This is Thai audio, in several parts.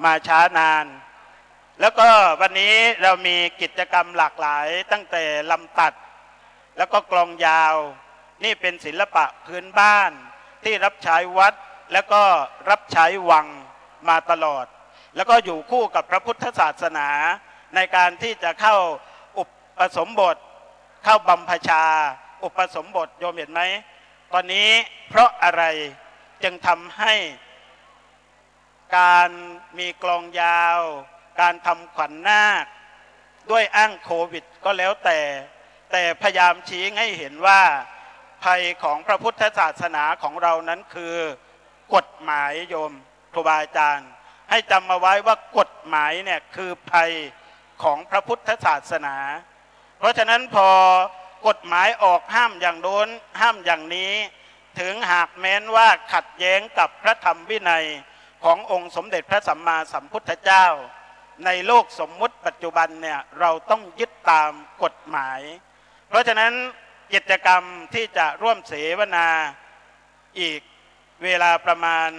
มาช้านาน แล้วก็วันนี้เรามีกิจกรรมหลากหลายตั้งแต่ลำตัดแล้วก็กลองยาวนี่เป็นศิลปะพื้นบ้านที่รับใช้วัดแล้วก็รับใช้วังมาตลอดแล้วก็อยู่คู่กับพระพุทธศาสนาในการที่จะเข้าอุปสมบทเข้าบำพชาอุปสมบทโยมเห็นไหมตอนนี้เพราะอะไรจึงทำให้การมีกลองยาวการทำขวัญนาคด้วยอ้างโควิดก็แล้วแต่พยายามชี้ให้เห็นว่าภัยของพระพุทธศาสนาของเรานั้นคือกฎหมายโยมครูบาอาจารย์ให้จำมาไว้ว่ากฎหมายเนี่ยคือภัยของพระพุทธศาสนาเพราะฉะนั้นพอกฎหมายออกห้ามอย่างโน้นห้ามอย่างนี้ถึงหากแม้นว่าขัดแย้งกับพระธรรมวินัยขององค์สมเด็จพระสัมมาสัมพุทธเจ้าในโลกสมมุติปัจจุบันเนี่ยเราต้องยึดตามกฎหมายเพราะฉะนั้นกิจกรรมที่จะร่วมเสวนาอีกเวลาประมาณ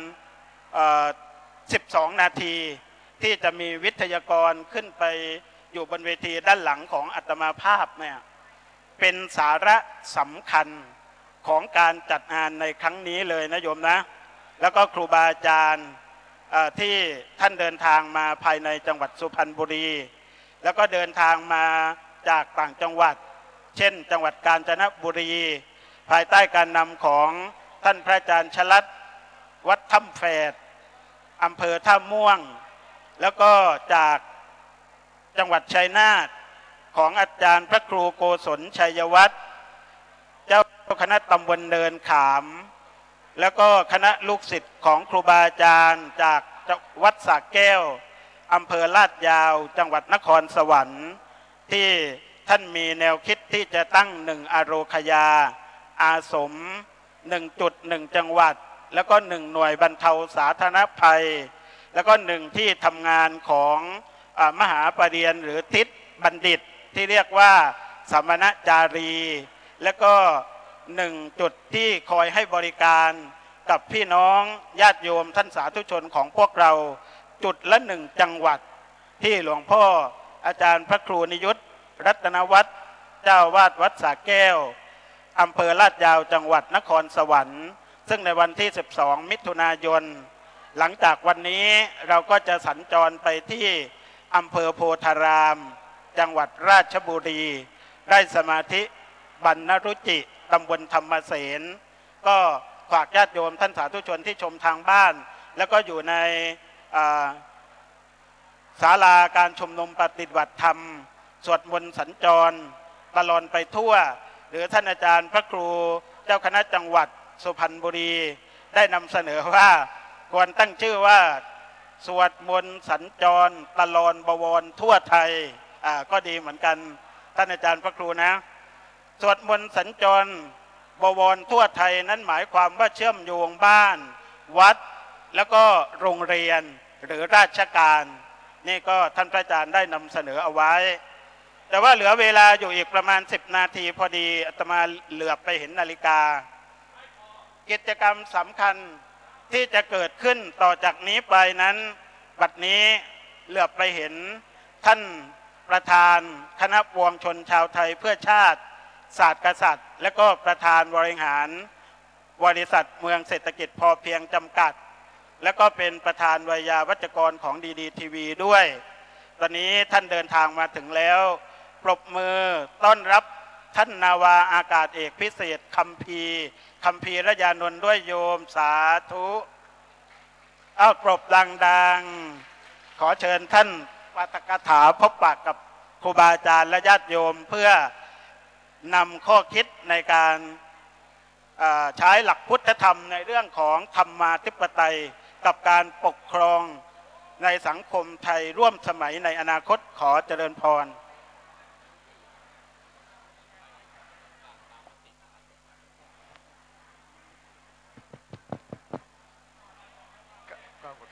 12 นาทีที่จะมีวิทยากรขึ้นไปอยู่บนเวทีด้านหลังของอาตมาภาพเนี่ยเป็นสาระสำคัญของการจัดงานในครั้งนี้เลยนะโยมนะแล้วก็ครูบาอาจารย์ที่ท่านเดินทางมาภายในจังหวัดสุพรรณบุรีแล้วก็เดินทางมาจากต่างจังหวัดเช่นจังหวัดกาญจนบุรีภายใต้การนำของท่านพระอาจารย์ชลัดวัดถ้ำแฝดอำเภอท่าม่วงแล้วก็จากจังหวัดชัยนาทของอาจารย์พระครูโกศลชัยวัฒน์เจ้าคณะตำบลเนินขามแล้วก็คณะลูกศิษย์ของครูบาอาจารย์จากวัดสระแก้วอำเภอลาดยาวจังหวัดนครสวรรค์ที่ท่านมีแนวคิดที่จะตั้ง1อโรคยาอาสม1 จุด 1 จังหวัดแล้วก็1 หน่วยบรรเทาสาธารณภัยแล้วก็1 ที่ทำงานของมหาปรริญญาหรือทิศบัณฑิตที่เรียกว่าสมณจารีแล้วก็1 จุดที่คอยให้บริการกับพี่น้องญาติโยมท่านสาธุชนของพวกเราจุดละ1 จังหวัดที่หลวงพ่ออาจารย์พระครูนิยุตรัตนวัฒน์เจ้าวาดวัดสระแก้วอำเภอลาดยาวจังหวัดนครสวรรค์ซึ่งในวันที่12 มิถุนายนหลังจากวันนี้เราก็จะสัญจรไปที่อำเภอโพธารามจังหวัดราชบุรีได้สมาธิบรรณรุจิตำบลธรรมเสนก็ฝากญาติโยมท่านสาธุชนที่ชมทางบ้านแล้วก็อยู่ในศาลาการชุมนุมปฏิบัติธรรมสวดมนต์สัญจรตลอดไปทั่วหรือท่านอาจารย์พระครูเจ้าคณะจังหวัดสุพรรณบุรีได้นำเสนอว่าควรตั้งชื่อว่าสวดมนต์สัญจรตลอดบวรทั่วไทยก็ดีเหมือนกันท่านอาจารย์พระครูนะสวดมนต์สัญจรบวรทั่วไทยนั้นหมายความว่าเชื่อมโยงบ้านวัดแล้วก็โรงเรียนหรือราชการนี่ก็ท่านพระอาจารย์ได้นำเสนอเอาไว้แต่ว่าเหลือเวลาอยู่อีกประมาณ10 นาทีพอดีอาตมาเหลือบไปเห็นนาฬิกากิจกรรมสำคัญที่จะเกิดขึ้นต่อจากนี้ไปนั้นบัดนี้เหลือบไปเห็นท่านประธานคณะปวงชนชาวไทยเพื่อชาติศาสตร์กษัตริย์และก็ประธานบริหารบริษัทเมืองเศรษฐกิจพอเพียงจำกัดและก็เป็นประธานวิทยาวัจกรของดีทีวีด้วยตอนนี้ท่านเดินทางมาถึงแล้วปรบมือต้อนรับท่านนาวาอากาศเอกพิเศษคัมภีระยานนท์ด้วยโยมสาธุปรบดังๆขอเชิญท่านปาฐกถาพบปะกับครูบาอาจารย์และญาติโยมเพื่อนำข้อคิดในการใช้หลักพุทธธรรมในเรื่องของธรรมาธิปไตยกับการปกครองในสังคมไทยร่วมสมัยในอนาคตขอเจริญพร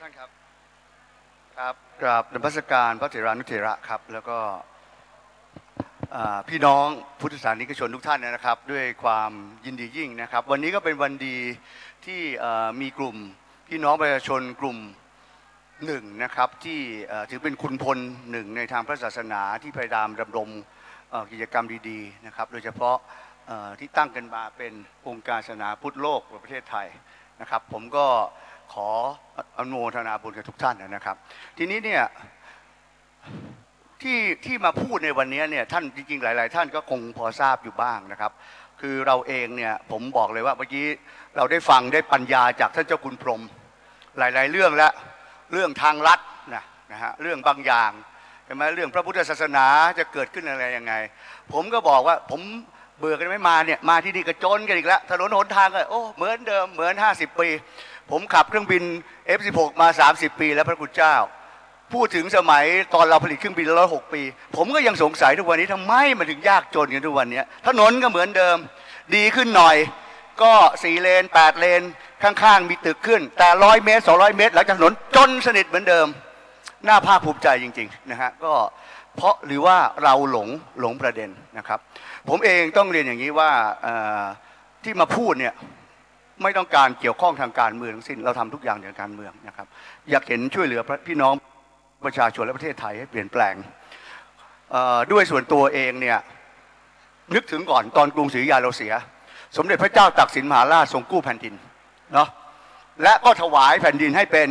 ท่านครับกราบนมัสการพระเถรานุเถระครับแล้วก็พี่น้องพุทธศาสนิกชนทุกท่านนะครับด้วยความยินดียิ่งนะครับวันนี้ก็เป็นวันดีที่มีกลุ่มพี่น้องประชาชนกลุ่ม หนึ่งนะครับที่ถือเป็นคุณพลหนึ่งในทางพระศาสนาที่พยายามดำรงกิจกรรมดีๆนะครับโดยเฉพาะที่ตั้งกันมาเป็นองค์การศาสนาพุทธโลกในประเทศไทยนะครับผมก็ขออนุโมทนาบุญกับทุกท่านนะครับทีนี้เนี่ยที่มาพูดในวันนี้เนี่ยท่านจริงๆหลายๆท่านก็คงพอทราบอยู่บ้างนะครับคือเราเองเนี่ยผมบอกเลยว่าเมื่อกี้เราได้ฟังได้ปัญญาจากท่านเจ้าคุณพรหมหลายๆเรื่องและเรื่องทางลัดนะฮะเรื่องบางอย่างใช่ไหมเรื่องพระพุทธศาสนาจะเกิดขึ้นอะไรยังไงผมก็บอกว่าผมเบื่อกันไม่มาเนี่ยมาที่นี่ก็จนกันอีกแล้วถนนหนทางก็โอ้เหมือนเดิมเหมือน50 ปีผมขับเครื่องบิน F16 มา30 ปีแล้วพระคุณเจ้าพูดถึงสมัยตอนเราผลิตเครื่องบิน106 ปีผมก็ยังสงสัยทุกวันนี้ทำไมมันถึงยากจนกันทุกวันนี้ถนนก็เหมือนเดิมดีขึ้นหน่อยก็4 เลน8 เลนข้างๆมีตึกขึ้นแต่100 เมตร200 เมตรหลังจากถนนจนสนิทเหมือนเดิมน่าภาคภูมิใจจริงๆนะฮะก็เพราะหรือว่าเราหลงประเด็นนะครับผมเองต้องเรียนอย่างนี้ว่าที่มาพูดเนี่ยไม่ต้องการเกี่ยวข้องทางการเมืองทั้งสิ้นเราทำทุกอย่างในการเมืองนะครับอยากเห็นช่วยเหลือพี่น้องประชาชนและประเทศไทยให้เปลี่ยนแปลงด้วยส่วนตัวเองเนี่ยนึกถึงก่อนตอนกรุงศรีอยุธยาเราเสียสมเด็จพระเจ้าตากสินมหาราชทรงกู้แผ่นดินเนาะและก็ถวายแผ่นดินให้เป็น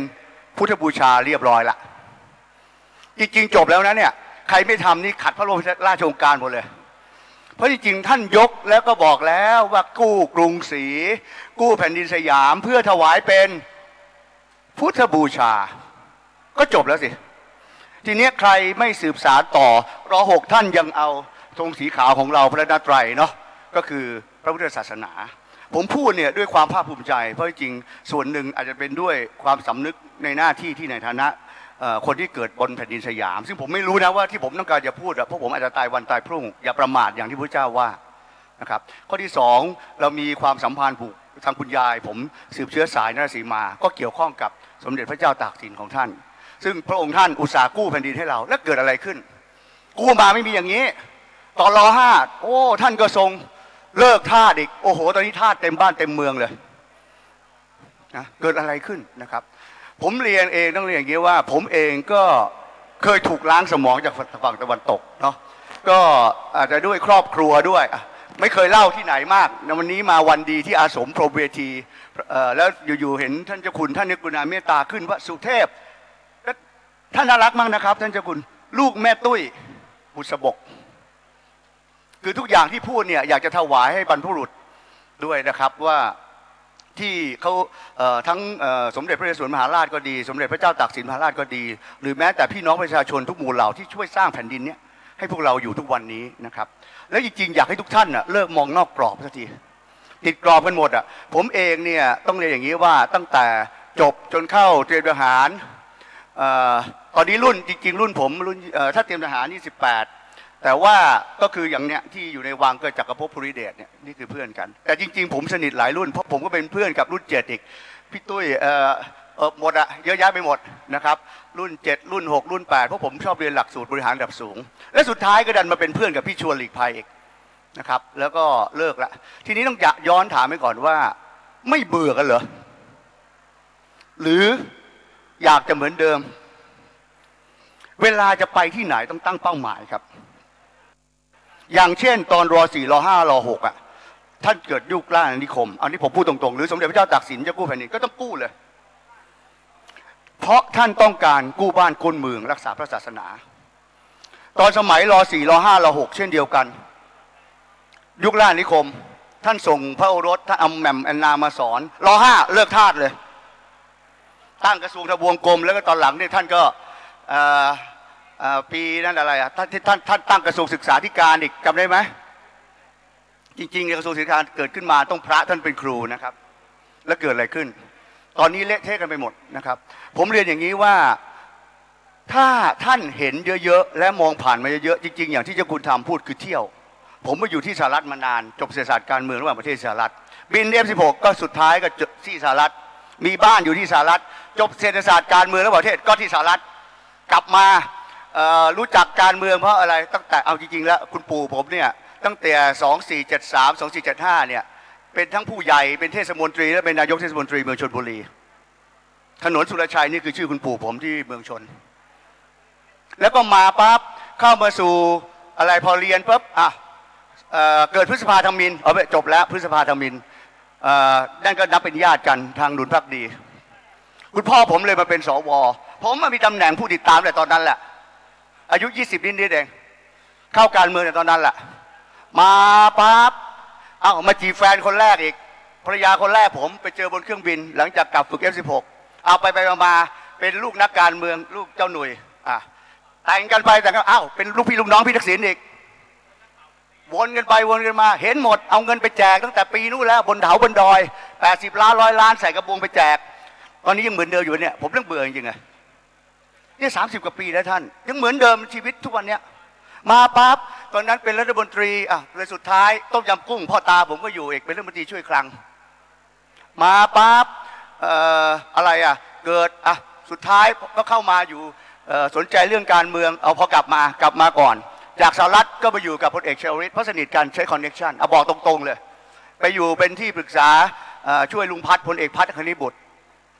พุทธบูชาเรียบร้อยละจริงๆจบแล้วนะเนี่ยใครไม่ทำนี่ขัดพระบรมราชโองการหมดเลยเพราะจริงๆท่านยกแล้วก็บอกแล้วว่ากู้กรุงศรีกู้แผ่นดินสยามเพื่อถวายเป็นพุทธบูชาก็จบแล้วสิทีนี้ใครไม่สืบสารต่อร.6ท่านยังเอาธงสีขาวของเราพระนตรัยเนาะก็คือพระพุทธศาสนาผมพูดเนี่ยด้วยความภาคภูมิใจเพราะจริงส่วนหนึ่งอาจจะเป็นด้วยความสำนึกในหน้าที่ที่ในฐานะคนที่เกิดบนแผ่นดินสยามซึ่งผมไม่รู้นะว่าที่ผมต้องการจะพูดเพราะผมอาจจะตายวันตายพรุ่งอย่าประมาทอย่างที่พระเจ้าว่านะครับข้อที่2เรามีความสัมพันธ์ผูกทางคุณยายผมสืบเชื้อสายนรสีมาก็เกี่ยวข้องกับสมเด็จพระเจ้าตากสินของท่านซึ่งพระองค์ท่านอุตส่าห์กู้แผ่นดินให้เราแล้วเกิดอะไรขึ้นกู้มาไม่มีอย่างนี้ตอนร.5โอ้ท่านก็ทรงเลิกทาสอีกโอ้โหตอนนี้ทาสเต็มบ้านเต็มเมืองเลยนะเกิดอะไรขึ้นนะครับผมเรียนเองต้องเรียนอย่างนี้ว่าผมเองก็เคยถูกล้างสมองจากฝั่งตะวันตกเนาะก็อาจจะด้วยครอบครัวด้วยไม่เคยเล่าที่ไหนมากวันนี้มาวันดีที่อาสมพรหมเวทีแล้วอยู่ๆเห็นท่านเจ้าคุณท่านนึกกุณาเมตตาขึ้นว่าสุเทพท่านน่ารักมากนะครับท่านเจ้าคุณลูกแม่ตุ้ยบุษบกคือทุกอย่างที่พูดเนี่ยอยากจะถวายให้บรรพบุรุษด้วยนะครับว่าที่เขาทั้งสมเด็จพระนเรศวรมหาราชก็ดีสมเด็จพระเจ้าตากสินมหาราชก็ดีหรือแม้แต่พี่น้องประชาชนทุกหมู่เหล่าที่ช่วยสร้างแผ่นดินนี้ให้พวกเราอยู่ทุกวันนี้นะครับแล้วจริงๆอยากให้ทุกท่านเลิกมองนอกกรอบสักทีติดกรอบกันหมดผมเองเนี่ยต้องเรียนอย่างนี้ว่าตั้งแต่จบจนเข้าเตรียมทหารตอนนี้รุ่นจริงๆรุ่นผมรุ่นถ้าเตรียมทหารนี่18แต่ว่าก็คืออย่างเนี้ยที่อยู่ในวังเกิดจักรภพภูริเดชเนี่ยนี่คือเพื่อนกันแต่จริงๆผมสนิทหลายรุ่นเพราะผมก็เป็นเพื่อนกับรุ่น7อีกพี่ตุ้ยหมดเยอะแยะไปหมดนะครับรุ่น7รุ่น6รุ่น8เพราะผมชอบเรียนหลักสูตรบริหารระดับสูงและสุดท้ายก็ดันมาเป็นเพื่อนกับพี่ชวนหลีกภัยอีกนะครับแล้วก็เลิกละทีนี้ต้องย้อนถามไปก่อนว่าไม่เบื่อกันเหรอหรืออยากจะเหมือนเดิมเวลาจะไปที่ไหนต้องตั้งเป้าหมายครับอย่างเช่นตอนร.4 ร.5 ร.6ท่านเกิดยุคล่าอาณานิคมอันนี้ผมพูดตรงๆหรือสมเด็จพระเจ้าตากสินจะกู้แผ่นดินก็ต้องกู้เลยเพราะท่านต้องการกู้บ้านกู้เมืองรักษาพระศาสนาตอนสมัยร.4 ร.5 ร.6เช่นเดียวกันยุคล่าอาณานิคมท่านส่งพระโอรสท่านเอาแหม่มแอนนามาสอนร.5เลิกทาสเลยตั้งกระทรวงทบวงกรมแล้วก็ตอนหลังเนี่ยท่านก็ปีนั้นอะไรท่านตั้งกระทรวงศึกษาธิการอีกจำได้ไหมจริงๆกระทรวงศึกษาธิการเกิดขึ้นมาต้องพระท่านเป็นครูนะครับแล้วเกิดอะไรขึ้นตอนนี้เละเทะกันไปหมดนะครับผมเรียนอย่างนี้ว่าถ้าท่านเห็นเยอะๆและมองผ่านมาเยอะๆจริงๆอย่างที่เจ้าคุณทำพูดคือเที่ยวผมมาอยู่ที่สหรัฐมานานจบเศรษฐศาสตร์การเมืองระหว่างประเทศสหรัฐบิน F16 ก็สุดท้ายก็ที่สหรัฐมีบ้านอยู่ที่สหรัฐจบเศรษฐศาสตร์การเมืองระหว่างประเทศก็ที่สหรัฐกลับมารู้จักการเมืองเพราะอะไรตั้งแต่เอาจริงๆแล้วคุณปู่ผมเนี่ยตั้งแต่2473 2475เนี่ยเป็นทั้งผู้ใหญ่เป็นเทศมนตรีและเป็นนายกเทศมนตรีเมืองชลบุรี ถนนสุรชัยนี่คือชื่อคุณปู่ผมที่เมืองชนแล้วก็มาปั๊บเข้ามาสู่อะไรพอเรียนปั๊บเกิดพฤษภาธมินจบแล้วพฤษภาธมินนั่นก็นับเป็นญาติกันทางหนุนพักดีคุณพ่อผมเลยมาเป็นสวผมมามีตำแหน่งผู้ติดตามแต่ตอนนั้นแหละอายุ20นิดๆเองเข้าการเมืองในตอนนั้นแหละมาปั๊บมาจีบแฟนคนแรกอีกภรรยาคนแรกผมไปเจอบนเครื่องบินหลังจากกลับฝึก F16 ไปมาเป็นลูกนักการเมืองลูกเจ้าหนุ่ยแต่งกันไปแต่งกันเป็นลูกพี่ลูกน้องพี่ทักษิณอีกวนกันไปวนกันมาเห็นหมดเอาเงินไปแจกตั้งแต่ปีนู้นแล้วบนเขาบนดอย80 ล้าน100 ล้านใส่กระบุงไปแจกตอนนี้ยังเหมือนเดิมอยู่เนี่ยผมเรื่องเบื่อจริงๆเนี่ย30 กว่าปีแล้วท่านยังเหมือนเดิมชีวิตทุกวันเนี้ยมาปั๊บตอนนั้นเป็นรัฐมนตรีเลยสุดท้ายต้มยำกุ้งพ่อตาผมก็อยู่เอกเป็นรัฐมนตรีช่วยคลังมาปั๊บเกิดสุดท้ายก็เข้ามาอยู่สนใจเรื่องการเมืองพอกลับมาก่อนจากสหรัฐก็ไปอยู่กับพลเอกชวลิตเพราะสนิทกันใช้คอนเนคชั่นบอกตรงๆเลยไปอยู่เป็นที่ปรึกษาช่วยลุงพัฒน์พลเอกพัฒน์คณิบุตร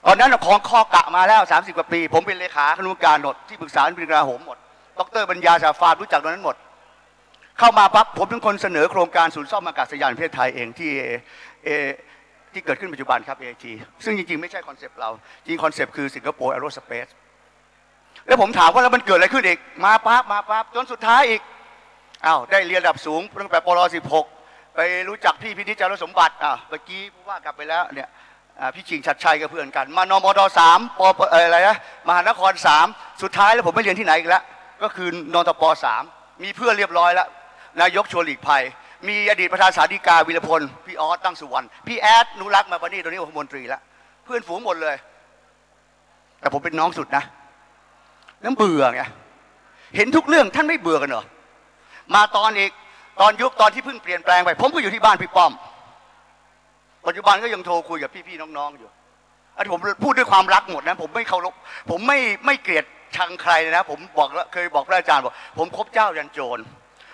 ตอนนั้นของข้อกะมาแล้ว30 กว่าปีผมเป็นเลขาคณะกรรมการหมดที่ปรึกษาเป็นกระโหมหมดดร.ปัญญาสาฟารู้จักตอนนั้นหมดเข้ามาปั๊บผมเป็นคนเสนอโครงการศูนย์ซ่อมอากาศยานประเทศไทยเองที่เกิดขึ้นปัจจุบันครับ AAG ซึ่งจริงๆไม่ใช่คอนเซปต์เราจริงคอนเซปต์คือสิงคโปร์แอโรสเปซแล้วผมถามว่าแล้วมันเกิดอะไรขึ้นอีกมาปั๊บจนสุดท้ายอีกได้เรียนระดับสูงตั้งแต่ปร16ไปรู้จักพี่พินิจจารสมบัติเมื่อกี้ผู้ว่ากลับไปแล้วเนี่ยพี่ชิงชัดชัยกับเพื่อนกันมานมด3มหานคร3สุดท้ายแล้วผมไม่เรียนที่ไหนอีกแล้วก็คือนตป3มีเพื่อนเรียบร้อยแล้วนายกชวนหลีกภัยมีอดีตประธานศาลฎีกาวีรพลพี่ออสตั้งสุวรรณพี่แอดนุรักษ์มาปนี่ตอนนี้องคมนตรีแล้วเพื่อนฝูงหมดเลยแต่ผมเป็นน้องสุดนะน้ำเบื่อไงเห็นทุกเรื่องท่านไม่เบื่อกันเหรอมาตอนที่เพิ่งเปลี่ยนแปลงไปผมก็อยู่ที่บ้านพี่ป้อมปัจจุบันก็ยังโทรคุยกับพี่ๆน้องๆอยู่ผมพูดด้วยความรักหมดนะผมไม่เคารพผมไม่เกลียดชังใครนะผมบอกแล้วเคยบอกพระอาจารย์บอกผมคบเจ้ายันโจร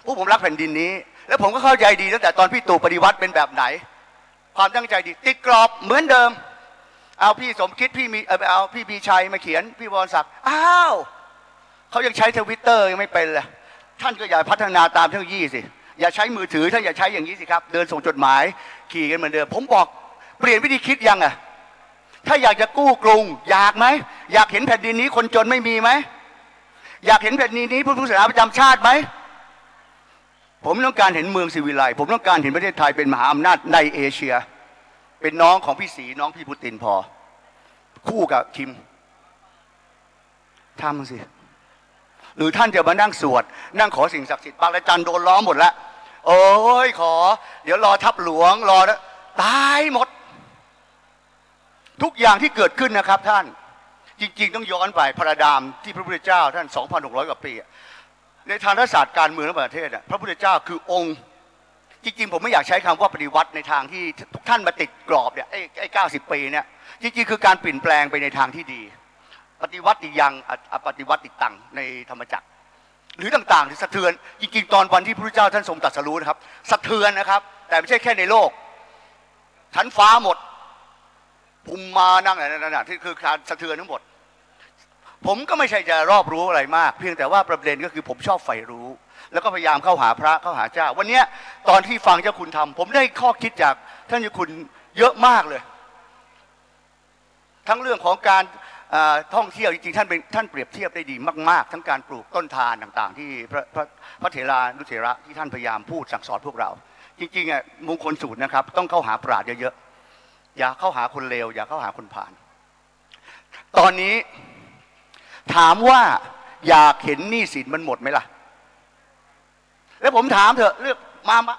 พวกผมรักแผ่นดินนี้แล้วผมก็เข้าใจดีตั้งแต่ตอนพี่ตู่ปฏิวัติเป็นแบบไหนความตั้งใจดีติดกรอบเหมือนเดิมเอาพี่สมคิดเอาพี่บีชัยมาเขียนพี่วรศักดิ์เขายังใช้ทวิตเตอร์ยังไม่เป็นเลยท่านก็อย่าพัฒนาตามเทคโนโลยีสิอย่าใช้มือถือท่านอย่าใช้อย่างนี้สิครับเดินส่งจดหมายขี่กันเหมือนเดิมผมบอกเปลี่ยนวิธีคิดยังถ้าอยากจะกู้กรุงอยากไหมอยากเห็นแผ่นดินนี้คนจนไม่มีไหมอยากเห็นแผ่นดินนี้ผู้ศาสนาประจำชาติไหมผมต้องการเห็นเมืองศิวิไลผมต้องการเห็นประเทศไทยเป็นมหาอำนาจในเอเชียเป็นน้องของพี่ศรีน้องพี่ปูตินพอคู่กับคิมทำสิหรือท่านจะมานั่งสวดนั่งขอสิ่งศักดิ์สิทธิ์บางระจันโดนล้อมหมดแล้วโอ้ยขอเดี๋ยวรอทับหลวงรอนะตายหมดทุกอย่างที่เกิดขึ้นนะครับท่านจริงๆต้องย้อนไปพระดามที่พระพุทธเจ้าท่าน 2,600 กว่าปีในทางรัฐศาสตร์การเมืองในประเทศพระพุทธเจ้าคือองค์จริงๆผมไม่อยากใช้คำว่าปฏิวัติในทางที่ทุกท่านมาติดกรอบเนี่ยไอ้90 ปีเนี่ยจริงๆคือการเปลี่ยนแปลงไปในทางที่ดีปฏิวัติยังปฏิวัติตังในธรรมจักรหรือต่างๆที่สะเทือนจริงๆตอนวันที่พระพุทธเจ้าท่านทรงตรัสรู้นะครับสะเทือนนะครับแต่ไม่ใช่แค่ในโลกชั้นฟ้าหมดภูมิมานั่งอะไรนั่นที่คือการสะเทือนทั้งหมดผมก็ไม่ใช่จะรอบรู้อะไรมากเพียงแต่ว่าประเด็นก็คือผมชอบใฝ่รู้แล้วก็พยายามเข้าหาพระเข้าหาเจ้าวันนี้ตอนที่ฟังเจ้าคุณทำผมได้ข้อคิดจากท่านเจ้าคุณเยอะมากเลยทั้งเรื่องของการท่องเที่ยวจริงๆท่านเปรียบเทียบได้ดีมากๆทั้งการปลูกต้นทานต่างๆที่พระเถรานุเถระที่ท่านพยายามพูดสั่งสอนพวกเราจริงๆมงคลสูตรนะครับต้องเข้าหาปราชญ์เยอะๆอย่าเข้าหาคนเลวอย่าเข้าหาคนผ่านตอนนี้ถามว่าอยากเห็นหนี้สินมันหมดไหมล่ะแล้วผมถามเถอะเลือก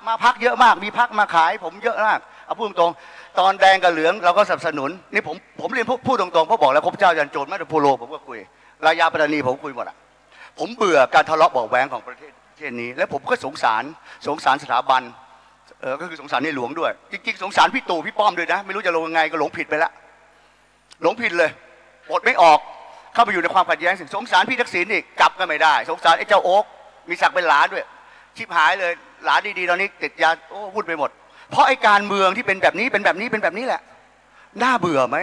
มาพักเยอะมากมีพักมาขายผมเยอะมากเอาพูดตรงๆตอนแดงกับเหลืองเราก็สนับสนุนนี่ผมเรียนพูดตรงๆเพราะบอกแล้วพบเจ้ายันโจรแม้แต่โพโลผมก็คุยรายาปัตตานีผมคุยหมดผมเบื่อการทะเลาะเบาะแว้งของประเทศนี้และผมก็สงสารสถาบันก็คือสงสารในหลวงด้วยจริงๆสงสารพี่ตู่พี่ป้อมด้วยนะไม่รู้จะลงยังไงก็หลงผิดไปละหลงผิดเลยอดไม่ออกเข้าไปอยู่ในความขัดแย้งสงสารพี่ทักษิณอีกกลับก็ไม่ได้สงสารไอ้เจ้าโอ๊กมีศักดิ์เป็นหลานด้วยชิบหายเลยหลานดีๆตอนนี้ติดยาวุ่นไปหมดเพราะไอ้การเมืองที่เป็นแบบนี้แหละน่าเบื่อไหม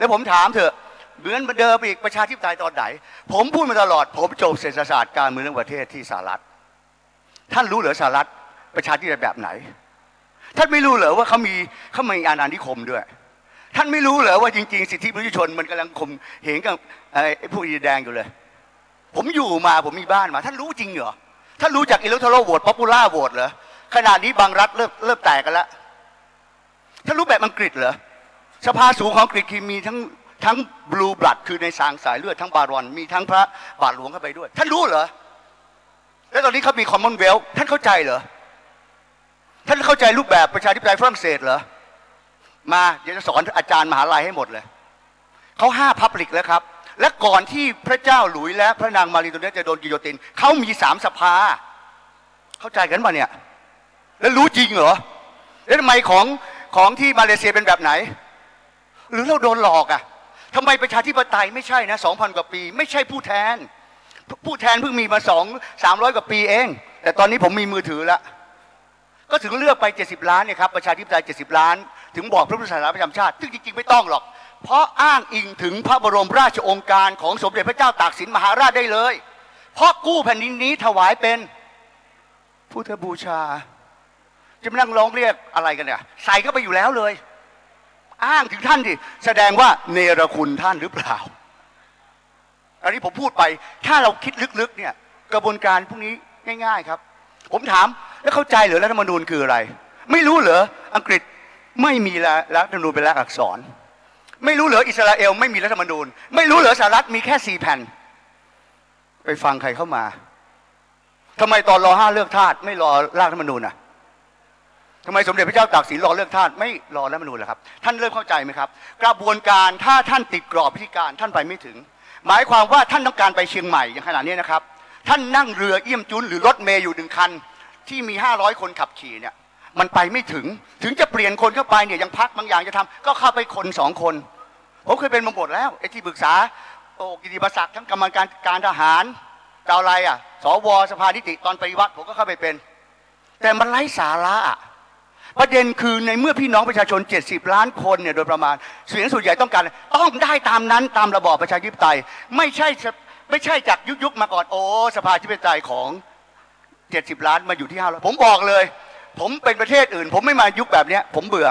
แล้วผมถามเถอะเหมือนเดิมอีกประชาธิปไตยตอนไหนผมพูดมาตลอดผมจบเศรษฐศาสตร์การเมืองทั้งประเทศที่สหรัฐท่านรู้เหรอสหรัฐประชาธิปไตยแบบไหนท่านไม่รู้เหรอว่าเขามีอาณานิคมด้วยท่านไม่รู้เหรอว่าจริงๆสิทธิมนุษยชนมันกำลังข่มเหงกับไอ้ผู้อีแดงอยู่เลยผมอยู่มาผมมีบ้านมาท่านรู้จริงเหรอท่านรู้จากอิเล็กโทรโหวตป๊อปปูล่าโหวตเหรอขณะนี้บางรัฐเริ่มแตกกันแล้วท่านรู้แบบอังกฤษเหรอสภาสูงของอังกฤษคือมีทั้งบลูบลัดคือในสายเลือดทั้งบารอนมีทั้งพระบาทหลวงเข้าไปด้วยท่านรู้เหรอแล้วตอนนี้เขามีคอมมอนเวลธท่านเข้าใจเหรอท่านเข้าใจรูปแบบประชาธิปไตยฝรั่งเศสเหรอมาเดี๋ยวจะสอนอาจารย์มหาลัยให้หมดเลยเขา5 พับลิกแล้วครับและก่อนที่พระเจ้าหลุยและพระนางมารีตัวนี้จะโดนกิโยตินเขามี3 สภาเข้าใจกันป่ะเนี่ยแล้วรู้จริงเหรอแล้วทำไมของที่มาเลเซียเป็นแบบไหนหรือเราโดนหลอกอ่ะทำไมประชาธิปไตยไม่ใช่นะ 2,000 กว่าปีไม่ใช่ผู้แทนเพิ่งมีมา300 กว่าปีเองแต่ตอนนี้ผมมีมือถือแล้วก็ถึงเลือกไป70 ล้านเนี่ยครับประชาธิปไตย70 ล้านถึงบอกพระพุทธศาสนาประจำชาติซึ่งจริงๆไม่ต้องหรอกเพราะอ้างอิงถึงพระบรมราชโองการของสมเด็จพระเจ้าตากสินมหาราชได้เลยเพราะกู้แผ่นดินนี้ถวายเป็นพุทธบูชาจะมานั่งร้องเรียกอะไรกันเนี่ยใส่เข้าไปอยู่แล้วเลยอ้างถึงท่านดิแสดงว่าเนรคุณท่านหรือเปล่าอันนี้ผมพูดไปถ้าเราคิดลึกๆเนี่ยกระบวนการพวกนี้ง่ายๆครับผมถามแล้วเข้าใจเหรอรัฐธรรมนูญคืออะไรไม่รู้เหรออังกฤษไม่มีรัฐธรรมนูญเป็นลายลักษณ์อักษรไม่รู้เหรออิสราเอลไม่มีรัฐธรรมนูญไม่รู้เหรอสหรัฐมีแค่4 แผ่นไปฟังใครเข้ามาทำไมตอนรอ5เลือกทาสไม่รอร่างรัฐธรรมนูญอ่ะทำไมสมเด็จพระเจ้าตากสินรอเลือกทาสไม่รอรัฐธรรมนูญล่ะครับท่านเริ่มเข้าใจไหมครับกระบวนการถ้าท่านติดกรอบพิธีการท่านไปไม่ถึงหมายความว่าท่านต้องการไปเชียงใหม่อย่างขนาดนี้นะครับท่านนั่งเรือเอี่ยมจุนหรือรถเมย์อยู่1 คันที่มี500 คนขับขี่เนี่ยมันไปไม่ถึงจะเปลี่ยนคนเข้าไปเนี่ยยังพักบางอย่างจะทำก็เข้าไปคน2 คนผมเคยเป็นมาหมดแล้วไอ้ที่ปรึกษากิติมศักดิ์ทั้งกรรมการทหารเจ้าอะไรอ่ะสวสภานิติตอนปฏิวัติผมก็เข้าไปเป็นแต่มันไร้สาระประเด็นคือในเมื่อพี่น้องประชาชน70 ล้านคนเนี่ยโดยประมาณเสียงส่วนใหญ่ต้องการต้องได้ตามนั้นตามระบอบประชาธิปไตยไม่ใช่จากยุคมาก่อนโอ้สภาธิปไตยของ70 ล้านมาอยู่ที่500ผมบอกเลยผมเป็นประเทศอื่นผมไม่มายุคแบบนี้ผมเบื่อ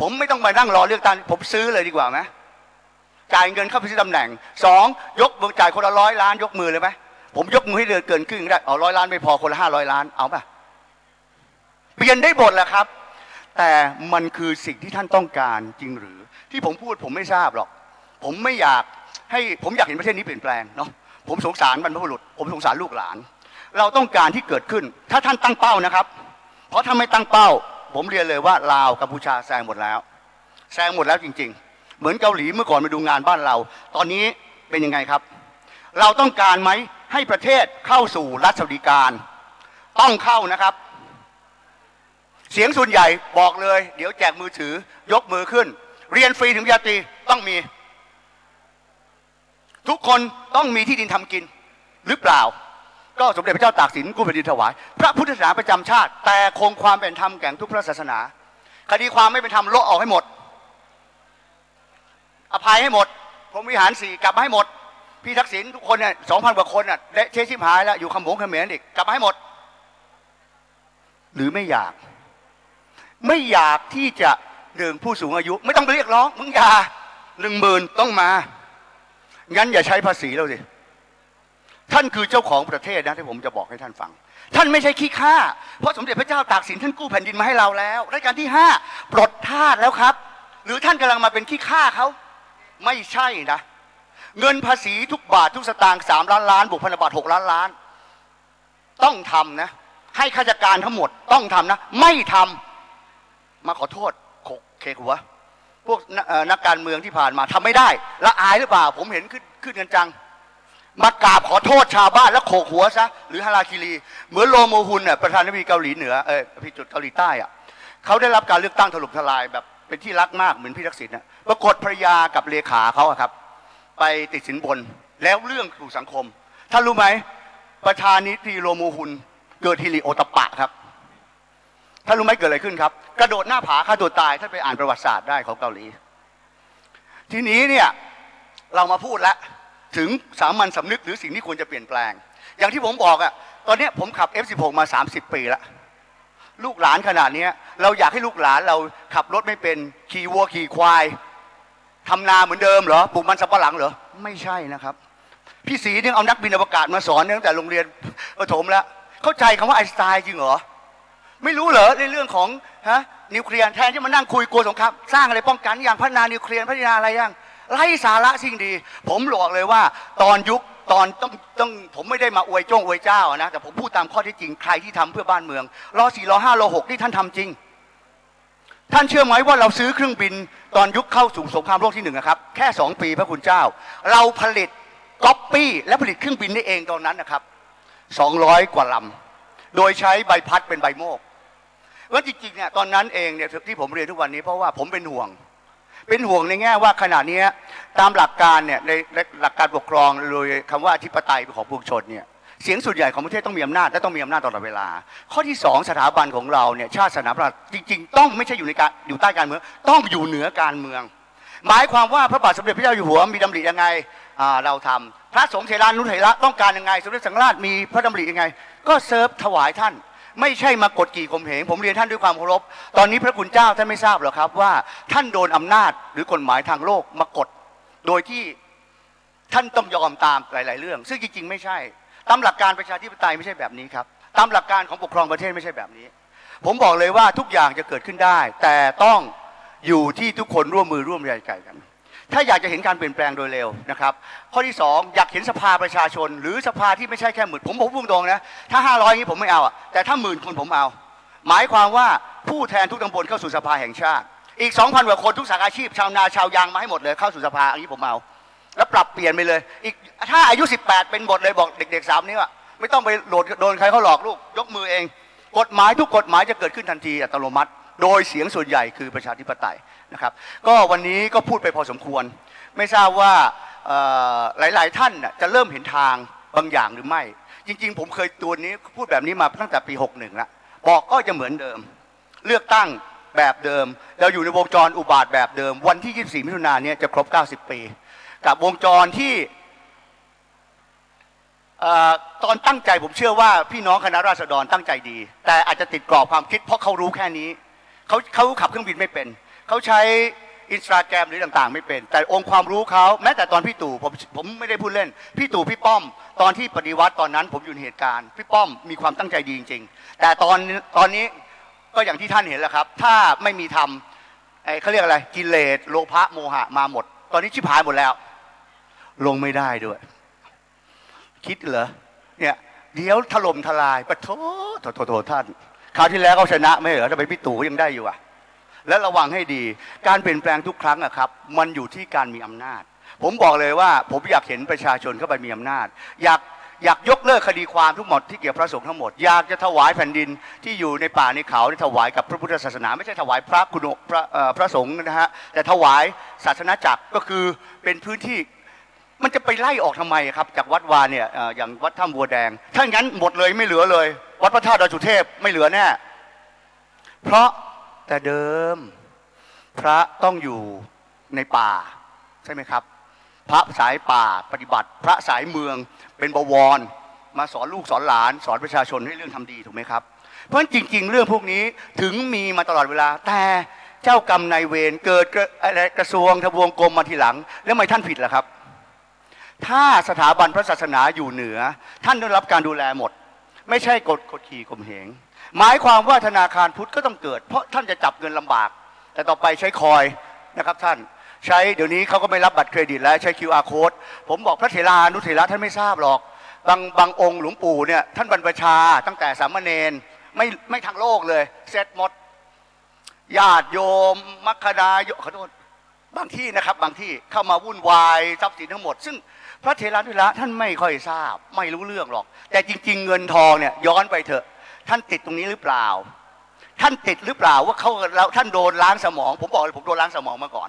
ผมไม่ต้องมานั่งรอเลือกตั้งผมซื้อเลยดีกว่าไหมจ่ายเงินเข้าไปซื้อตำแหน่ง2ยกจ่ายคนละ100 ล้านยกมือเลยไหมผมยกมือให้เดือนเกินครึ่งได้เอา100 ล้านไม่พอคนละ500 ล้านเอาป่ะเปลี่ยนได้หมดแหละครับแต่มันคือสิ่งที่ท่านต้องการจริงหรือที่ผมพูดผมไม่ทราบหรอกผมอยากเห็นประเทศนี้เปลี่ยนแปลงเนาะผมสงสารบรรพบุรุษผมสงสารลูกหลานเราต้องการที่เกิดขึ้นถ้าท่านตั้งเป้านะครับเพราะถ้าไม่ตั้งเป้าผมเรียนเลยว่าลาวกัมพูชาแซงหมดแล้วจริงๆเหมือนเกาหลีเมื่อก่อนมาดูงานบ้านเราตอนนี้เป็นยังไงครับเราต้องการไหมให้ประเทศเข้าสู่รัฐสวัสดิการต้องเข้านะครับเสียงส่วนใหญ่บอกเลยเดี๋ยวแจกมือถือยกมือขึ้นเรียนฟรีถึงปริญญาตรีต้องมีทุกคนต้องมีที่ดินทำกินหรือเปล่าก็สมเด็จพระเจ้าตากสินกู้แผ่นดินถวายพระพุทธศาสนาประจำชาติแต่คงความเป็นธรรมแก่ทุกพระศาสนาคดีความไม่เป็นธรรมลบออกให้หมดอภัยให้หมดพรหมวิหาร4กลับมาให้หมดพี่ทักษิณทุกคนเนี่ย2,000 กว่าคนน่ะเละเทะชิบหายแล้วอยู่ขมงเขมรอีกกลับมาให้หมดหรือไม่อยากที่จะผู้สูงอายุไม่ต้องไปเรียกร้องมึงอย่า10,000ต้องมางั้นอย่าใช้ภาษีเราสิท่านคือเจ้าของประเทศนะที่ผมจะบอกให้ท่านฟังท่านไม่ใช่ขี้ข้าเพราะสมเด็จพระเจ้าตากสินท่านกู้แผ่นดินมาให้เราแล้วรัชกาลที่5ปลดทาสแล้วครับหรือท่านกำลังมาเป็นขี้ข้าเขาไม่ใช่นะเงินภาษีทุกบาททุกสตางค์3 ล้านล้านบวกพันธบัตร6 ล้านล้านต้องทำนะให้ข้าราชการทั้งหมดต้องทำนะไม่ทำมาขอโทษเคหัวพวกนักการเมืองที่ผ่านมาทำไม่ได้ละอายหรือเปล่าผมเห็นขึ้นกันจังมากราบขอโทษชาวบ้านแล้วโขกหัวซะหรือฮาราคิรีเหมือนโลโมฮุนประธานาธิบดีเกาหลีเหนือพี่จุดเกาหลีใต้เขาได้รับการเลือกตั้งถล่มทลายแบบเป็นที่รักมากเหมือนพี่ทักษิณปรากฏภรรยากับเลขาเขาครับไปติดสินบนแล้วเรื่องถูกสังคมท่านรู้ไหมประธานาธิบดีโลโมฮุนเกิดฮิริโอตปะครับท่านรู้ไหมเกิดอะไรขึ้นครับกระโดดหน้าผาฆ่าตัวตายท่านไปอ่านประวัติศาสตร์ได้ของเกาหลี ทีนี้เนี่ยเรามาพูดแล้วถึงสามัญสำนึกหรือสิ่งที่ควรจะเปลี่ยนแปลงอย่างที่ผมบอกอะตอนนี้ผมขับ F16 มา30 ปีแล้วลูกหลานขนาดนี้เราอยากให้ลูกหลานเราขับรถไม่เป็นขี่วัวขี่ควายทำนาเหมือนเดิมเหรอปลูกมันสำปะหลังเหรอไม่ใช่นะครับพี่ศรีเนี่ยเอานักบินอวกาศมาสอนตั้งแต่โรงเรียนประถมแล้วเข้าใจคำว่าไอน์สไตน์จริงเหรอไม่รู้เหรอในเรื่องของนิวเคลียร์แทนที่มานั่งคุยกลัวสงครามสร้างอะไรป้องกันอย่างพัฒนานิวเคลียร์พัฒนาอะไรอย่างไร้สาระสิ่งดีผมบอกเลยว่าตอนต้องผมไม่ได้มาอวยเจ้านะแต่ผมพูดตามข้อเท็จจริงใครที่ทำเพื่อบ้านเมืองร.4 ร.5 ร.6ที่ท่านทำจริงท่านเชื่อไหมว่าเราซื้อเครื่องบินตอนยุคเข้าสู่สงครามโลกที่1นะครับแค่2 ปีพระคุณเจ้าเราผลิตก๊อปปี้และผลิตเครื่องบินได้เองตอนนั้นนะครับ200 กว่าลำโดยใช้ใบพัดเป็นใบโมกเพราะจริงๆเนี่ยตอนนั้นเองเนี่ยที่ผมเรียนทุกวันนี้เพราะว่าผมเป็นห่วงในแง่ว่าขณะนี้ตามหลักการเนี่ยในหลักการปกครองโดยคำว่าอธิปไตยของปวงชนเนี่ยเสียงส่วนใหญ่ของประเทศต้องมีอำนาจและต้องมีอำนาจตลอดเวลาข้อที่2สถาบันของเราเนี่ยชาติศาสนาพระมหากษัตริย์จริงๆต้องไม่ใช่อยู่ใต้การเมืองต้องอยู่เหนือการเมืองหมายความว่าพระบาทสมเด็จพระเจ้าอยู่หัวมีดำริยังไงเราทำพระสงฆ์เถรานุเถระต้องการยังไงสมเด็จสังฆราชมีพระดำริยังไงก็เซิร์ฟถวายท่านไม่ใช่มากดขี่ข่มเหงผมเรียนท่านด้วยความเคารพตอนนี้พระคุณเจ้าท่านไม่ทราบหรอครับว่าท่านโดนอำนาจหรือกฎหมายทางโลกมากดโดยที่ท่านต้องยอมตามหลายๆเรื่องซึ่งจริงๆไม่ใช่ตามหลักการประชาธิปไตยไม่ใช่แบบนี้ครับตามหลักการของปกครองประเทศไม่ใช่แบบนี้ผมบอกเลยว่าทุกอย่างจะเกิดขึ้นได้แต่ต้องอยู่ที่ทุกคนร่วมมือร่วมใจกันถ้าอยากจะเห็นการเปลี่ยนแปลงโดยเร็วนะครับข้อที่2อยากเห็นสภาประชาชนหรือสภาที่ไม่ใช่แค่หมื่นผมพูดตรงนะถ้า500นี้ผมไม่เอาแต่ถ้า10,000 คนผมเอาหมายความว่าผู้แทนทุกตำบลเข้าสู่สภาแห่งชาติอีก 2,000 กว่าคนทุกสาขาอาชีพชาวนาชาวยางมาให้หมดเลยเข้าสู่สภาอันนี้ผมเอาแล้วปรับเปลี่ยนไปเลยอีกถ้าอายุ18เป็นหมดเลยบอกเด็กๆ3 นี้ว่าไม่ต้องไปโดนใครเขาหลอกลูกยกมือเองกฎหมายทุกกฎหมายจะเกิดขึ้นทันทีอัตโนมัติโดยเสียงส่วนใหญ่คือประชาธิปไตยนะครับก็วันนี้ก็พูดไปพอสมควรไม่ทราบว่าหลายๆท่านจะเริ่มเห็นทางบางอย่างหรือไม่จริงๆผมเคยตัวนี้พูดแบบนี้มาตั้งแต่ปี61แล้วบอกก็จะเหมือนเดิมเลือกตั้งแบบเดิมเราอยู่ในวงจรอุบาทแบบเดิมวันที่24 มิถุนายนนี้จะครบ90 ปีกับวงจรที่ตอนตั้งใจผมเชื่อว่าพี่น้องคณะราษฎรตั้งใจดีแต่อาจจะติดกรอบความคิดเพราะเขารู้แค่นี้เขาขับเครื่องบินไม่เป็นเขาใช้อินสตาแกรมหรือต่างๆไม่เป็นแต่องค์ความรู้เขาแม้แต่ตอนพี่ตู่ผมไม่ได้พูดเล่นพี่ตู่พี่ป้อมตอนที่ปฏิวัติตอนนั้นผมอยู่ในเหตุการณ์พี่ป้อมมีความตั้งใจดีจริงๆแต่ตอนนี้ก็อย่างที่ท่านเห็นแหละครับถ้าไม่มีทำเขาเรียกอะไรกิเลสโลภะโมหะมาหมดตอนนี้ชิบหายหมดแล้วลงไม่ได้ด้วยคิดเหรอเนี่ยเดี๋ยวถล่มทลายปะโถท่านคราวที่แล้วเขาชนะไม่เหรอทำไมพี่ตู่ยังได้อยู่อ่ะและระวังให้ดีการเปลี่ยนแปลงทุกครั้งอะครับมันอยู่ที่การมีอำนาจผมบอกเลยว่าผมอยากเห็นประชาชนเข้าไปมีอำนาจอยากยกเลิกคดีความทุกหมดที่เกี่ยวกับพระสงฆ์ทั้งหมดอยากจะถวายแผ่นดินที่อยู่ในป่าในเขาถวายกับพระพุทธศาสนาไม่ใช่ถวายพระสงฆ์นะฮะแต่ถวายศาสนาจักรก็คือเป็นพื้นที่มันจะไปไล่ออกทำไมครับจากวัดวาเนี่ยอย่างวัดถ้ำบัวแดงถ้าอย่างนั้นหมดเลยไม่เหลือเลยวัดพระธาตุดอยสุเทพไม่เหลือแน่เพราะแต่เดิมพระต้องอยู่ในป่าใช่ไหมครับพระสายป่าปฏิบัติพระสายเมืองเป็นบวรมาสอนลูกสอนหลานสอนประชาชนให้เรื่องทำดีถูกไหมครับเพราะฉะนั้นจริงๆเรื่องพวกนี้ถึงมีมาตลอดเวลาแต่เจ้ากรรมนายเวรเกิดกระทรวงทบวงกรมมาทีหลังแล้วทำไมท่านผิดล่ะครับถ้าสถาบันพระศาสนาอยู่เหนือท่านได้รับการดูแลหมดไม่ใช่กดขี่ข่มเหงหมายความว่าธนาคารพุทธก็ต้องเกิดเพราะท่านจะจับเงินลำบากแต่ต่อไปใช้คอยนะครับท่านใช้เดี๋ยวนี้เขาก็ไม่รับบัตรเครดิตแล้วใช้ QR code ผมบอกพระเถรานุเถระท่านไม่ทราบหรอกบางองค์หลวงปู่เนี่ยท่านบรรพชาตั้งแต่สามเณรไม่ทางโลกเลยเสร็จหมดญาติโยมมัคคดาขอโทษบางที่นะครับบางที่เข้ามาวุ่นวายทรัพย์สินทั้งหมดซึ่งพระเถรานุเถระท่านไม่ค่อยทราบไม่รู้เรื่องหรอกแต่จริงๆเงินทองเนี่ยย้อนไปเถอะท่านติดตรงนี้หรือเปล่าท่านติดหรือเปล่าว่าท่านโดนล้างสมองผมบอกเลยผมโดนล้างสมองมาก่อน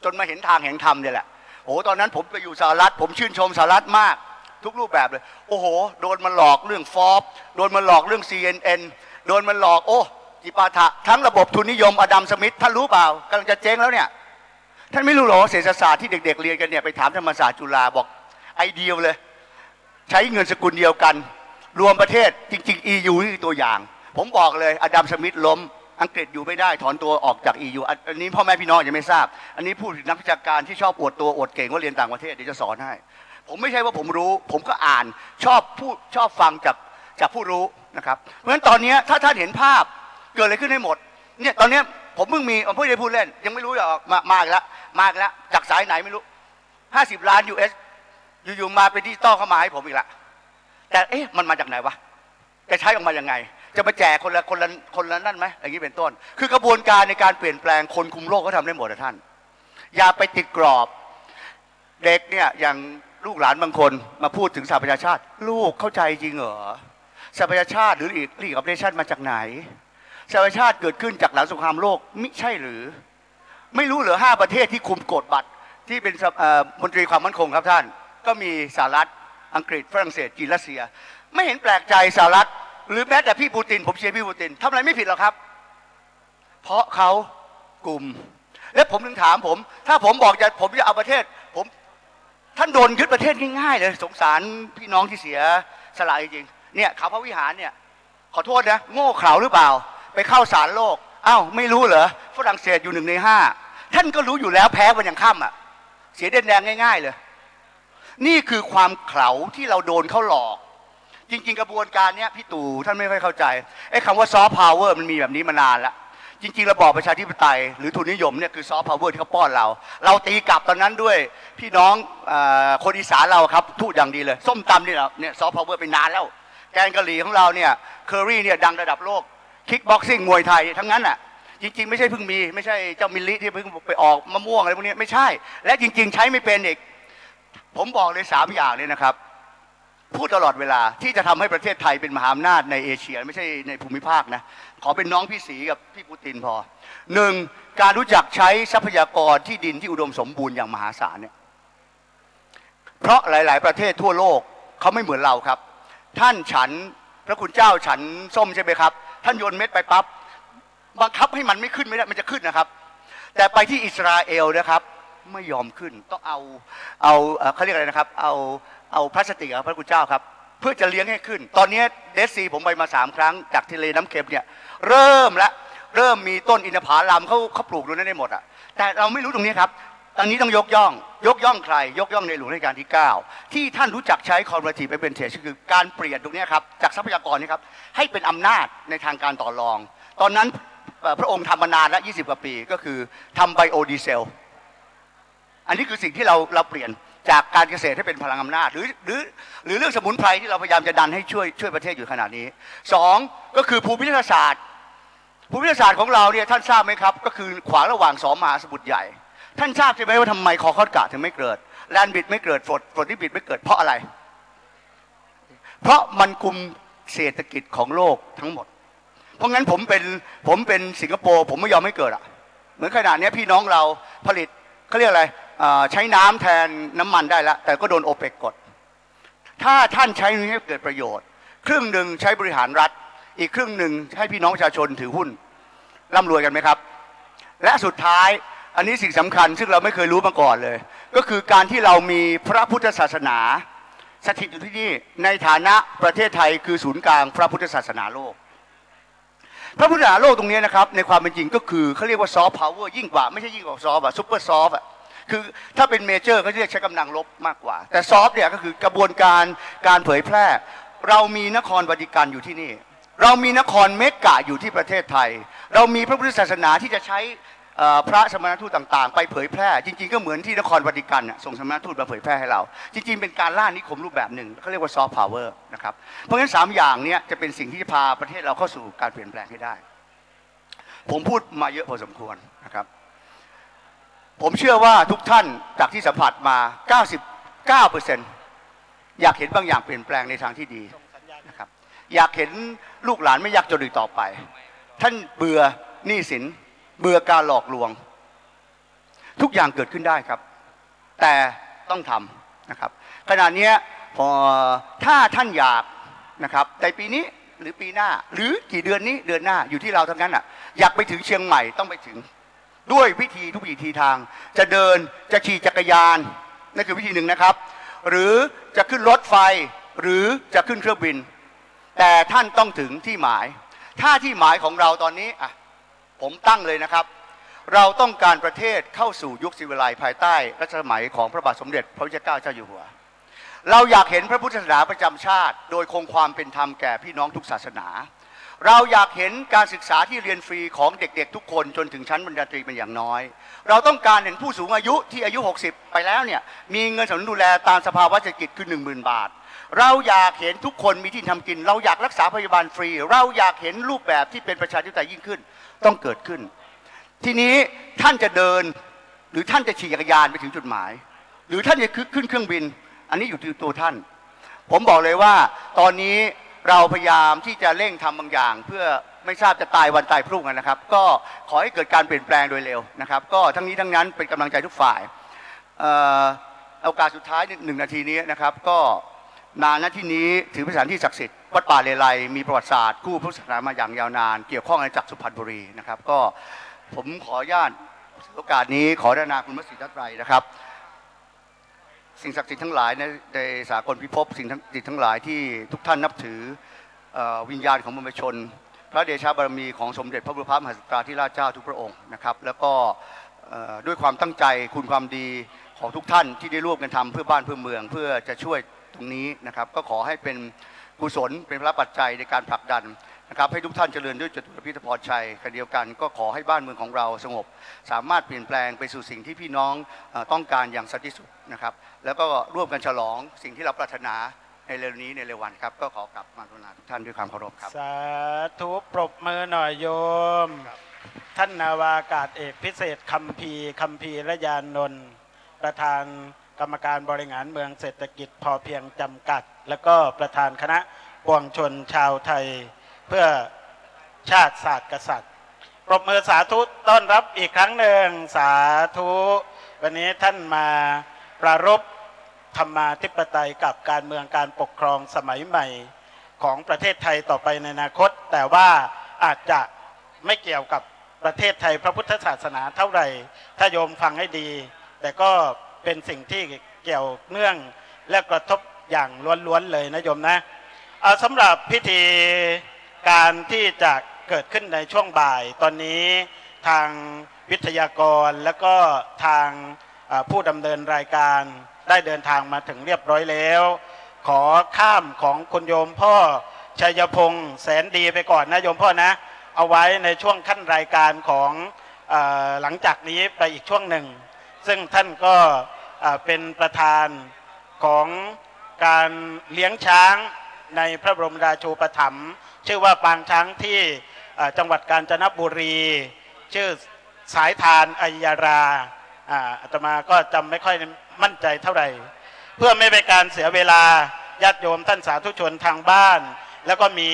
จนมาเห็นทางแห่งธรรมเนี่ยแหละโอ้ตอนนั้นผมไปอยู่สหรัฐผมชื่นชมสหรัฐมากทุกรูปแบบเลยโอ้โหโดนมันหลอกเรื่องฟอบโดนมันหลอกเรื่อง CNN โดนมันหลอกโอ้จิปาถะทั้งระบบทุนนิยมอดัมสมิธท่านรู้เปล่ากำลังจะเจ๊งแล้วเนี่ย ท่านไม่รู้หรอเศรษฐศาสตร์ที่เด็กๆเรียนกันเนี่ยไปถามธรรมศาสตร์จุฬาบอกไอเดียเลยใช้เงินสกุลเดียวกันรวมประเทศจริงๆ EU นี่คือตัวอย่างผมบอกเลยอดัมสมิธล้มอังกฤษอยู่ไม่ได้ถอนตัวออกจาก EU อันนี้พ่อแม่พี่น้องยังไม่ทราบอันนี้พูดถึงนักวิชาการที่ชอบอวดตัวอวดเก่งว่าเรียนต่างประเทศเดี๋ยวจะสอนให้ผมไม่ใช่ว่าผมรู้ผมก็อ่านชอบพูดชอบฟังจากผู้รู้นะครับเพราะฉะนั้นตอนนี้ถ้าท่านเห็นภาพเกิดอะไรขึ้นให้หมดเนี่ยตอนนี้ผมเพิ่งได้พูดเล่นยังไม่รู้จะออกมาอีกแล้วจากสายไหนไม่รู้50 ล้าน US อยู่ๆมาเป็นดิจิตอลเข้ามาให้ผมอีกละแต่มันมาจากไหนวะจะใช้ออกมายังไงจะมาแจกคนละนั่นไหมอย่างนี้เป็นต้นคือกระบวนการในการเปลี่ยนแปลงคนคุมโลกเขาทำได้หมดนะท่านอย่าไปติดกรอบเด็กเนี่ยอย่างลูกหลานบางคนมาพูดถึงสหประชาชาติลูกเข้าใจจริงเหรอสหประชาชาติหรือลีกออฟเนชั่นมาจากไหนสหประชาชาติเกิดขึ้นจากหลังสงครามโลกมิใช่หรือไม่รู้เหรอ5 ประเทศที่คุมกฎบัตรที่เป็นมนตรีความมั่นคงครับท่านก็มีสหรัฐอังกฤษฝรั่งเศสจีนรัสเซียไม่เห็นแปลกใจสหรัฐหรือแม้แต่พี่ปูตินผมเชียร์พี่ปูตินทำอะไรไม่ผิดหรอกครับเพราะเขากลุ่มและผมถึงถามผมถ้าผมบอกผมจะเอาประเทศผมท่านโดนยึดประเทศง่ายๆเลยสงสารพี่น้องที่เสียสละจริงๆเนี่ยเขาพระวิหารเนี่ยขอโทษนะโง่เขลาหรือเปล่าไปเข้าศาลโลกอ้าวไม่รู้เหรอฝรั่งเศสอยู่1 ใน 5ท่านก็รู้อยู่แล้วแพ้วันยังค่ำอ่ะเสียแดงง่ายๆเลยนี่คือความเขลาที่เราโดนเขาหลอกจริงๆกระบวนการนี้พี่ตู่ท่านไม่ค่อยเข้าใจไอ้คำว่าซอฟต์พาวเวอร์มันมีแบบนี้มานานแล้วจริงๆระบอบประชาธิปไตยหรือทุนนิยมเนี่ยคือซอฟต์พาวเวอร์ที่เขาป้อนเราตีกลับตอนนั้นด้วยพี่น้องคนอีสานเราครับทูตอย่างดีเลยส้มตำนี่แหละเนี่ยซอฟต์พาวเวอร์ไปนานแล้วแกงกะหรี่ของเราเนี่ยเคอรี่เนี่ยดังระดับโลกคิกบ็อกซิ่งมวยไทยทั้งนั้นอ่ะจริงๆไม่ใช่เพิ่งมีไม่ใช่เจ้ามิลลิที่เพิ่งไปออกมะม่วงอะไรพวกนี้ไม่ใช่และจริงๆใช้ไม่เป็นอีกผมบอกเลย3 อย่างเลยนะครับพูดตลอดเวลาที่จะทำให้ประเทศไทยเป็นมหาอำนาจในเอเชียไม่ใช่ในภูมิภาคนะขอเป็นน้องพี่ศรีกับพี่ปูตินพอ1การรู้จักใช้ทรัพยากรที่ดินที่อุดมสมบูรณ์อย่างมหาศาลเนี่ยเพราะหลายๆประเทศทั่วโลกเขาไม่เหมือนเราครับท่านฉันพระคุณเจ้าฉันส้มใช่ไหมครับท่านโยนเม็ดไปปั๊บบังคับให้มันไม่ขึ้นไม่ได้มันจะขึ้นนะครับแต่ไปที่อิสราเอลนะครับไม่ยอมขึ้นต้องเอาเขาเรียกอะไรนะครับเอาพลาสติกพระคุณเจ้าครับเพื่อจะเลี้ยงให้ขึ้นตอนนี้เดซีผมไปมา3 ครั้งจากทะเลน้ำเค็มเนี่ยเริ่มมีต้นอินทผลัมเขาปลูกตรงนั้นได้หมดอ่ะแต่เราไม่รู้ตรงนี้ครับตอนนี้ต้องยกย่องใครยกย่องในหลวงรัชกาลที่9ที่ท่านรู้จักใช้คอนเวอร์ทีฟไปเป็นเทชคือการเปลี่ยนตรงนี้ครับจากทรัพยากรนี่ครับให้เป็นอำนาจในทางการต่อรองตอนนั้นพระองค์ทำมานานแล้ว20 กว่าปีก็คือทำไบโอดีเซลอันนี้คือสิ่งที่เราเปลี่ยนจากการเกษตรให้เป็นพลังอำนาจหรือเรื่องสมุนไพรที่เราพยายามจะดันให้ช่วยประเทศอยู่ขนาดนี้2ก็คือภูมิรัฐศาสตร์ของเราเนี่ยท่านทราบไหมครับก็คือขวางระหว่าง2 มหาสมุทรใหญ่ท่านทราบใช่ไหมว่าทำไมคอคอดกะถึงไม่เกิดแลนบิดไม่เกิดฝนที่บิดไม่เกิดเพราะอะไรเพราะมันกุมเศรษฐกิจของโลกทั้งหมดเพราะงั้นผมเป็นสิงคโปร์ผมไม่ยอมให้เกิดอ่ะเหมือนขนาดนี้พี่น้องเราผลิตเขาเรียกอะไรใช้น้ำแทนน้ำมันได้แล้วแต่ก็โดนโอเปกกดถ้าท่านใช้นี้ให้เกิดประโยชน์ครึ่งหนึ่งใช้บริหารรัฐอีกครึ่งหนึ่งให้พี่น้องประชาชนถือหุ้นร่ำรวยกันไหมครับและสุดท้ายอันนี้สิ่งสำคัญซึ่งเราไม่เคยรู้มาก่อนเลยก็คือการที่เรามีพระพุทธศาสนาสถิตอยู่ที่นี่ในฐานะประเทศไทยคือศูนย์กลางพระพุทธศาสนาโลกพระพุทธศาสนาโลกตรงนี้นะครับในความเป็นจริงก็คือเขาเรียกว่าซอฟต์พาวเวอร์ยิ่งกว่าไม่ใช่ยิ่งกว่าซอฟต์อะซุปเปอร์ซอฟต์อะคือถ้าเป็นเมเจอร์ก็เรียกใช้กำลังลบมากกว่าแต่ซอฟต์เนี่ยก็คือกระบวนการเผยแพร่เรามีนครวาติกันอยู่ที่นี่เรามีนครเมกะอยู่ที่ประเทศไทยเรามีพระพุทธศาสนาที่จะใช้พระสมณทูตต่างๆไปเผยแพร่จริงๆก็เหมือนที่นครวาติกันส่งสมณทูตมาเผยแพร่ให้เราจริงๆเป็นการล่านิคมรูปแบบหนึ่งเขาเรียกว่าซอฟต์พาวเวอร์นะครับเพราะฉะนั้น3 อย่างนี้จะเป็นสิ่งที่จะพาประเทศเราเข้าสู่การเปลี่ยนแปลงให้ได้ผมพูดมาเยอะพอสมควรนะครับผมเชื่อว่าทุกท่านจากที่สัมผัสมา 99% อยากเห็นบางอย่างเปลี่ยนแปลงในทางที่ดีนะครับอยากเห็นลูกหลานไม่ยากจนอีกต่อไปท่านเบื่อหนี้สินเบื่อการหลอกลวงทุกอย่างเกิดขึ้นได้ครับแต่ต้องทำนะครับขณะนี้พอถ้าท่านอยากนะครับในปีนี้หรือปีหน้าหรือกี่เดือนนี้เดือนหน้าอยู่ที่เราทั้งนั้นอ่ะอยากไปถึงเชียงใหม่ต้องไปถึง ด้วยวิธีทุกวิธีทางจะเดินจะขี่จักรยานนั่นคือวิธีหนึ่งนะครับหรือจะขึ้นรถไฟหรือจะขึ้นเครื่องบินแต่ท่านต้องถึงที่หมายถ้าที่หมายของเราตอนนี้ผมตั้งเลยนะครับเราต้องการประเทศเข้าสู่ยุคศิวิไลซ์ภายใต้รัชสมัยของพระบาทสมเด็จพระพุทธเจ้าเจ้าอยู่หัวเราอยากเห็นพระพุทธศาสนาประจำชาติโดยคงความเป็นธรรมแก่พี่น้องทุกศาสนาเราอยากเห็นการศึกษาที่เรียนฟรีของเด็กๆทุกคนจนถึงชั้นปริญญาตรีเป็นอย่างน้อยเราต้องการเห็นผู้สูงอายุที่อายุ60ไปแล้วเนี่ยมีเงินสนับสนุนดูแลตามสภาวะเศรษฐกิจคือ 10,000 บาทเราอยากเห็นทุกคนมีที่ทำกินเราอยากรักษาพยาบาลฟรีเราอยากเห็นรูปแบบที่เป็นประชาธิปไตยยิ่งขึ้นต้องเกิดขึ้นทีนี้ท่านจะเดินหรือท่านจะขี่จักรยานไปถึงจุดหมายหรือท่านจะขึ้นเครื่องบินอันนี้อยู่ที่ตัวท่านผมบอกเลยว่าตอนนี้เราพยายามที่จะเร่งทำบางอย่างเพื่อไม่ทราบจะตายวันตายพรุ่งนะครับก็ขอให้เกิดการเปลี่ยนแปลงโดยเร็วนะครับก็ทั้งนี้ทั้งนั้นเป็นกำลังใจทุกฝ่ายโอกาสสุดท้าย1 นาทีนี้นะครับก็นานณที่นี้ถือเป็นสถานที่ศักดิ์สิทธิ์วัดป่าเลไลมีประวัติศาสตร์คู่พุทธศาสนามาอย่างยาวนานเกี่ยวข้องกับจักรสุพรรณบุรีนะครับก็ผมขออนุญาตโอกาสนี้ขอดานาคุณพระศรีรัตน์ไตรนะครับสิ่งศักดิ์สิทธิ์ทั้งหลายในสากลพิภพสิ่งศักดิ์สิทธิ์ทั้งหลายที่ทุกท่านนับถือวิญญาณของมวลชนพระเดชะบารมีของสมเด็จพระบุรพมหาสัตราธิราชเจ้าทุกพระองค์นะครับแล้วก็ด้วยความตั้งใจคุณความดีของทุกท่านที่ได้ร่วมกันทำเพื่อบ้านเพื่อเมืองเพื่อจะช่วยตรงนี้นะครับก็ขอให้เป็นกุศลเป็นพระปัจจัยในการผลักดันนะครับให้ทุกท่านเจริญด้วยจตุรพิธพรชัยขณะเดียวกันก็ขอให้บ้านเมืองของเราสงบสามารถเปลี่ยนแปลงไปสู่สิ่งที่พี่น้องต้องการอย่างสันติสุขนะครับแล้วก็ร่วมกันฉลองสิ่งที่เราปรารถนาในเร็วนี้ในเร็ววันครับก็ขอกลับมากรุณาทุกท่านด้วยความเคารพครับสาธุปรบมือหน่อยโยมท่านนาวากาศเอกพิเศษคัมภีระยานนท์ประธานกรรมการบริหารเมืองเศรษฐกิจพอเพียงจำกัดแล้วก็ประธานคณะปวงชนชาวไทยเพื่อชาติศาสตร์กษัตริย์ปรบมือสาธุต้อนรับอีกครั้งหนึ่งสาธุวันนี้ท่านมาประรบธรรมาธิปไตยกับการเมืองการปกครองสมัยใหม่ของประเทศไทยต่อไปในอนาคตแต่ว่าอาจจะไม่เกี่ยวกับประเทศไทยพระพุทธศาสนาเท่าไหร่ถ้าโยมฟังให้ดีแต่ก็เป็นสิ่งที่เกี่ยวเนื่องและกระทบอย่างล้วนๆเลยนะโยมนะสำหรับพิธีการที่จะเกิดขึ้นในช่วงบ่ายตอนนี้ทางวิทยากรและก็ทางผู้ดำเนินรายการได้เดินทางมาถึงเรียบร้อยแล้วขอข้ามของคุณโยมพ่อชัยพงษ์แสนดีไปก่อนนะโยมพ่อนะเอาไว้ในช่วงขั้นรายการของหลังจากนี้ไปอีกช่วงหนึ่งซึ่งท่านก็เป็นประธานของการเลี้ยงช้างในพระบรมราชูปถัมภ์ชื่อว่าปางช้างที่จังหวัดกาญจนบุรีชื่อสายทานอัยยาราอาตมาก็จำไม่ค่อยมั่นใจเท่าไหร่เพื่อไม่เป็นการเสียเวลาญาติโยมท่านสาธุชนทางบ้านแล้วก็มี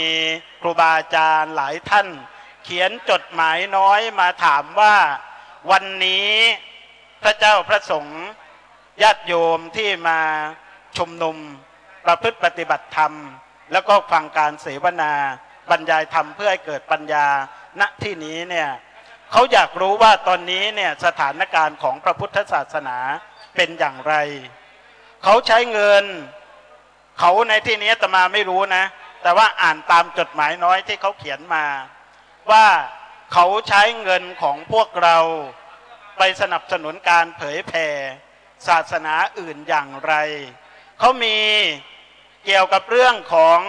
ครูบาอาจารย์หลายท่านเขียนจดหมายน้อยมาถามว่าวันนี้พระเจ้าพระสงฆ์ญาติโยมที่มาชุมนุมประพฤติปฏิบัติธรรมแล้วก็ฟังการเสวนาบรรยายธรรมเพื่อให้เกิดปัญญาณที่นี้เนี่ยเขาอยากรู้ว่าตอนนี้เนี่ยสถานการณ์ของพระพุทธศาสนาเป็นอย่างไรเขาใช้เงินเขาในที่นี้อาตมาไม่รู้นะแต่ว่าอ่านตามจดหมายน้อยที่เขาเขียนมาว่าเขาใช้เงินของพวกเราไปสนับสนุนการเผยแผ่ศาสนาอื่นอย่างไรเขามีเกี่ยวกับเรื่องของ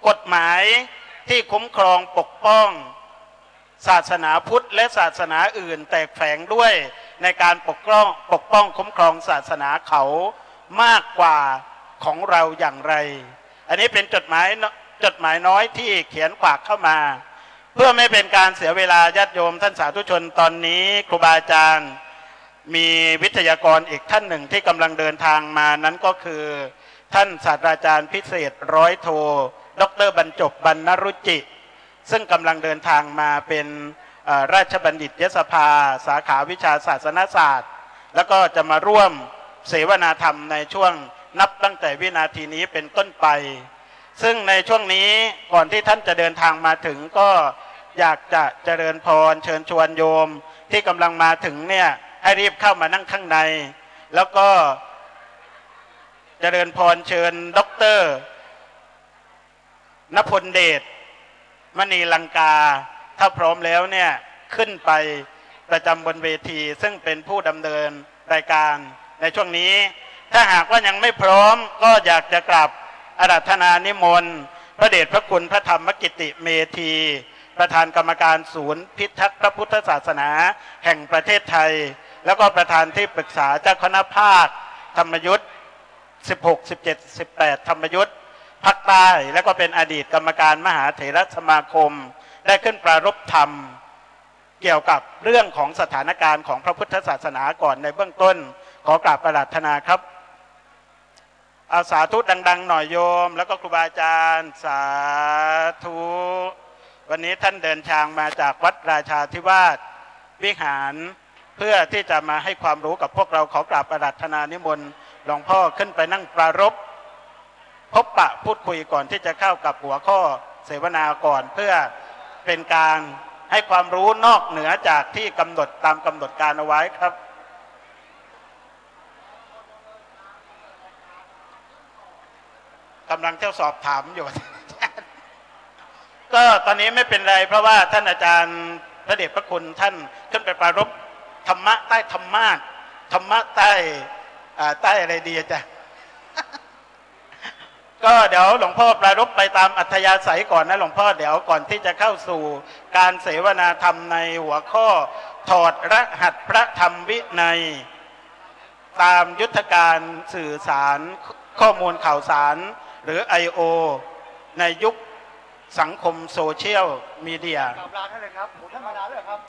กฎหมายที่คุ้มครองปกป้องศาสนาพุทธและศาสนาอื่นแตกแฝงด้วยในการปกป้องคุ้มครองศาสนาเขามากกว่าของเราอย่างไรอันนี้เป็นจดหมายน้อยที่เขียนฝากเข้ามาเพื่อไม่เป็นการเสียเวลาญาติโยมท่านสาธุชนตอนนี้ครูบาอาจารย์มีวิทยากรอีกท่านหนึ่งที่กำลังเดินทางมานั้นก็คือท่านศาสตราจารย์พิเศษร้อยโทดร.บรรจบบรรณรุจิซึ่งกำลังเดินทางมาเป็นราชบัณฑิตยสภาสาขาวิชาศาสนศาสตร์แล้วก็จะมาร่วมเสวนาธรรมในช่วงนับตั้งแต่วินาทีนี้เป็นต้นไปซึ่งในช่วงนี้ก่อนที่ท่านจะเดินทางมาถึงก็อยากจะเจริญพรเชิญชวนโยม ที่กำลังมาถึงเนี่ยให้รีบเข้ามานั่งข้างในแล้วก็เจริญพรเชิญด็อกเตอร์ณพลเดชมณีลังกาถ้าพร้อมแล้วเนี่ยขึ้นไปประจำบนเวทีซึ่งเป็นผู้ดำเนินรายการในช่วงนี้ถ้าหากว่ายังไม่พร้อมก็อยากจะกราบอาราธนานิมนต์พระเดชพระคุณพระธรรมกิติเมธีประธานกรรมการศูนย์พิทักษ์พระพุทธศาสนาแห่งประเทศไทยแล้วก็ประธานที่ปรึกษาเจ้าคณะภาคธรรมยุทธ์16 17 18ธรรมยุทธ์ภาคใต้แล้วก็เป็นอดีตกรรมการมหาเถรสมาคมได้ขึ้นปรารภธรรมเกี่ยวกับเรื่องของสถานการณ์ของพระพุทธศาสนาก่อนในเบื้องต้นขอกราบอาราธนาครับอาสาธุดังๆหน่อยโยมแล้วก็ครูบาอาจารย์สาธุวันนี้ท่านเดินทางมาจากวัดราชาธิวาสวิหารเพื่อที่จะมาให้ความรู้กับพวกเราขอกราบอาราธนานิมนต์หลวงพ่อขึ้นไปนั่งปรารภพบปะพูดคุยก่อนที่จะเข้ากับหัวข้อเสวนาก่อนเพื่อเป็นการให้ความรู้นอกเหนือจากที่กำหนดตามกำหนดการเอาไว้ครับกำลังเที่ยวสอบถามอยู่ ก็ตอนนี้ไม่เป็นไรเพราะว่าท่านอาจารย์พระเดชพระคุณท่านขึ้นไปปรารภธรรมะใต้ธรรมาสธรรมะใต้อะไรดีจ้ะ ก็เดี๋ยวหลวงพ่อปรารภไปตามอัธยาศัยก่อนนะหลวงพ่อเดี๋ยวก่อนที่จะเข้าสู่การเสวนาธรรมในหัวข้อถอดรหัสพระธรรมวินัยตามยุทธการสื่อสารข้อมูลข่าวสารหรือ I.O. ในยุคสังคมโซเชียลมีเดียกราบลาท่านเลยครับผมท่านมานานแล้วครับ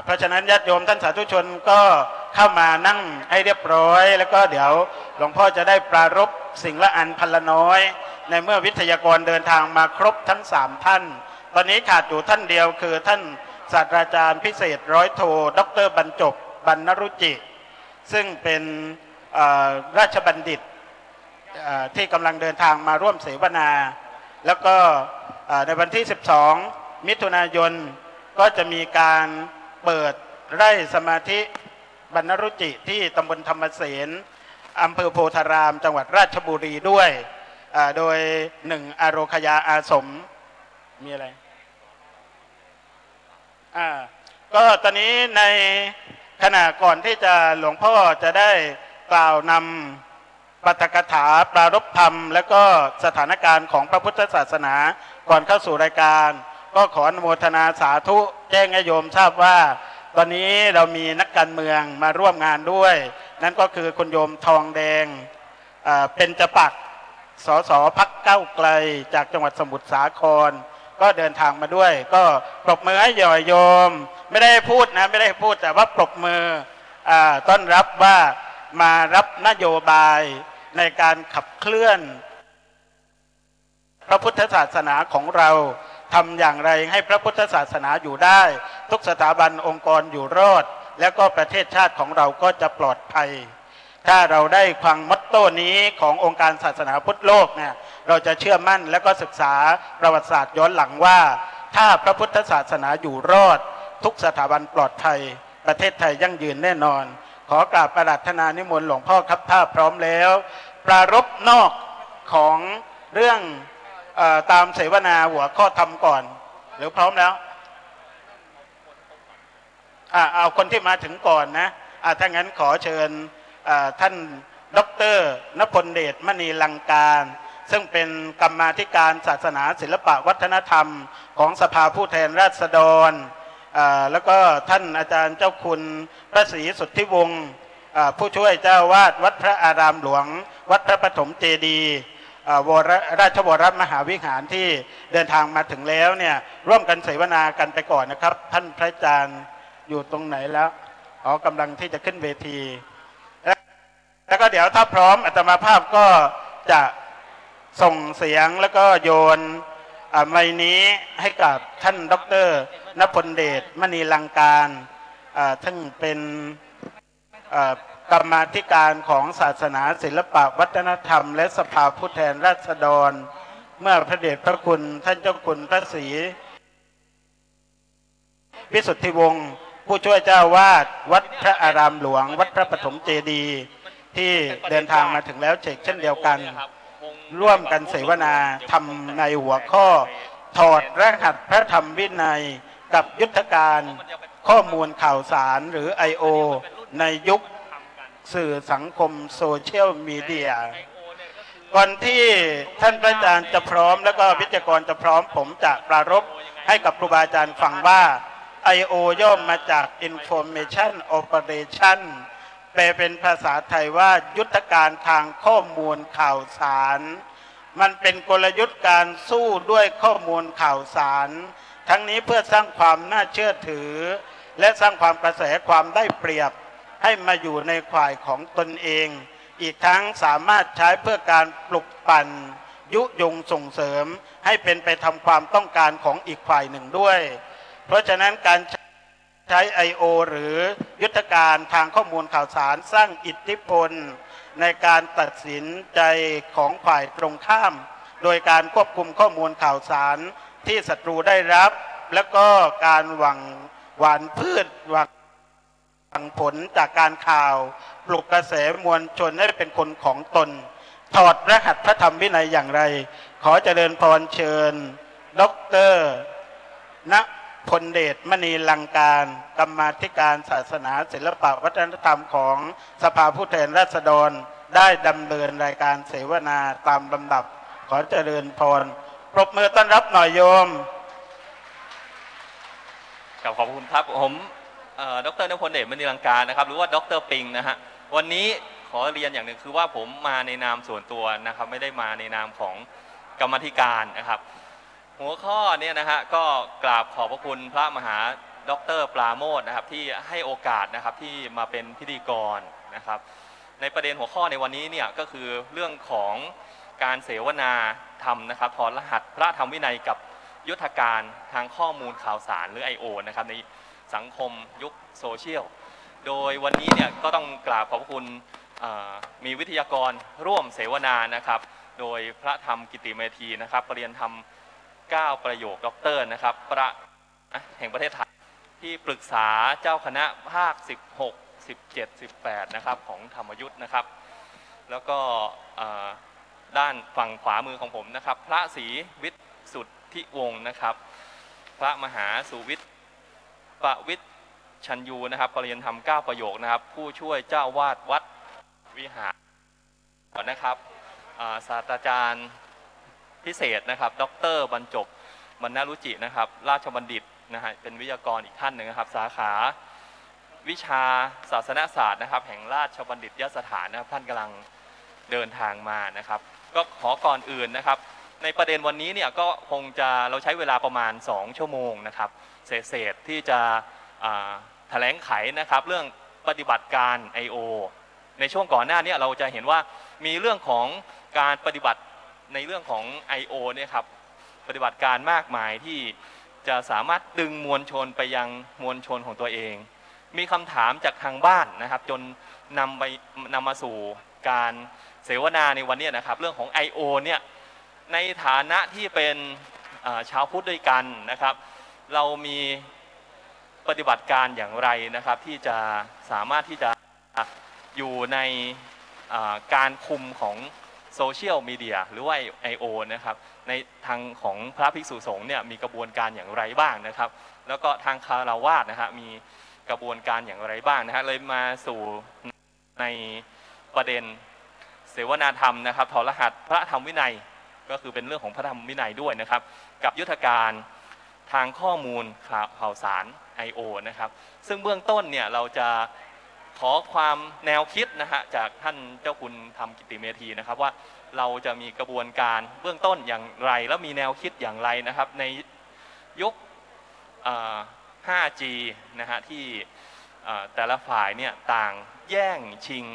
เพราะฉะนั้นญาติโยมท่านสาธุชนก็เข้ามานั่งให้เรียบร้อยแล้วก็เดี๋ยวหลวงพ่อจะได้ปรารภสิ่งละอันพันละน้อยในเมื่อวิทยากรเดินทางมาครบทั้ง3ท่านตอนนี้ขาดอยู่ท่านเดียวคือท่านศาสตราจารย์พิเศษร้อยโทดร.บรรจบบรรณรุจิซึ่งเป็นราชบัณฑิตที่กำลังเดินทางมาร่วมเสวนาแล้วก็ในวันที่12มิถุนายนก็จะมีการเปิดไร่สมาธิบรรณรุจิที่ตำบลธรรมเสนอำเภอโพธารามจังหวัดราชบุรีด้วยโดย1อโรคยาอาสมมีอะไรก็ตอนนี้ในขณะก่อนที่จะหลวงพ่อจะได้กล่าวนำปาฐกถาปรารภธรรมและก็สถานการณ์ของพระพุทธศาสนาก่อนเข้าสู่รายการก็ขออนุโมทนาสาธุแจ้งให้โยมทราบว่าตอนนี้เรามีนักการเมืองมาร่วมงานด้วยนั่นก็คือคุณโยมทองแดงเป็นจปักสสพรรคก้าวไกลจากจังหวัดสมุทรสาครก็เดินทางมาด้วยก็ปรบมือให้หย่อยโยมไม่ได้พูดนะไม่ได้พูดแต่ว่าปรบมือต้อนรับว่ามารับนโยบายในการขับเคลื่อนพระพุทธศาสนาของเราทำอย่างไรให้พระพุทธศาสนาอยู่ได้ทุกสถาบันองค์กรอยู่รอดแล้วก็ประเทศชาติของเราก็จะปลอดภัยถ้าเราได้ฟังมอตโต้นี้ขององค์การศาสนาพุทธโลกเนี่ยเราจะเชื่อมั่นและก็ศึกษาประวัติศาสตร์ย้อนหลังว่าถ้าพระพุทธศาสนาอยู่รอดทุกสถาบันปลอดภัยประเทศไทยยั่งยืนแน่นอนขอกราบอาราธนานิมนต์หลวงพ่อครับถ้าพร้อมแล้วปรารภนอกของเรื่องตามเสวนาหัวข้อธรรมก่อนหรือพร้อมแล้วเอาคนที่มาถึงก่อนนะถ้างั้นขอเชิญท่านดร.ณพลเดชมณีลังการซึ่งเป็นกรรมาธิการศาสนาศิลปะวัฒนธรรมของสภาผู้แทนราษฎรแล้วก็ท่านอาจารย์เจ้าคุณพระศรีสุทธิวงศ์ผู้ช่วยเจ้าวาดวัดพระอารามหลวงวัดพระปฐมเจดีย์ราชวรมหาวิหารที่เดินทางมาถึงแล้วเนี่ยร่วมกันเสวนากันไปก่อนนะครับท่านพระอาจารย์อยู่ตรงไหนแล้วกำลังที่จะขึ้นเวทีแล้วก็เดี๋ยวถ้าพร้อมอาตมาภาพก็จะส่งเสียงแล้วก็โยนไมค์นี้ให้กับท่านดร.ณพลเดชมณีลังการท่านเป็นกรรมาธิการของศาสนาศิลปะวัฒนธรรมและสภาผู้แทนราษฎรเมื่อพระเดชพระคุณท่านเจ้าคุณพระศรี วิสุทธิวงศ์ผู้ช่วยเจ้าวาดวัดพระอารามหลวง วัดพระปฐมเจดีย์ที่เดินทางมาถึงแล้วเช่นเดียวกันร่วมกันเสวนาทำในหัวข้อถอดรหัสพระธรรมวินัยกับยุทธการข้อมูลข่าวสารหรือ I.O. ในยุคสื่อสังคมโซเชียลมีเดียก่อนที่ท่านพระอาจารย์จะพร้อมแล้วก็วิทยากรจะพร้อมผมจะปรารภให้กับครูบาอาจารย์ฟังว่า I.O. ย่อมมาจาก Information Operation แปลเป็นภาษาไทยว่ายุทธการทางข้อมูลข่าวสารมันเป็นกลยุทธ์การสู้ด้วยข้อมูลข่าวสารทั้งนี้เพื่อสร้างความน่าเชื่อถือและสร้างความกระแสความได้เปรียบให้มาอยู่ในฝ่ายของตนเองอีกทั้งสามารถใช้เพื่อการปลุกปั่นยุยงส่งเสริมให้เป็นไปทำความต้องการของอีกฝ่ายหนึ่งด้วยเพราะฉะนั้นการใช้ I.O. หรือยุทธการทางข้อมูลข่าวสารสร้างอิทธิพลในการตัดสินใจของฝ่ายตรงข้ามโดยการควบคุมข้อมูลข่าวสารที่ศัตรูได้รับแล้วก็การหวานพืชหวังผลจากการข่าวปลุกกระแสมวลชนให้เป็นคนของตนถอดรหัสพระธรรมวินัยอย่างไรขอเจริญพรเชิญดร.ณพลเดชมณีลังการกรรมาธิการศาสนาศิลปวัฒนธรรมของสภาผู้แทนราษฎรได้ดำเนินรายการเสวนาตามลำดับขอเจริญพรปรบมือต้อนรับหน่อยโยมขอบคุณครับผมดร.ณพลเดชมณีลังการนะครับหรือว่าดร.ปิงนะฮะวันนี้ขอเรียนอย่างหนึ่งคือว่าผมมาในนามส่วนตัวนะครับไม่ได้มาในนามของกรรมาธิการนะครับหัวข้อเนี่ยนะฮะก็กราบขอบพระคุณพระมหาดร.ปราโมทนะครับที่ให้โอกาสนะครับที่มาเป็นพิธีกรนะครับในประเด็นหัวข้อในวันนี้เนี่ยก็คือเรื่องของการเสวนาธรรมนะครับถอดรหัสพระธรรมวินัยกับยุทธการทางข้อมูลข่าวสารหรือ I.O. นะครับในสังคมยุคโซเชียลโดยวันนี้เนี่ยก็ต้องกราบขอบคุณมีวิทยากรร่วมเสวนานะครับโดยพระธรรมกิติเมธีนะครับปริญญาธรรม9 ประโยคด็อกเตอร์นะครับแห่งประเทศไทยที่ปรึกษาเจ้าคณะภาค16 17 18นะครับของธรรมยุทธ์นะครับแล้วก็ด้านฝั่งขวามือของผมนะครับพระศรีวิทย์สุทธิวงศ์นะครับพระมหาสุวิทย์ประวิทย์ชัญยูนะครับปริญญาธรรม9 ประโยคนะครับผู้ช่วยเจ้าวาดวัดวิหารนะครับศาสตราจารย์พิเศษนะครับดร.บรรจบบรรณรุจินะครับราชบัณฑิตนะฮะเป็นวิทยากรอีกท่านหนึ่งนะครับสาขาวิชาศาสนศาสตร์นะครับแห่งราชบัณฑิตยสถานนะครับท่านกำลังเดินทางมานะครับก็ขอก่อนอื่นนะครับในประเด็นวันนี้เนี่ยก็คงจะเราใช้เวลาประมาณ2 ชั่วโมงนะครับเศษที่จะแถลงไขนะครับเรื่องปฏิบัติการ I.O. ในช่วงก่อนหน้านี้เราจะเห็นว่ามีเรื่องของการปฏิบัติในเรื่องของ I.O. เนี่ยครับปฏิบัติการมากมายที่จะสามารถดึงมวลชนไปยังมวลชนของตัวเองมีคำถามจากทางบ้านนะครับจนนำมาสู่การเสวนาในวันนี้นะครับเรื่องของ I.O. เนี่ยในฐานะที่เป็นชาวพุทธด้วยกันนะครับเรามีปฏิบัติการอย่างไรนะครับที่จะสามารถที่จะอยู่ในการคุมของโซเชียลมีเดียหรือว่า I.O. นะครับในทางของพระภิกษุสงฆ์เนี่ยมีกระบวนการอย่างไรบ้างนะครับแล้วก็ทางคฤหัสถ์นะฮะมีกระบวนการอย่างไรบ้างนะฮะเลยมาสู่ในประเด็นเสวนาธรรมนะครับถอดรหัสพระธรรมวินัยก็คือเป็นเรื่องของพระธรรมวินัยด้วยนะครับกับยุทธการทางข้อมูลข่าวสาร I.O. นะครับซึ่งเบื้องต้นเนี่ยเราจะขอความแนวคิดนะฮะจากท่านเจ้าคุณธรรมกิติเมธีนะครับว่าเราจะมีกระบวนการเบื้องต้นอย่างไรแล้วมีแนวคิดอย่างไรนะครับในยุค 5G นะฮะที่แต่ละฝ่ายเนี่ยต่างแย่งชิง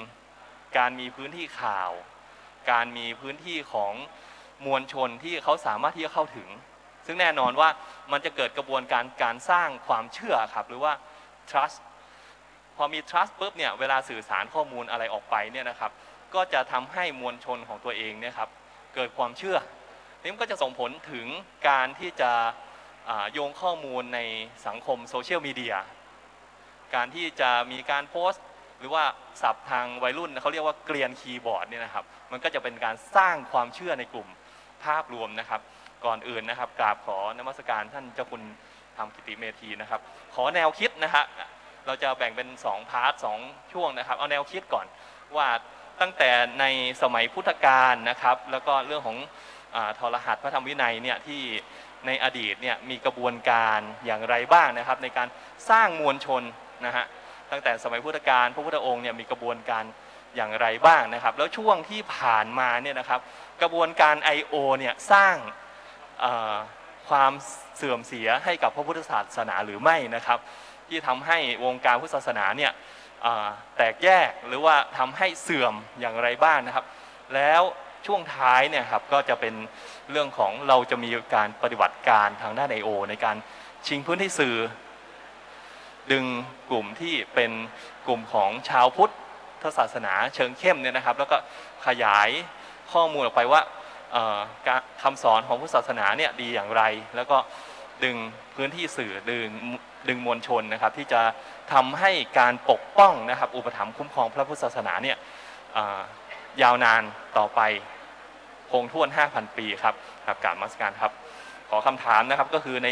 การมีพื้นที่ข่าวการมีพื้นที่ของมวลชนที่เขาสามารถที่จะเข้าถึงซึ่งแน่นอนว่ามันจะเกิดกระบวนการสร้างความเชื่อครับหรือว่า trust พอมี trust ปุ๊บเนี่ยเวลาสื่อสารข้อมูลอะไรออกไปเนี่ยนะครับก็จะทำให้มวลชนของตัวเองเนี่ยครับเกิดความเชื่อนี่มันก็จะส่งผลถึงการที่จะ โยงข้อมูลในสังคมโซเชียลมีเดียการที่จะมีการโพสต์หรือว่าศัพท์ทางวัยรุ่นเขาเรียกว่าเกรียนคีย์บอร์ดเนี่ยนะครับมันก็จะเป็นการสร้างความเชื่อในกลุ่มภาพรวมนะครับก่อนอื่นนะครับกราบขอนมัสการท่านเจ้าคุณธรรมกิติเมธีนะครับขอแนวคิดนะฮะเราจะแบ่งเป็น2พาร์ท2ช่วงนะครับเอาแนวคิดก่อนว่าตั้งแต่ในสมัยพุทธกาลนะครับแล้วก็เรื่องของทรหัสพระธรรมวินัยเนี่ยที่ในอดีตเนี่ยมีกระบวนการอย่างไรบ้างนะครับในการสร้างมวลชนนะฮะตั้งแต่สมัยพุทธกาลพระพุทธองค์เนี่ยมีกระบวนการอย่างไรบ้างนะครับแล้วช่วงที่ผ่านมาเนี่ยนะครับกระบวนการ I.O. เนี่ยสร้างความเสื่อมเสียให้กับพระพุทธศาสนาหรือไม่นะครับที่ทำให้วงการพุทธศาสนาเนี่ยแตกแยกหรือว่าทำให้เสื่อมอย่างไรบ้างนะครับแล้วช่วงท้ายเนี่ยครับก็จะเป็นเรื่องของเราจะมีการปฏิบัติการทางด้าน I.O. ในการชิงพื้นที่สื่อดึงกลุ่มที่เป็นกลุ่มของชาวพุทธศาสนาเชิงเข้มเนี่ยนะครับแล้วก็ขยายข้อมูลออกไปว่าคำสอนของพุทธศาสนาเนี่ยดีอย่างไรแล้วก็ดึงพื้นที่สื่อดึงมวลชนนะครับที่จะทำให้การปกป้องนะครับอุปถัมภ์คุ้มครองพระพุทธศาสนาเนี่ยยาวนานต่อไปคงถ้วน 5,000 ปีครับกับกราบนมัสการครับขอคำถามนะครับก็คือใน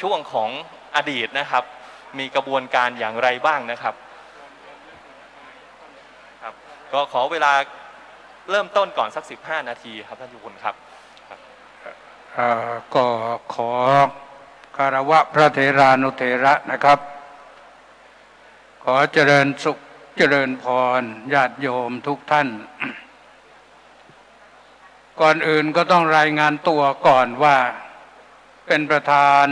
ช่วงของอดีตนะครับมีกระบวนการอย่างไรบ้างนะครับครับก็ขอเวลาเริ่มต้นก่อนสัก15 นาทีครับท่านจุคุณครับก็ขอคารวะพระเถรานุเถระนะครับขอเจริญสุขเจริญพรญาติโยมทุกท่านก่อนอื่นก็ต้องรายงานตัวก่อนว่าเป็นประธาน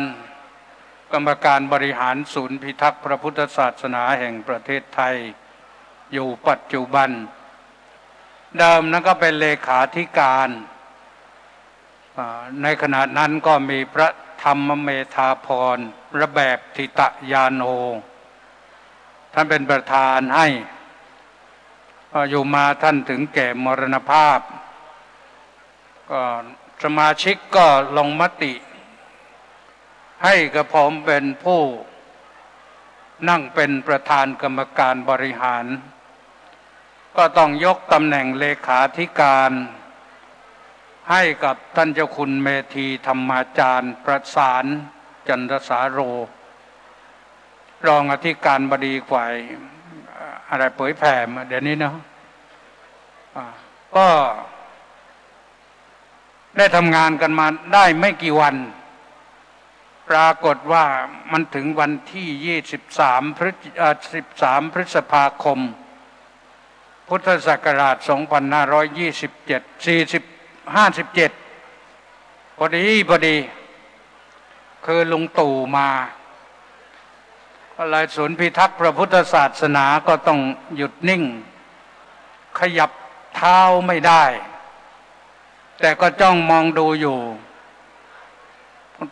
กรรมการบริหารศูนย์พิทักษ์พระพุทธศาสนาแห่งประเทศไทยอยู่ปัจจุบันเดิมนั้นก็เป็นเลขาธิการในขณะนั้นก็มีพระธรรมเมธาพรระแบบทิตยาโนท่านเป็นประธานให้อยู่มาท่านถึงแก่มรณภาพก็สมาชิกก็ลงมติให้กระผมเป็นผู้นั่งเป็นประธานกรรมการบริหารก็ต้องยกตำแหน่งเลขาธิการให้กับท่านเจ้าคุณเมธีธรรมาจารย์ประสานจันทสาโรรองอธิการบดีฝ่ายอะไรเผยแผ่เดี๋ยวนี้เนาะก็ได้ทำงานกันมาได้ไม่กี่วันปรากฏว่ามันถึงวันที่13 พฤษภาคมพุทธศักราช 2527 พอดีคือลุงตู่มาอะไรศูนย์พิทักษ์พระพุทธศาสนาก็ต้องหยุดนิ่งขยับเท้าไม่ได้แต่ก็จ้องมองดูอยู่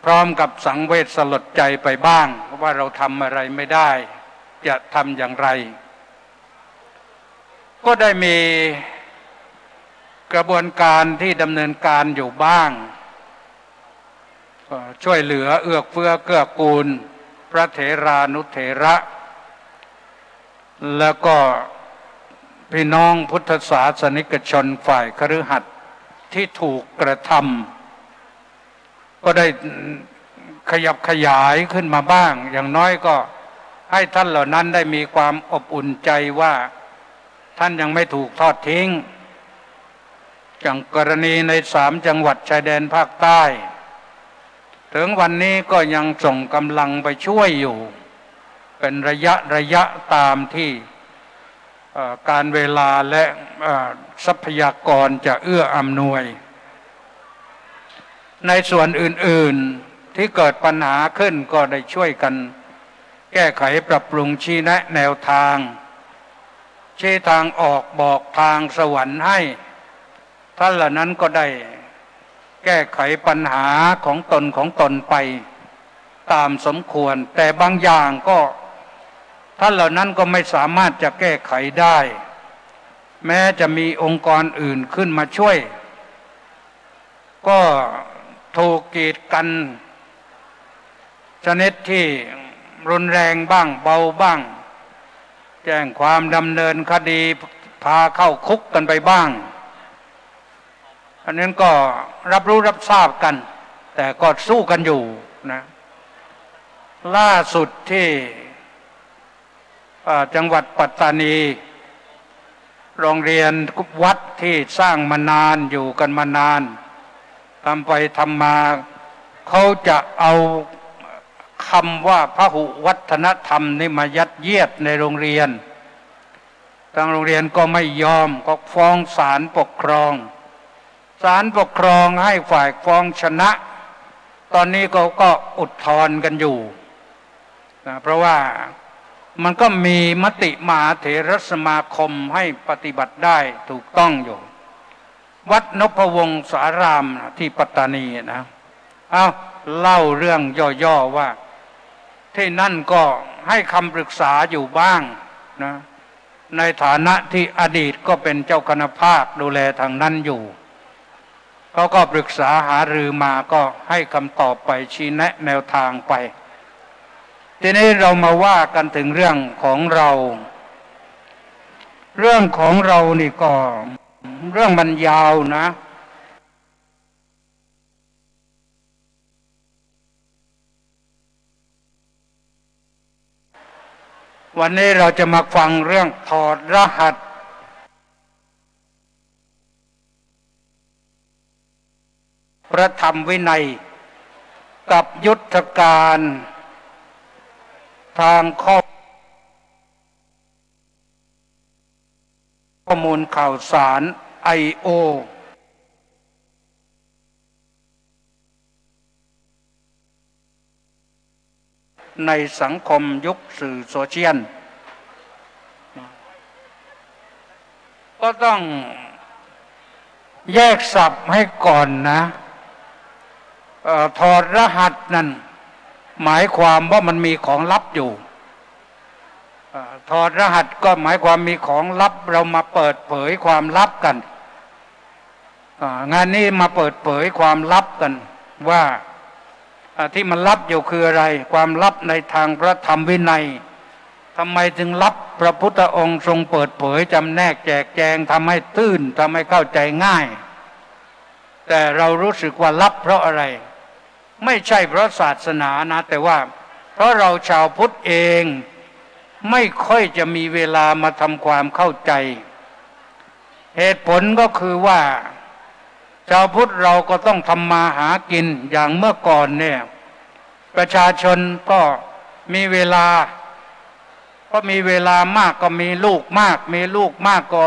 พร้อมกับสังเวชสลดใจไปบ้างว่าเราทำอะไรไม่ได้จะทำอย่างไรก็ได้มีกระบวนการที่ดำเนินการอยู่บ้างช่วยเหลือเอื้อเฟื้อเกื้อกูลพระเถรานุเถระแล้วก็พี่น้องพุทธศาสนิกชนฝ่ายคฤหัสถ์ที่ถูกกระทำก็ได้ขยับขยายขึ้นมาบ้างอย่างน้อยก็ให้ท่านเหล่านั้นได้มีความอบอุ่นใจว่าท่านยังไม่ถูกทอดทิ้งอย่างกรณีใน3 จังหวัดชายแดนภาคใต้ถึงวันนี้ก็ยังส่งกำลังไปช่วยอยู่เป็นระยะตามที่การเวลาและทรัพยากรจะเอื้ออำนวยในส่วนอื่นๆที่เกิดปัญหาขึ้นก็ได้ช่วยกันแก้ไขปรับปรุงชี้แนะแนวทางชี้ทางออกบอกทางสวรรค์ให้ท่านเหล่านั้นก็ได้แก้ไขปัญหาของตนไปตามสมควรแต่บางอย่างก็ท่านเหล่านั้นก็ไม่สามารถจะแก้ไขได้แม้จะมีองค์กรอื่นขึ้นมาช่วยก็ถูกกีดกัน ชนิดที่รุนแรงบ้างเบาบ้างแจ้งความดำเนินคดีพาเข้าคุกกันไปบ้างอันนั้นก็รับรู้รับทราบกัน แต่ก็สู้กันอยู่นะล่าสุดที่จังหวัดปัตตานีโรงเรียนวัดที่สร้างมานานอยู่กันมานานทำไปทำมาเขาจะเอาคำว่าพหุวัฒนธรรมนี่มายัดเยียดในโรงเรียนทางโรงเรียนก็ไม่ยอมก็ฟ้องศาลปกครองศาลปกครองให้ฝ่ายฟ้องชนะตอนนี้ก็อุทธรณ์กันอยู่นะเพราะว่ามันก็มีมติมหาเถรสมาคมให้ปฏิบัติได้ถูกต้องอยู่วัดนพวงศารามที่ปัตตานีนะเอาเล่าเรื่องย่อๆว่าที่นั่นก็ให้คำปรึกษาอยู่บ้างนะในฐานะที่อดีตก็เป็นเจ้าคณะภาคดูแลทางนั้นอยู่เขาก็ปรึกษาหารือมาก็ให้คำตอบไปชี้แนะแนวทางไปทีนี้เรามาว่ากันถึงเรื่องของเรานี่ก็เรื่องมันยาวนะวันนี้เราจะมาฟังเรื่องถอดรหัสพระธรรมวินัยกับยุทธการทางข้อมูลข่าวสาร I.O. ในสังคมยุคสื่อโซเชียลก็ต้องแยกศัพท์ให้ก่อนนะถอดรหัสนั่นหมายความว่ามันมีของลับอยู่ถอดรหัสก็หมายความมีของลับเรามาเปิดเผยความลับกันงานนี้มาเปิดเผยความลับกันว่าที่มันลับอยู่คืออะไรความลับในทางพระธรรมวินัยทำไมถึงลับพระพุทธองค์ทรงเปิดเผยจำแนกแจกแจงทำให้ตื้นทำให้เข้าใจง่ายแต่เรารู้สึกว่าลับเพราะอะไรไม่ใช่เพราะศาสนานะแต่ว่าเพราะเราชาวพุทธเองไม่ค่อยจะมีเวลามาทำความเข้าใจเหตุผลก็คือว่าชาวพุทธเราก็ต้องทำมาหากินอย่างเมื่อก่อนเนี่ยประชาชนก็มีเวลามากก็มีลูกมากมีลูกมากก็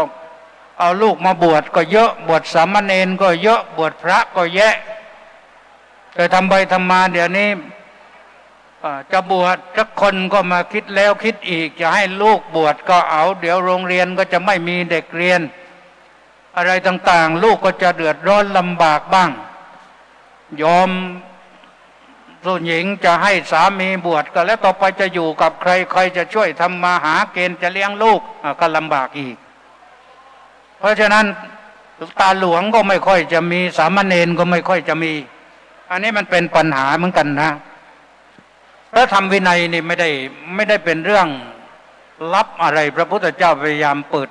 เอาลูกมาบวชก็เยอะบวชสามเณรก็เยอะบวชพระก็แยะแต่ทำไปทำมาเดี๋ยวนี้จะบวชสักคนก็มาคิดแล้วคิดอีกจะให้ลูกบวชก็เอาเดี๋ยวโรงเรียนก็จะไม่มีเด็กเรียนอะไรต่างๆลูกก็จะเดือดร้อนลำบากบ้างยอมผู้หญิงจะให้สามีบวชก็แล้วต่อไปจะอยู่กับใครใครจะช่วยทำมาหาเกณฑ์จะเลี้ยงลูกก็ลำบากอีกเพราะฉะนั้นตาหลวงก็ไม่ค่อยจะมีสามเณรก็ไม่ค่อยจะมีอันนี้มันเป็นปัญหาเหมือนกันนะพระธรรมวินัยนี่ไม่ได้เป็นเรื่องลับอะไรพระพุทธเจ้าพยายามเปิด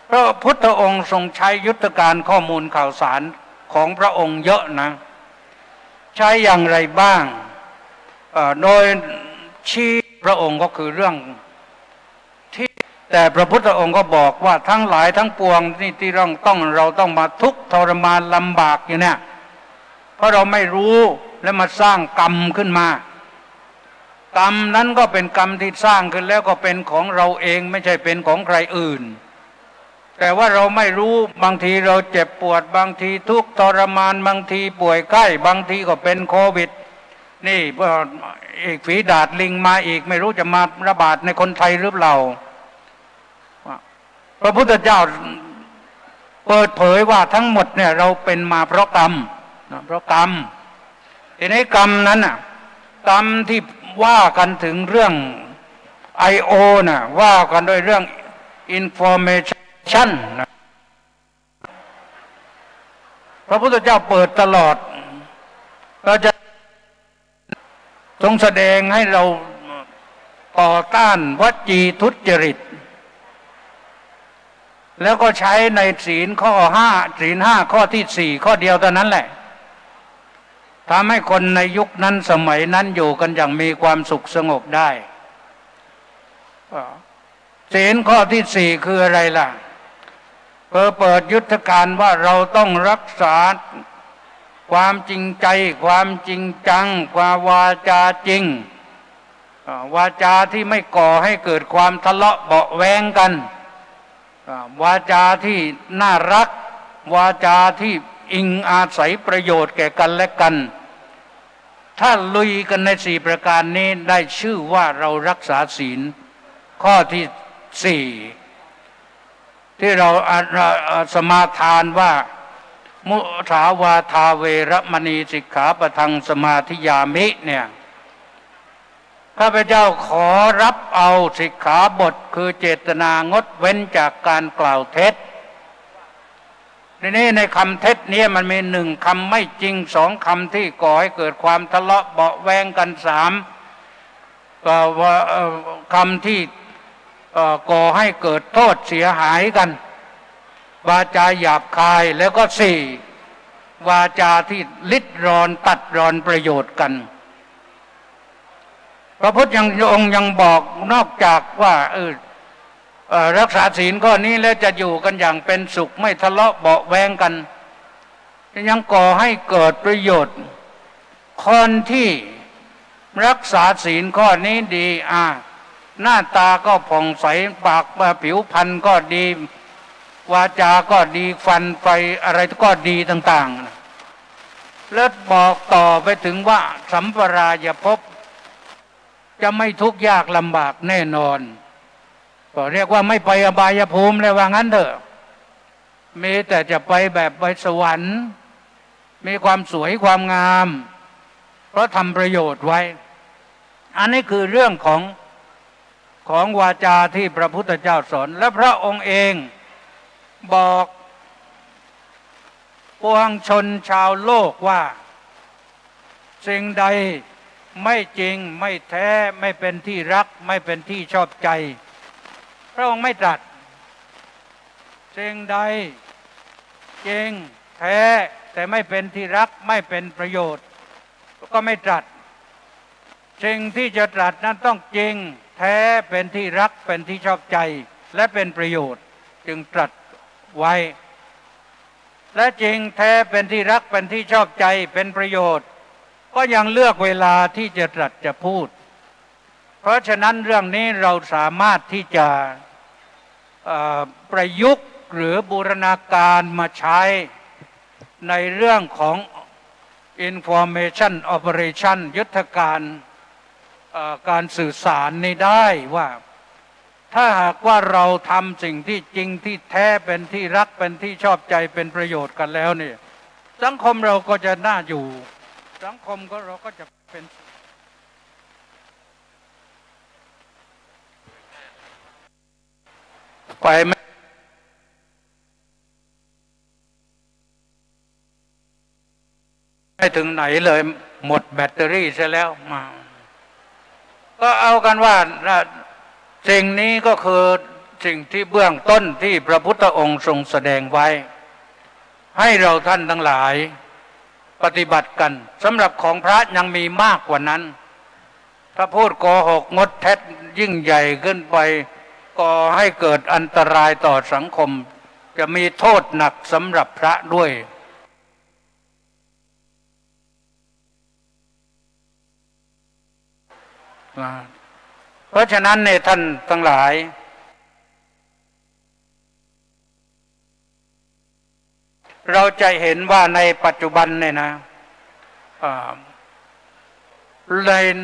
พระพุทธองค์ทรงใช้ยุทธการข้อมูลข่าวสารของพระองค์เยอะนะใช้อย่างไรบ้างโดยชี้พระองค์ก็คือเรื่องที่แต่พระพุทธองค์ก็บอกว่าทั้งหลายทั้งปวงนี่ที่เราต้องมาทุกข์ทรมานลำบากอยู่เนี่ยเพราะเราไม่รู้และมาสร้างกรรมขึ้นมากรรมนั้นก็เป็นกรรมที่สร้างขึ้นแล้วก็เป็นของเราเองไม่ใช่เป็นของใครอื่นแต่ว่าเราไม่รู้บางทีเราเจ็บปวดบางทีทุกข์ทรมานบางทีป่วยไข้บางทีก็เป็นโควิดนี่อีกฝีดาษลิงมาอีกไม่รู้จะมาระบาดในคนไทยหรือเปล่าพระพุทธเจ้าเปิดเผยว่าทั้งหมดเนี่ยเราเป็นมาเพราะกรรมเพราะกรรมทีนี้กรรมนั้นน่ะกรรมที่ว่ากันถึงเรื่อง I.O. น่ะว่ากันด้วยเรื่อง information นะพระพุทธเจ้าเปิดตลอดเราจะ ทรงแสดงให้เราต่อต้านวจีทุจริตแล้วก็ใช้ในศีลข้อ5ศีล5ข้อที่4ข้อเดียวเท่านั้นแหละทำให้คนในยุคนั้นสมัยนั้นอยู่กันอย่างมีความสุขสงบได้ศีลข้อที่4คืออะไรล่ะเปิดยุทธการว่าเราต้องรักษาความจริงใจความจริงจังความวาจาจริงวาจาที่ไม่ก่อให้เกิดความทะเลาะเบาะแว้งกันวาจาที่น่ารักวาจาที่อิงอาศัยประโยชน์แก่กันและกันถ้าลุยกันใน4ประการนี้ได้ชื่อว่าเรารักษาศีลข้อที่4ที่เราสมาทานว่ามุสาวาทาเวรมณีสิกขาปะทังสมาธิยามิเนี่ยข้าพเจ้าขอรับเอาสิกขาบทคือเจตนางดเว้นจากการกล่าวเท็จทีนี้ในคำเท็จนี้มันมี1คำไม่จริง2คำที่ก่อให้เกิดความทะเลาะเบาะแว้งกัน3ก็ว่าคำที่ก่อให้เกิดโทษเสียหายกันวาจาหยาบคายแล้วก็4วาจาที่ลิดรอนตัดรอนประโยชน์กันพระพุทธองค์ยังบอกนอกจากว่ารักษาศีลข้อนี้แล้วจะอยู่กันอย่างเป็นสุขไม่ทะเลาะเบาะแว้งกันยังก่อให้เกิดประโยชน์คนที่รักษาศีลข้อนี้ดีหน้าตาก็ผ่องใสปากผิวพรรณก็ดีวาจาก็ดีฟันไปอะไรก็ดีต่างๆแล้วบอกต่อไปถึงว่าสัมปรายภพจะไม่ทุกข์ยากลำบากแน่นอนก็เรียกว่าไม่ไปอบายภูมิเลยว่างั้นเถอะมีแต่จะไปแบบไปสวรรค์มีความสวยความงามเพราะทำประโยชน์ไว้อันนี้คือเรื่องของวาจาที่พระพุทธเจ้าสอนและพระองค์เองบอกปวงชนชาวโลกว่าสิ่งใดไม่จริงไม่แท้ไม่เป็นที่รักไม่เป็นที่ชอบใจพระองค์ไม่ตรัสสิ่งใดจริงแท้แต่ไม่เป็นที่รักไม่เป็นประโยชน์ก็ไม่ตรัสสิ่งที่จะตรัสนั้นต้องจริงแท้เป็นที่รักเป็นที่ชอบใจและเป็นประโยชน์จึงตรัสไว้และจริงแท้เป็นที่รักเป็นที่ชอบใจเป็นประโยชน์ก็ยังเลือกเวลาที่จะตรัสจะพูดเพราะฉะนั้นเรื่องนี้เราสามารถที่จะประยุกต์หรือบูรณาการมาใช้ในเรื่องของ information operation ยุทธการการสื่อสารนี้ได้ว่าถ้าหากว่าเราทำสิ่งที่จริงที่แท้เป็นที่รักเป็นที่ชอบใจเป็นประโยชน์กันแล้วเนี่ยสังคมเราก็จะน่าอยู่สังคมเราก็จะเป็นไปไม่ถึงไหนเลยหมดแบตเตอรี่ซะแล้วมาก็เอากันว่าสิ่งนี้ก็คือสิ่งที่เบื้องต้นที่พระพุทธองค์ทรงแสดงไว้ให้เราท่านทั้งหลายปฏิบัติกันสำหรับของพระยังมีมากกว่านั้นถ้าพูดโกหกงดเท็จยิ่งใหญ่ขึ้นไปก่อให้เกิดอันตรายต่อสังคมจะมีโทษหนักสำหรับพระด้วยเพราะฉะนั้นในท่านทั้งหลายเราจะเห็นว่าในปัจจุบันเนี่ยนะ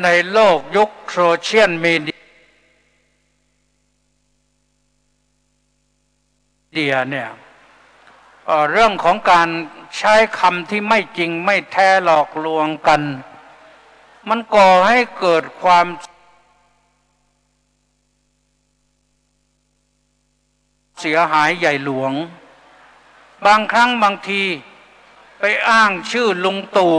ในโลกยุคโซเชียลมีเดียเนี่ยเรื่องของการใช้คำที่ไม่จริงไม่แท้หลอกลวงกันมันก่อให้เกิดความเสียหายใหญ่หลวงบางครั้งบางทีไปอ้างชื่อลุงตู่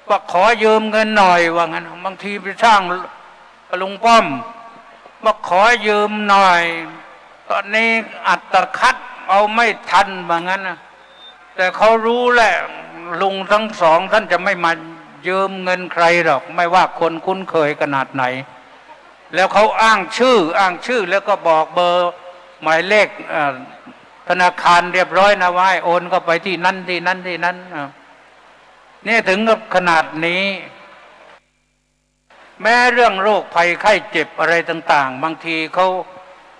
ว่าขอยืมเงินหน่อยว่างั้นบางทีไปสร้างลุงป้อมว่าขอยืมหน่อยตอนนี้อัตคัดเอาไม่ทันว่างั้นนะแต่เขารู้แหละลุงทั้งสองท่านจะไม่มายืมเงินใครหรอกไม่ว่าคนคุ้นเคยขนาดไหนแล้วเขาอ้างชื่อแล้วก็บอกเบอร์หมายเลขธนาคารเรียบร้อยนะว่าให้โอนก็ไปที่นั่นนี่ถึงกับขนาดนี้แม้เรื่องโรคภัยไข้เจ็บอะไรต่างๆบางทีเขา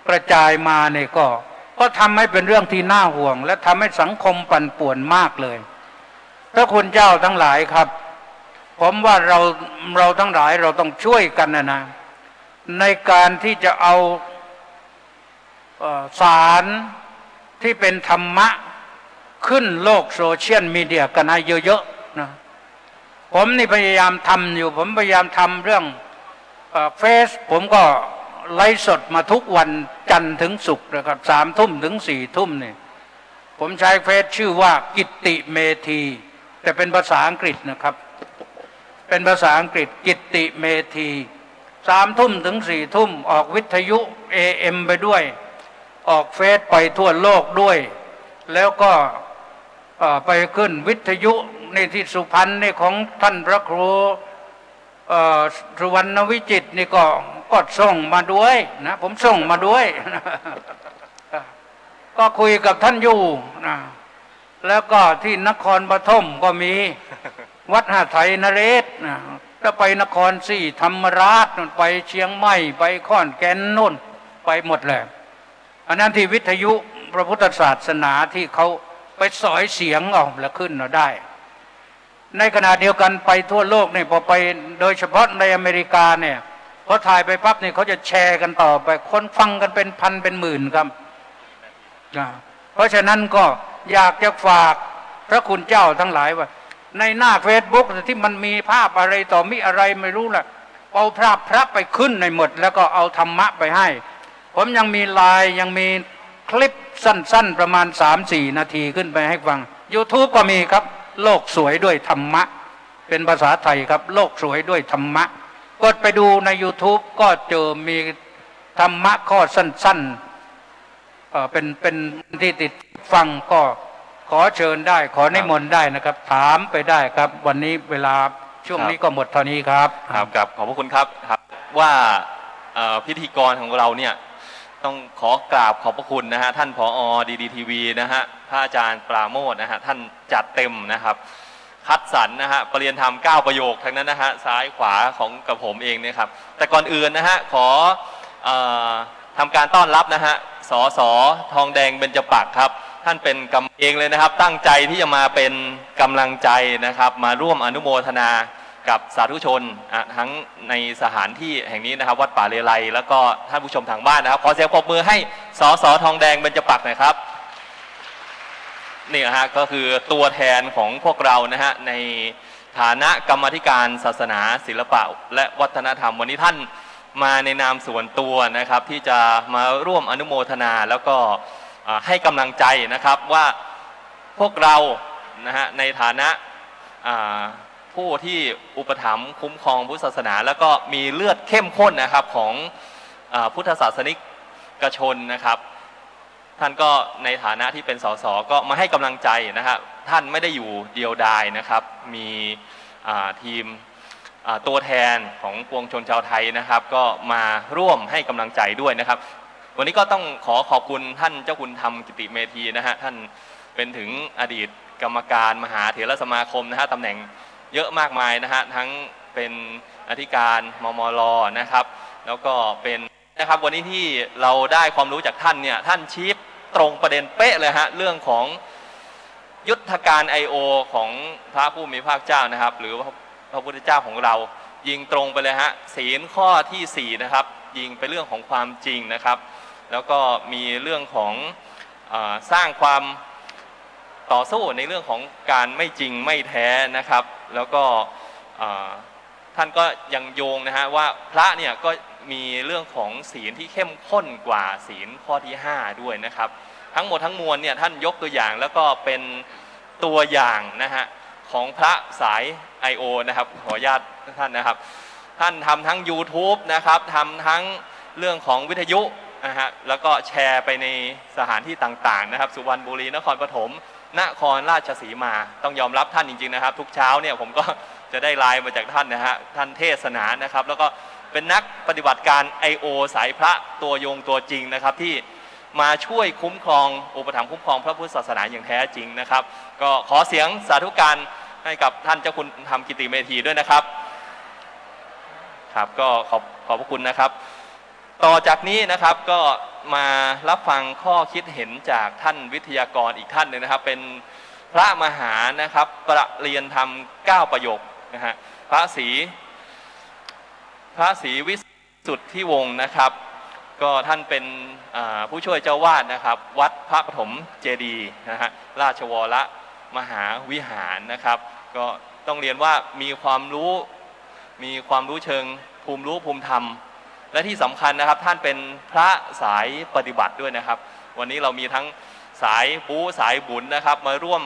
กระจายมาเนี่ยก็ทำให้เป็นเรื่องที่น่าห่วงและทำให้สังคมปั่นป่วนมากเลยพระคุณเจ้าทั้งหลายครับผมว่าเราทั้งหลายเราต้องช่วยกันนะในการที่จะเอาสารที่เป็นธรรมะขึ้นโลกโซเชียลมีเดียกันให้เยอะๆนะผมนี่พยายามทำอยู่ผมพยายามทำเรื่องเฟซผมก็ไลฟ์สดมาทุกวันจันทร์ถึงศุกร์นะครับ3 ทุ่มถึง4 ทุ่มนี่ผมใช้เฟซชื่อว่ากิตติเมธีแต่เป็นภาษาอังกฤษนะครับเป็นภาษาอังกฤษกิตติเมธี3 ทุ่มถึง4 ทุ่มออกวิทยุ AM ไปด้วยออกเฟซไปทั่วโลกด้วยแล้วก็ไปขึ้นวิทยุในที่สุพรรณนี่ของท่านพระครูสุวรรณวิจิตรนี่ก็ส่งมาด้วยนะผมส่งมาด้วยก็คุยกับท่านอยู่นะแล้วก็ที่นครปฐมก็มีวัดหาไทยนเรศนะถ้าไปนครศรีธรรมราชไปเชียงใหม่ไปขอนแก่นนู่นไปหมดเลยอันนั้นที่วิทยุพระพุทธศาสนาที่เขาไปสอยเสียงออกแล้วขึ้นเราได้ในขณะเดียวกันไปทั่วโลกเนี่ยพอไปโดยเฉพาะในอเมริกาเนี่ยพอถ่ายไปปั๊บเนี่ยเขาจะแชร์กันต่อไปคนฟังกันเป็นพันเป็นหมื่นครับเพราะฉะนั้นก็อยากจะฝากพระคุณเจ้าทั้งหลายว่าในหน้า Facebook ที่มันมีภาพอะไรต่อมีอะไรไม่รู้ล่ะเอาภาพพระไปขึ้นในหมดแล้วก็เอาธรรมะไปให้ผมยังมีไลน์ยังมีคลิปสั้นๆประมาณ 3-4 นาทีขึ้นไปให้ฟัง YouTube ก็มีครับโลกสวยด้วยธรรมะเป็นภาษาไทยครับโลกสวยด้วยธรรมะกดไปดูใน YouTube ก็เจอมีธรรมะข้อสั้นๆเป็นที่ติดฟังก็ขอเชิญได้ขอนิมนต์ได้นะครับถามไปได้ครับวันนี้เวลาช่วงนี้ก็หมดเท่านี้ครับครับขอบพระคุณครับว่าพิธีกรของเราเนี่ยต้องขอกราบขอบพระคุณนะฮะท่านผอ.ดีทีวีนะฮะพระอาจารย์ปราโมทนะฮะท่านจัดเต็มนะครับคัดสรรนะฮะปริยนธรรม9 ประโยคทั้งนั้นนะฮะซ้ายขวาของกับผมเองเนี่ยครับแต่ก่อนอื่นนะฮะขอทำการต้อนรับนะฮะสส.ทองแดงเบญจปักษ์ครับท่านเป็นกรรมเองเลยนะครับตั้งใจที่จะมาเป็นกำลังใจนะครับมาร่วมอนุโมทนากับสาธุชนทั้งในสถานที่แห่งนี้นะครับวัดป่าเลไลแล้วก็ท่านผู้ชมทางบ้านนะครับขอเสียงปรบมือให้สส.ทองแดงเบญจปักษ์หน่อยครับนี่นะฮะก็คือตัวแทนของพวกเรานะฮะในฐานะกรรมาธิการศาสนาศิลปะและวัฒนธรรมวันนี้ท่านมาในนามส่วนตัวนะครับที่จะมาร่วมอนุโมทนาแล้วก็ให้กำลังใจนะครับว่าพวกเรานะฮะในฐานะผู้ที่อุปถัมภ์คุ้มครองพุทธศาสนาแล้วก็มีเลือดเข้มข้นนะครับของพุทธศาสนิกชนนะครับท่านก็ในฐานะที่เป็นสสก็มาให้กำลังใจนะครับท่านไม่ได้อยู่เดียวดายนะครับมีทีมตัวแทนของปวงชนชาวไทยนะครับก็มาร่วมให้กำลังใจด้วยนะครับวันนี้ก็ต้องขอบคุณท่านเจ้าคุณธรรมกิติเมธีนะฮะท่านเป็นถึงอดีตกรรมการมหาเถรสมาคมนะฮะตำแหน่งเยอะมากมายนะฮะทั้งเป็นอธิการมมลนะครับแล้วก็เป็นนะครับวันนี้ที่เราได้ความรู้จากท่านเนี่ยท่านชี้ตรงประเด็นเป๊ะเลยฮะเรื่องของยุทธการ I.O. ของพระผู้มีพระเจ้านะครับหรือพระพุทธเจ้าของเรายิงตรงไปเลยฮะศีลข้อที่4นะครับยิงไปเรื่องของความจริงนะครับแล้วก็มีเรื่องของสร้างความต่อสู้ในเรื่องของการไม่จริงไม่แท้นะครับแล้วก็ท่านก็ยังโยงนะฮะว่าพระเนี่ยก็มีเรื่องของศีลที่เข้มข้นกว่าศีลข้อที่5ด้วยนะครับทั้งหมดทั้งมวลเนี่ยท่านยกตัวอย่างแล้วก็เป็นตัวอย่างนะฮะ ของพระสาย I.O. นะครับขออนุญาตท่านนะครับท่านทำทั้ง YouTube นะครับทำทั้งเรื่องของวิทยุนะฮะแล้วก็แชร์ไปในสถานที่ต่างๆนะครับสุวรรณบุรีนครปฐมนครราชสีมาต้องยอมรับท่านจริงๆนะครับทุกเช้าเนี่ยผมก็จะได้ไลน์มาจากท่านนะฮะท่านเทศนานะครับแล้วก็เป็นนักปฏิบัติการ I.O. สายพระตัวยงตัวจริงนะครับที่มาช่วยคุ้มครองอุปถัมภ์คุ้มครองพระพุทธศาสนาอย่างแท้จริงนะครับก็ขอเสียงสาธุการให้กับท่านเจ้าคุณธรรมกิติเมธีด้วยนะครับครับก็ขอบพระคุณนะครับต่อจากนี้นะครับก็มารับฟังข้อคิดเห็นจากท่านวิทยากรอีกท่านหนึ่งนะครับเป็นพระมหานะครับประเรียนธรรม9ประโยคนะฮะพระศรีวิสุทธิวงศ์นะครับก็ท่านเป็นผู้ช่วยเจ้าวาดนะครับวัดพระปฐมเจดีย์นะฮะราชวรมหาวิหารนะครับก็ต้องเรียนว่ามีความรู้เชิงภูมิธรรมและที่สำคัญนะครับท่านเป็นพระสายปฏิบัติด้วยนะครับวันนี้เรามีทั้งสายบู๊สายบุญนะครับมาร่วม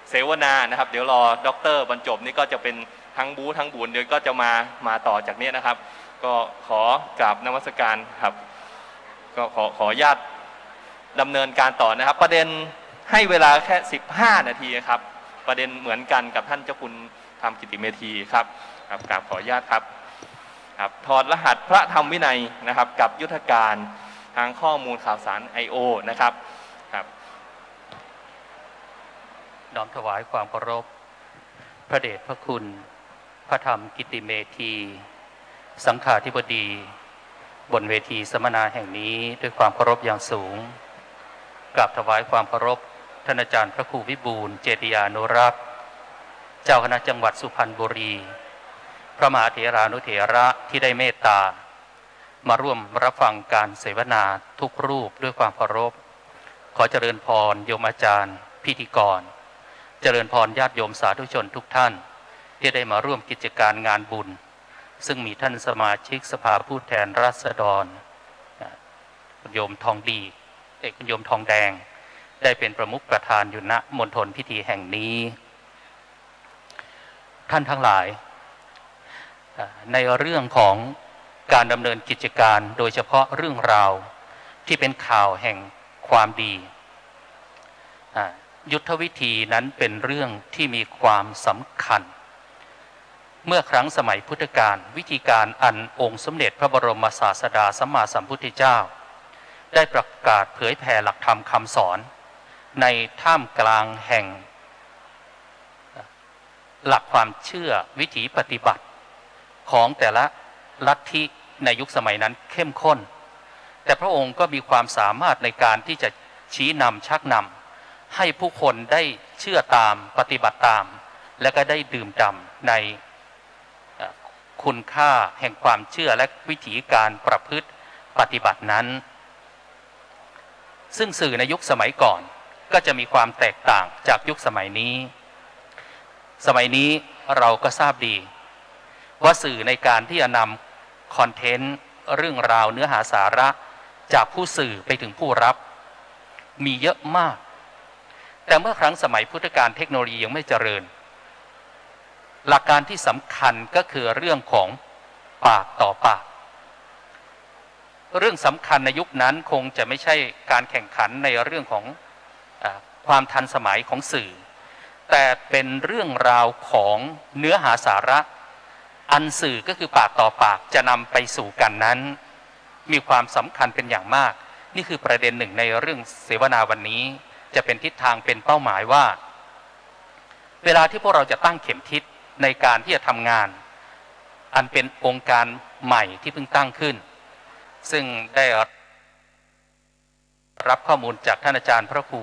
เสวนานะครับเดี๋ยวรอดร.บรรจบนี่ก็จะเป็นทั้งบู๊ทั้งบุญเดี๋ยวก็จะมาต่อจากนี้นะครับก็ขอกราบนมัสการครับก็ขออนุญาตดำเนินการต่อนะครับประเด็นให้เวลาแค่15 นาทีครับประเด็นเหมือนกันกับท่านเจ้าคุณธรรมกิติเมธีครับกราบขออนุญาตครับถอดรหัสพระธรรมวินัยนะครับกับยุทธการทางข้อมูลข่าวสาร I.O. นะครับน้อมถวายความเคารพพระเดชพระคุณพระธรรมกิติเมธีสังฆาธิบดีบนเวทีสัมมนาแห่งนี้ด้วยความเคารพอย่างสูงกราบถวายความเคารพท่านอาจารย์พระครูวิบูลย์เจติยานุรักษ์เจ้าคณะจังหวัดสุพรรณบุรีพระมหาเถรานุเถระที่ได้เมตตามาร่วมรับฟังการเสวนาทุกรูปด้วยความเคารพขอเจริญพรโยมอาจารย์พิธีกรเจริญพรญาติโยมสาธุชนทุกท่านที่ได้มาร่วมกิจการงานบุญซึ่งมีท่านสมาชิกสภาผู้แทนราษฎรคุณโยมทองดีคุณโยมทองแดงได้เป็นประมุขประธานอยู่ณมณฑลพิธีแห่งนี้ท่านทั้งหลายในเรื่องของการดำเนินกิจการโดยเฉพาะเรื่องราวที่เป็นข่าวแห่งความดียุทธวิธีนั้นเป็นเรื่องที่มีความสำคัญเมื่อครั้งสมัยพุทธกาลวิธีการอันองค์สมเด็จพระบรมศาสดาสัมมาสัมพุทธเจ้าได้ประกาศเผยแผ่หลักธรรมคำสอนในท่ามกลางแห่งหลักความเชื่อวิถีปฏิบัติของแต่ละลัทธิในยุคสมัยนั้นเข้มข้นแต่พระองค์ก็มีความสามารถในการที่จะชี้นำชักนำให้ผู้คนได้เชื่อตามปฏิบัติตามและก็ได้ดื่มด่ำในคุณค่าแห่งความเชื่อและวิถีการประพฤติปฏิบัตินั้นซึ่งสื่อในยุคสมัยก่อนก็จะมีความแตกต่างจากยุคสมัยนี้เราก็ทราบดีว่าสื่อในการที่จะนำคอนเทนต์เรื่องราวเนื้อหาสาระจากผู้สื่อไปถึงผู้รับมีเยอะมากแต่เมื่อครั้งสมัยพุทธกาลเทคโนโลยียังไม่เจริญหลักการที่สำคัญก็คือเรื่องของปากต่อปากเรื่องสำคัญในยุคนั้นคงจะไม่ใช่การแข่งขันในเรื่องของความทันสมัยของสื่อแต่เป็นเรื่องราวของเนื้อหาสาระอันสื่อก็คือปากต่อปากจะนำไปสู่กันนั้นมีความสำคัญเป็นอย่างมากนี่คือประเด็นหนึ่งในเรื่องเสวนาวันนี้จะเป็นทิศทางเป็นเป้าหมายว่าเวลาที่พวกเราจะตั้งเข็มทิศในการที่จะทำงานอันเป็นองค์การใหม่ที่เพิ่งตั้งขึ้นซึ่งได้รับข้อมูลจากท่านอาจารย์พระครู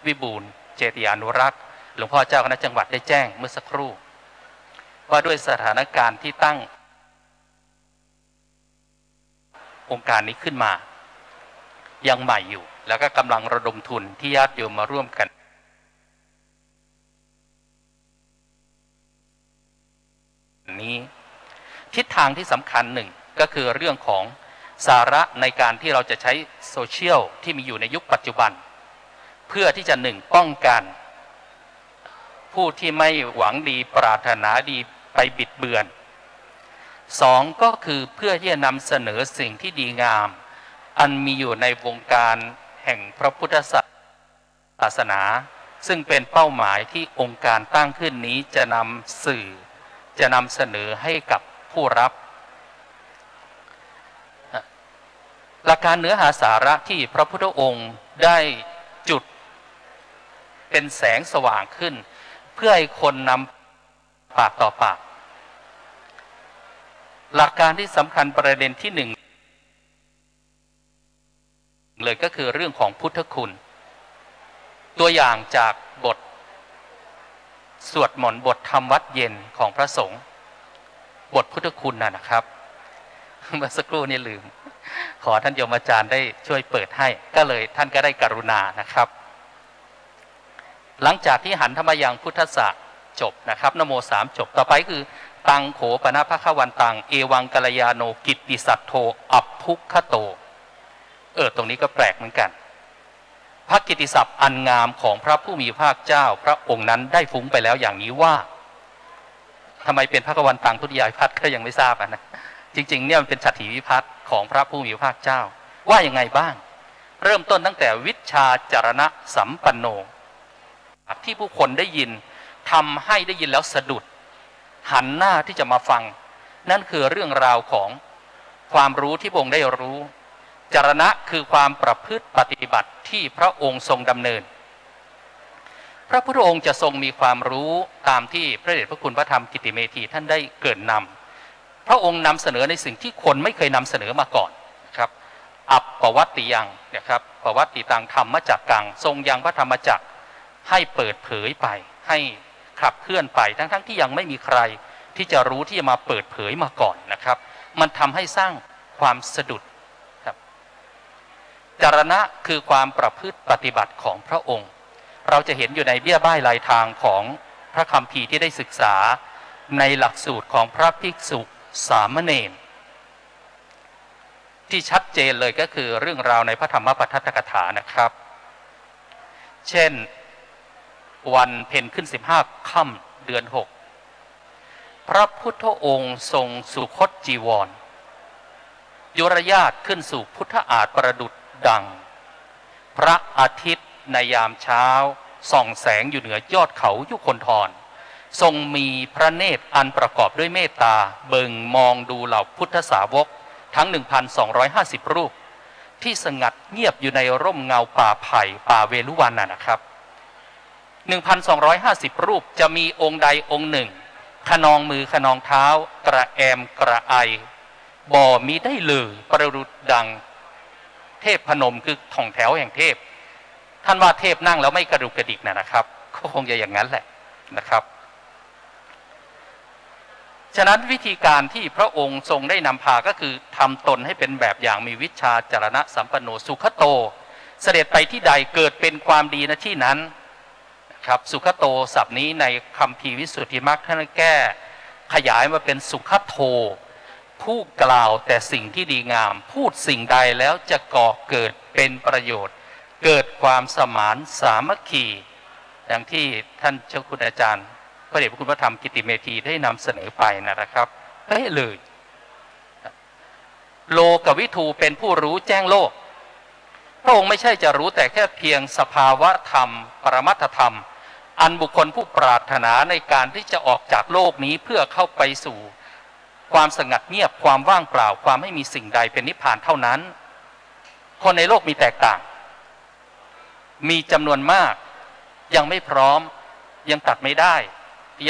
วิบูลย์เจติยานุรักษ์หลวงพ่อเจ้าคณะจังหวัดได้แจ้งเมื่อสักครู่ว่าด้วยสถานการณ์ที่ตั้งองค์การนี้ขึ้นมายังใหม่อยู่แล้วก็กำลังระดมทุนที่ญาติโยมมาร่วมกันนี้ทิศทางที่สำคัญหนึ่งก็คือเรื่องของสาระในการที่เราจะใช้โซเชียลที่มีอยู่ในยุคปัจจุบันเพื่อที่จะหนึ่งป้องกัน ผู้ที่ไม่หวังดีปรารถนาดีไปบิดเบือนสองก็คือเพื่อที่จะนำเสนอสิ่งที่ดีงามอันมีอยู่ในวงการแห่งพระพุทธศาสนาซึ่งเป็นเป้าหมายที่องค์การตั้งขึ้นนี้จะนำสื่อจะนำเสนอให้กับผู้รับหลักการเนื้อหาสาระที่พระพุทธองค์ได้จุดเป็นแสงสว่างขึ้นเพื่อให้คนนำปากต่อปากหลักการที่สำคัญประเด็นที่หนึ่งเลยก็คือเรื่องของพุทธคุณตัวอย่างจากบทสวดมนต์บทธรรมวัดเย็นของพระสงฆ์บทพุทธคุณนะครับเมื่อสักครู่นี้ลืมขอท่านโยมอาจารย์ได้ช่วยเปิดให้ก็เลยท่านก็ได้กรุณานะครับหลังจากที่หันธรรมยังพุทธะจบนะครับนโมสามจบต่อไปคือตังโขปนะภควันตังเอวังกัลยาโนกิตติสัตโธอัปพุคโตตรงนี้ก็แปลกเหมือนกันพระกิตติศัพท์อันงามของพระผู้มีพระภาคเจ้าพระองค์นั้นได้ฟุ้งไปแล้วอย่างนี้ว่าทำไมเป็นภควันตังทุติยาวิภัตติก็ยังไม่ทราบนะจริงๆเนี่ยมันเป็นฉัตรถีวิภัตติของพระผู้มีพระภาคเจ้าว่ายังไงบ้างเริ่มต้นตั้งแต่วิชชาจารณะสัมปันโนที่ผู้คนได้ยินทำให้ได้ยินแล้วสะดุดหันหน้าที่จะมาฟังนั่นคือเรื่องราวของความรู้ที่พระองค์ได้รู้จารณะคือความประพฤติปฏิบัติที่พระองค์ทรงดำเนินพระพุทธองค์จะทรงมีความรู้ตามที่พระเดชพระคุณพระธรรมกิตติเมธีท่านได้เกริ่นนำพระองค์นำเสนอในสิ่งที่คนไม่เคยนำเสนอมาก่อนนะครับอัปปวัตติยังนะครับปวัตติตังธรรมจักกังทรงยังพระธรรมจักรให้เปิดเผยไปให้ขับเคลื่อนไปทั้งที่ยังไม่มีใครที่จะรู้ที่จะมาเปิดเผยมาก่อนนะครับมันทำให้สร้างความสะดุดครับจารณะคือความประพฤติปฏิบัติของพระองค์เราจะเห็นอยู่ในเบี้ยบ้ายลายทางของพระคัมภีร์ที่ได้ศึกษาในหลักสูตรของพระภิกษุสามเณรที่ชัดเจนเลยก็คือเรื่องราวในพระธรรมปทัฏฐกถานะครับเช่นวันเพ็ญขึ้น15ค่ำเดือน6พระพุทธองค์ทรงสุคตจีวรยุรญาตขึ้นสู่พุทธอาฏประดุจดังพระอาทิตย์ในยามเช้าส่องแสงอยู่เหนือยอดเขายุคนธรทรงมีพระเนตรอันประกอบด้วยเมตตาเบิงมองดูเหล่าพุทธสาวกทั้ง 1,250 รูปที่สงัดเงียบอยู่ในร่มเงาป่าไผ่ป่าเวลุวันนะครับ 1,250 รูปจะมีองค์ใดองค์หนึ่งขนองมือขนองเท้ากระแอมกระไอบ่มีได้เลยประดุจดังเทพพนมคือท่องแถวแห่งเทพท่านว่าเทพนั่งแล้วไม่กระดุกกระดิกนะครับก็คงจะอย่างนั้นแหละนะครับฉะนั้นวิธีการที่พระองค์ทรงได้นำพาก็คือทำตนให้เป็นแบบอย่างมีวิชาจารณะสัมปันโนสุขโตเสด็จไปที่ใดเกิดเป็นความดีณที่นั้นครับสุขโตศัพท์นี้ในคัมภีร์วิสุทธิมรรคท่านแก้ขยายมาเป็นสุขโตผู้กล่าวแต่สิ่งที่ดีงามพูดสิ่งใดแล้วจะก่อเกิดเป็นประโยชน์เกิดความสมานสามัคคีดังที่ท่านเจ้าคุณอาจารย์พระเดชพระคุณพระธรรมกิตติเมธีได้นำเสนอไปนะครับเลยโลกวิทูเป็นผู้รู้แจ้งโลกพระองค์ไม่ใช่จะรู้แต่แค่เพียงสภาวะธรรมปรมัตถธรรมอันบุคคลผู้ปรารถนาในการที่จะออกจากโลกนี้เพื่อเข้าไปสู่ความสงัดเงียบความว่างเปล่าความไม่มีสิ่งใดเป็นนิพพานเท่านั้นคนในโลกมีแตกต่างมีจำนวนมากยังไม่พร้อมยังตัดไม่ได้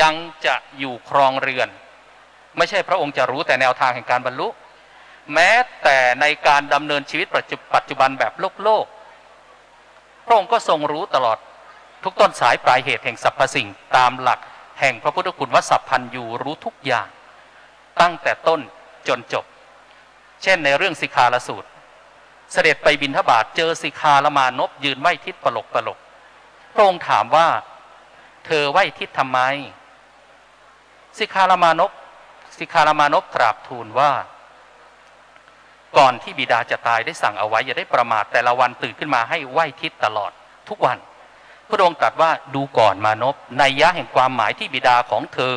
ยังจะอยู่ครองเรือนไม่ใช่พระองค์จะรู้แต่แนวทางแห่งการบรรลุแม้แต่ในการดำเนินชีวิตปัจจุบันแบบโลกพระองค์ก็ทรงรู้ตลอดทุกต้นสายปลายเหตุแห่งสรรพสิ่งตามหลักแห่งพระพุทธคุณว่าสัพพัญญูรู้ทุกอย่างตั้งแต่ต้นจนจบเช่นในเรื่องสิกขาลสูตรเสด็จไปบิณฑบาตเจอสิกขารมานพยืนไหว้ทิศปลกพระองค์ถามว่าเธอไหว้ทิศทำไมสิกขารมานพกราบทูลว่าก่อนที่บิดาจะตายได้สั่งเอาไว้อย่าได้ประมาทแต่ละวันตื่นขึ้นมาให้ไหว้ทิศตลอดทุกวัน พระองค์ตรัสว่าดูก่อนมานพนัยยะแห่งความหมายที่บิดาของเธอ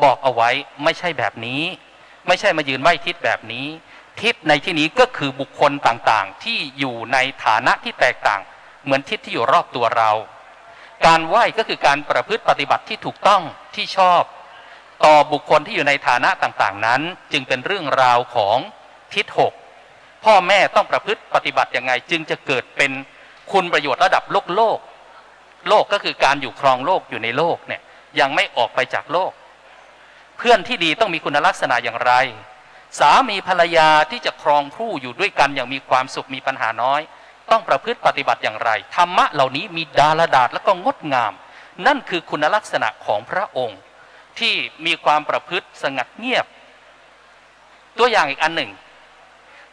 บอกเอาไว้ไม่ใช่แบบนี้ ไม่ใช่มายืนไหว้ทิศแบบนี้ทิศในที่นี้ก็คือบุคคลต่างๆที่อยู่ในฐานะที่แตกต่างเหมือนทิศที่อยู่รอบตัวเราการไหว้ก็คือการประพฤติปฏิบัติที่ถูกต้องที่ชอบต่อบุคคลที่อยู่ในฐานะต่างๆนั้นจึงเป็นเรื่องราวของทิศหกพ่อแม่ต้องประพฤติปฏิบัติยังไงจึงจะเกิดเป็นคุณประโยชน์ระดับโลกก็คือการอยู่ครองโลกอยู่ในโลกเนี่ยยังไม่ออกไปจากโลกเพื่อนที่ดีต้องมีคุณลักษณะอย่างไรสามีภรรยาที่จะครองคู่อยู่ด้วยกันอย่างมีความสุขมีปัญหาน้อยต้องประพฤติปฏิบัติอย่างไรธรรมะเหล่านี้มีดาลดาษและก็งดงามนั่นคือคุณลักษณะของพระองค์ที่มีความประพฤติสงัดเงียบตัวอย่างอีกอันหนึ่ง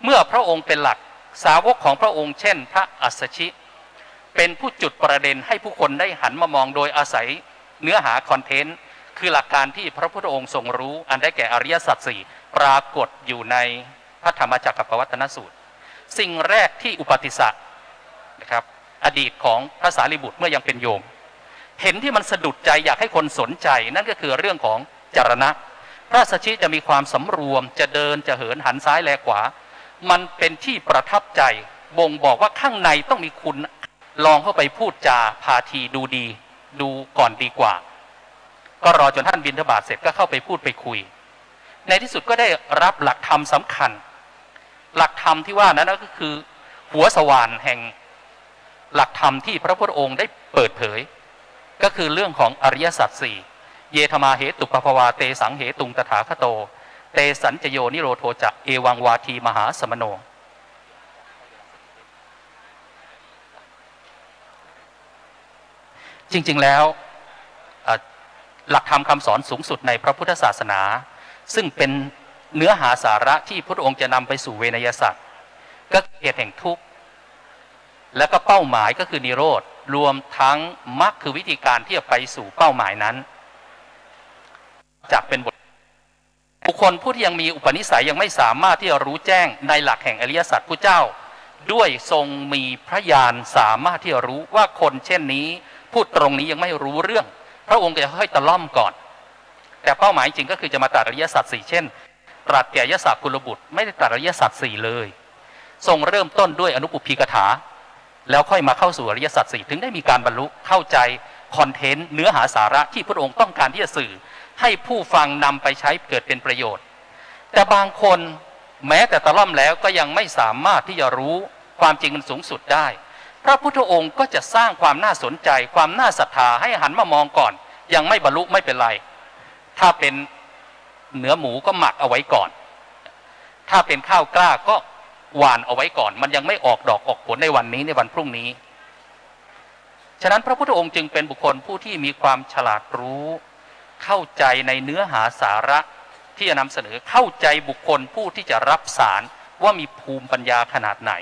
เมื่อพระองค์เป็นหลักสาวกของพระองค์เช่นพระอัสสชิเป็นผู้จุดประเด็นให้ผู้คนได้หันมามองโดยอาศัยเนื้อหาคอนเทนต์คือหลักการที่พระพุทธองค์ทรงรู้อันได้แก่อริยสัจสี่ปรากฏอยู่ในพระธรรมจักรปวัตตนสูตรสิ่งแรกที่อุปติสสะนะครับอดีตของพระสารีบุตรเมื่อยังเป็นโยมเห็นที่มันสะดุดใจอยากให้คนสนใจนั่นก็คือเรื่องของจรณะพระสัชชีจะมีความสำรวมจะเดินจะเหินหันซ้ายแลขวามันเป็นที่ประทับใจบ่งบอกว่าข้างในต้องมีคุณลองเข้าไปพูดจาพาทีดูดีดูก่อนดีกว่าก็รอจนท่านบิณฑบาตเสร็จก็เข้าไปพูดไปคุยในที่สุดก็ได้รับหลักธรรมสำคัญหลักธรรมที่ว่านั้นก็คือหัวสว่านแห่งหลักธรรมที่พระพุทธองค์ได้เปิดเผยก็คือเรื่องของอริยสัจสี่เยธมาเหตุปภวาเตสังเหตุงตถาคโตเตสัญจโยนิโรโทจะเอวังวาทีมหาสมโนจริงๆแล้วหลักธรรมคำสอนสูงสุดในพระพุทธศาสนาซึ่งเป็นเนื้อหาสาระที่พระองค์จะนำไปสู่เวนยสัจก็เหตุแห่งทุกข์และก็เป้าหมายก็คือนิโรธรวมทั้งมรรคคือวิธีการที่จะไปสู่เป้าหมายนั้นจากเป็นบุคคลผู้ที่ยังมีอุปนิสัยยังไม่สามารถที่จะรู้แจ้งในหลักแห่งอริยสัจพระเจ้าด้วยทรงมีพระญาณสามารถที่จะรู้ว่าคนเช่นนี้พูดตรงนี้ยังไม่รู้เรื่องพระองค์จะค่อยตะล่อมก่อนแต่เป้าหมายจริงก็คือจะมาตรัสอริยสัจสี่เช่นตรัสแก่ยศกุลบุตรไม่ได้ตรัสอริยสัจสี่เลยทรงเริ่มต้นด้วยอนุปุพพีกถาแล้วค่อยมาเข้าสู่อริยสัจสี่ถึงได้มีการบรรลุเข้าใจคอนเทนต์เนื้อหาสาระที่พระองค์ต้องการที่จะสื่อให้ผู้ฟังนำไปใช้เกิดเป็นประโยชน์แต่บางคนแม้แต่ตะล่อมแล้วก็ยังไม่สามารถที่จะรู้ความจริงสูงสุดได้พระพุทธองค์ก็จะสร้างความน่าสนใจความน่าศรัทธาให้หันมามองก่อนยังไม่บรรลุไม่เป็นไรถ้าเป็นเนื้อหมูก็หมักเอาไว้ก่อนถ้าเป็นข้าวกล้าก็หว่านเอาไว้ก่อนมันยังไม่ออกดอกออกผลในวันนี้ในวันพรุ่งนี้ฉะนั้นพระพุทธองค์จึงเป็นบุคคลผู้ที่มีความฉลาดรู้เข้าใจในเนื้อหาสาระที่จะนำเสนอเข้าใจบุคคลผู้ที่จะรับสารว่ามีภูมิปัญญาขนาดไหน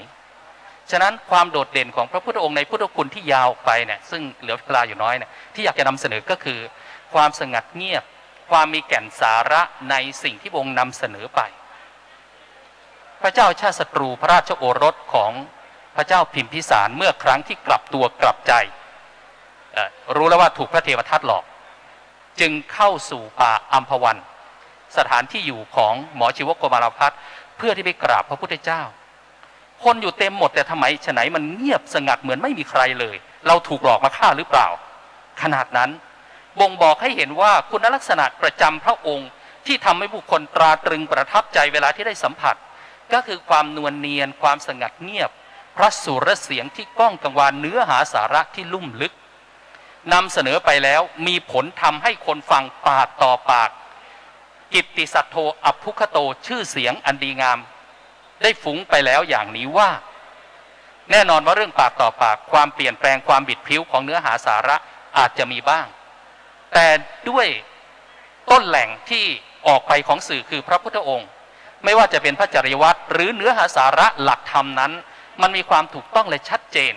ฉะนั้นความโดดเด่นของพระพุทธองค์ในพุทธคุณที่ยาวไปเนี่ยซึ่งเหลือเวลาอยู่น้อยเนี่ยที่อยากจะนำเสนอก็คือความสงัดเงียบความมีแก่นสาระในสิ่งที่พระองค์นำเสนอไปพระเจ้าชาติศัตรูพระราชโอรสของพระเจ้าพิมพิสารเมื่อครั้งที่กลับตัวกลับใจรู้แล้วว่าถูกพระเทวทัตหลอกจึงเข้าสู่ป่าอัมพวันสถานที่อยู่ของหมอชีวกโกมารพัฒน์เพื่อที่ไปกราบพระพุทธเจ้าคนอยู่เต็มหมดแต่ทำไมฉะไหนมันเงียบสงัดเหมือนไม่มีใครเลยเราถูกหลอกมาฆ่าหรือเปล่าขนาดนั้นบ่งบอกให้เห็นว่าคุณลักษณะประจำพระองค์ที่ทำให้บุคคลตราตรึงประทับใจเวลาที่ได้สัมผัสก็คือความนวลเนียนความสงัดเงียบพระสุรเสียงที่ก้องกังวานเนื้อหาสาระที่ลุ่มลึกนำเสนอไปแล้วมีผลทำให้คนฟังปากต่อปากกิตติสัทโธอัพพุคโตชื่อเสียงอันดีงามได้ฟุ้งไปแล้วอย่างนี้ว่าแน่นอนว่าเรื่องปากต่อปากความเปลี่ยนแปลงความบิดผิวของเนื้อหาสาระอาจจะมีบ้างแต่ด้วยต้นแหล่งที่ออกไปของสื่อคือพระพุทธองค์ไม่ว่าจะเป็นพระจริยวัตรหรือเนื้อหาสาระหลักธรรมนั้นมันมีความถูกต้องและชัดเจน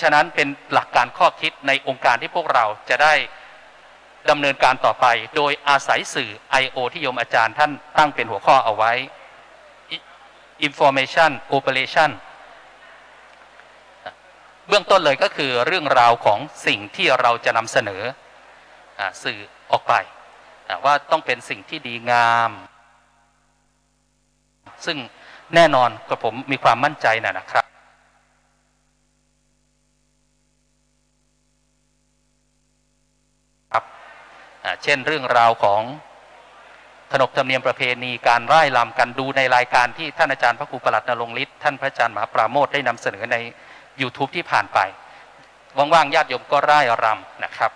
ฉะนั้นเป็นหลักการข้อคิดในองค์การที่พวกเราจะได้ดำเนินการต่อไปโดยอาศัยสื่อ I.O. ที่โยมอาจารย์ท่านตั้งเป็นหัวข้อเอาไว้ Information Operation เบื้องต้นเลยก็คือเรื่องราวของสิ่งที่เราจะนำเสนอสื่อออกไปว่าต้องเป็นสิ่งที่ดีงามซึ่งแน่นอนกับผมมีความมั่นใจนะครับเช่นเรื่องราวของขนบธรรมเนียมประเพณีการร่ายรำกันดูในรายการที่ท่านอาจารย์พระครูประหลัดนรงค์ฤทธิ์ท่านพระอาจารย์มหาปราโมทย์ได้นำเสนอใน YouTube ที่ผ่านไปว่างๆญาติโยมก็ร่ายรำนะครับ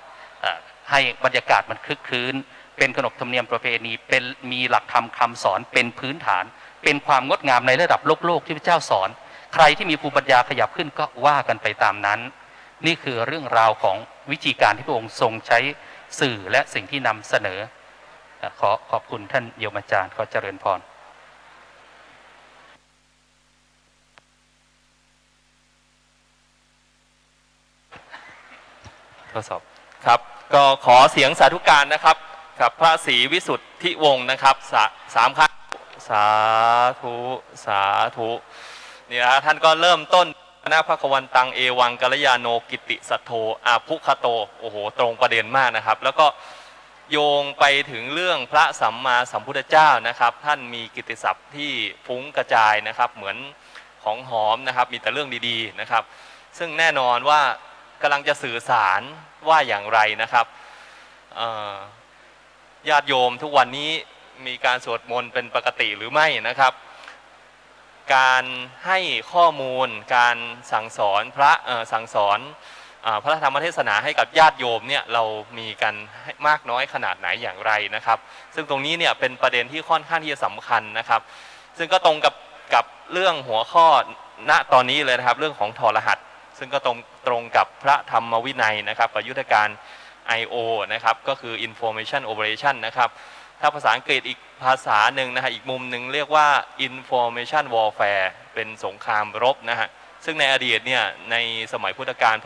ให้บรรยากาศมันคลึกคลื้นเป็นขนบธรรมเนียมประเพณีเป็นมีหลักธรรมคำสอนเป็นพื้นฐานเป็นความงดงามในระดับโลกที่พระเจ้าสอนใครที่มีภูมิปัญญาขยับขึ้นก็ว่ากันไปตามนั้นนี่คือเรื่องราวของวิธีการที่พระองค์ทรงใช้สื่อและสิ่งที่นำเสนอขอบคุณท่านโยมอาจารย์ขอเจริญพรทดสอบครับก็ขอเสียงสาธุการนะครับกับพระศรีวิสุทธิวงศ์นะครับสามครั้งสาธุสาธุนี่นะท่านก็เริ่มต้นนะพระควันตังเอวังกัลยาโนกิติสัทโธอาภุคโตโอ้โหตรงประเด็นมากนะครับแล้วก็โยงไปถึงเรื่องพระสัมมาสัมพุทธเจ้านะครับท่านมีกิตติศัพท์ที่ฟุ้งกระจายนะครับเหมือนของหอมนะครับมีแต่เรื่องดีๆนะครับซึ่งแน่นอนว่ากำลังจะสื่อสารว่าอย่างไรนะครับญาติโยมทุกวันนี้มีการสวดมนต์เป็นปกติหรือไม่นะครับการให้ข้อมูลการสั่งสอนพระธรรมเทศนาให้กับญาติโยมเนี่ยเรามีกันมากน้อยขนาดไหนอย่างไรนะครับซึ่งตรงนี้เนี่ยเป็นประเด็นที่ค่อนข้างที่จะสำคัญนะครับซึ่งก็ตรงกับเรื่องหัวข้อณตอนนี้เลยนะครับเรื่องของถอดรหัสซึ่งก็ตรงกับพระธรรมวินัยนะครับกับยุทธการ I.O. นะครับก็คือ Information Operation นะครับถ้าภาษาอังกฤษอีกภาษาหนึ่งนะฮะอีกมุมหนึ่งเรียกว่า Information Warfare เป็นสงครามรบนะฮะซึ่งในอดีตเนี่ยในสมัยพุทธกาล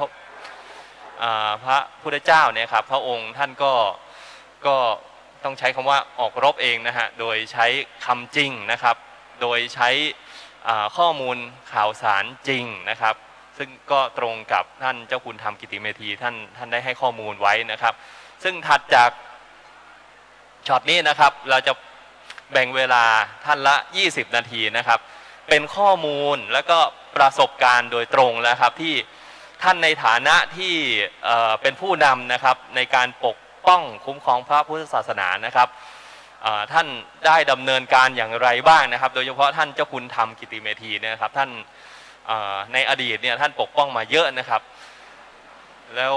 พระพุทธเจ้าเนี่ยครับพระองค์ท่านก็ต้องใช้คำว่าออกรบเองนะฮะโดยใช้คำจริงนะครับโดยใช้ข้อมูลข่าวสารจริงนะครับซึ่งก็ตรงกับท่านเจ้าคุณธรรมกิติเมธีท่านได้ให้ข้อมูลไว้นะครับซึ่งถัดจากช็อตนี้นะครับเราจะแบ่งเวลาท่านละ20นาทีนะครับเป็นข้อมูลแล้วก็ประสบการณ์โดยตรงแล้วครับที่ท่านในฐานะที่เป็นผู้นำนะครับในการปกป้องคุ้มครองพระพุทธศาสนานะครับท่านได้ดำเนินการอย่างไรบ้างนะครับโดยเฉพาะท่านเจ้าคุณธรรมกิติเมธีเนี่ยครับท่านในอดีตเนี่ยท่านปกป้องมาเยอะนะครับแล้ว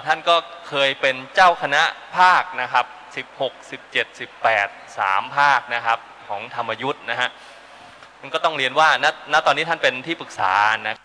ท่านก็เคยเป็นเจ้าคณะภาคนะครับ16 17 18 3ภาคนะครับของธรรมยุทธ์นะฮะมันก็ต้องเรียนว่าณตอนนี้ท่านเป็นที่ปรึกษานะ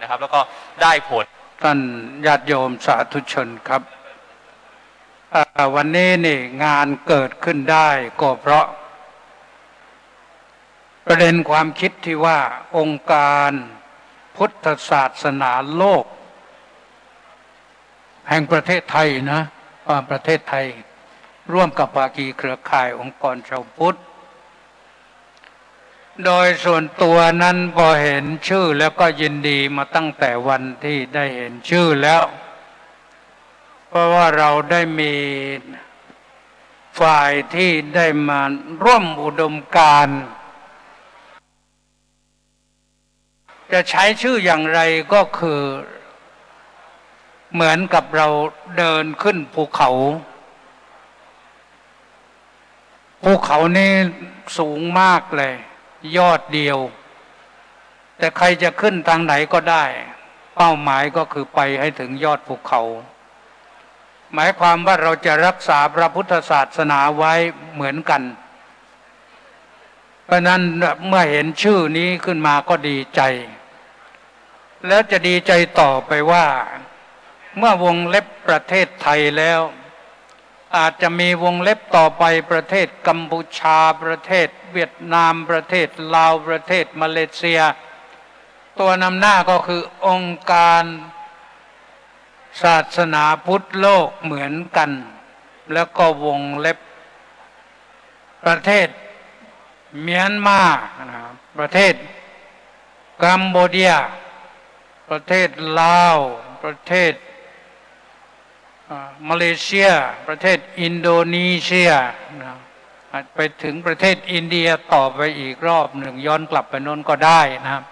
นะครับแล้วก็ได้ผลท่านญาติโยมสาธุชนครับวันนี้นี่งานเกิดขึ้นได้ก็เพราะประเด็นความคิดที่ว่าองค์การพุทธศาสนาโลกแห่งประเทศไทยนะประเทศไทยร่วมกับภาคีเครือข่ายองค์กรชาวพุทธโดยส่วนตัวนั้นพอเห็นชื่อแล้วก็ยินดีมาตั้งแต่วันที่ได้เห็นชื่อแล้วเพราะว่าเราได้มีฝ่ายที่ได้มาร่วมอุดมการณ์จะใช้ชื่ออย่างไรก็คือเหมือนกับเราเดินขึ้นภู ภูเขานี่สูงมากเลย ยอดเดียว แต่ใครจะขึ้นทางไหนก็ได้ เป้าหมายก็คือไปให้ถึงยอดภูเขา หมายความว่าเราจะรักษาพระพุทธศาสนาไว้เหมือนกัน เพราะนั้นเมื่อเห็นชื่อนี้ขึ้นมาก็ดีใจ แล้วจะดีใจต่อไปว่าเมื่อวงเล็บประเทศไทยแล้วอาจจะมีวงเล็บต่อไปประเทศกัมพูชาประเทศเวียดนามประเทศลาวประเทศมาเลเซียตัวนำหน้าก็คือองค์การศาสนาพุทธโลกเหมือนกันแล้วก็วงเล็บประเทศเมียนมาประเทศกัมพูชาประเทศลาวประเทศมาเลเซียประเทศอินโดนีเซียไปถึงประเทศอินเดียต่อไปอีกรอบหนึ่งย้อนกลับไปโน้นก็ได้นะครับ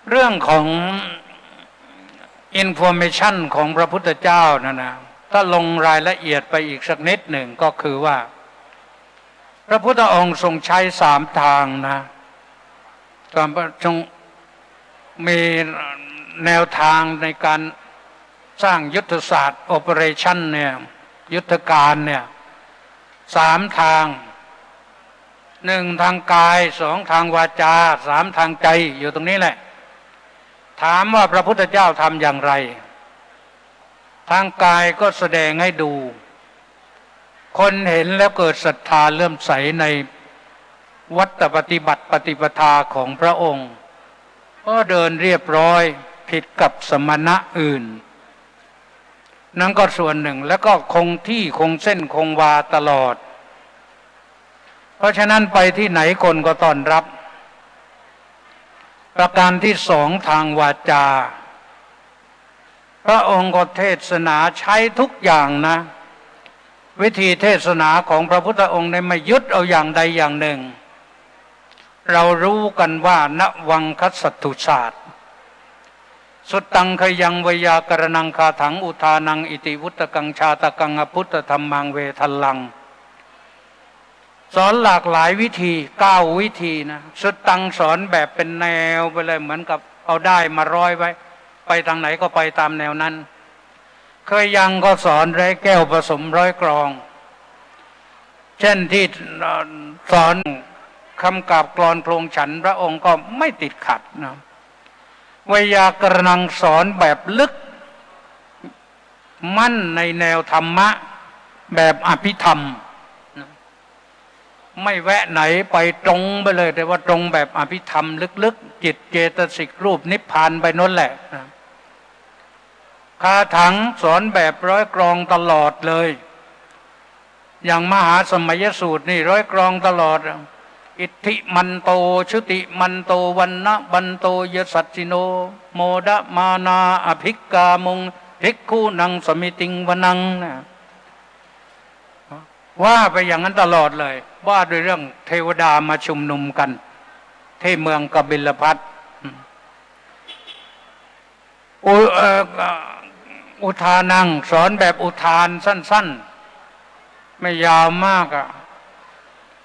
เรื่องของinformation ของพระพุทธเจ้านะถ้าลงรายละเอียดไปอีกสักนิดหนึ่งก็คือว่าพระพุทธองค์ทรงใช้3 ทางนะทรงมีแนวทางในการสร้างยุทธศาสตร์ operation เนี่ยยุทธการเนี่ย3 ทาง 1 ทางกาย 2 ทางวาจา 3 ทางใจอยู่ตรงนี้แหละถามว่าพระพุทธเจ้าทำอย่างไรทางกายก็แสดงให้ดูคนเห็นแล้วเกิดศรัทธาเลื่อมใสในวัตปฏิบัติปฏิปทาของพระองค์ก็เดินเรียบร้อยผิดกับสมณะอื่นนั่นก็ส่วนหนึ่งแล้วก็คงที่คงเส้นคงวาตลอดเพราะฉะนั้นไปที่ไหนคนก็ต้อนรับประการที่2ทางวาจาพระองค์ก็เทศนาใช้ทุกอย่างนะวิธีเทศนาของพระพุทธองค์ได้ไม่ยึดเอาอย่างใดอย่างหนึ่งเรารู้กันว่าณวังคัสสตุศาสตร์สุตตังคยังวยากรณังคาถังอุทานังอิติวุตกังชาตกังอพุทธธรรมังเวทัลลังสอนหลากหลายวิธี9 วิธีนะสุตตังสอนแบบเป็นแนวไปเลยเหมือนกับเอาได้มาร้อยไว้ไปทางไหนก็ไปตามแนวนั้นเคยยังก็สอนร้อยแก้วผสมร้อยกรองเช่นที่สอนคำกาบกลอนโครงฉันพระองค์ก็ไม่ติดขัดนะวยากรณังสอนแบบลึกมั่นในแนวธรรมะแบบอภิธรรมไม่แวะไหนไปตรงไปเลยแต่ว่าตรงแบบอภิธรรมลึกๆจิตเจตสิกรูปนิพพานไปนั่นแหละคาถังสอนแบบร้อยกรองตลอดเลยอย่างมหาสมัยสูตรนี่ร้อยกรองตลอดอิทธิมันโตชุติมันโตวันนะบันโตยสัจจิโนโมดะมานาอภิกกามงภิกขุนังสมิติงวนังนะว่าไปอย่างนั้นตลอดเลยว่าด้วยเรื่องเทวดามาชุมนุมกันที่เมืองกบิลพัสต์อุทานังสอนแบบอุทานสั้นๆไม่ยาวมาก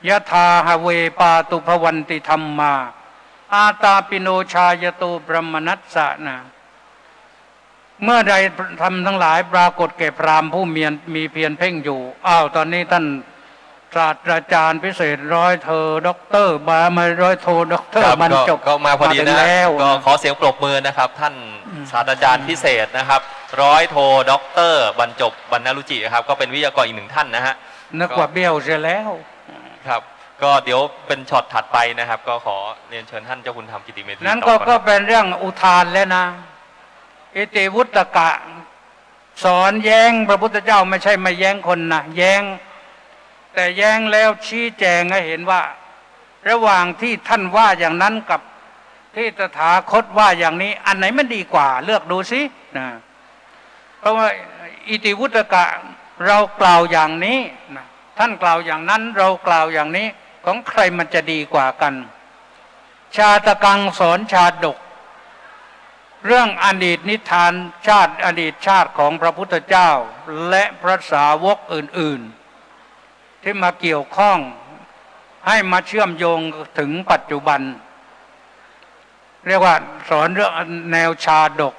ยะธาหเวปาตุภวันติธรรมมาอาตาปิโนชายโตบรมนัสสะนะเมื่อใดทำทั้งหลายปรากฏแก่พราหมณ์ผู้มีเพียรเพ่งอยู่ตอนนี้ท่านศาสตราจารย์พิเศษร้อยเธอด็อกเตอร์มาร้อยโทด็อกเตอร์บรรจบก็มาพอดีนะแล้วก็ขอเสียงปรบมือนะครับท่านศาสตราจารย์พิเศษนะครับร้อยโทด็อกเตอร์บรรจบบรรณรุจิครับก็เป็นวิทยากรอีก1 ท่านนะฮะนึกว่าเบี้ยวเสียแล้วครับก็เดี๋ยวเป็นช็อตถัดไปนะครับก็ขอเรียนเชิญท่านเจ้าคุณธรรมกิติเมธีนั้นก็เป็นเรื่องอุทานแล้วนะอิติวุตกะสอนแย้งพระพุทธเจ้าไม่ใช่ไม่แย้งคนนะแย้งแต่แย้งแล้วชี้แจงให้เห็นว่าระหว่างที่ท่านว่าอย่างนั้นกับที่ตถาคตว่าอย่างนี้อันไหนมันดีกว่าเลือกดูสินะเพราะว่าอิติวุตกะเรากล่าวอย่างนี้นะท่านกล่าวอย่างนั้นเรากล่าวอย่างนี้ของใครมันจะดีกว่ากันชาตกังสอนชาดกเรื่องอดีตนิทานชาติอดีตชาติของพระพุทธเจ้าและพระสาวกอื่นๆ ที่มาเกี่ยวข้องให้มาเชื่อมโยงถึงปัจจุบัน เรียกว่าสอนเรื่องแนวชาดก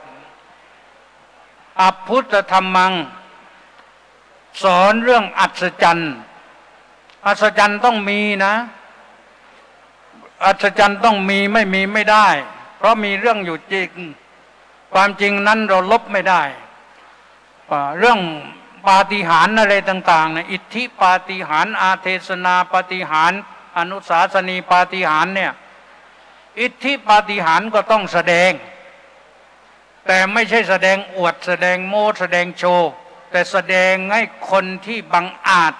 อพุทธธรรมังสอนเรื่องอัศจรรย์อัศจรรย์ต้องมีนะอัศจรรย์ต้องมีไม่มีไม่ได้เพราะมีเรื่องอยู่จริงความจริงนั้นเราลบไม่ได้เรื่องปาฏิหาริย์อะไรต่างๆนะอิทธิปาฏิหาริย์อาเทศนาปาฏิหาริย์อนุสาสนีปาฏิหาริย์เนี่ยอิทธิปาฏิหาริย์ก็ต้องแสดงแต่ไม่ใช่แสดงอวดแสดงโม้แสดงโชว์แต่แสดงให้คนที่บังอาจ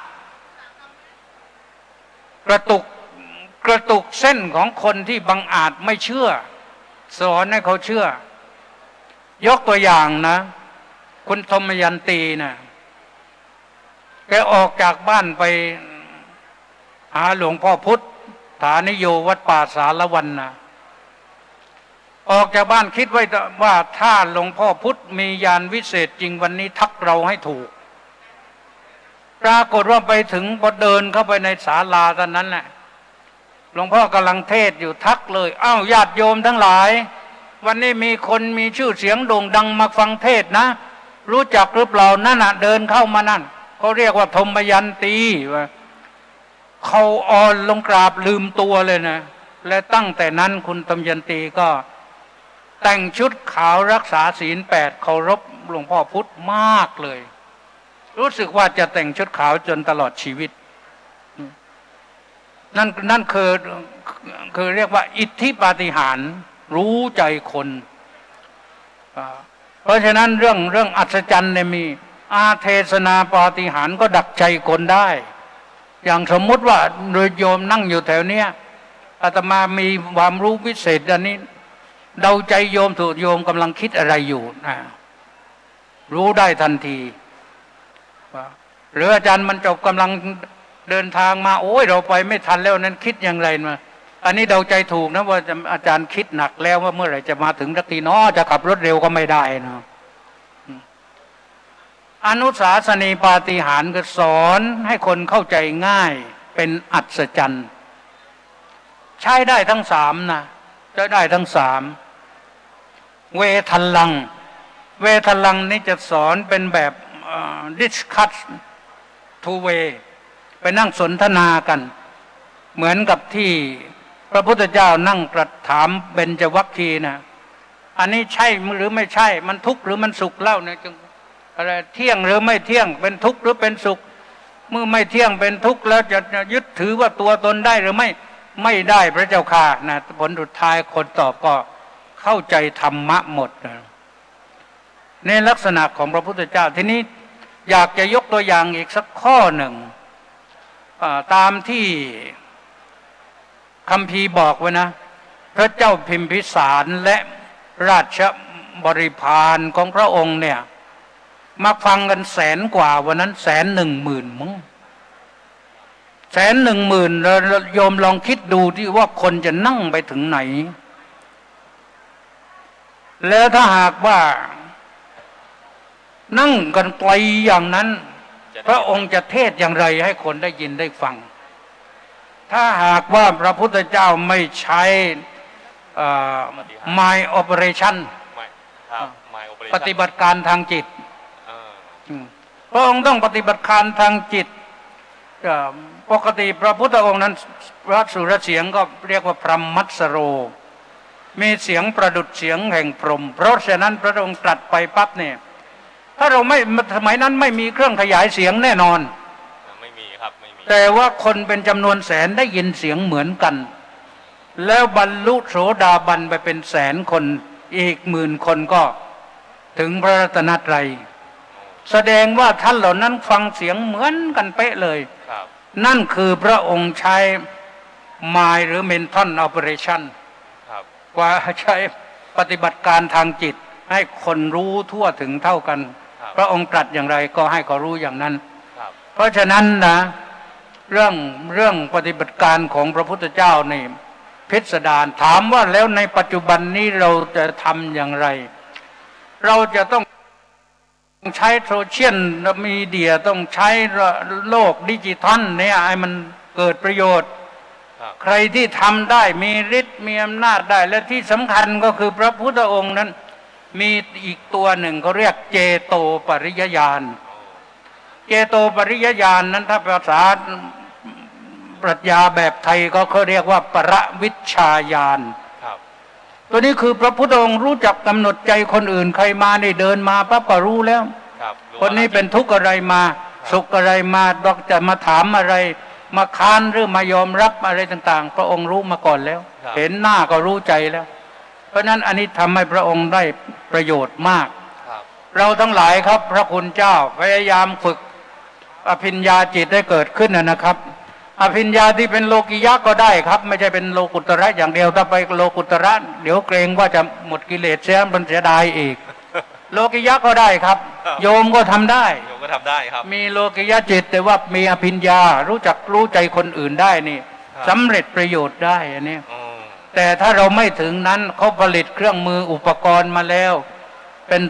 กระตุกเส้นของคนที่บังอาจไม่เชื่อสอนให้เขาเชื่อยกตัวอย่างนะคุณธมยันตีนะแกออกจากบ้านไปหาหลวงพ่อพุธฐานิโยวัดป่าสารวันนะออกจากบ้านคิดไว้ว่าถ้าหลวงพ่อพุธมียานวิเศษจริงวันนี้ทักเราให้ถูกปรากฏว่าไปถึงพอเดินเข้าไปในศาลาตอนนั้นแหละหลวงพ่อกำลังเทศอยู่ทักเลยอ้าวญาติโยมทั้งหลายวันนี้มีคนมีชื่อเสียงโด่งดังมาฟังเทศนะรู้จักหรือเปล่านั่นน่ะเดินเข้ามานั่นเขาเรียกว่าธมยันตีว่าเขาอ่อนลงกราบลืมตัวเลยนะและตั้งแต่นั้นคุณธมยันตีก็แต่งชุดขาวรักษาศีล 8เคารพหลวงพ่อพุธมากเลยรู้สึกว่าจะแต่งชุดขาวจนตลอดชีวิตนั่นคือเรียกว่าอิทธิปาฏิหาริย์รู้ใจคนเพราะฉะนั้นเรื่องอัศจรรย์เนี่ยมีอาเทศนาปาฏิหาริย์ก็ดักใจคนได้อย่างสมมุติว่าโดยโยมนั่งอยู่แถวเนี้ยอาตมามีความรู้พิเศษอันนี้เดาใจโยมถูกโยมกำลังคิดอะไรอยู่รู้ได้ทันทีหรืออาจารย์มันจบกำลังเดินทางมาโอ้ยเราไปไม่ทันแล้วนั้นคิดอย่างไรมาอันนี้เดาใจถูกนะว่าอาจารย์คิดหนักแล้วว่าเมื่อไหร่จะมาถึงสักทีเนาะจะขับรถเร็วก็ไม่ได้นะอนุสาสนีปาฏิหาริย์ก็สอนให้คนเข้าใจง่ายเป็นอัศจรรย์ใช้ได้ทั้งสามนะจะได้ทั้งสามเวทัลลังนี่จะสอนเป็นแบบdiscuss two way ไปนั่งสนทนากันเหมือนกับที่พระพุทธเจ้านั่งตรัสถามเบญจวัคคีย์นะอันนี้ใช่หรือไม่ใช่มันทุกข์หรือมันสุขเล่าเนี่ยจึงอะไรเที่ยงหรือไม่เที่ยงเป็นทุกข์หรือเป็นสุขเมื่อไม่เที่ยงเป็นทุกข์แล้วจะยึดถือว่าตัวตนได้หรือไม่ได้พระเจ้าค่ะนะผลสุดท้ายคนตอบก็เข้าใจธรรมะหมดนะในลักษณะของพระพุทธเจ้าทีนี้อยากจะยกตัวอย่างอีกสักข้อหนึ่งตามที่คัมภีร์บอกไว้นะพระเจ้าพิมพิสารและราชบริพารของพระองค์เนี่ยมาฟังกันแสนกว่าวันนั้น110,000มั้ง110,000แล้วโยมลองคิดดูที่ว่าคนจะนั่งไปถึงไหนแล้วถ้าหากว่านั่งกันไกลอย่างนั้นพระองค์จะเทศอย่างไรให้คนได้ยินได้ฟังถ้าหากว่าพระพุทธเจ้าไม่ใช้my operation ปฏิบัติการทางจิตพระองค์ต้องปฏิบัติการทางจิตปกติพระพุทธองค์นั้นพระสุรเสียงก็เรียกว่าพรหมัสสโรมีเสียงประดุจเสียงแห่งพรหมเพราะฉะนั้นพระองค์ตรัสไปปั๊บเนี่ยถ้าเราไม่สมัยนั้นไม่มีเครื่องขยายเสียงแน่นอนไม่มีครับไม่มีแต่ว่าคนเป็นจำนวนแสนได้ยินเสียงเหมือนกันแล้วบรรลุโสดาบันไปเป็นแสนคนอีก10,000 คนก็ถึงพระรัตนตรัยแสดงว่าท่านเหล่านั้นฟังเสียงเหมือนกันเป๊ะเลยนั่นคือพระองค์ใช้ mind หรือ mental operation กว่าใช้ปฏิบัติการทางจิตให้คนรู้ทั่วถึงเท่ากันพระองค์ตรัสอย่างไรก็ให้เขารู้อย่างนั้นเพราะฉะนั้นนะเรื่องปฏิบัติการของพระพุทธเจ้านี่พิสดารถามว่าแล้วในปัจจุบันนี้เราจะทำอย่างไรเราจะต้อง ใช้โซเชียลมีเดียต้องใช้โลกดิจิทัลเนี่ยให้มันเกิดประโยชน์ ครับ ใครที่ทำได้มีฤทธิ์มีอำนาจได้และที่สำคัญก็คือพระพุทธองค์นั้นมีอีกตัวหนึ่งเขาเรียกเจโตปริยญาณเจโตปริยญาณนั้นถ้าภาษาปรัชญาแบบไทยก็เขาเรียกว่าปรวิชชาญาณ ครับ ตัวนี้คือพระพุทธองค์รู้จักกำหนดใจคนอื่นใครมาได้เดินมาปั๊บก็รู้แล้ว ครับรู้ คนนี้ ว่า เป็นทุกข์อะไรมาสุขอะไรมาดอกจะมาถามอะไรมาค้านหรือมายอมรับอะไรต่างๆ พระองค์รู้มาก่อนแล้ว เห็นหน้าก็รู้ใจแล้ว เพราะนั้นอันนี้ทำให้พระองค์ได้ประโยชน์มาก ครับ เราทั้งหลายครับพระคุณเจ้าพยายามฝึกอภิญญาจิตให้เกิดขึ้นนะครับ อภิญญาที่เป็นโลกิยะก็ได้ครับ ไม่ใช่เป็นโลกุตระอย่างเดียวถ้าไปโลกุตระเดี๋ยวเกรงว่าจะหมดกิเลสเสียมันเสียดายอีก โลกิยะก็ได้ครับ โยมก็ทำได้ โยมก็ทำได้ครับ มีโลกิยะจิตแต่ว่ามีอภิญญารู้จักรู้ใจคนอื่นได้นี่ ครับ สำเร็จประโยชน์ได้อันนี้ อืม แต่ถ้าเราไม่ถึงนั้นเขาผลิตเครื่องมืออุปกรณ์มาแล้ว เป็น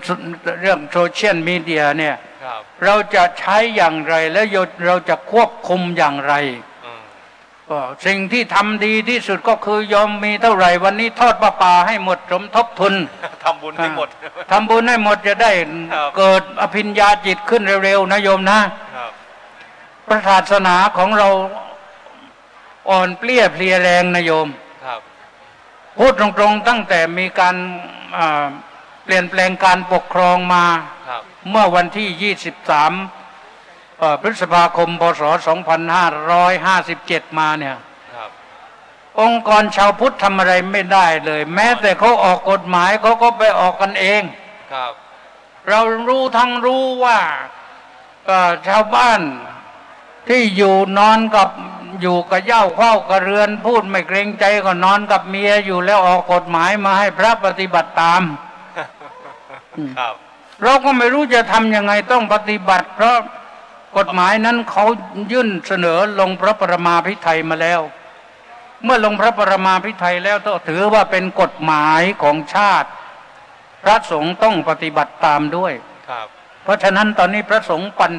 เรื่องโซเชียลมีเดียเนี่ย ครับ เราจะใช้อย่างไรและเราจะควบคุมอย่างไร อืม ก็สิ่งที่ทำดีที่สุดก็คือยอมมีเท่าไหร่วันนี้ทอดประปาให้หมดสมทบทุน ทำบุญให้หมด ทำบุญให้หมดจะได้ ครับ เกิดอภิญญาจิตขึ้นเร็วๆนะโยมนะ ครับ พระศาสนาของเราอ่อนเปลี้ยเพลียแรงนะโยม ครับ พูดตรงๆตั้งแต่มีการเปลี่ยนแปลงการปกครองมา ครับ เมื่อวันที่ 23 พฤษภาคม พศ 2557 มาเนี่ย ครับ องค์กรชาวพุทธทำอะไรไม่ได้เลย แม้แต่เขาออกกฎหมายเขาก็ไปออกกันเอง ครับ เรารู้ทั้งรู้ว่าชาวบ้านที่อยู่นอนกับอยู่กับเหย้าเข้ากับเรือนพูดไม่เกรงใจก็นอนกับเมียอยู่แล้วออกกฎหมายมาให้พระปฏิบัติตาม ครับ เราก็ไม่รู้จะทำยังไงต้องปฏิบัติ เพราะกฎหมายนั้นเขายื่นเสนอลงพระประมาภิไธยมาแล้ว เมื่อลงพระประมาภิไธยแล้วต้องถือว่าเป็นกฎหมายของชาติ พระสงฆ์ต้องปฏิบัติตามด้วย ครับ เพราะฉะนั้นตอนนี้พระสงฆ์ปั่น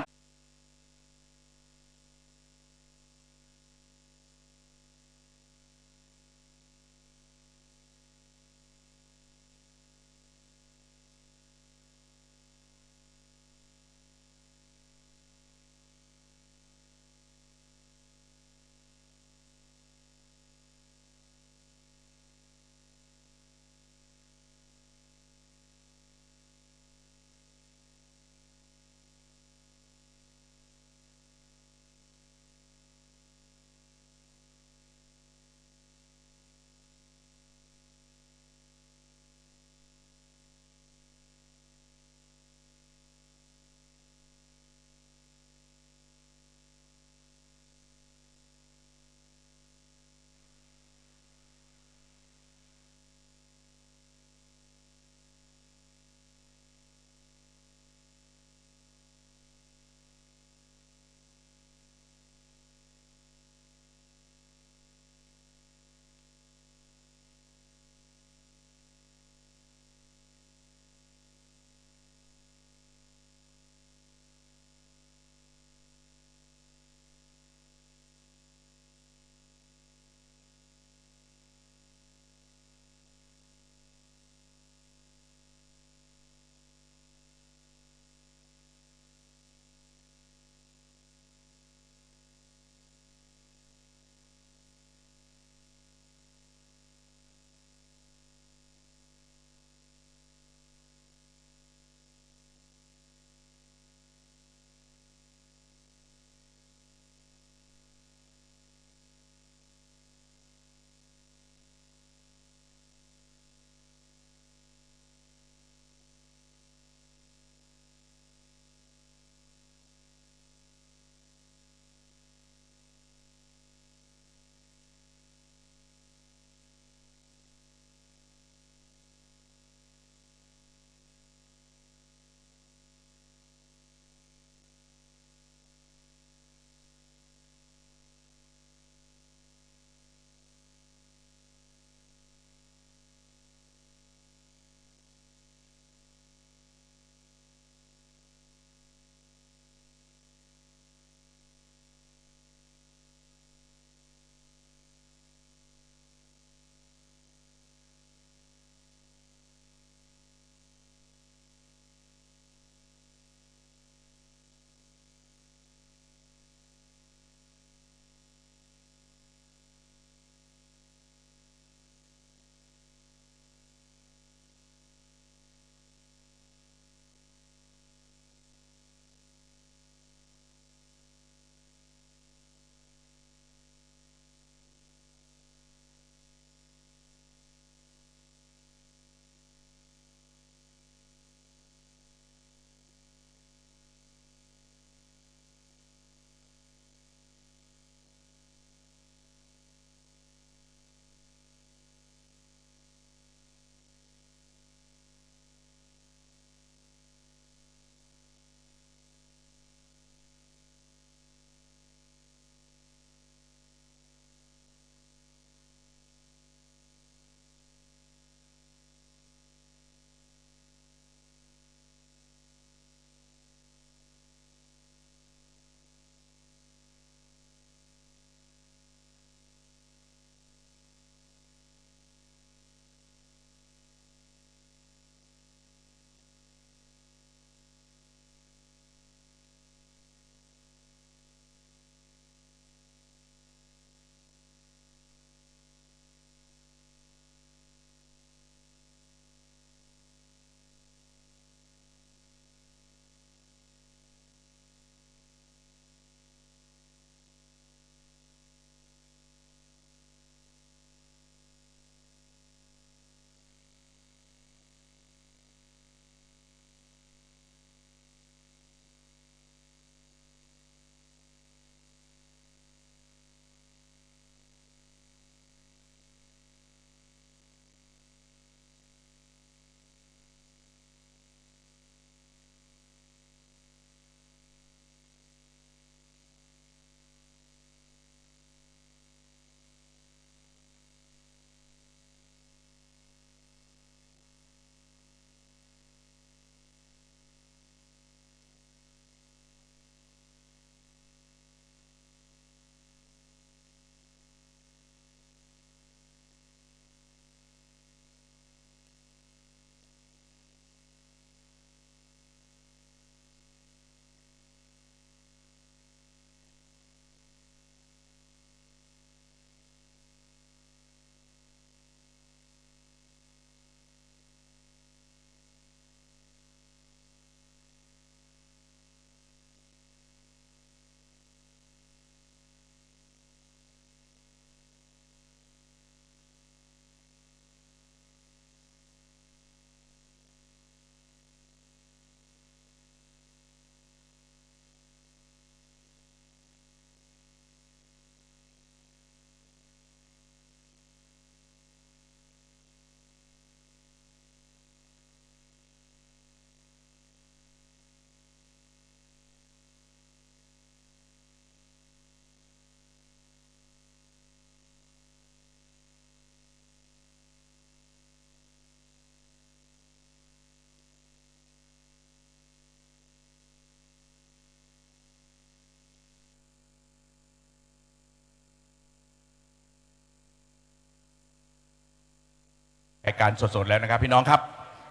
รายการสดๆแล้วนะครับพี่น้องครับ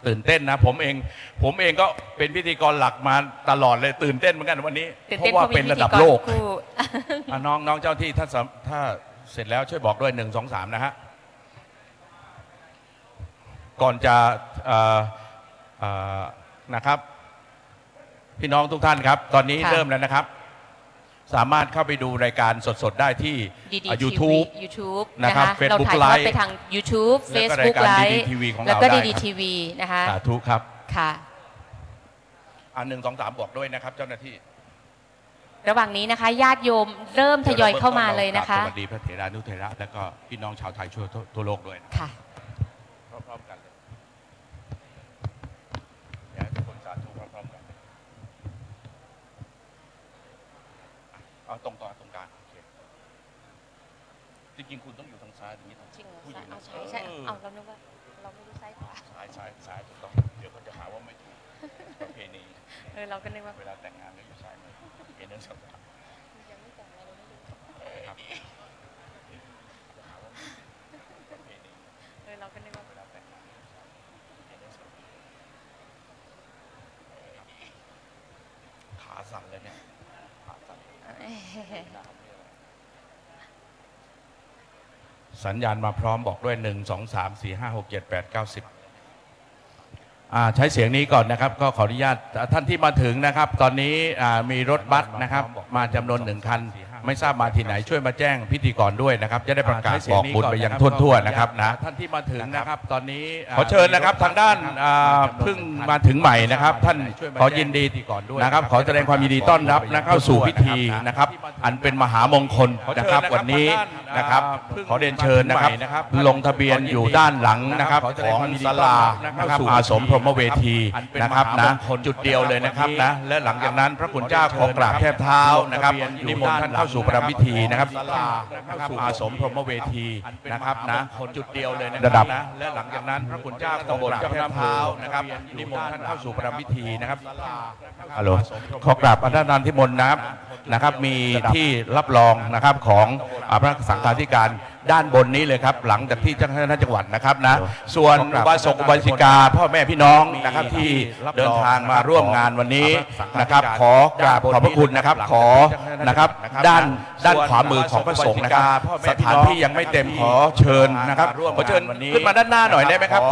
ตื่นเต้นนะผมเองก็เป็นพิธีกรหลักมาตลอดเลยตื่นเต้นเหมือนกันวันนี้เพราะว่าเป็นระดับโลกน้องเจ้าที่ถ้าเสร็จแล้วช่วยบอกด้วย1 2 3นะฮะก่อนจะนะครับพี่น้องทุกท่านครับตอนนี้เริ่มแล้วนะครับสามารถเข้าไปดูรายการสดๆได้ที่ YouTube นะครับ Facebook เราถ่ายทอด Live ไปทาง YouTube แล้วก็ Facebook รายการ Live DDTV ของเรา แล้วก็ ได้ DDTV นะคะ สาธุครับ ค่ะ 1 2 3บอกด้วยนะครับเจ้าหน้าที่ ระหว่างนี้นะคะญาติโยมเริ่มทยอยเข้ามาเลยนะคะ สวัสดีพระเถรานุเถระและก็พี่น้องชาวไทยทั่วโลกด้วยนะ ค่ะ พร้อมๆกันเลยอยากให้ทุกคนสาธุพร้อมๆกันเอาตรงกลางโอเคจริงๆคุณต้องอยู่ทางซ้ายอย่างนี้ จริงเหรอ ผู้หญิง เอาใช่เอาเรานึกว่าเราไม่รู้ซ้ายขวา ซ้ายถูกต้องเดี๋ยวเขาจะหาว่าไม่ถูกประเพณี เราก็นึกว่า เวลาแต่งงานก็อยู่ซ้ายมือเห็นเรื่องสำคัญ ยังไม่แต่งอะไรไม่รู้ ครับจะหาว่าประเพณี เราก็นึกว่า เวลาแต่งงานก็อยู่ซ้ายมือเห็นเรื่องสำคัญขาสั่นเลยเนี่ยขาสั่นสัญญาณมาพร้อมบอกด้วย1 2 3 4 5 6 7 8 9 10ใช้เสียงนี้ก่อนนะครับก็ขออนุญาตท่านที่มาถึงนะครับตอนนี้มีรถบัสนะครับมาจำนวน1 คันไม่ทราบมาที่ไหนช่วยมาแจ้งพิธีกรด้วยนะครับจะได้ประกาศบอกบุญไปยังทั่วๆนะครับนะท่านที่มาถึงนะครับตอนนี้ขอเชิญนะครับทางด้านเพิ่งมาถึงใหม่นะครับท่านขอยินดีนะครับขอแสดงความยินดีต้อนรับนะเข้าสู่พิธีนะครับอันเป็นมหามงคลนะครับวันนี้นะครับขอเรียนเชิญนะครับลงทะเบียนอยู่ด้านหลังนะครับของศาลานะครับอาสมพรหมเวทีนะครับนะจุดเดียวเลยนะครับนะและหลังจากนั้นพระคุณเจ้าขอกราบแทบเท้านะครับนิมนต์ท่านเข้าสู่ประรำพิธีนะครับอาสมพรหมเวทีนะครับนะจุดเดียวเลยระดับและหลังจากนั้นพระคุณเจ้าขอกราบแทบเท้านะครับนิมนต์ท่านเข้าสู่ประรำพิธีนะครับฮัลโหลขอกราบอาจารย์ที่มนต์นะครับมีที่รับรองนะครับของพระสังฆาธิการด้านบนนี้เลยครับหลังจากที่เจ้าคณะจังหวัดนะครับนะส่วนอุบาสกอุบาสิกาพ่อแม่พี่น้องนะครับที่เดินทางมาร่วมงานวันนี้นะครับขอกราบขอบพระคุณนะครับขอนะครับด้านขวามือของพระสงฆ์นะครับสถานที่ยังไม่เต็มขอเชิญนะครับขอเชิญขึ้นมาด้านหน้าหน่อยได้ไหมครับ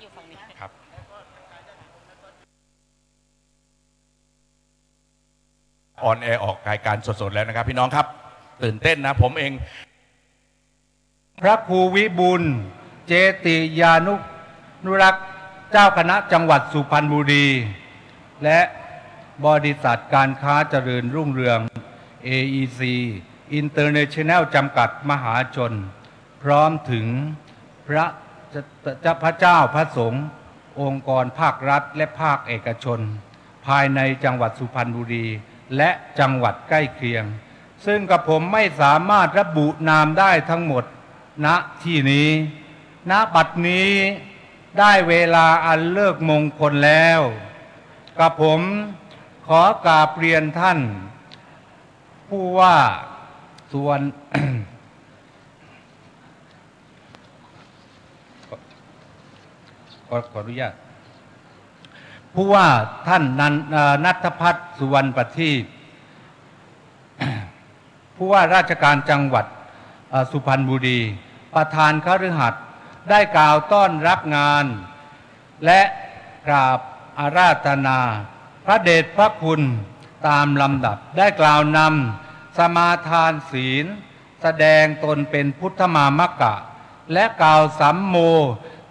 อยู่ฝั่งนี้ ครับออนแอร์ออกรายการสดๆแล้วนะครับพี่น้องครับตื่นเต้นนะผมเอง พระครูวิบูลย์เจติยานุรักษ์เจ้าคณะจังหวัดสุพรรณบุรีและบริษัทการค้าเจริญรุ่งเรือง AEC International จำกัดมหาชนพร้อมถึงพระเจ้าพระสงฆ์องค์กรภาครัฐและภาคเอกชนภายในจังหวัดสุพรรณบุรีและจังหวัดใกล้เคียงซึ่งกับผมไม่สามารถระบุนามได้ทั้งหมดณที่นี้ณบัดนี้ได้เวลาอันเลิกมงคลแล้วกับผมขอกราบเรียนท่านผู้ว่าส่วน ขออนุญาตผู้ว่าท่านนัทพัฒน์สุวรรณประทีป ผู้ว่าราชการจังหวัดสุพรรณบุรีประธานคฤหัสถ์ได้กล่าวต้อนรับงานและกราบอาราธนาพระเดชพระคุณตามลำดับได้กล่าวนำสมาทานศีลแสดงตนเป็นพุทธมามกะและกล่าวสัมโม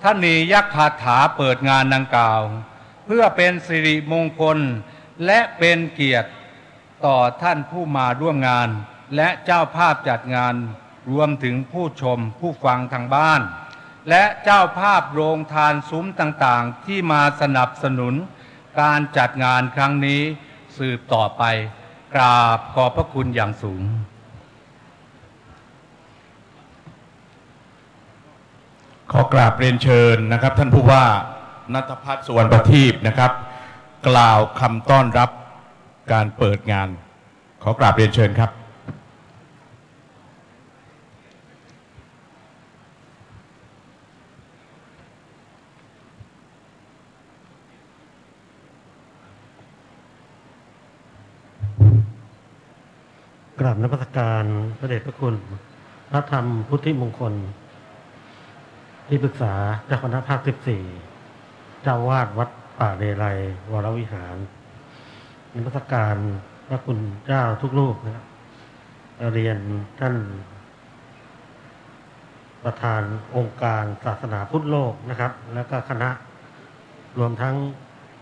ทนียคาถาเปิดงานดังกล่าวเพื่อเป็นสิริมงคลและเป็นเกียรติต่อท่านผู้มาร่วมงานและเจ้าภาพจัดงานรวมถึงผู้ชมผู้ฟังทางบ้านและเจ้าภาพโรงทานซุ้มต่างๆที่มาสนับสนุนการจัดงานครั้งนี้สืบต่อไปกราบขอบพระคุณอย่างสูงขอกราบเรียนเชิญนะครับท่านผู้ว่าณัฐพัฒน์ สุวรรณประทีปนะครับกล่าวคำต้อนรับการเปิดงานขอกราบเรียนเชิญครับกราบนมัสการพระเดชพระคุณพระธรรมพุทธิมงคลที่ปรึกษาเจ้าคณะภาค 14 เจ้าวาดวัดป่าเรไรวรวิหารนมัสการพระคุณเจ้าทุกรูปนะครับเรียนท่านประธานองค์การศาสนาพุทธโลกนะครับแล้วก็คณะรวมทั้ง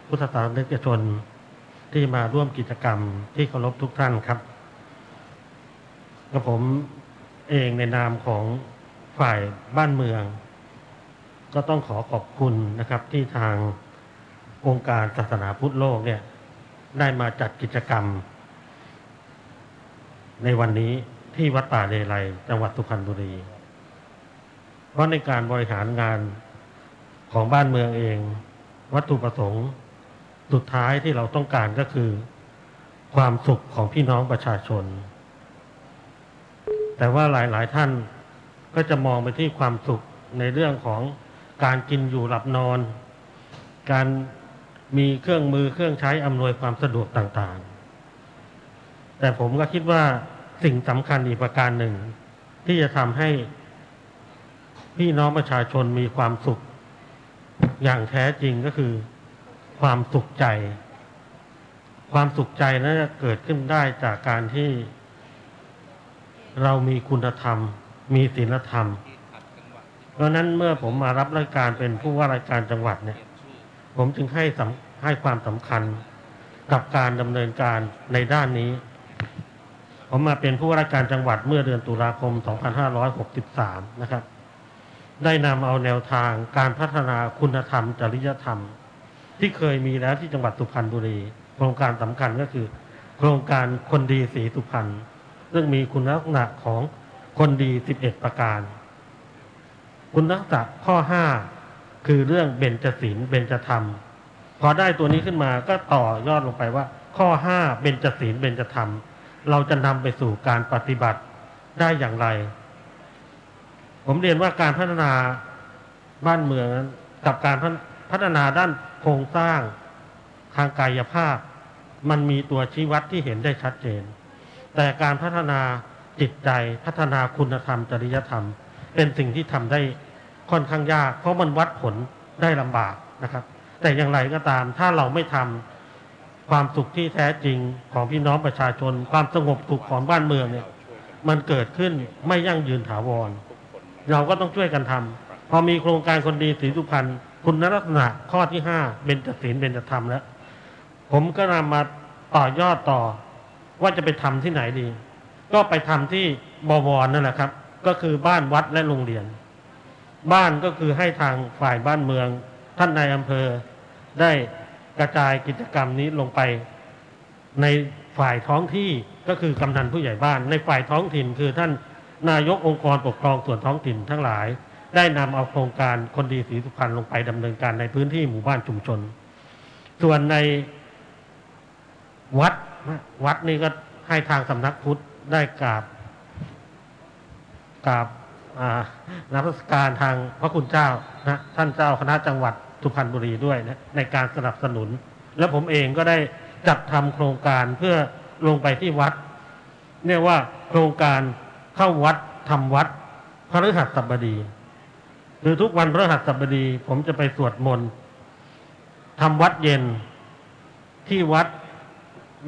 พุทธศาสนิกชนที่มาร่วมกิจกรรมที่เคารพทุกท่านครับกับผมเองในนามของฝ่ายบ้านเมืองก็ต้องขอบคุณนะครับที่ทางองค์การศาสนาพุทธโลกเนี่ยได้มาจัดกิจกรรมในวันนี้ที่วัดป่าเรไรจังหวัดสุพรรณบุรีเพราะในการบริหารงานของบ้านเมืองเองวัตถุประสงค์สุดท้ายที่เราต้องการก็คือความสุขของพี่น้องประชาชนแต่ว่าหลายท่านก็จะมองไปที่ความสุขในเรื่องของการกินอยู่หลับนอนการมีเครื่องมือเครื่องใช้อำนวยความสะดวกต่างๆแต่ผมก็คิดว่าสิ่งสำคัญอีกประการหนึ่งที่จะทำให้พี่น้องประชาชนมีความสุขอย่างแท้จริงก็คือความสุขใจความสุขใจนั้นจะเกิดขึ้นได้จากการที่เรามีคุณธรรมมีศีลธรรมเพราะนั้นเมื่อผมมารับราชการเป็นผู้ว่าราชการจังหวัดเนี่ยผมจึงให้ความสำคัญกับการดำเนินการในด้านนี้ผมมาเป็นผู้ว่าราชการจังหวัดเมื่อเดือนตุลาคม 2563 นะครับได้นำเอาแนวทางการพัฒนาคุณธรรมจริยธรรมที่เคยมีแล้วที่จังหวัดสุพรรณบุรีโครงการสำคัญก็คือโครงการคนดีศรีสุพรรณซึ่งมีคุณลักษณะของคนดี11ประการคุณลักษณะข้อ5คือเรื่องเบญจศีลเบญจธรรมพอได้ตัวนี้ขึ้นมาก็ต่อยอดลงไปว่าข้อ5เบญจศีลเบญจธรรมเราจะนำไปสู่การปฏิบัติได้อย่างไรผมเรียนว่าการพัฒนาบ้านเมืองกับการพัฒนาด้านโครงสร้างทางกายภาพมันมีตัวชี้วัดที่เห็นได้ชัดเจนแต่การพัฒนาจิตใจพัฒนาคุณธรรมจริยธรรมเป็นสิ่งที่ทำได้ค่อนข้างยากเพราะมันวัดผลได้ลำบากนะครับแต่อย่างไรก็ตามถ้าเราไม่ทำความสุขที่แท้จริงของพี่น้องประชาชนความสงบสุขของบ้านเมืองเนี่ยมันเกิดขึ้นไม่ยั่งยืนถาวรเราก็ต้องช่วยกันทำพอมีโครงการคนดีศรีสุพรรณคุณลักษณะข้อที่5เบญจศีลเบญจธรรมแล้วผมก็นำมาต่อยอดต่อว่าจะไปทำที่ไหนดีก็ไปทำที่บวรนั่นแหละครับก็คือบ้านวัดและโรงเรียนบ้านก็คือให้ทางฝ่ายบ้านเมืองท่านนายอำเภอได้กระจายกิจกรรมนี้ลงไปในฝ่ายท้องที่ก็คือกำนันผู้ใหญ่บ้านในฝ่ายท้องถิ่นคือท่านนายกองค์กรปกครองส่วนท้องถิ่นทั้งหลายได้นำเอาโครงการคนดีศรีสุพรรณลงไปดำเนินการในพื้นที่หมู่บ้านชุมชนส่วนในวัดนี่ก็ให้ทางสำนักพุทธได้กราบนมัสการทางพระคุณเจ้านะท่านเจ้าคณะจังหวัดสุพรรณบุรีด้วยนะในการสนับสนุนและผมเองก็ได้จัดทำโครงการเพื่อลงไปที่วัด เรียกว่าโครงการเข้าวัดทำวัดพฤหัสบดีคือทุกวันพฤหัสบดีผมจะไปสวดมนต์ทำวัดเย็นที่วัด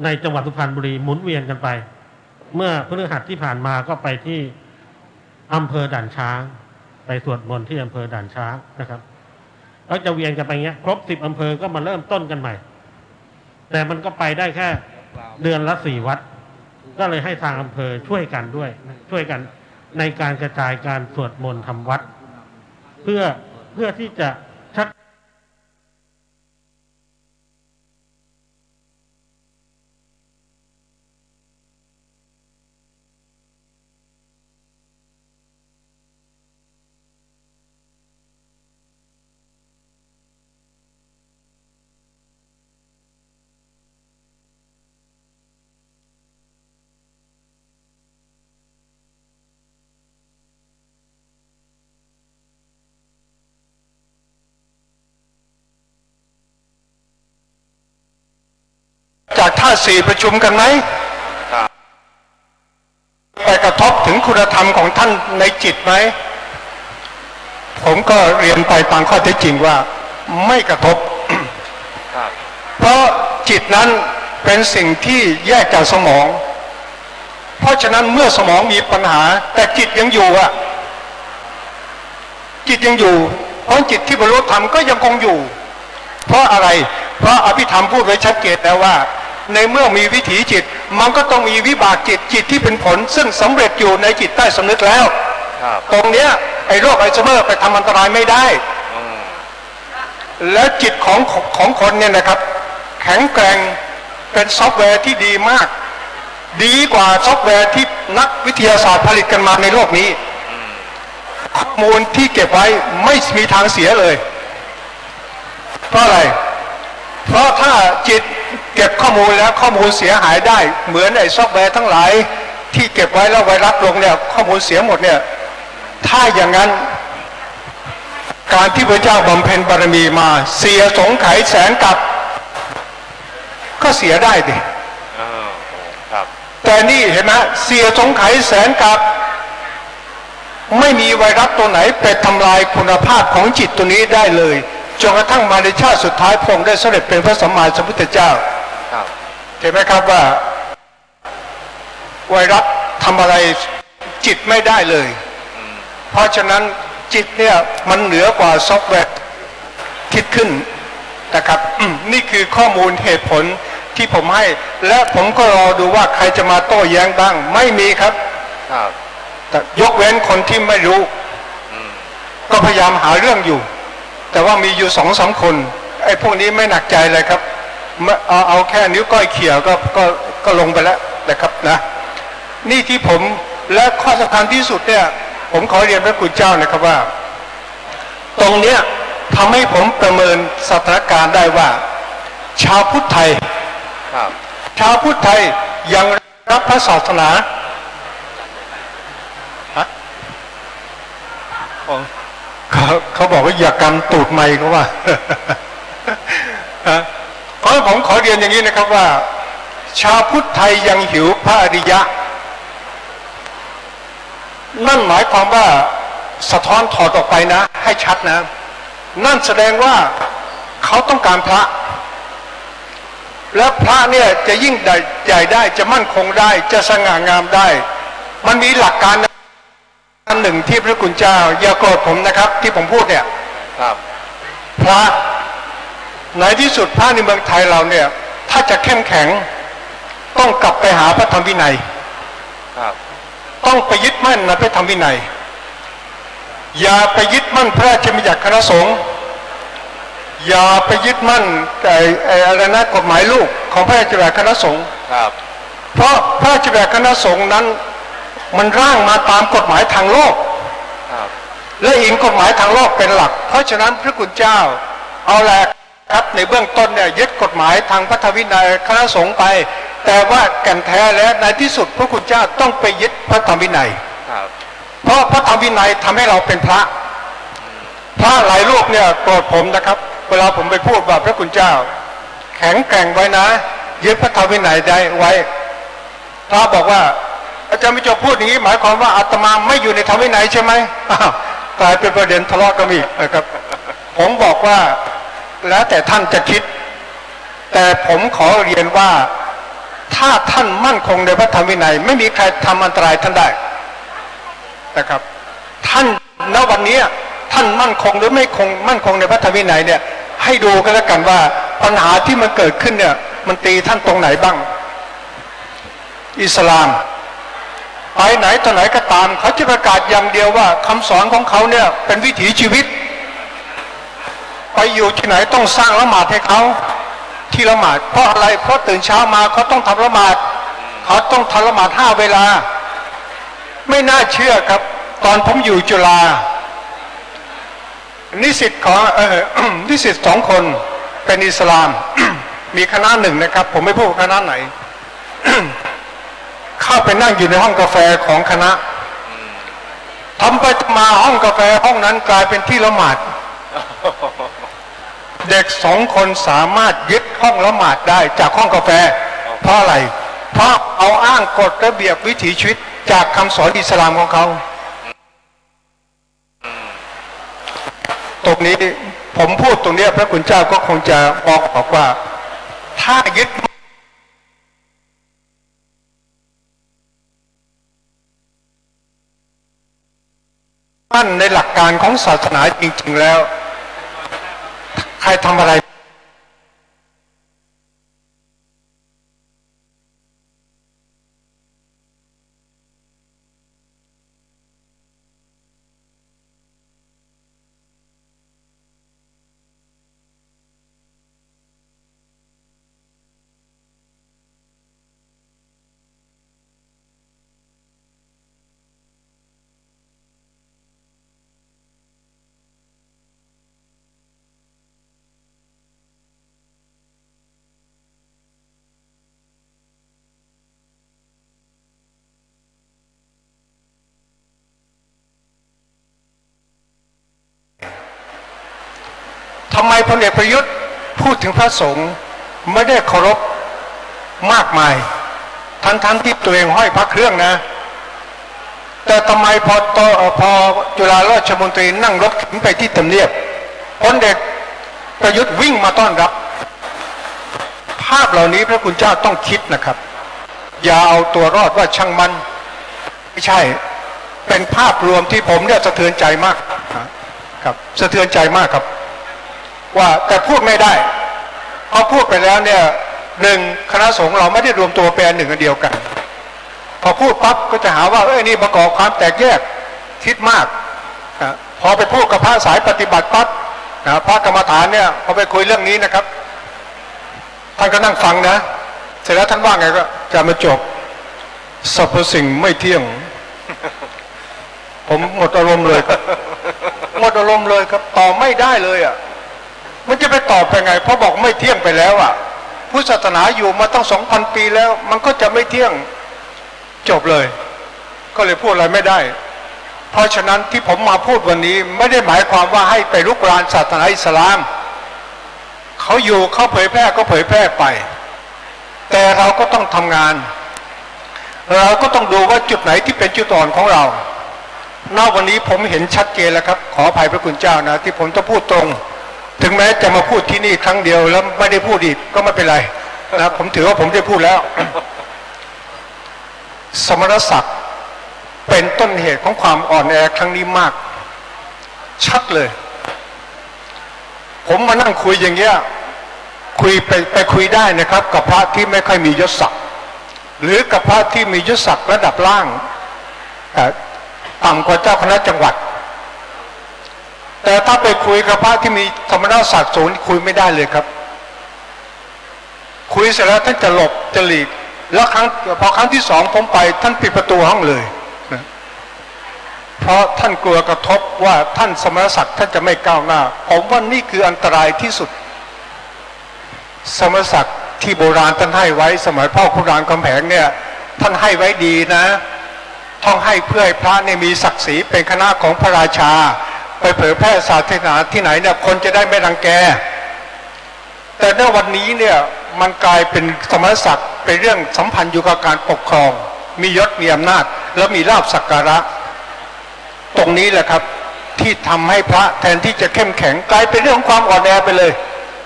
ในจังหวัดสุพรรณบุรีหมุนเวียนกันไปเมื่อพฤหัสที่ผ่านมาก็ไปที่อำเภอด่านช้างไปสวดมนต์ที่อำเภอด่านช้างนะครับแล้วจะเวียนกันไปเงี้ยครบ10อำเภอก็มาเริ่มต้นกันใหม่แต่มันก็ไปได้แค่เดือนละ4 วัดก็เลยให้ทางอำเภอช่วยกันด้วยช่วยกันในการกระจายการสวดมนต์ทำวัดเพื่อที่จะชักจากท่าสี่ประชุมกันไหมไปกระทบถึงคุณธรรมของท่านในจิตไหมผมก็เรียนไปตามข้อเท็จจริงว่าไม่กระทบเพราะจิตนั้นเป็นสิ่งที่แยกจากสมองเพราะฉะนั้นเมื่อสมองมีปัญหาแต่จิตยังอยู่จิตยังอยู่เพราะจิตที่บรรลุธรรมก็ยังคงอยู่เพราะอะไรเพราะอภิธรรมพูดไว้ชัดเจนแล้วว่าในเมื่อมีวิถีจิตมันก็ต้องมีวิบากจิตที่เป็นผลซึ่งสำเร็จอยู่ในจิตใต้สำนึกแล้วตรงเนี้ยไอ้โรคอัลไซเมอร์ไปทำอันตรายไม่ได้และจิตของคนเนี่ยนะครับแข็งแกร่งเป็นซอฟต์แวร์ที่ดีมากดีกว่าซอฟต์แวร์ที่นักวิทยาศาสตร์ผลิตกันมาในโลกนี้ข้อมูลที่เก็บไว้ไม่มีทางเสียเลยเพราะอะไรเพราะถ้าจิตเก็บข้อมูลแล้วข้อมูลเสียหายได้เหมือนไอ้ซอฟต์แวร์ทั้งหลายที่เก็บไว้แล้วไวรัสลงเนี่ยข้อมูลเสียหมดเนี่ยถ้าอย่างนั้นการที่พระเจ้าบำเพ็ญบารมีมาเสียสงไขยแสนกับก็เสียได้ดิแต่นี่เห็นไหมเสียสงไขยแสนกับไม่มีไวรัสตัวไหนไปทำลายคุณภาพของจิตตัวนี้ได้เลยจนกระทั่งมาในชาติสุดท้ายพระองค์ได้เสด็จเป็นพระสัมมาสัมพุทธเจ้าเห็นไหมครับว่าไวรัสทำอะไรจิตไม่ได้เลยเพราะฉะนั้นจิตเนี่ยมันเหนือกว่าซอฟต์แวร์คิดขึ้นนะครับนี่คือข้อมูลเหตุผลที่ผมให้และผมก็รอดูว่าใครจะมาโต้แย้งบ้างไม่มีครับแต่ยกเว้นคนที่ไม่รู้ก็พยายามหาเรื่องอยู่แต่ว่ามีอยู่2-3 คนไอ้พวกนี้ไม่หนักใจเลยครับเอาแค่นิ้วก้อยเขี่ยก็ลงไปแล้วนะครับนะนี่ที่ผมและข้อสำคัญที่สุดเนี่ยผมขอเรียนพระคุณเจ้านะครับว่าตรงเนี้ยทำให้ผมประเมินสถานการณ์ได้ว่าชาวพุทธไทยชาวพุทธไทยยังรับพระศาสนาเขาบอกว่าอย่ากำตูดไมค์เขาว่าเพราะผมขอเรียนอย่างนี้นะครับว่าชาวพุทธไทยยังหิวพระอริยะนั่นหมายความว่าสะท้อนถอดออกไปนะให้ชัดนะนั่นแสดงว่าเขาต้องการพระและพระเนี่ยจะยิ่งใหญ่ได้จะมั่นคงได้จะสง่างามได้มันมีหลักการอันหนึ่งที่พระคุณเจ้าอย่าโกรธผมนะครับที่ผมพูดเนี่ยพระในที่สุดพระในเมืองไทยเราเนี่ยถ้าจะเข้มแข็งต้องกลับไปหาพระธรรมวินัยต้องไปยึดมั่นในพระธรรมวินัยอย่าไปยึดมั่นพระราชบัญญัติคณะสงฆ์อย่าไปยึดมั่นอะไรนะกฎหมายลูกของพระราชบัญญัติคณะสงฆ์เพราะพระราชบัญญัติคณะสงฆ์นั้นมันร่างมาตามกฎหมายทางโลกและอิงกฎหมายทางโลกเป็นหลักเพราะฉะนั้นพระคุณเจ้าเอาแหละครับในเบื้องต้นเนี่ยยึดกฎหมายทางพระธรรมวินัยคณะสงฆ์ไปแต่ว่าแก่นแท้แล้วในที่สุดพระคุณเจ้าต้องไปยึดพระธรรมวินัยเพราะพระธรรมวินัยทำให้เราเป็นพระหลายรูปเนี่ยโกรธผมนะครับเวลาผมไปพูดว่าพระคุณเจ้าแข็งแกร่งไว้นะยึดพระธรรมวินัยได้ไว้พระบอกว่า อาจารย์วิจารณ์พูดอย่างนี้หมายความว่าอาตมาไม่อยู่ในธรรมวินัยใช่ไหมกลายเป็นประเด็นทะเลาะกันอีกนะครับผมบอกว่าแล้วแต่ท่านจะคิดแต่ผมขอเรียนว่าถ้าท่านมั่นคงในพระธรรมวินัยไม่มีใครทำอันตรายท่านได้นะครับท่านณวันนี้ท่านมั่นคงหรือไม่คงมั่นคงในพระธรรมวินัยเนี่ยให้ดูกันแล้วกันว่าปัญหาที่มันเกิดขึ้นเนี่ยมันตีท่านตรงไหนบ้างอิสลามไปไหนต่อไหนก็ตามเขาจะประกาศอย่างเดียวว่าคำสอนของเขาเนี่ยเป็นวิถีชีวิตไปอยู่ที่ไหนต้องสร้างละหมาดให้เขาที่ละหมาดเพราะอะไรเพราะตื่นเช้ามาเขาต้องทำละหมาดเขาต้องทำละหมาด5 เวลาไม่น่าเชื่อครับตอนผมอยู่จุฬานิสิตของนิสิต2 คนเป็นอิสลาม มีคณะหนึ่งนะครับผมไม่พูดคณะไหน เข้าไปนั่งอยู่ในห้องกาแฟของคณะทำไปมาห้องกาแฟห้องนั้นกลายเป็นที่ละหมาด เด็ก2 คนสามารถยึดห้องละหมาดได้จากห้องกาแฟเพราะอะไรเพราะเอาอ้างกฎระเบียบวิถีชีวิตจากคำสอนอิสลามของเขาตรงนี้ผมพูดตรงนี้พระคุณเจ้าก็คงจะบอกว่าถ้ายึดมั่นในหลักการของศาสนาจริงๆแล้วใครทำอะไรทำไมพลเอกประยุทธ์พูดถึงพระสงฆ์ไม่ได้เคารพมากมายทั้งที่ตัวเองห้อยพระเครื่องนะแต่ทำไมพอจุฬาราชมนตรีนั่งรถขึ้นไปที่ทำเนียบพลเอกประยุทธ์วิ่งมาต้อนรับภาพเหล่านี้พระคุณเจ้าต้องคิดนะครับอย่าเอาตัวรอดว่าช่างมันไม่ใช่เป็นภาพรวมที่ผมเนี่ยสะเทือนใจมากครับสะเทือนใจมากครับว่าแต่พูดไม่ได้พอพูดไปแล้วเนี่ย1คณะสงฆ์เราไม่ได้รวมตัวเป็นหนึ่งอันเดียวกันพอพูดปั๊บก็จะหาว่านี่ประกอบความแตกแยกคิดมากพอไปพูดกับพระสายปฏิบัติปั๊บพระกรรมฐานเนี่ยพอไปคุยเรื่องนี้นะครับท่านก็นั่งฟังนะเสร็จแล้วท่านว่าไงก็จะมาจบสรรพสิ่งไม่เที่ยง ผมหมดอารมณ์เลยครับหมดอารมณ์เลยครับต่อไม่ได้เลยอ่ะมันจะไปตอบไปไงเพราะบอกไม่เที่ยงไปแล้วอ่ะพุทธศาสนาอยู่มาตั้ง 2,000 ปีแล้วมันก็จะไม่เที่ยงจบเลยก็เลยพูดอะไรไม่ได้เพราะฉะนั้นที่ผมมาพูดวันนี้ไม่ได้หมายความว่าให้ไปลุกรานศาสนาอิสลามเขาอยู่เขาเผยแพร่ก็เผยแพร่ไปแต่เราก็ต้องทำงานเราก็ต้องดูว่าจุดไหนที่เป็นจุดอ่อนของเราณวันนี้ผมเห็นชัดเจนแล้วครับขออภัยพระคุณเจ้านะที่ผมต้องพูดตรงถึงแม้จะมาพูดที่นี่ครั้งเดียวแล้วไม่ได้พูดอีกก็ไม่เป็นไรนะผมถือว่าผมได้พูดแล้วสมณศักดิ์เป็นต้นเหตุของความอ่อนแอครั้งนี้มากชัดเลยผมมานั่งคุยอย่างเงี้ยคุยไปคุยได้นะครับกับพระที่ไม่ค่อยมียศศักดิ์หรือกับพระที่มียศศักดิ์ระดับล่างต่ำกว่าเจ้าคณะจังหวัดแต่ถ้าไปคุยกับพระที่มีสมณศักดิ์สูงคุยไม่ได้เลยครับคุยเสร็จแล้วท่านจะหลบจะหลีกแล้วพอครั้งที่2ผมไปท่านปิดประตูห้องเลยนะเพราะท่านกลัวกระทบว่าท่านสมณศักดิ์ท่านจะไม่ก้าวหน้าผมว่านี่คืออันตรายที่สุดสมณศักดิ์ที่โบราณท่านให้ไว้สมัยพ่อขุนรามคำแหงเนี่ยท่านให้ไว้ดีนะต้องให้เพื่อให้พระเนี่ยมีศักดิ์ศรีเป็นคณะของพระราชาไปเผยแพร่ศาสนาที่ไหนเนี่ยคนจะได้ไม่รังแกแต่ในวันนี้เนี่ยมันกลายเป็นสมณศักดิ์เป็นเรื่องสัมพันธ์อยู่กับการปกครอง มียศมีอำนาจแล้วมีลาภสักการะตรงนี้แหละครับที่ทำให้พระแทนที่จะเข้มแข็งกลายเป็นเรื่องความอ่อนแอไปเลย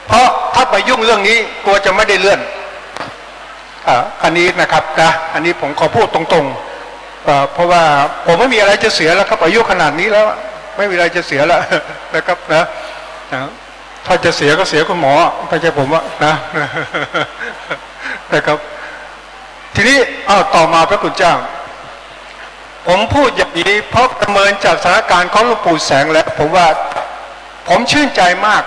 เพราะถ้าไปยุ่งเรื่องนี้กลัวจะไม่ได้เลื่อนอันนี้นะครับนะอันนี้ผมขอพูดตรงๆเพราะว่าผมไม่มีอะไรจะเสียแล้วครับอายุขนาดนี้แล้วไม่มีอะไรจะเสียแล้วนะครับนะถ้าจะเสียก็เสียคุณหมอไม่ใช่ผมว่านะนะครับทีนี้ต่อมาพระคุณเจ้าผมพูดอย่างนี้เพราะประเมินจากสถานการณ์ของหลวงปู่แสงแล้วผมว่าผมชื่นใจมาก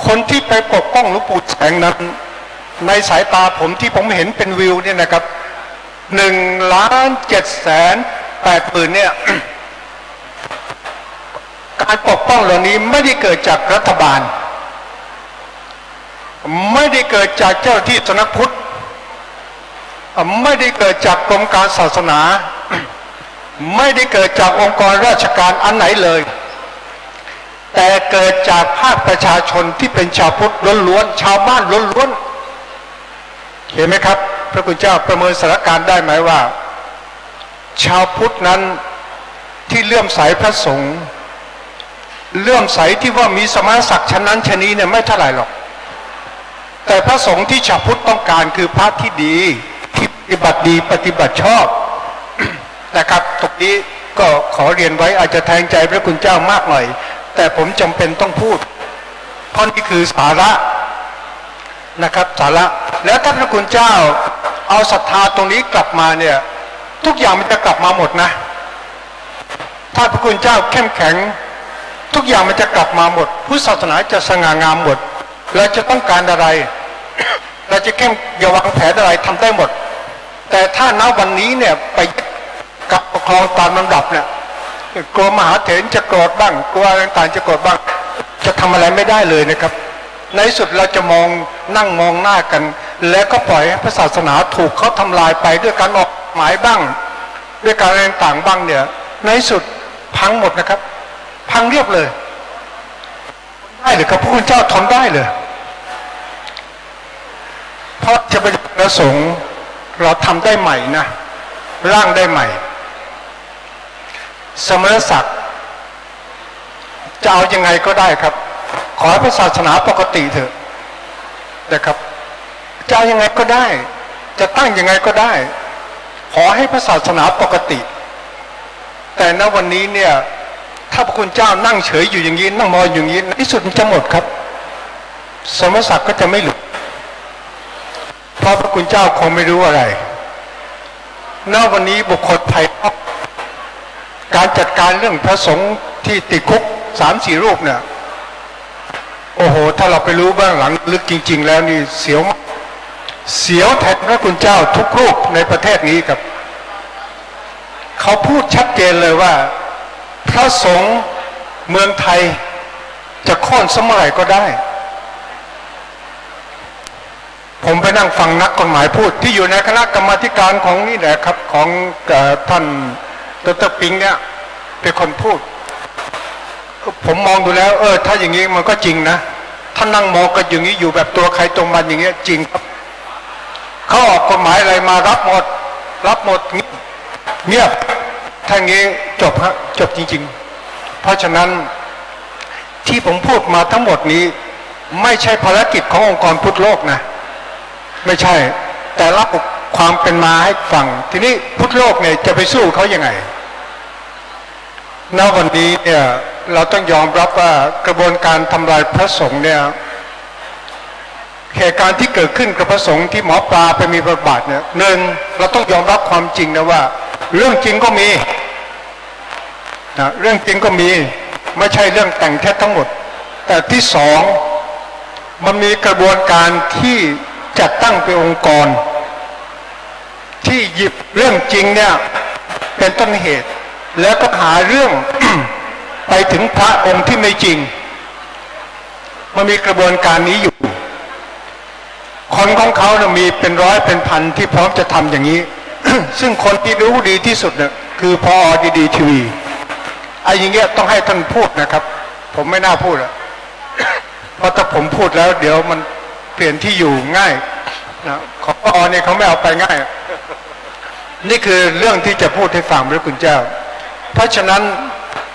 คนที่ไปปกป้องหลวงปู่แสงนั้นในสายตาผมที่ผมเห็นเป็นวิวเนี่ยนะครับ1,780,000เนี่ย การปกป้องเหล่านี้ไม่ได้เกิดจากรัฐบาลไม่ได้เกิดจากเจ้าที่สำนักพุทธไม่ได้เกิดจากกรมการศาสนาไม่ได้เกิดจากองค์กรราชการอันไหนเลยแต่เกิดจากภาคประชาชนที่เป็นชาวพุทธล้วนๆชาวบ้านล้วนๆเห็นไหมครับพระคุณเจ้าประเมินสถานการณ์ได้ไหมว่าชาวพุทธนั้นที่เลื่อมใสพระสงฆ์เลื่อมใสที่ว่ามีสมณศักดิ์ชั้นนั้นชั้นนี้เนี่ยไม่เท่าไหร่หรอกแต่พระสงฆ์ที่ชาวพุทธต้องการคือพระที่ดีที่ปฏิบัติดีปฏิบัติชอบ นะครับตรงนี้ก็ขอเรียนไว้อาจจะแทงใจพระคุณเจ้ามากหน่อยแต่ผมจำเป็นต้องพูดเพราะนี่คือสาระนะครับสาระแล้วถ้าพระคุณเจ้าเอาศรัทธาตรงนี้กลับมาเนี่ยทุกอย่างมันจะกลับมาหมดนะถ้าพระคุณเจ้าเข้มแข็งทุกอย่างมันจะกลับมาหมดพุทธศาสนาจะสง่างามหมดเราจะต้องการอะไร เราจะเข้มอย่าวางแผนอะไรทำได้หมดแต่ถ้าณวันนี้เนี่ยไปกับปกครองตามลำดับเนี่ยกลัวมหาเถรจะโกรธบ้างกลัวอะไรต่างจะโกรธบ้างจะทำอะไรไม่ได้เลยนะครับในสุดเราจะนั่งมองหน้ากันแล้วก็ปล่อยให้พระศาสนาถูกเขาทำลายไปด้วยการออกหมายบ้างด้วยการอะไรต่างบ้างเนี่ยในสุดพังหมดนะครับพังเรียบเลยได้หรือครับพระคุณเจ้าทนได้เลยเพราะจะเป็นประสงค์เราทำได้ใหม่นะร่างได้ใหม่สมณศักดิ์จะเอายังไงก็ได้ครับขอให้พระศาสนาปกติเถอะนะครับจะเอายังไงก็ได้จะตั้งยังไงก็ได้ขอให้พระศาสนาปกติแต่ณวันนี้เนี่ยถ้าพระคุณเจ้านั่งเฉยอยู่อย่างนี้นั่งมองอย่างนี้ในที่สุดมันจะหมดครับสมณศักดิ์ก็จะไม่หลุดเพราะพระคุณเจ้าคงไม่รู้อะไรณวันนี้บุคคลภายนอกการจัดการเรื่องพระสงฆ์ที่ติดคุก3-4 รูปเนี่ยโอ้โหถ้าเราไปรู้บ้างหลังลึกจริงๆแล้วนี่เสียวแทนพระคุณเจ้าทุกรูปในประเทศนี้ครับเขาพูดชัดเจนเลยว่าพระสงฆ์เมืองไทยจะโค่นสมัยก็ได้ผมไปนั่งฟังนักกฎหมายพูดที่อยู่ในคณะกรรมาธิการของนี่แหละครับของท่านดร.ปิงเนี่ยเป็นคนพูดผมมองดูแล้วถ้าอย่างนี้มันก็จริงนะท่านนั่งมองกันอย่างนี้อยู่แบบตัวใครตรงมันอย่างเงี้ยจริงครับเขาออกกฎหมายอะไรมารับหมดเงียบถ้างี้จบฮะจบจริงๆเพราะฉะนั้นที่ผมพูดมาทั้งหมดนี้ไม่ใช่ภารกิจขององค์กรพุทธโลกนะไม่ใช่แต่เล่าความเป็นมาให้ฟังทีนี้พุทธโลกเนี่ยจะไปสู้เขายังไงณวันนี้เนี่ยเราต้องยอมรับว่ากระบวนการทำลายพระสงฆ์เนี่ยเหตุการณ์ที่เกิดขึ้นกับพระสงฆ์ที่หมอปลาไปมีบทบาทเนี่ยหนึ่งเราต้องยอมรับความจริงนะว่าเรื่องจริงก็มีนะเรื่องจริงก็มีไม่ใช่เรื่องแต่งเท็จทั้งหมดแต่ที่สองมันมีกระบวนการที่จัดตั้งเป็นองค์กรที่หยิบเรื่องจริงเนี่ยเป็นต้นเหตุแล้วก็หาเรื่อง ไปถึงพระองค์ที่ไม่จริงมันมีกระบวนการนี้อยู่คนของเขาเนี่ยมีเป็นร้อยเป็นพันที่พร้อมจะทำอย่างนี้ ซึ่งคนที่รู้ดีที่สุดเนี่ยคือพอดีทีวีไอ้อย่างเงี้ยต้องให้ท่านพูดนะครับผมไม่น่าพูดอะเพราะถ้าผมพูดแล้วเดี๋ยวมันเปลี่ยนที่อยู่ง่ายนะของพอเนี่ยเขาไม่เอาไปง่าย นี่คือเรื่องที่จะพูดให้ฟังพระคุณเจ้าเพราะฉะนั้น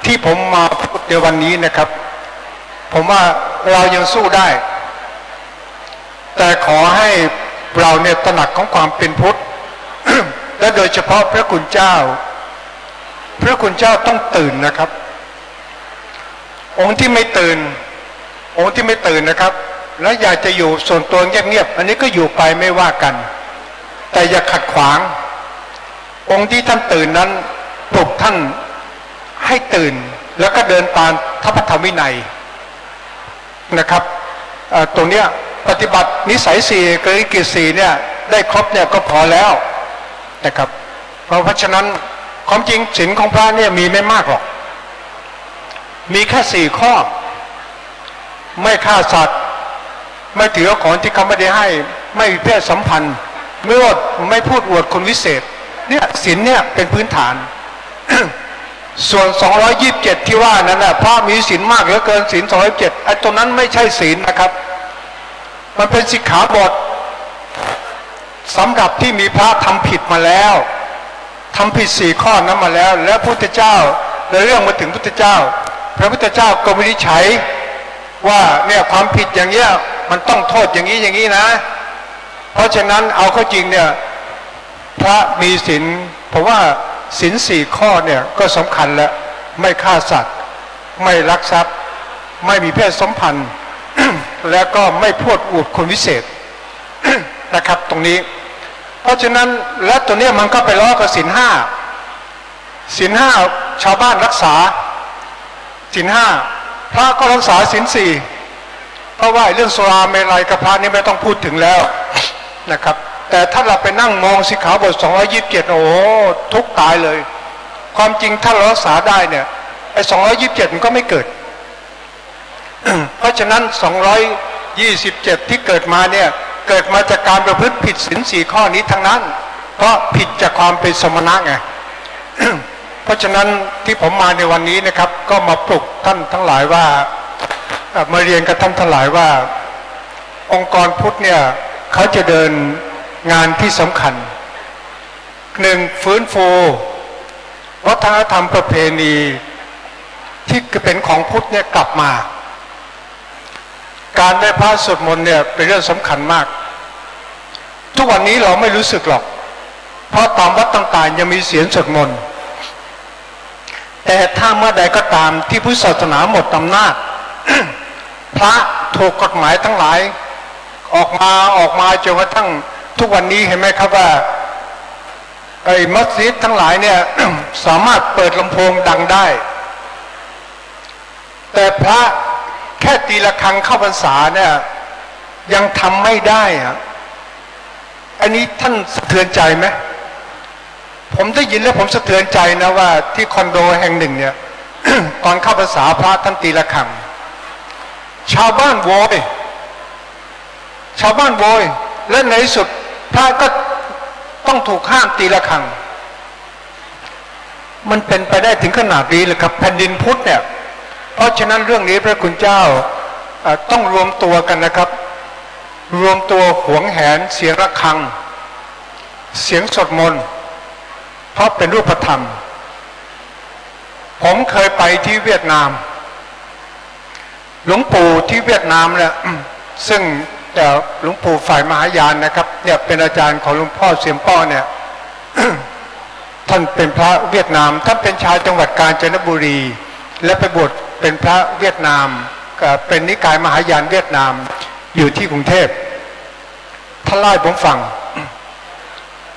ที่ผมมาพูดในวันนี้นะครับผมว่าเรายังสู้ได้แต่ขอให้เราเนี่ยตระหนักของความเป็นพุทธ และโดยเฉพาะพระคุณเจ้าพระคุณเจ้าต้องตื่นนะครับองค์ที่ไม่ตื่นนะครับและอยากจะอยู่ส่วนตัวเงียบๆอันนี้ก็อยู่ไปไม่ว่ากันแต่อย่าขัดขวางองค์ที่ท่านตื่นนั้นปลุกท่านให้ตื่นแล้วก็เดินตามพระธรรมวินัยนะครับตรงเนี้ยปฏิบัตินิสัยสี่กริกิจสี่เนี่ยได้ครบเนี่ยก็พอแล้วนะครับเพราะฉะนั้นความจริงศีลของพระเนี่ยมีไม่มากหรอกมีแค่4 ข้อไม่ฆ่าสัตว์ไม่ถือของที่เขาไม่ได้ให้ไม่มีเพศสัมพันธ์ไม่พูดอวดคนวิเศษเนี่ยศีลเนี่ยเป็นพื้นฐาน ส่วน227ที่ว่านั้นนะพระมีศีลมากเหลือเกินศีล227ไอ้ตรงนั้นไม่ใช่ศีลนะครับมันเป็นสิกขาบทสำหรับที่มีพระทำผิดมาแล้วทำผิด4 ข้อนั้นมาแล้วแล้วพุทธเจ้าในเรื่องมาถึงพุทธเจ้าพระพุทธเจ้าก็วินิจฉัยว่าเนี่ยความผิดอย่างเงี้ยมันต้องโทษอย่างนี้นะเพราะฉะนั้นเอาเข้าจริงเนี่ยพระมีศีลเพราะว่าศีล4 ข้อเนี่ยก็สำคัญแล้วไม่ฆ่าสัตว์ไม่ลักทรัพย์ไม่มีเพศสัมพันธ์ และก็ไม่พูดอวดคนวิเศษ นะครับตรงนี้เพราะฉะนั้นและตัวนี้มันก็ไปล้อกับศีล 5ชาวบ้านรักษาศีล 5พระก็รักษาศีล 4เพราะว่าเรื่องสุราเมลัยกับพระนี่ไม่ต้องพูดถึงแล้วนะครับแต่ถ้าเราไปนั่งมองสิกขาบท227โอ้ทุกตายเลยความจริงถ้าเรารักษาได้เนี่ยไอ้227มันก็ไม่เกิด เพราะฉะนั้น227ที่เกิดมาเนี่ยเกิดมาจากการประพฤติผิดศีล 4 ข้อนี้ทั้งนั้นเพราะผิดจากความเป็นสมณะไง เพราะฉะนั้นที่ผมมาในวันนี้นะครับก็มาปลุกท่านทั้งหลายว่ามาเรียนกับท่านทั้งหลายว่าองค์กรพุทธเนี่ยเขาจะเดินงานที่สำคัญ 1. ฟื้นฟูวัฒนธรรมประเพณีที่เป็นของพุทธเนี่ยกลับมาการได้พระสวดมนต์เนี่ยเป็นเรื่องสำคัญมากทุกวันนี้เราไม่รู้สึกหรอกเพราะตามวัดต่างๆยังมีเสียงสวดมนต์แต่ถ้าเมื่อใดก็ตามที่พุทธศาสนาหมดอำนาจ พระถูกกฎหมายทั้งหลายออกมาจนกระทั่งทุกวันนี้เห็นไหมครับว่าไอ้มัสยิดทั้งหลายเนี่ย สามารถเปิดลำโพงดังได้แต่พระแค่ตีระฆังเข้าพรรษาเนี่ยยังทำไม่ได้อะอันนี้ท่านสะเทือนใจไหมผมได้ยินแล้วผมสะเทือนใจนะว่าที่คอนโดแห่งหนึ่งเนี่ย ตอนเข้าพรรษาพระท่านตีระฆังชาวบ้านโวยและในที่สุดพระก็ต้องถูกห้ามตีระฆังมันเป็นไปได้ถึงขนาดนี้เลยครับแผ่นดินพุทธเนี่ยเพราะฉะนั้นเรื่องนี้พระคุณเจ้าต้องรวมตัวกันนะครับรวมตัวหวงแหนเสียงระฆังเสียงสวดมนต์เพราะเป็นรูปธรรมผมเคยไปที่เวียดนามหลวงปู่ที่เวียดนามเนี่ยซึ่งหลวงปู่ฝ่ายมหายานนะครับเนี่ยเป็นอาจารย์ของหลวงพ่อเสียมป้อเนี่ย ท่านเป็นพระเวียดนามท่านเป็นชาวจังหวัดกาญจนบุรีและไปบวชเป็นพระเวียดนามเป็นนิกายมหายานเวียดนามอยู่ที่กรุงเทพท่านเล่าให้ผมฟัง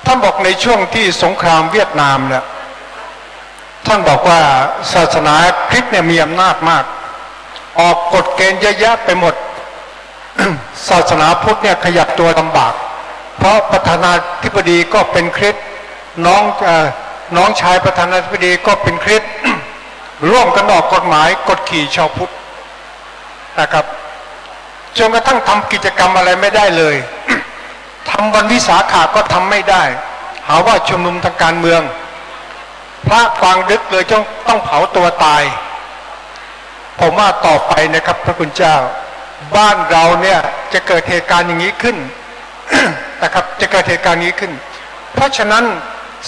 ท่านบอกในช่วงที่สงครามเวียดนามเนี่ยท่านบอกว่าศาสนาคริสต์เนี่ยมีอำนาจมากออกกฎเกณฑ์เยอะแยะไปหมด ศาสนาพุทธเนี่ยขยับตัวลำบากเพราะประธานาธิบดีก็เป็นคริสต์น้องชายประธานาธิบดีก็เป็นคริสต์ ร่วมกันออกกฎหมายกดขี่ชาวพุทธนะครับจนกระทั่งทำกิจกรรมอะไรไม่ได้เลย ทำวันวิสาขะก็ทำไม่ได้หาว่าชุมนุมทางการเมืองพระกลางดึกเลยต้องเผาตัวตายผมว่าต่อไปนะครับพระคุณเจ้าบ้านเราเนี่ยจะเกิดเหตุการณ์อย่างนี้ขึ้น นะครับจะเกิดเหตุการณ์นี้ขึ้นเพราะฉะนั้น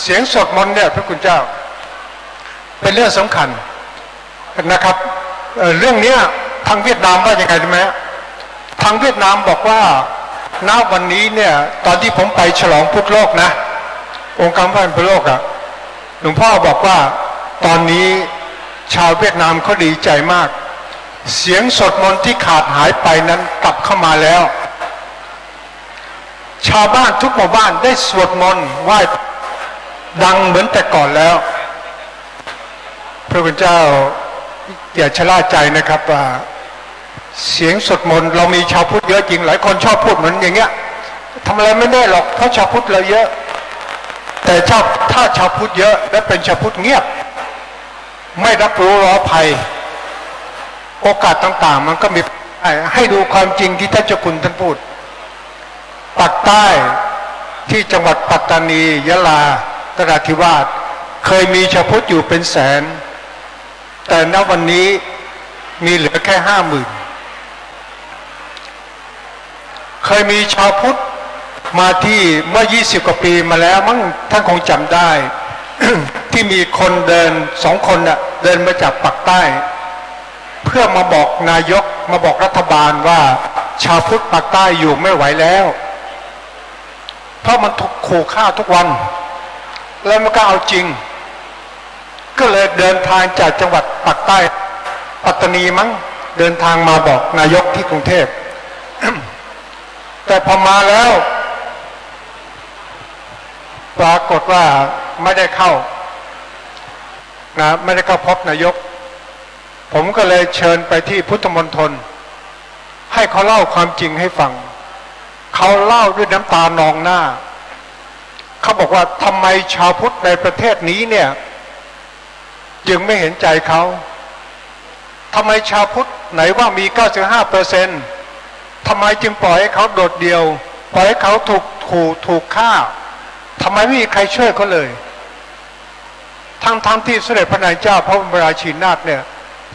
เสียงสวดมนต์เนี่ยพระคุณเจ้าเป็นเรื่องสำคัญนะครับเรื่องนี้ทางเวียดนามว่ายังไงรู้ไหมทางเวียดนามบอกว่าณวันนี้เนี่ยตอนที่ผมไปฉลองพุทธโลกนะองค์การพันธุ์โลกอะหลวงพ่อบอกว่าตอนนี้ชาวเวียดนามเขาดีใจมากเสียงสวดมนต์ที่ขาดหายไปนั้นกลับเข้ามาแล้วชาวบ้านทุกหมู่บ้านได้สวดมนต์ไหว้ดังเหมือนแต่ก่อนแล้วพระคุณเจ้าอย่าชะล่าใจนะครับว่าเสียงสวดมนต์เรามีชาวพุทธเยอะจริงหลายคนชอบพูดเหมือนอย่างเงี้ยทำอะไรไม่ได้หรอกเพราะชาวพุทธเราเยอะแต่ถ้าชาวพุทธเยอะและเป็นชาวพุทธเงียบไม่รับรู้ร้อภัยโอกาสต่างๆมันก็มีให้ดูความจริงที่ท่านเจ้าคุณท่านพูดปากใต้ที่จังหวัดปัตตานียะลานราธิวาสเคยมีชาวพุทธอยู่เป็นแสนแต่ณวันนี้มีเหลือแค่50,000เคยมีชาวพุทธมาที่เมื่อ20กว่าปีมาแล้วมั้งท่านคงจำได้ ที่มีคนเดิน2 คนน่ะเดินมาจากปากใต้เพื่อมาบอกนายกมาบอกรัฐบาลว่าชาวพุทธปากใต้อยู่ไม่ไหวแล้วเพราะมันถูกขู่ฆ่าทุกวันแล้วมันก็เอาจริงก็เลยเดินทางจากจังหวัดปากใต้ปัตตานีมั้งเดินทางมาบอกนายกที่กรุงเทพ แต่พอมาแล้วปรากฏว่าไม่ได้เข้านะไม่ได้เข้าพบนายกผมก็เลยเชิญไปที่พุทธมณฑลให้เขาเล่าความจริงให้ฟังเขาเล่าด้วยน้ำตานองหน้าเขาบอกว่าทำไมชาวพุทธในประเทศนี้เนี่ยยังไม่เห็นใจเขาทำไมชาวพุทธไหนว่ามี 95% ทำไมจึงปล่อยให้เขาโดดเดี่ยวปล่อยให้เขาถูกฆ่าทำไมไม่มีใครช่วยเขาเลยทั้งที่สมเด็จพระนายเจ้าพระบรมราชินีนาถเนี่ย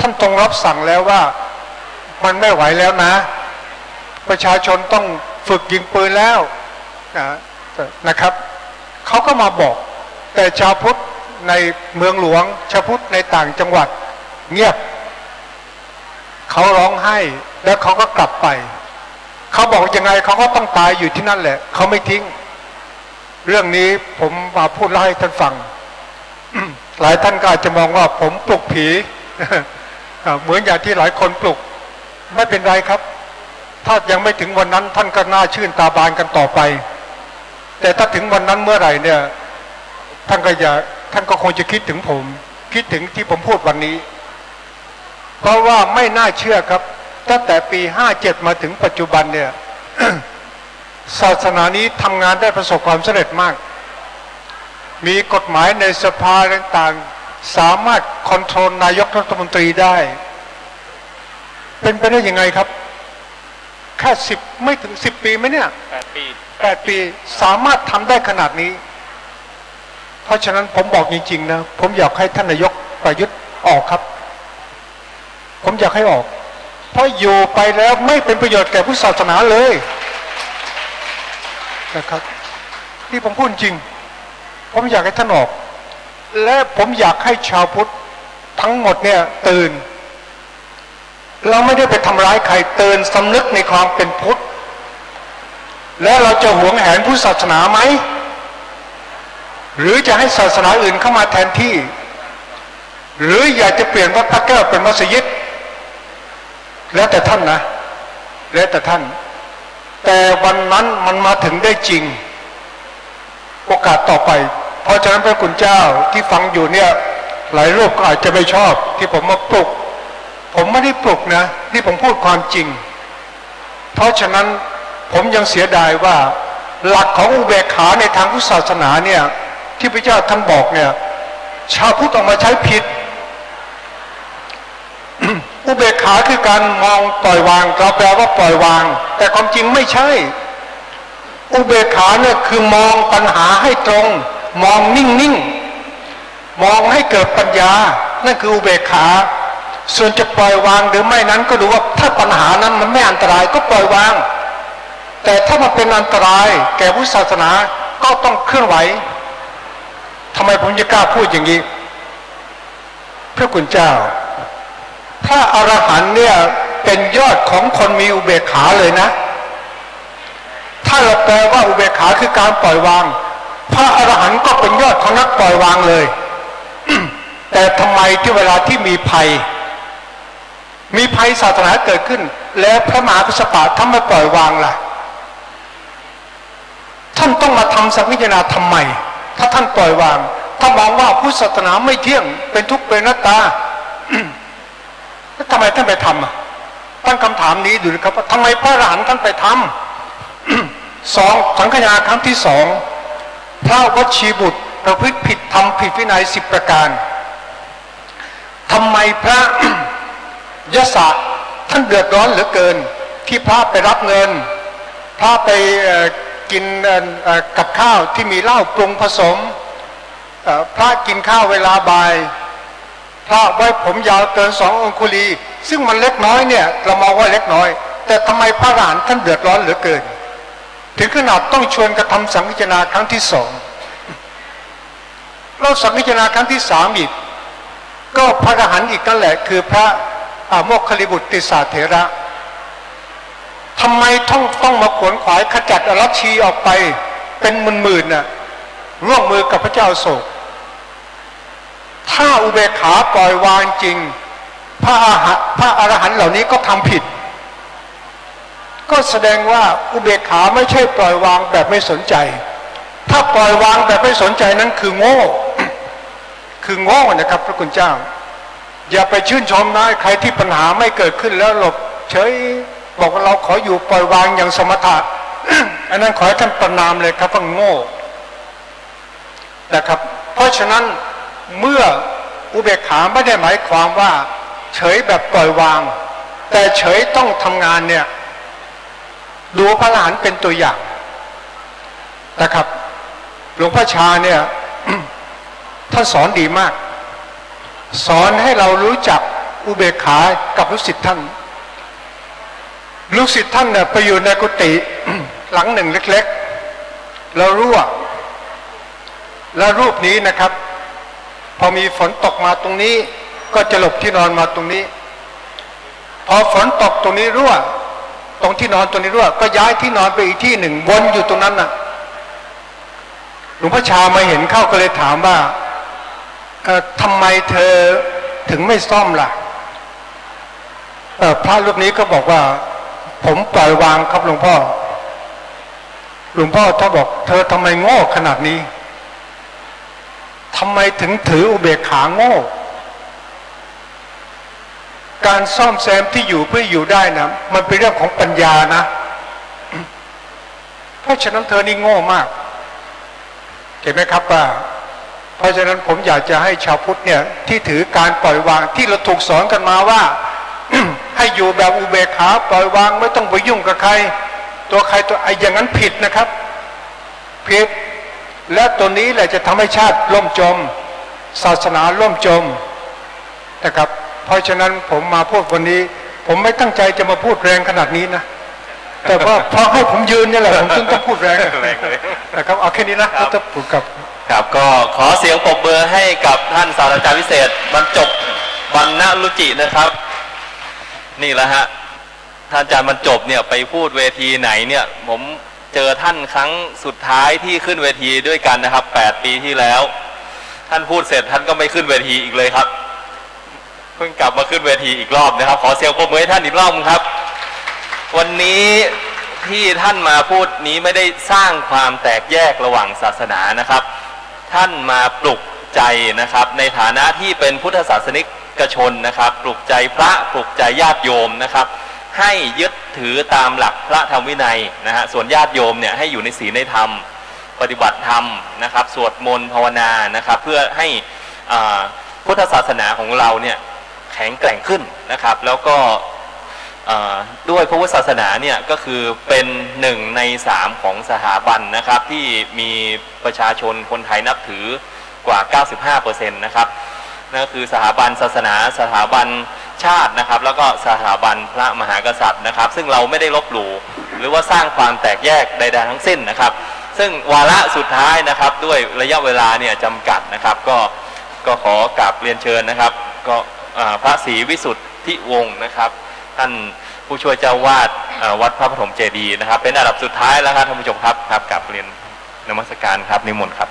ท่านทรงรับสั่งแล้วว่ามันไม่ไหวแล้วนะประชาชนต้องฝึกยิงปืนแล้วนะครับเขาก็มาบอกแต่ชาวพุทธในเมืองหลวงชาวพุทธในต่างจังหวัดเงียบเขาร้องไห้แล้วเขาก็กลับไปเขาบอกยังไงเขาก็ต้องตายอยู่ที่นั่นแหละเขาไม่ทิ้งเรื่องนี้ผมมาพูดเล่าให้ท่านฟัง หลายท่านก็อาจจะมองว่าผมปลุกผี เหมือนอย่างที่หลายคนปลุกไม่เป็นไรครับถ้ายังไม่ถึงวันนั้นท่านก็น่าชื่นตาบานกันต่อไปแต่ถ้าถึงวันนั้นเมื่อไหร่เนี่ยท่านก็คงจะคิดถึงผมคิดถึงที่ผมพูดวันนี้เพราะว่าไม่น่าเชื่อครับตั้งแต่ปี57มาถึงปัจจุบันเนี่ย ศาสนานี้ทำงานได้ประสบความสำเร็จมากมีกฎหมายในสภาต่างๆสามารถคอนโทรลนายกรัฐมนตรีได้เป็นไปได้ยังไงครับแค่10ไม่ถึง10 ปีไหมเนี่ย8 ปีสามารถทำได้ขนาดนี้เพราะฉะนั้นผมบอกจริงๆนะผมอยากให้ท่านนายกประยุทธ์ออกครับผมอยากให้ออกเพราะอยู่ไปแล้วไม่เป็นประโยชน์แก่พุทธศาสนาเลยนะครับที่ผมพูดจริงผมอยากให้ท่านออกและผมอยากให้ชาวพุทธทั้งหมดเนี่ยตื่นเราไม่ได้ไปทำร้ายใครตื่นสำนึกในความเป็นพุทธแล้วเราจะหวงแหนพุทธศาสนาไหมหรือจะให้ศาสนาอื่นเข้ามาแทนที่หรืออยากจะเปลี่ยนวัดพระแก้วเป็นมัสยิดแล้วแต่ท่านนะแล้วแต่ท่านแต่วันนั้นมันมาถึงได้จริงโอกาสต่อไปเพราะฉะนั้นพระคุณเจ้าที่ฟังอยู่เนี่ยหลายรูปก็อาจจะไม่ชอบที่ผมมาปลุกผมไม่ได้ปลุกนะที่ผมพูดความจริงเพราะฉะนั้นผมยังเสียดายว่าหลักของอุเบกขาในทางพุทธศาสนาเนี่ยที่พระเจ้าท่านบอกเนี่ยชาวพุทธออกมาใช้ผิด อุเบกขาคือการมองปล่อยวางเราแปลว่าปล่อยวางแต่ความจริงไม่ใช่อุเบกขาเนี่ยคือมองปัญหาให้ตรงมองนิ่งๆมองให้เกิดปัญญานั่นคืออุเบกขาส่วนจะปล่อยวางหรือไม่นั้นก็ดูว่าถ้าปัญหานั้นมันไม่อันตรายก็ปล่อยวางแต่ถ้ามันเป็นอันตรายแก่พุทธศาสนาก็ต้องเคลื่อนไหว ทำไมผมจะกล้าพูดอย่างนี้พระคุณเจ้าพระอรหันต์เนี่ยเป็นยอดของคนมีอุเบกขาเลยนะถ้าเราแปลว่าอุเบกขาคือการปล่อยวางพระอรหันต์ก็เป็นยอดของนักปล่อยวางเลย แต่ทำไมที่เวลาที่มีภัยศาสนาเกิดขึ้นแล้วพระมหากัสสปะท่านไม่ปล่อยวางล่ะท่านต้องมาทำสังวิจนาทำไมถ้าท่านปล่อยวางถ้ามองว่าพุทธศาสนาไม่เที่ยงเป็นทุกข์เป็นอนัตตา แล้วทำไมท่านไปทำตั้งคำถามนี้ดูนะครับว่าทำไมพระอรหันต์ท่านไปทำ สังฆทานครั้งที่2พระวชีบุตรประพฤติผิดทำผิดวินัย10ประการทำไมพระ ยศะท่านเดือดร้อนเหลือเกินที่พระไปรับเงินพระไปกินกับข้าวที่มีเหล้าปรุงผสมพระกินข้าวเวลาบ่ายพระไว้ผมยาวเกิน2 องคุลีซึ่งมันเล็กน้อยเนี่ยเรามองว่าเล็กน้อยแต่ทำไมพระอรหันต์ท่านเดือดร้อนเหลือเกินถึงขนาดต้องชวนกระทำสังฆทานครั้งที่2แล้วสังฆทานครั้งที่3อีกก็พระอรหันต์อีกนั่นแหละคือพระโมคคัลลิบุตรติสสะเถระทำไมต้องมาขวนขวายขจัดอรัชชีออกไปเป็นหมื่นๆน่ะร่วมมือกับพระเจ้าอโศกถ้าอุเบกขาปล่อยวางจริงพระอรหันต์เหล่านี้ก็ทำผิดก็แสดงว่าอุเบกขาไม่ใช่ปล่อยวางแบบไม่สนใจถ้าปล่อยวางแบบไม่สนใจนั้นคือโง่ คือโง่นะครับพระคุณเจ้าอย่าไปชื่นชมนะใครที่ปัญหาไม่เกิดขึ้นแล้วหลบเฉยบอกว่าเราขออยู่ปล่อยวางอย่างสมถะ อันนั้นขอให้ท่านประนามเลยครับว่าโง่นะครับเพราะฉะนั้นเมื่ออุเบกขาไม่ได้หมายความว่าเฉยแบบปล่อยวางแต่เฉยต้องทำงานเนี่ยดูพระอรหันต์เป็นตัวอย่างนะครับหลวงพ่อชาเนี่ย ท่านสอนดีมากสอนให้เรารู้จักอุเบกขากับลูกศิษย์ท่านลูกศิษย์ท่านเนี่ยไปอยู่ในกุฏิ หลังหนึ่งเล็กๆแล้วรู้ว่าแล้วรูปนี้นะครับพอมีฝนตกมาตรงนี้ก็จะหลบที่นอนมาตรงนี้พอฝนตกตรงนี้รั่วตรงที่นอนตรงนี้รั่วก็ย้ายที่นอนไปอีกที่หนึ่งวนอยู่ตรงนั้นน่ะหลวงพ่อชามาเห็นเข้าก็เลยถามว่าทำไมเธอถึงไม่ซ่อมล่ะพระรูปนี้ก็บอกว่าผมปล่อยวางครับหลวงพ่อถ้าบอกเธอทำไมโง่ขนาดนี้ทำไมถึงถืออุเบกขาโง่การซ่อมแซมที่อยู่เพื่ออยู่ได้นะมันเป็นเรื่องของปัญญานะเพราะฉะนั้นเธอนี่โง่มากเห็นไหมครับว่าเพราะฉะนั้นผมอยากจะให้ชาวพุทธเนี่ยที่ถือการปล่อยวางที่เราถูกสอนกันมาว่า ให้อยู่แบบอุเบกขาปล่อยวางไม่ต้องไปยุ่งกับใครตัวใครตัวไอ้อย่างนั้นผิดนะครับผิดและตัวนี้แหละจะทำให้ชาติล่มจมศาสนาล่มจมนะครับเพราะฉะนั้นผมมาพูดวันนี้ผมไม่ตั้งใจจะมาพูดแรงขนาดนี้นะแต่ว่าพอให้ผมยืนนี่แหละผมต้องพูดแรงนะครับเอาแค่นี้นะจะพูดกับครับก็ขอเสียงปรบมือให้กับท่านศาสตราจารย์พิเศษบรรจบวรรณรุจินะครับนี่แหละฮะท่านอาจารย์บรรจบเนี่ยไปพูดเวทีไหนเนี่ยผมเจอท่านครั้งสุดท้ายที่ขึ้นเวทีด้วยกันนะครับ8 ปีที่แล้วท่านพูดเสร็จท่านก็ไม่ขึ้นเวทีอีกเลยครับเพิ่งกลับมาขึ้นเวทีอีกรอบนะครับขอเสียงปรบมือให้ท่านอีกรอบครับวันนี้ที่ท่านมาพูดนี้ไม่ได้สร้างความแตกแยกระหว่างศาสนานะครับท่านมาปลุกใจนะครับในฐานะที่เป็นพุทธศาสนิกชนนะครับปลุกใจพระปลุกใจญาติโยมนะครับให้ยึดถือตามหลักพระธรรมวินัยนะฮะส่วนญาติโยมเนี่ยให้อยู่ในศีลในธรรมปฏิบัติธรรมนะครับสวดมนต์ภาวนานะครับเพื่อให้พุทธศาสนาของเราเนี่ยแข็งแกร่งขึ้นนะครับแล้วก็ด้วยพระพุทธศาสนาเนี่ยก็คือเป็น1 ใน 3ของสถาบันนะครับที่มีประชาชนคนไทยนับถือกว่า 95% นะครับนั่นคือสถาบันศาสนาสถาบันชาตินะครับแล้วก็สถาบันพระมหากษัตริย์นะครับซึ่งเราไม่ได้ลบหลู่หรือว่าสร้างความแตกแยกใดๆทั้งสิ้นนะครับ ซึ่งวาระสุดท้ายนะครับด้วยระยะเวลาเนี่ยจำกัดนะครับก็ขอกราบเรียนเชิญนะครับก็พระศรีวิสุทธิวงศ์นะครับท่านผู้ช่วยเจ้าวาดวัดพระปฐมเจดีย์นะครับเป็นอันดับสุดท้ายแล้วครับท่านผู้ชมครับกราบเรียนนมัสการครับนิมนต์ครับ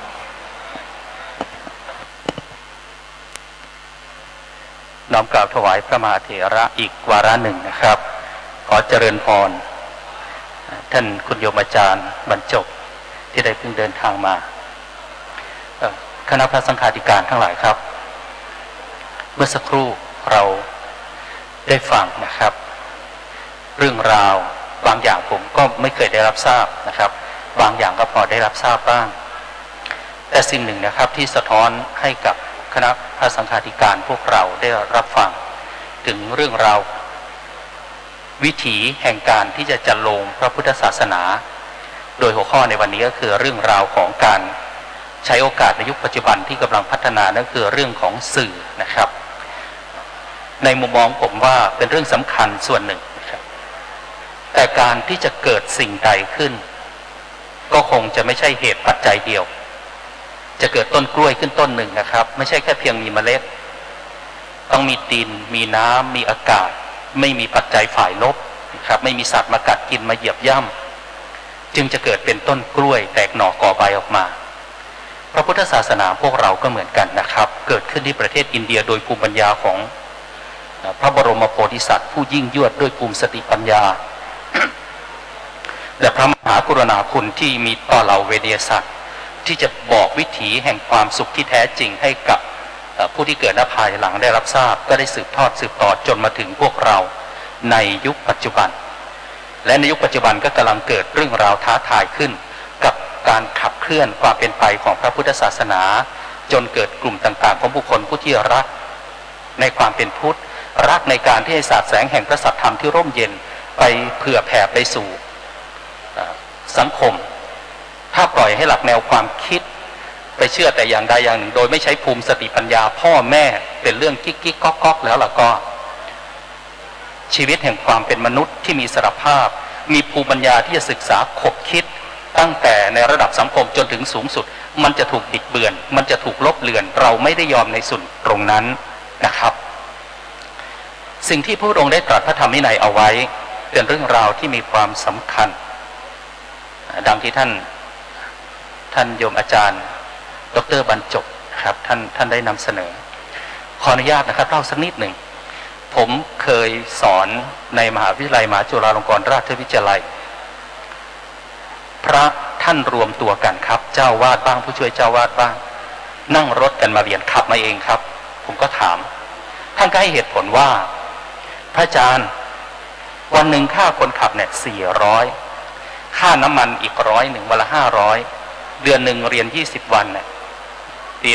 น้อมกราบถวายพระมหาเถระอีกวาระหนึ่งนะครับขอเจริญพรท่านคุณโยมอาจารย์บรรจบที่ได้เพิ่งเดินทางมาคณะพระสังฆาธิการทั้งหลายครับเมื่อสักครู่เราได้ฟังนะครับเรื่องราวบางอย่างผมก็ไม่เคยได้รับทราบนะครับบางอย่างก็พอได้รับทราบบ้างแต่สิ่งหนึ่งนะครับที่สะท้อนให้กับคณะพระสังฆาธิการพวกเราได้รับฟังถึงเรื่องราววิถีแห่งการที่จะจัดลงพระพุทธศาสนาโดยหัวข้อในวันนี้ก็คือเรื่องราวของการใช้โอกาสในยุคปัจจุบันที่กำลังพัฒนานั่นคือเรื่องของสื่อนะครับในมุมมองผมว่าเป็นเรื่องสำคัญส่วนหนึ่งนะครับแต่การที่จะเกิดสิ่งใดขึ้นก็คงจะไม่ใช่เหตุปัจจัยเดียวจะเกิดต้นกล้วยขึ้นต้นหนึ่งนะครับไม่ใช่แค่เพียงมีเมล็ดต้องมีดินมีน้ำมีอากาศไม่มีปัจจัยฝ่ายลบนะครับไม่มีสัตว์มากัดกินมาเหยียบย่ำจึงจะเกิดเป็นต้นกล้วยแตกหน่อก่อใบออกมาพระพุทธศาสนาพวกเราก็เหมือนกันนะครับเกิดขึ้นที่ประเทศอินเดียโดยภูมิปัญญาของพระบรมโพธิสัตว์ผู้ยิ่งยวดด้วยภูมิสติปัญญา และพระมหากรุณาคุณที่มีต่อเราเวเนยสัตว์ที่จะบอกวิถีแห่งความสุขที่แท้จริงให้กับผู้ที่เกิดณภายหลังได้รับทราบก็ได้สืบทอดสืบต่อจนมาถึงพวกเราในยุคปัจจุบันและในยุคปัจจุบันก็กำลังเกิดเรื่องราวท้าทายขึ้นกับการขับเคลื่อนความเป็นไปของพระพุทธศาสนาจนเกิดกลุ่มต่างๆของบุคคลผู้ที่รักในความเป็นพุทธรักในการที่ให้ศาสตร์แสงแห่งพระสัทธรรมที่ร่มเย็นไปเผื่อแผ่ไปสู่สังคมถ้าปล่อยให้หลักแนวความคิดไปเชื่อแต่อย่างใดอย่างหนึ่งโดยไม่ใช้ภูมิสติปัญญาพ่อแม่เป็นเรื่องกิ๊กกิ๊กก๊อกก๊อกแล้วล่ะก็ชีวิตแห่งความเป็นมนุษย์ที่มีสารภาพมีภูมิปัญญาที่จะศึกษาขบคิดตั้งแต่ในระดับสังคมจนถึงสูงสุดมันจะถูกบิดเบือนมันจะถูกลบเลือนเราไม่ได้ยอมในส่วนตรงนั้นนะครับสิ่งที่พระองค์ได้ตรัสพระธรรมวินัยเอาไว้เป็นเรื่องราวที่มีความสำคัญดังที่ท่านโยมอาจารย์ดร.บรรจบครับท่านได้นำเสนอขออนุญาตนะครับเล่าสักนิดหนึ่งผมเคยสอนในมหาวิทยาลัยมหาจุฬาลงกรณราชวิทยาลัยพระท่านรวมตัวกันครับเจ้าวาดบ้างผู้ช่วยเจ้าวาดบ้างนั่งรถกันมาเรียนขับมาเองครับผมก็ถามท่านก็ให้เหตุผลว่าพระอาจารย์วันหนึ่งค่าคนขับเนี่ย400ค่าน้ำมันอีก100วันละ500เดือนหนึ่งเรียน20วันเนี่ยเรี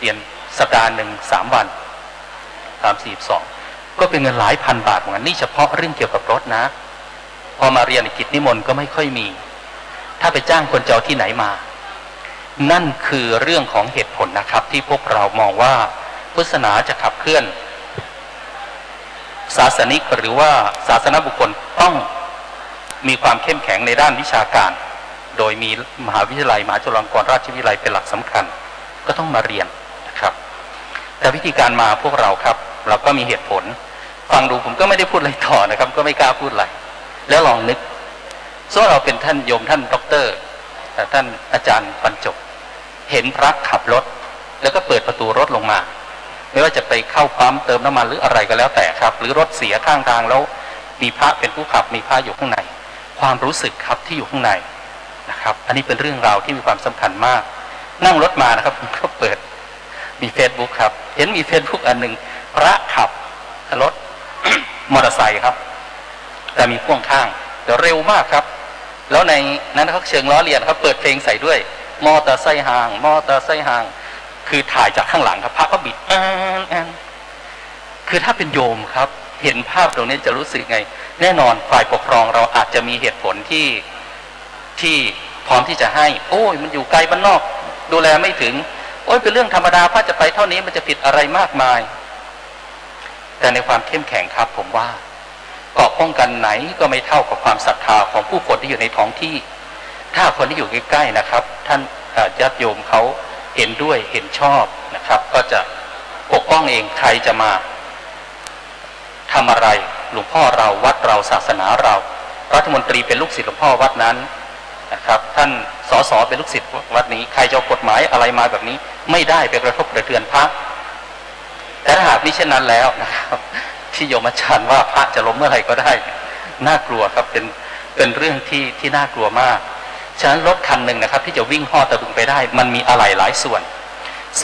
ยนสัปดาห์หนึ่ง3วัน342ก็เป็นเงินหลายพันบาทเหมือนกันนี่เฉพาะเรื่องเกี่ยวกับรถนะพอมาเรียนในกิจนิมนต์ก็ไม่ค่อยมีถ้าไปจ้างคนเจ้าที่ไหนมานั่นคือเรื่องของเหตุผลนะครับที่พวกเรามองว่าพุทธศาสนาจะขับเคลื่อนศาสนิกหรือว่าศาสนบุคคลต้องมีความเข้มแข็งในด้านวิชาการโดยมีมหาวิทยาลัยมหาจุฬาลงกรณราชวิทยาลัยเป็นหลักสำคัญก็ต้องมาเรียนนะครับแต่วิธีการมาพวกเราครับเราก็มีเหตุผลฟังดูผมก็ไม่ได้พูดอะไรต่อนะครับก็ไม่กล้าพูดอะไรแล้วลองนึกส่วนเราเป็นท่านโยมท่านด็อกเตอร์ท่านอาจารย์บรรจบเห็นพระขับรถแล้วก็เปิดประตูรถลงมาไม่ว่าจะไปเข้าปั๊มเติมน้ำมันหรืออะไรก็แล้วแต่ครับหรือรถเสียข้างทางแล้วมีพระเป็นผู้ขับมีพระอยู่ข้างในความรู้สึกครับที่อยู่ข้างในนะครับอันนี้เป็นเรื่องราวที่มีความสำคัญมากนั่งรถมานะครับผมก็เปิดมี Facebook ครับเห็นมี Facebook อันหนึ่งพระขับรถ มอเตอร์ไซค์ครับแต่มีพ่วงข้างเดี๋ยวเร็วมากครับแล้วในนั้นเขาเชิงล้อเลียนครับเปิดเพลงใส่ด้วยมอเตอร์ไซค์ห่างมอเตอร์ไซค์ห่างคือถ่ายจากข้างหลังครับพระก็บิดคือถ้าเป็นโยมครับเห็นภาพตรงนี้จะรู้สึกไงแน่นอนฝ่ายปกครองเราอาจจะมีเหตุผลที่พร้อมที่จะให้โอ้ยมันอยู่ไกลบ้านนอกดูแลไม่ถึงโอ้ยเป็นเรื่องธรรมดาพระจะไปเท่านี้มันจะผิดอะไรมากมายแต่ในความเข้มแข็งครับผมว่าเกราะป้องกันไหนก็ไม่เท่ากับความศรัทธาของผู้คนที่อยู่ในท้องที่ ถ้าคนที่อยู่ใกล้ๆนะครับท่านญาติโยมเขาเห็นด้วยเห็นชอบนะครับก็จะปกป้องเองใครจะมาทำอะไรหลวงพ่อเราวัดเราศาสนาเรารัฐมนตรีเป็นลูกศิษย์หลวงพ่อวัดนั้นนะครับท่านสสเป็นลูกศิษย์วัดนี้ใครจะเอากฎหมายอะไรมาแบบนี้ไม่ได้ไปกระทบกระเทือนพระแต่ถ้าหากมิเช่นนั้นแล้วนะครับที่โยมอาจารย์ว่าพระจะล้มเมื่อไหร่ก็ได้น่ากลัวครับเป็นเรื่องที่น่ากลัวมากฉะนั้นรถคันหนึ่งนะครับที่จะวิ่งห่อตะบึงไปได้มันมีอะไหล่หลายส่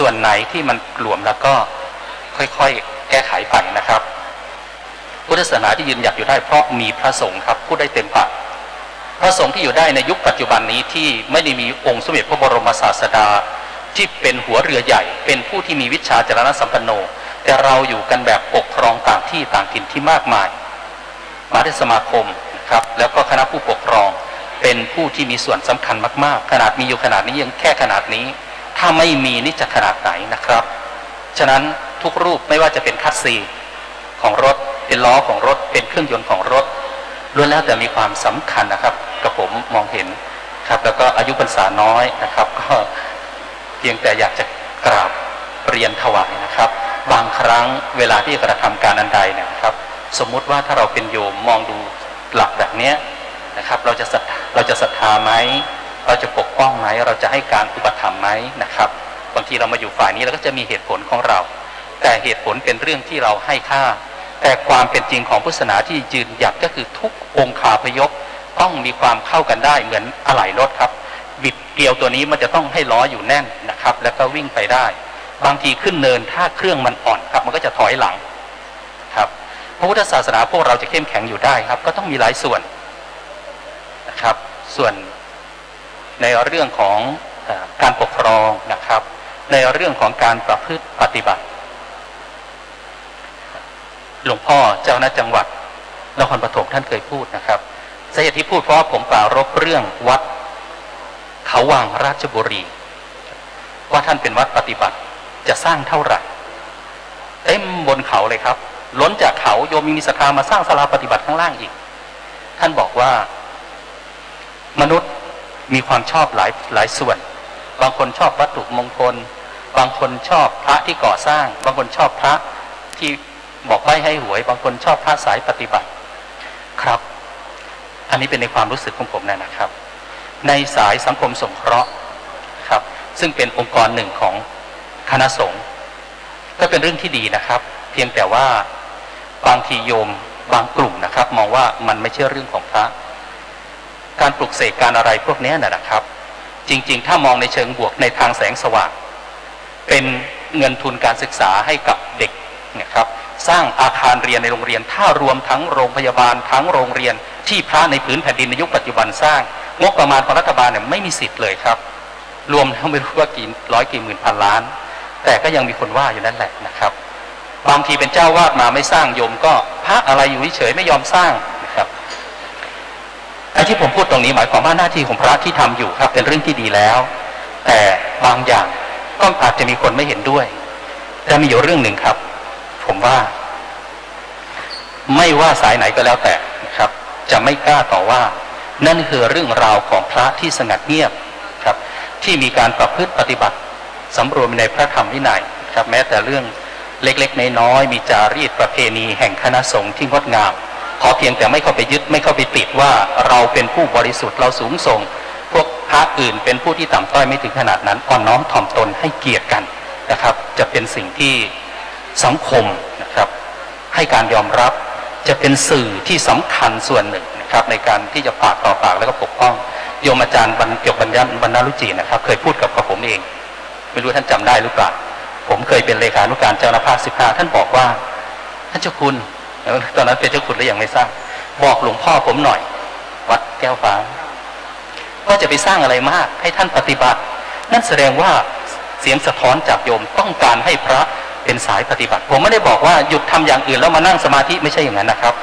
วนไหนที่มันหลวมแล้วก็ค่อยๆแก้ไขไปนะครับพุทธศาสนาที่ยืนหยัดอยู่ได้เพราะมีพระสงฆ์ครับพูดได้เต็มปากพระสงฆ์ที่อยู่ได้ในยุคปัจจุบันนี้ที่ไม่ได้มีองค์สมเด็จพระบรมศาสดาที่เป็นหัวเรือใหญ่เป็นผู้ที่มีวิชาจรณะสัมปันโนแต่เราอยู่กันแบบปกครองต่างที่ต่างถิ่นที่มากมายมหาเถรสมาคมนะครับแล้วก็คณะผู้ปกครองเป็นผู้ที่มีส่วนสำคัญมากๆขนาดมีอยู่ขนาดนี้ยังแค่ขนาดนี้ถ้าไม่มีนี่จะขนาดไหนนะครับฉะนั้นทุกรูปไม่ว่าจะเป็นคัสซีของรถเป็นล้อของรถเป็นเครื่องยนต์ของรถล้วนแล้วแต่มีความสำคัญนะครับกับผมมองเห็นครับแล้วก็อายุพรรษาน้อยนะครับก็เพียงแต่อยากจะกราบเรียนถวายนะครับบางครั้งเวลาที่กระทำการอันใดเนี่ยครับสมมุติว่าถ้าเราเป็นโยมมองดูหลักแบบนี้นะครับเราจะศรัทธาไหมเราจะปกป้องไหมเราจะให้การอุปถัมภ์ไหมนะครับบางทีเรามาอยู่ฝ่ายนี้เราก็จะมีเหตุผลของเราแต่เหตุผลเป็นเรื่องที่เราให้ค่าแต่ความเป็นจริงของพุทธศาสนาที่ยืนหยัดก็คือทุกองค์คาพยพต้องมีความเข้ากันได้เหมือนอะไหล่รถครับบิดเกลียวตัวนี้มันจะต้องให้ล้ออยู่แน่นนะครับแล้วก็วิ่งไปได้บางทีขึ้นเนินถ้าเครื่องมันอ่อนครับมันก็จะถอยหลังครับพระพุทธศาสนาพวกเราจะเข้มแข็งอยู่ได้ครับก็ต้องมีหลายส่วนนะครับส่วนในเรื่องของการปกครองนะครับในเรื่องของการประพฤติปฏิบัติหลวงพ่อเจ้าคณะจังหวัดนครปฐมท่านเคยพูดนะครับสาเหตุที่พูดเพราะว่าผมปรารภเรื่องวัดเขาวังราชบุรีว่าท่านเป็นวัดปฏิบัติจะสร้างเท่าไหร่เต็มบนเขาเลยครับล้นจากเขาโยมมีศรัทธามาสร้างศาลาปฏิบัติข้างล่างอีกท่านบอกว่ามนุษย์มีความชอบหลายส่วนบางคนชอบวัตถุมงคลบางคนชอบพระที่ก่อสร้างบางคนชอบพระที่บอกไว้ให้หวยบางคนชอบพระสายปฏิบัติครับอันนี้เป็นในความรู้สึกของผมนะครับในสายสังคมสงเคราะห์ครับซึ่งเป็นองค์กรหนึ่งของคณะสงฆ์ก็เป็นเรื่องที่ดีนะครับเพียงแต่ว่าบางทีโยมบางกลุ่มนะครับมองว่ามันไม่ใช่เรื่องของพระการปลุกเสกการอะไรพวกนี้นะครับจริงๆถ้ามองในเชิงบวกในทางแสงสว่างเป็นเงินทุนการศึกษาให้กับเด็กนะครับสร้างอาคารเรียนในโรงเรียนถ้ารวมทั้งโรงพยาบาลทั้งโรงเรียนที่พระในพื้นแผ่นดินในยุคปัจจุบันสร้างงบประมาณของรัฐบาลเนี่ยไม่มีสิทธิ์เลยครับรวมแล้วไม่รู้ว่ากี่ร้อยกี่หมื่นพันล้านแต่ก็ยังมีคนว่าอยู่นั่นแหละนะครับบางทีเป็นเจ้าวาดมาไม่สร้างโยมก็พระอะไรอยู่เฉยไม่ยอมสร้างนะครับไอ้ที่ผมพูดตรงนี้หมายความว่าหน้าที่ของพระที่ทำอยู่ครับเป็นเรื่องที่ดีแล้วแต่บางอย่างก็อาจจะมีคนไม่เห็นด้วยแต่มีอยู่เรื่องหนึ่งครับผมว่าไม่ว่าสายไหนก็แล้วแต่นะครับจะไม่กล้าต่อว่านั่นคือเรื่องราวของพระที่สงัดเงียบครับที่มีการประพฤติปฏิบัติสำรวมในพระธรรมวินัยครับแม้แต่เรื่องเล็กๆน้อยๆมีจารีตประเพณีแห่งคณะสงฆ์ที่งดงามขอเพียงแต่ไม่เข้าไปยึดไม่เข้าไปติดว่าเราเป็นผู้บริสุทธิ์เราสูงส่งพวกพระอื่นเป็นผู้ที่ต่ำต้อยไม่ถึงขนาดนั้นอ่อนน้อมถ่อมตนให้เกียรติกันนะครับจะเป็นสิ่งที่สังคมนะครับให้การยอมรับจะเป็นสื่อที่สำคัญส่วนหนึ่งนะครับในการที่จะปากต่อปากแล้วก็ปกป้องโยมอาจารย์เกี่ยวกับบรรณารุจีนะครับเคยพูดกับผมเองไม่รู้ท่านจำได้หรือเปล่าผมเคยเป็นเลขานุการเจ้าคณะภาค15ท่านบอกว่าท่านเจ้าคุณตอนนั้นเป็นเจ้าคุณแล้วยังไม่สร้างบอกหลวงพ่อผมหน่อยวัดแก้วฟ้าว่าจะไปสร้างอะไรมากให้ท่านปฏิบัตินั่นแสดงว่าเสียงสะท้อนจากโยมต้องการให้พระเป็นสายปฏิบัติผมไม่ได้บอกว่าหยุดทำอย่างอื่นแล้วมานั่งสมาธิไม่ใช่อย่างนั้นนะครับ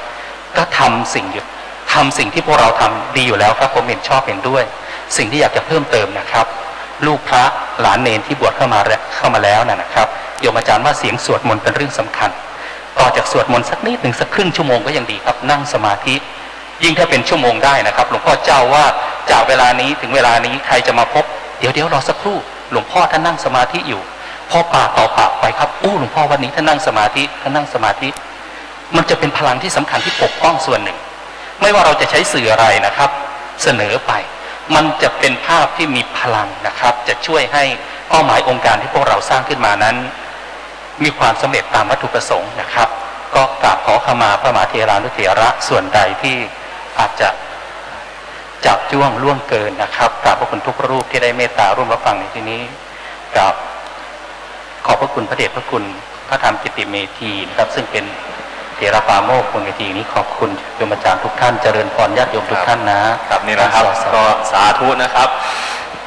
ก็ทำสิ่งที่พวกเราทำดีอยู่แล้วครับผมเห็นชอบเห็นด้วยสิ่งที่อยากจะเพิ่มเติมนะครับลูกพระหลานเนรที่บวชเข้ามาแล้วนะครับโยมอาจารย์ว่าเสียงสวดมนต์เป็นเรื่องสำคัญต่อจากสวดมนต์สักนิดหนึ่งสักครึ่งชั่วโมงก็ยังดีครับนั่งสมาธิยิ่งถ้าเป็นชั่วโมงได้นะครับหลวงพ่อเจ้าว่า จากเวลานี้ถึงเวลานี้ใครจะมาพบเดี๋ยวรอสักครู่หลวงพ่อท่านนั่งสมาธิอยู่พอปากต่อปากไปครับหลวงพ่อวันนี้ท่านนั่งสมาธิมันจะเป็นพลังที่สำคัญที่ปกป้องส่วนหนึ่งไม่ว่าเราจะใช้สื่ออะไรนะครับเสนอไปมันจะเป็นภาพที่มีพลังนะครับจะช่วยให้เป้าหมายองค์การที่พวกเราสร้างขึ้นมานั้นมีความสำเร็จตามวัตถุประสงค์นะครับก็กราบขอขมาพระมหาเถรานุเถระส่วนใดที่อาจจะจับจ้วงล่วงเกินนะครับกราบพระคุณทุกรูปที่ได้เมตตาร่วมรับฟังในที่นี้กราบขอบพระคุณพระเดชพระคุณพระธรรมกิติเมธีนะครับซึ่งเป็นเถรปาโมกข์บนเวทีนี้ขอบคุณโยมอาจารย์ทุกท่านเจริญพรญาติโยมทุกท่านนะครับนี่นะครับก็สาธุนะครับ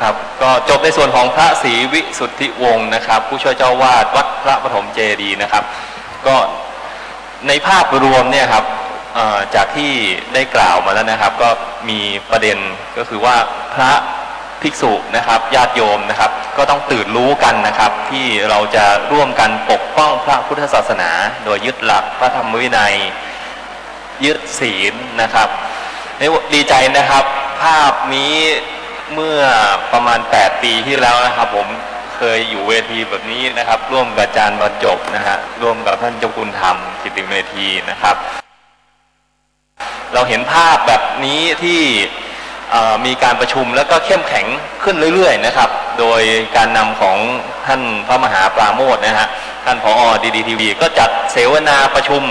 ครับก็จบในส่วนของพระศรีวิสุทธิวงศ์นะครับผู้ช่วยเจ้าวาดวัดพระปฐมเจดีย์นะครับก็ในภาพรวมเนี่ยครับจากที่ได้กล่าวมาแล้วนะครับก็มีประเด็นก็คือว่าพระภิกษุนะครับญาติโยมนะครับก็ต้องตื่นรู้กันนะครับที่เราจะร่วมกันปกป้องพระพุทธศาสนาโดยยึดหลักพระธรรมวินัยยึดศีลนะครับดีใจนะครับภาพนี้เมื่อประมาณ8 ปีที่แล้วนะครับผมเคยอยู่เวทีแบบนี้นะครับร่วมกับอาจารย์บรรจบนะฮะร่วมกับท่านเจ้าคุณธรรมกิติเมธีนะครับเราเห็นภาพแบบนี้ที่มีการประชุมแล้วก็เข้มแข็งขึ้นเรื่อยๆนะครับโดยการนำของท่านพระมหาปราโมทนะฮะท่านผอ.ดีทีวีก็จัดเสวนาประชุม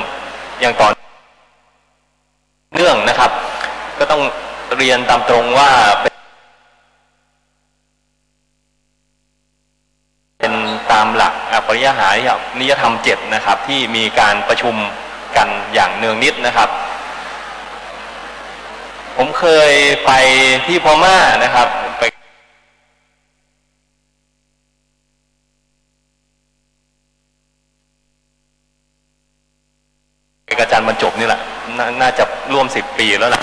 อย่างต่อเนื่องนะครับก็ต้องเรียนตามตรงว่าเป็นตามหลักปริยหานิยธรรม7นะครับที่มีการประชุมกันอย่างเนืองนิดนะครับผมเคยไปที่พม่านะครับไปอาจารย์บรรจบนี่แหละน่าจะร่วม10 ปีแล้วล่ะ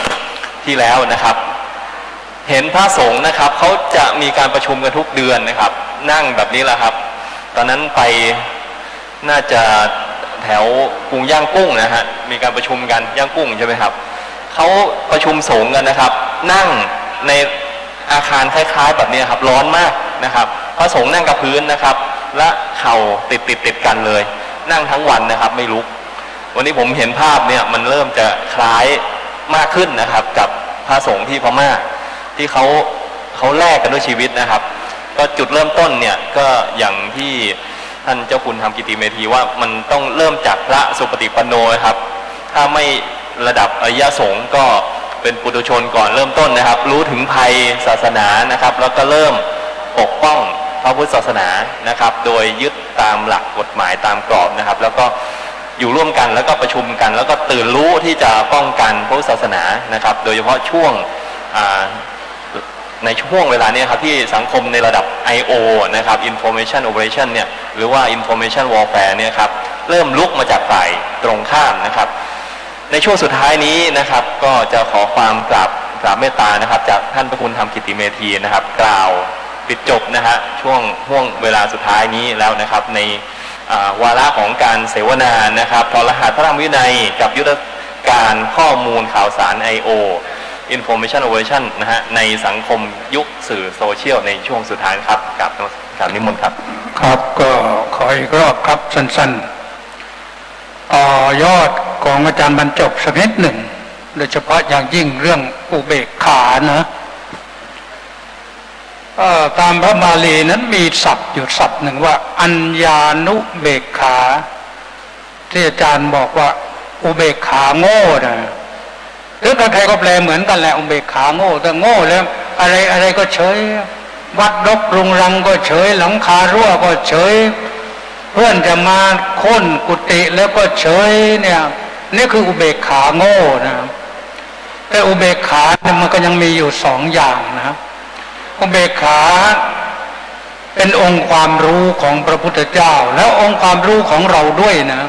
ที่แล้วนะครับเห็นพระสงฆ์นะครับเขาจะมีการประชุมกันทุกเดือนนะครับนั่งแบบนี้แหละครับตอนนั้นไปน่าจะแถวกรุงย่างกุ้งนะฮะมีการประชุมกันย่างกุ้งใช่ไหมครับเขาประชุมสงฆ์กันนะครับนั่งในอาคารคล้ายๆแบบนี้ครับร้อนมากนะครับพระสงฆ์นั่งกับพื้นนะครับและเข่าติดกันเลยนั่งทั้งวันนะครับไม่ลุกวันนี้ผมเห็นภาพเนี่ยมันเริ่มจะคล้ายมากขึ้นนะครับกับพระสงฆ์ที่พม่าที่เขาแลกกันด้วยชีวิตนะครับก็จุดเริ่มต้นเนี่ยก็อย่างที่ท่านเจ้าคุณธรรมกิติเมธีว่ามันต้องเริ่มจากพระสุปฏิปันโนครับถ้าไม่ระดับอริยสงฆ์ก็เป็นปุถุชนก่อนเริ่มต้นนะครับรู้ถึงภัยศาสนานะครับแล้วก็เริ่มปกป้องพระพุทธศาสนานะครับโดยยึดตามหลักกฎหมายตามกรอบนะครับแล้วก็อยู่ร่วมกันแล้วก็ประชุมกันแล้วก็ตื่นรู้ที่จะป้องกันพระพุทธศาสนานะครับโดยเฉพาะช่วงในช่วงเวลานี้ครับที่สังคมในระดับ I.O. นะครับ Information Operation เนี่ยหรือว่า Information Warfare เนี่ยครับเริ่มลุกมาจากฝ่ายตรงข้ามนะครับในช่วงสุดท้ายนี้นะครับก็จะขอความกราบเมตตานะครับจากท่านพระคุณธรรมกิติเมธีนะครับกล่าวปิดจบนะฮะช่วงเวลาสุดท้ายนี้แล้วนะครับในวาระของการเสวนานะครับถอดรหัสพระธรรมวินัยกับยุทธการข้อมูลข่าวสาร I.O. Information Operation นะฮะในสังคมยุคสื่อโซเชียลในช่วงสุดท้ายครับกับนิมนต์ครับครับก็ขออีกรอบครับสั้นๆต่อยอดของอาจารย์บรรจบสักนิดหนึ่งโดยเฉพาะอย่างยิ่งเรื่องอุเบกขานะตามพระบาลีนั้นมีศัพท์อยู่ศัพท์หนึ่งว่าอัญญานุเบกขาที่อาจารย์บอกว่าอุเบกขาโง่นะหรือใครก็แปลเหมือนกันแหละอุเบกขาโง่แต่โง่แล้วอะไรก็เฉยวัดรกรุงรังก็เฉยหลังคารั่วก็เฉยเพื่อนจะมาค้นกุฏิแล้วก็เฉยเนี่ยนี่คืออุเบกขาโง่นะแต่อุเบกขาเนี่ยมันก็ยังมีอยู่2 อย่างนะอุเบกขาเป็นองค์ความรู้ของพระพุทธเจ้าแล้วองค์ความรู้ของเราด้วยนะ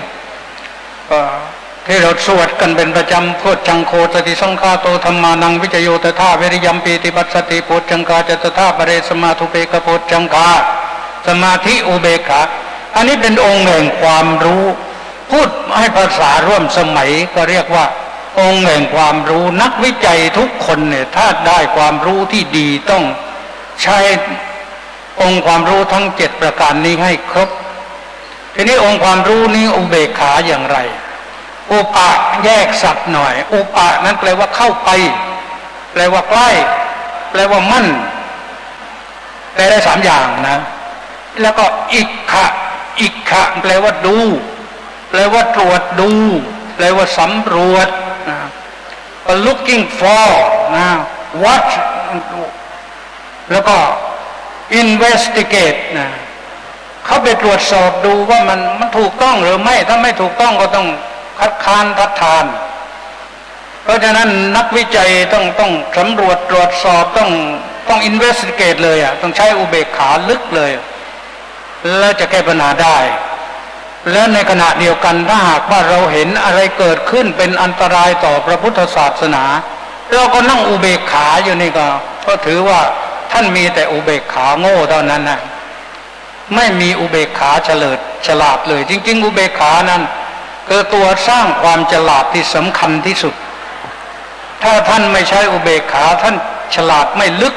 ที่เราสวดกันเป็นประจำพุทธังโฆสติสังฆาโตธัมมานังวิจโยตถาเวริยัมปีติปัสสติพุทธังคาจตถาปเรสมาธุเปกพุทธังคาสมาธิอุเบกขาอันนี้เป็นองค์แห่งความรู้พูดให้ภาษาร่วมสมัยก็เรียกว่า องค์แห่งความรู้นักวิจัยทุกคนเนี่ยถ้าได้ความรู้ที่ดีต้องใช้องค์ความรู้ทั้ง7ประการนี้ให้ครบทีนี้องค์ความรู้นี้อุเบกขาอย่างไรอุปะแยกสัตว์หน่อยอุปะนั้นแปลว่าเข้าไปแปลว่าใกล้แปลว่ามั่นแปลได้3อย่างนะแล้วก็อิกขะอิกขะแปลว่าดูแปลว่าตรวจดูแปลว่าสำรวจนะ looking for นะ watch แล้วก็ investigate นะเข้าไปตรวจสอบดูว่ามันถูกต้องหรือไม่ถ้าไม่ถูกต้องก็ต้องคัดค้านทัดทานเพราะฉะนั้นนักวิจัยต้องสำรวจตรวจสอบต้อง investigate เลยอ่ะต้องใช้อุเบกขาลึกเลยแล้วจะแก้ปัญหาได้และในขณะเดียวกันถ้าหากว่าเราเห็นอะไรเกิดขึ้นเป็นอันตรายต่อพระพุทธศาสนาเราก็นั่งอุเบกขาอยู่นี่ก็ถือว่าท่านมีแต่อุเบกขาโง่เท่านั้นนะไม่มีอุเบกขาฉลาดเลยจริงๆอุเบกขานั้นคือตัวสร้างความฉลาดที่สำคัญที่สุดถ้าท่านไม่ใช้อุเบกขาท่านฉลาดไม่ลึก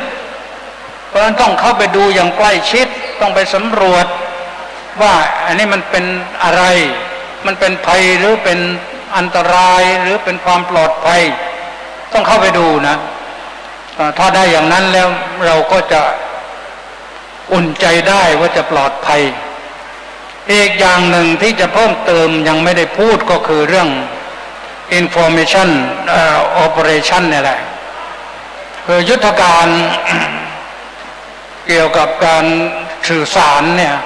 เพราะฉะนั้นต้องเข้าไปดูอย่างใกล้ชิดต้องไปสำรวจว่าอันนี้มันเป็นอะไรมันเป็นภัยหรือเป็นอันตรายหรือเป็นความปลอดภัยต้องเข้าไปดูนะถ้าได้อย่างนั้นแล้วเราก็จะอุ่นใจได้ว่าจะปลอดภัยอีกอย่างหนึ่งที่จะเพิ่มเติมยังไม่ได้พูดก็คือเรื่อง information operation เนี่ยแหละคือยุทธการ เกี่ยวกับการสื่อสารเนี่ย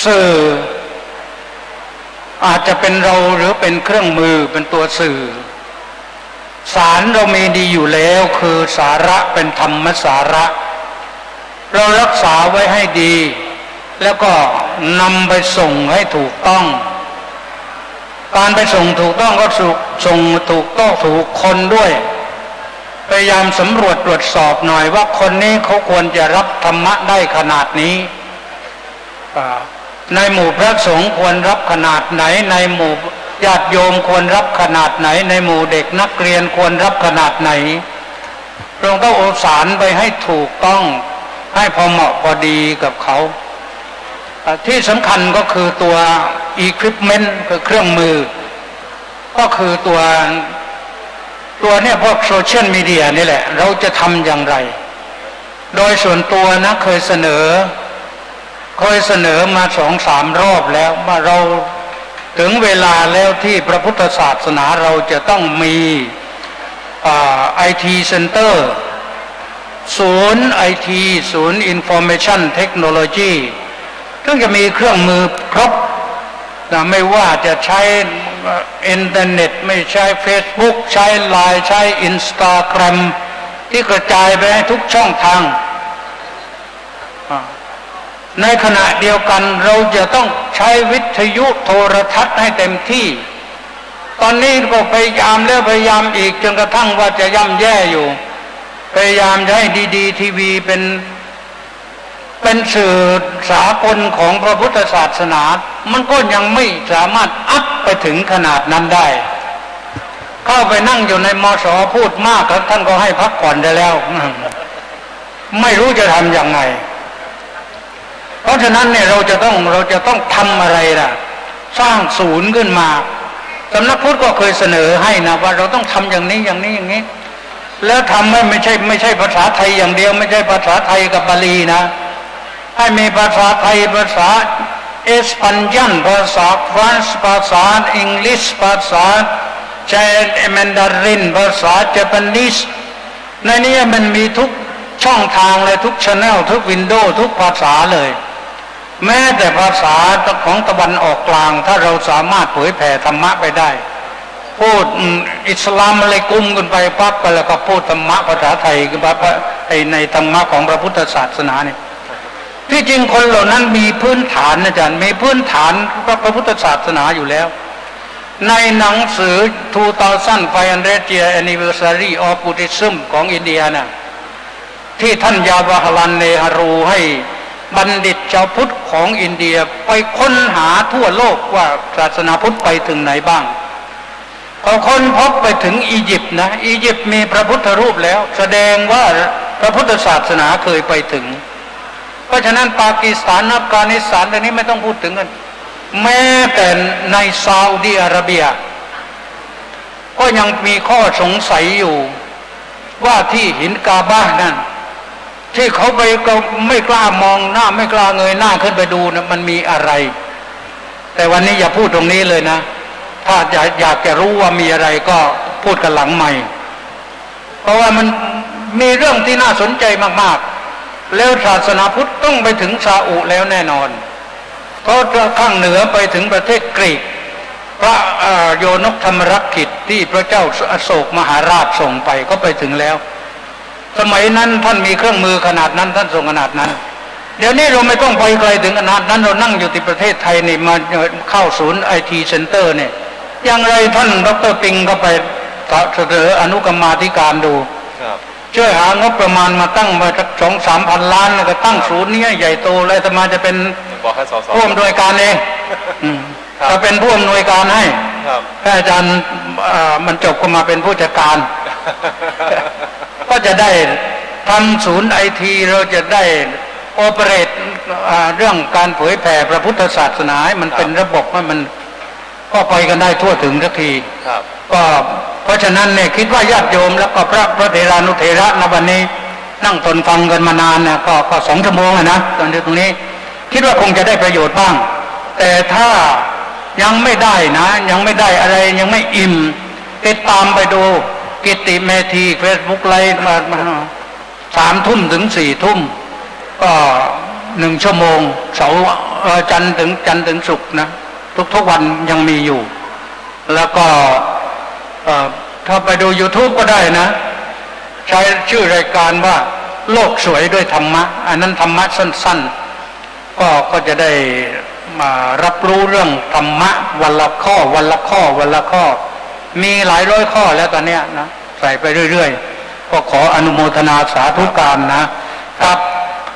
สื่ออาจจะเป็นเราหรือเป็นเครื่องมือเป็นตัวสื่อสารเรามีดีอยู่แล้วคือสาระเป็นธรรมสาระเรารักษาไว้ให้ดีแล้วก็นำไปส่งให้ถูกต้องการไปส่งถูกต้องก็ส่งถูกต้องถูกคนด้วยพยายามสำรวจตรวจสอบหน่อยว่าคนนี้เขาควรจะรับธรรมะได้ขนาดนี้ในหมู่พระสงฆ์ควรรับขนาดไหนในหมู่ญาติโยมควรรับขนาดไหนในหมู่เด็กนักเรียนควรรับขนาดไหนเราต้องเอาสารไปให้ถูกต้องให้พอเหมาะพอดีกับเขาที่สำคัญก็คือตัว equipment คือเครื่องมือก็คือตัวเนี่ยพวกโซเชียลมีเดียนี่แหละเราจะทำอย่างไรโดยส่วนตัวนะเคยเสนอมา2-3 รอบแล้วว่าเราถึงเวลาแล้วที่พระพุทธศาสนาเราจะต้องมีIT Center ศูนย์ IT ศูนย์ Information Technology ซึ่งจะมีเครื่องมือครบไม่ว่าจะใช้อินเทอร์เน็ตไม่ใช้ Facebook ใช้ LINE ใช้ Instagram ที่กระจายไปให้ทุกช่องทางในขณะเดียวกันเราจะต้องใช้วิทยุโทรทัศน์ให้เต็มที่ตอนนี้ก็พยายามแล้วพยายามอีกจนกระทั่งว่าจะย่ำแย่อยู่พยายามจะให้ดีทีวีเป็นสื่อสากลของพระพุทธศาสนามันก็ยังไม่สามารถอัพไปถึงขนาดนั้นได้เข้าไปนั่งอยู่ในมส.พูดมากครับท่านก็ให้พักผ่อนได้แล้วไม่รู้จะทำอย่างไงเพราะฉะนั้นเนี่ยเราจะต้องทำอะไรล่ะสร้างศูนย์ขึ้นมาสำนักพุทธก็เคยเสนอให้นะว่าเราต้องทำอย่างนี้อย่างนี้แล้วทำไม่ใช่ภาษาไทยอย่างเดียวไม่ใช่ภาษาไทยกับบาลีนะให้มีภาษาไทยภาษาเอสปันยันภาษาฟรานซ์ภาษาอังกฤษภาษาเจแมนดารินภาษาเจแปนิสในนี้มันมีทุกช่องทางเลยทุกชแนลทุกวินโดว์ทุกภาษาเลยแม้แต่ภาษาของตะวันออกกลางถ้าเราสามารถเผยแผ่ธรรมะไปได้พูดอิสลามอะไรกุมกันไปปั๊บไปแล้วก็พูดธรรมะภาษาไทยกันปั๊บในธรรมะของพระพุทธศาสนาเนี่ยที่จริงคนเหล่านั้นมีพื้นฐานอาจารย์มีพื้นฐานพระพุทธศาสนาอยู่แล้วในหนังสือ 2500 Year Anniversary of Buddhism ของอินเดียน่ะที่ท่านยาวาฮลันเนฮารูให้บัณฑิตชาวพุทธของอินเดียไปค้นหาทั่วโลกว่าศาสนาพุทธไปถึงไหนบ้าง เขาค้นพบไปถึงอียิปต์นะอียิปต์มีพระพุทธรูปแล้วแสดงว่าพระพุทธศาสนาเคยไปถึงเพราะฉะนั้นปากีสถานอัฟกานิสถานอันนี้ไม่ต้องพูดถึงกันแม้แต่ในซาอุดิอาระเบียก็ยังมีข้อสงสัยอยู่ว่าที่หินกาบะนั่นที่เขาไปก็ไม่กล้ามองหน้าไม่กล้าเงยหน้าขึ้นไปดูนะมันมีอะไรแต่วันนี้อย่าพูดตรงนี้เลยนะถ้าอยากจะรู้ว่ามีอะไรก็พูดกันหลังใหม่เพราะว่ามันมีเรื่องที่น่าสนใจมากๆแล้วศาสนาพุทธต้องไปถึงซาอุแล้วแน่นอนก็ข้างเหนือไปถึงประเทศกรีกพระโยนกธรรมรักขิตที่พระเจ้าอโศกมหาราชส่งไปก็ไปถึงแล้วสมัยนั้นท่านมีเครื่องมือขนาดนั้นท่านส่งขนาดนั้นเดี๋ยวนี้เราไม่ต้องไปไกลถึงขนาดนั้นเรานั่งอยู่ที่ประเทศไทยนี่มาเข้าศูนย์ IT Center เนี่ยอย่างไรท่านดร.ปิงก็ไปเสนออนุกรรมาธิการดูช่วยหางบประมาณมาตั้งมาสัก2-3 พันล้านแล้วก็ตั้งศูนย์นี้ใหญ่โตแล้วอาตมาจะเป็นผู้อำนวยการเองจะเป็นผู้อำนวยการให้อาจารย์มันจบก็มาเป็นผู้จัดการก็จะได้ทำศูนย์ IT เราจะได้โอเปเรตเรื่องการเผยแผ่พระพุทธศาสนาให้มันเป็นระบบให้มันก็ไปกันได้ทั่วถึงสักทีก็เพราะฉะนั้นเนี่ยคิดว่าญาติโยมแล้วก็พระเถรานุเถระในวันนี้นั่งทนฟังกันมานานเนี่ยก็2 ชั่วโมงนะตรงนี้คิดว่าคงจะได้ประโยชน์บ้างแต่ถ้ายังไม่ได้นะยังไม่ได้อะไรยังไม่อิ่มติดตามไปดูกิตติเมธีเฟซบุ๊กไลฟ์มา3 ทุ่มถึง4 ทุ่มก็1 ชั่วโมงเสาร์จันทร์ถึงศุกร์นะทุกวันยังมีอยู่แล้วก็ถ้าไปดู YouTube ก็ได้นะใช้ชื่อรายการว่าโลกสวยด้วยธรรมะอันนั้นธรรมะสั้นๆก็จะได้มารับรู้เรื่องธรรมะวันละข้อมีหลายร้อยข้อแล้วตอนเนี้ยนะใส่ไปเรื่อยๆก็ขออนุโมทนาสาธุการนะครับ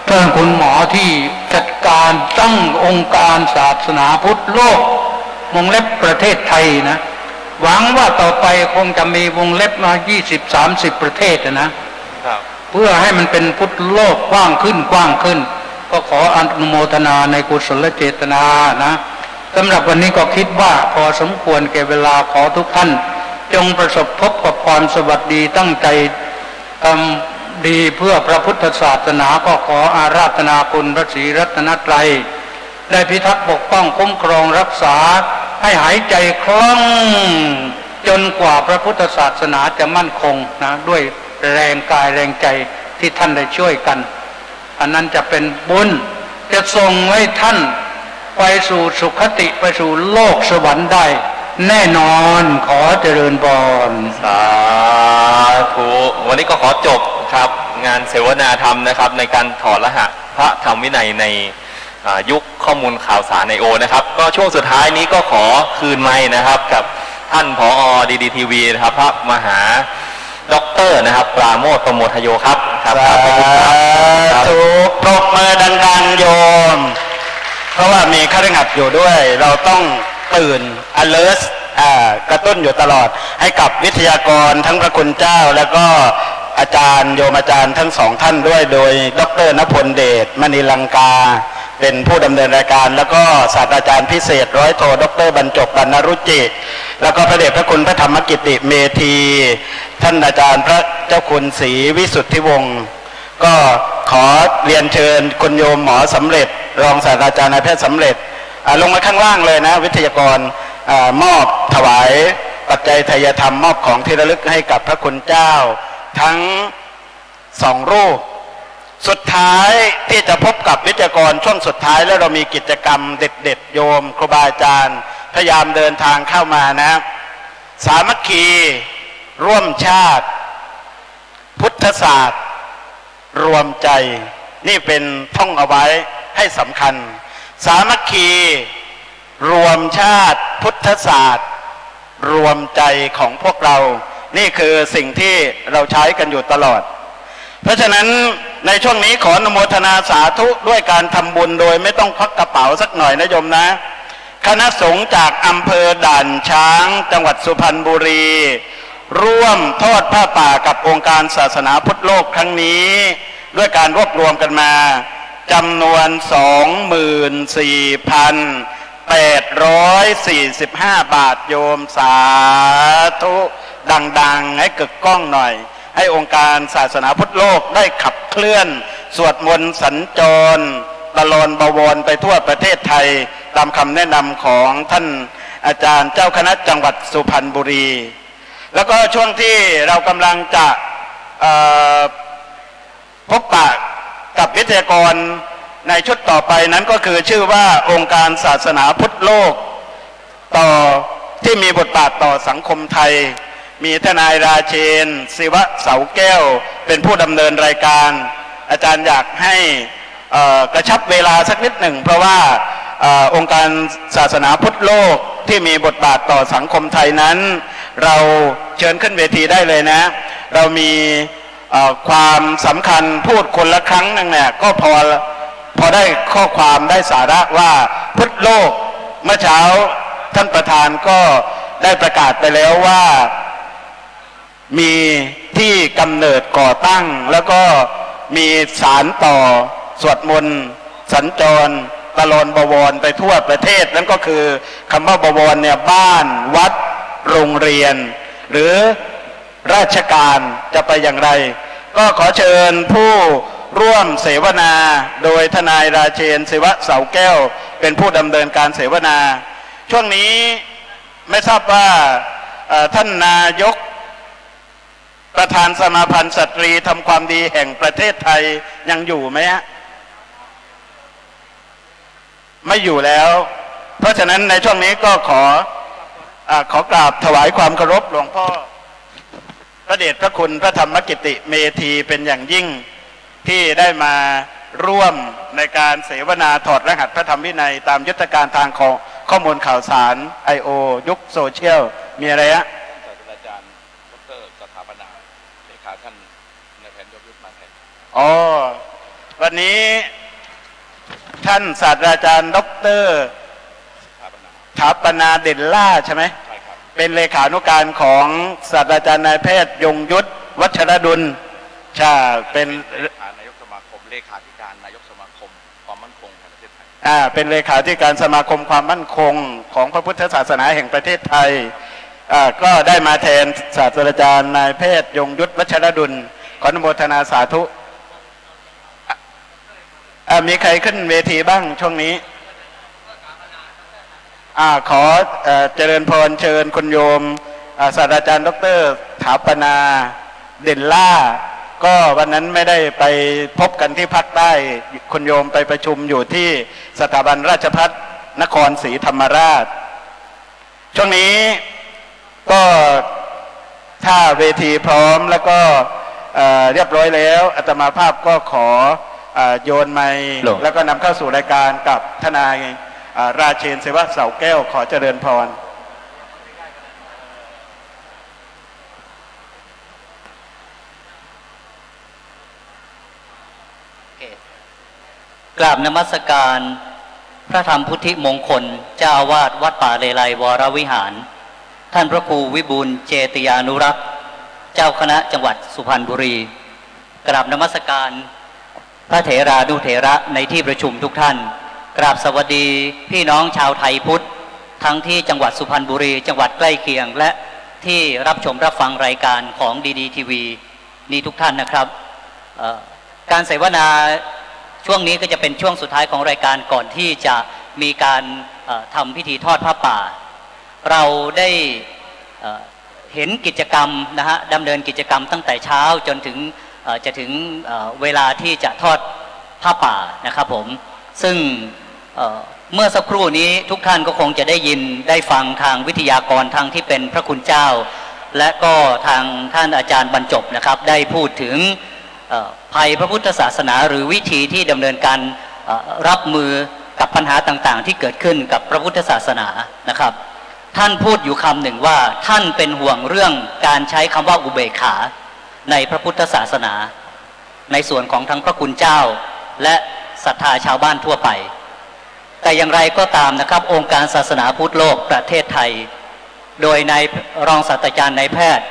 ท่านคุณหมอที่จัดการตั้งองค์การศาสนาพุทธโลกวงเล็บประเทศไทยนะหวังว่าต่อไปคงจะมีวงเล็บมา20-30 ประเทศนะเพื่อให้มันเป็นพุทธโลกกว้างขึ้นก็ขออนุโมทนาในกุศลเจตนานะสำหรับวันนี้ก็คิดว่าพอสมควรแก่เวลาขอทุกท่านจงประสบพบกับความสวัสดีตั้งใจทำดีเพื่อพระพุทธศาสนาก็ขออาราธนาคุณพระศรีรัตนตรัยได้พิทักษ์ปกป้องคุ้มครองรักษาให้หายใจคล่องจนกว่าพระพุทธศาสนาจะมั่นคงนะด้วยแรงกายแรงใจที่ท่านได้ช่วยกันอันนั้นจะเป็นบุญจะส่งให้ท่านไปสู่สุคติไปสู่โลกสวรรค์ได้แน่นอนขอเจริญพรสาธุวันนี้ก็ขอจบครับงานเสวนาธรรมนะครับในการถอดรหัสพระธรรมวินัยในยุคข้อมูลข่าวสารในโอนะครับก็ช่วงสุดท้ายนี้ก็ขอคืนไมค์นะครับกับท่านผอ.ดีดีทีวีนะครับพระมหาด็อกเตอร์นะครับปราโมทย์ ประโมทโยครับครับถูกปรบมือดังๆโยมเพราะว่ามีคฤหัสถ์อยู่ด้วยเราต้องตื่น alert กระตุ้นอยู่ตลอดให้กับวิทยากรทั้งพระคุณเจ้าแล้วก็อาจารย์โยมอาจารย์ทั้ง2 ท่านด้วยโดยดร.ณพลเดชมณีลังกาเป็นผู้ดำเนินรายการแล้วก็ศาสตราจารย์พิเศษร้อยโทดร.บรรจบบรรณรุจิแล้วก็พระเดชพระคุณพระธรรมกิติเมธีท่านอาจารย์พระเจ้าคุณศรีวิสุทธิวงศ์ก็ขอเรียนเชิญคุณโยมหมอสำเร็จรองศาสตราจารย์นายแพทย์สำเร็จลงมาข้างล่างเลยนะวิทยากรมอบถวายปัจจัยทายธรรมมอบของที่ระลึกให้กับพระคุณเจ้าทั้ง2 รูปสุดท้ายที่จะพบกับวิทยากรช่วงสุดท้ายแล้วเรามีกิจกรรมเด็ดๆโยมครูบาอาจารย์พยายามเดินทางเข้ามานะสามัคคีร่วมชาติพุทธศาสตร์รวมใจนี่เป็นท่องเอาไว้ให้สำคัญสามัคคีรวมชาติพุทธศาสตร์รวมใจของพวกเรานี่คือสิ่งที่เราใช้กันอยู่ตลอดเพราะฉะนั้นในช่วงนี้ขออนุโมทนาสาธุด้วยการทำบุญโดยไม่ต้องควักกระเป๋าสักหน่อยนะโยมนะ คณะสงฆ์จากอำเภอด่านช้างจังหวัดสุพรรณบุรี ร่วมทอดผ้าป่ากับองค์การศาสนาพุทธโลกครั้งนี้ ด้วยการรวบรวมกันมาจำนวน 24,845 บาทโยมสาธุดังๆให้กึกก้องหน่อยให้องค์การศาสนาพุทธโลกได้ขับเคลื่อนสวดมนต์สัญจรตลอดบวรไปทั่วประเทศไทยตามคำแนะนำของท่านอาจารย์เจ้าคณะจังหวัดสุพรรณบุรีแล้วก็ช่วงที่เรากำลังจะพบปะกับวิทยากรในชุดต่อไปนั้นก็คือชื่อว่าองค์การศาสนาพุทธโลกต่อที่มีบทบาทต่อสังคมไทยมีทนายราเชนศิวะเสาแก้วเป็นผู้ดำเนินรายการอาจารย์อยากให้กระชับเวลาสักนิดหนึ่งเพราะว่าองค์การศาสนาพุทธโลกที่มีบทบาทต่อสังคมไทยนั้นเราเชิญขึ้นเวทีได้เลยนะเรามีความสำคัญพูดคนละครั้งนึงเนี่ยก็พอได้ข้อความได้สาระว่าพุทธโลกเมื่อเช้าท่านประธานก็ได้ประกาศไปแล้วว่ามีที่กำเนิดก่อตั้งแล้วก็มีสารต่อสวดมนต์สัญจรตลอดบวรไปทั่วประเทศนั่นก็คือคำว่าบวรเนี่ยบ้านวัดโรงเรียนหรือราชการจะไปอย่างไรก็ขอเชิญผู้ร่วมเสวนาโดยทนายราเชนศิวะเสาแก้วเป็นผู้ดำเนินการเสวนาช่วงนี้ไม่ทราบว่าท่านนายกประธานสมาพันธ์สตรีทำความดีแห่งประเทศไทยยังอยู่ไหมฮะไม่อยู่แล้วเพราะฉะนั้นในช่วงนี้ก็ขอกราบถวายความเคารพหลวงพ่อพระเดชพระคุณพระธรรมกิติเมธีเป็นอย่างยิ่งที่ได้มาร่วมในการเสวนาถอดรหัสพระธรรมวินัยตามยุทธการทางข้อมูลข่าวสาร I.O. ยุคโซเชียลมีอะไรฮะศาสตราจารย์ดร.สถาปนาเลขาท่านนายแพทย์ยศมาแทนวันนี้ท่านศาสตราจารย์ดร.สถาปนาเด่นล่าใช่ไหมใช่ครับเป็นเลขานุการของศาสตราจารย์นายแพทย์ยงยุทธวัชรดุลใช่เป็นเลขานายกสมาคมเลขาธิการนายกสมาคมความมั่นคงแห่งประเทศไทยเป็นเลขาธิการสมาคมความมั่นคงของพระพุทธศาสนาแห่งประเทศไทยก็ได้มาแทนศาสตราจารย์นายแพทย์ยงยุทธวัชรดุลขออนุโมทนาสาธุมีใครขึ้นเวทีบ้างช่วงนี้ขอเจริญพรเชิญคุณโยมศาสตราจารย์ดร.สถาปนาเด่นล่าก็วันนั้นไม่ได้ไปพบกันที่ภาคใต้คุณโยมไปประชุมอยู่ที่สถาบันราชภัฏนครศรีธรรมราชช่วงนี้ก็ถ้าเวทีพร้อมแล้วก็เรียบร้อยแล้วอาตมาภาพก็ขอโยนไมค์แล้วก็นำเข้าสู่รายการกับทนายราเชนศิวะเสาแก้วขอเจริญพรกราบนมัสการพระธรรมพุทธิมงคลเจ้าอาวาสวัดป่าเลไลวรวิหารท่านพระครูวิบูลย์เจติยานุรักษ์เจ้าคณะจังหวัดสุพรรณบุรีกราบนมัสการพระเถรานุเถระในที่ประชุมทุกท่านกราบสวัสดีพี่น้องชาวไทยพุทธทั้งที่จังหวัดสุพรรณบุรีจังหวัดใกล้เคียงและที่รับชมรับฟังรายการของดีทีวีนี่ทุกท่านนะครับการเสวนาช่วงนี้ก็จะเป็นช่วงสุดท้ายของรายการก่อนที่จะมีการทำพิธีทอดผ้าป่าเราได้เห็นกิจกรรมนะฮะดำเนินกิจกรรมตั้งแต่เช้าจนถึงจะถึงเวลาที่จะทอดผ้าป่านะครับผมซึ่งเมื่อสักครู่นี้ทุกท่านก็คงจะได้ยินได้ฟังทางวิทยากรทางที่เป็นพระคุณเจ้าและก็ทางท่านอาจารย์บรรจบนะครับได้พูดถึงภัยพระพุทธศาสนาหรือวิธีที่ดำเนินการรับมือกับปัญหาต่างๆที่เกิดขึ้นกับพระพุทธศาสนานะครับท่านพูดอยู่คำหนึ่งว่าท่านเป็นห่วงเรื่องการใช้คำว่าอุเบกขาในพระพุทธศาสนาในส่วนของทั้งพระคุณเจ้าและศรัทธาชาวบ้านทั่วไป แต่อย่างไรก็ตามนะครับองค์การศาสนาพุทธโลกประเทศไทยโดยนายรองศาสตราจารย์นายแพทย์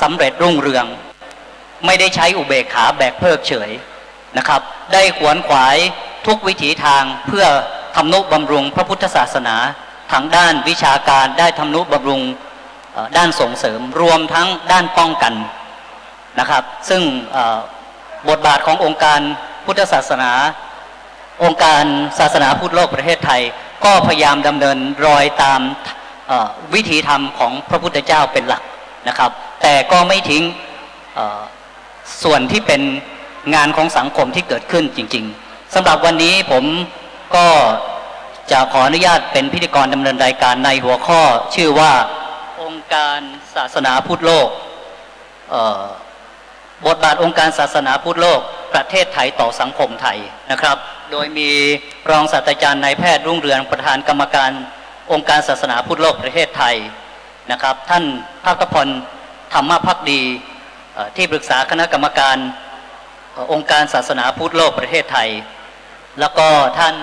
สำเร็จรุ่งเรืองไม่ได้ใช้อุเบกขาแบกเพิกเฉยนะครับได้ขวนขวายทุกวิถีทางเพื่อทำนุบำรุงพระพุทธศาสนาทางด้านวิชาการได้ทำนุบำรุงด้านส่งเสริมรวมทั้งด้านป้องกันนะครับซึ่งบทบาทขององค์การพุทธศาสนาองค์การศาสนาพุทธโลกประเทศไทยก็พยายามดำเนินรอยตามวิถีธรรมของพระพุทธเจ้าเป็นหลักนะครับแต่ก็ไม่ทิ้งส่วนที่เป็นงานของสังคมที่เกิดขึ้นจริงๆสำหรับวันนี้ผมก็จะขออนุญาตเป็นพิธีกรดำเนินรายการในหัวข้อชื่อว่าองค์การศาสนาพุทธโลกบทบาทองค์การศาสนาพุทธโลกประเทศไทยต่อสังคมไทยนะครับโดยมีรองศาสตราจารย์นายแพทย์รุ่งเรืองประธานกรรมการองค์การศาสนาพุทธโลกประเทศไทยนะครับท่านภาคพลธรรมภักดีที่ปรึกษาคณะกรรมการองค์การศาสนาพุทธโลกประเทศไทยแล้วก็ท่าน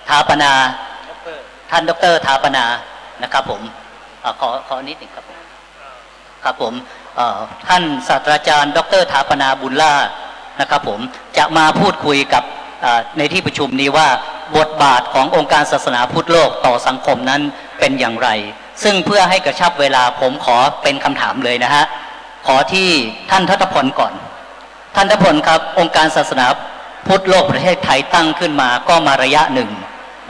ถาปนาท่านดร.ถาปนานะครับผมขอนิดหนึ่งครับครับผมท่านศาสตราจารย์ดร.ถาปนาบุญล่านะครับผมจะมาพูดคุยกับในที่ประชุมนี้ว่าบทบาทขององค์การศาสนาพุทธโลกต่อสังคมนั้นเป็นอย่างไรซึ่งเพื่อให้กระชับเวลาผมขอเป็นคำถามเลยนะฮะขอที่ท่านทัตพลก่อนท่านทัตพลครับองค์การศาสนาพุทธโลกประเทศไทยตั้งขึ้นมาก็มาระยะหนึ่ง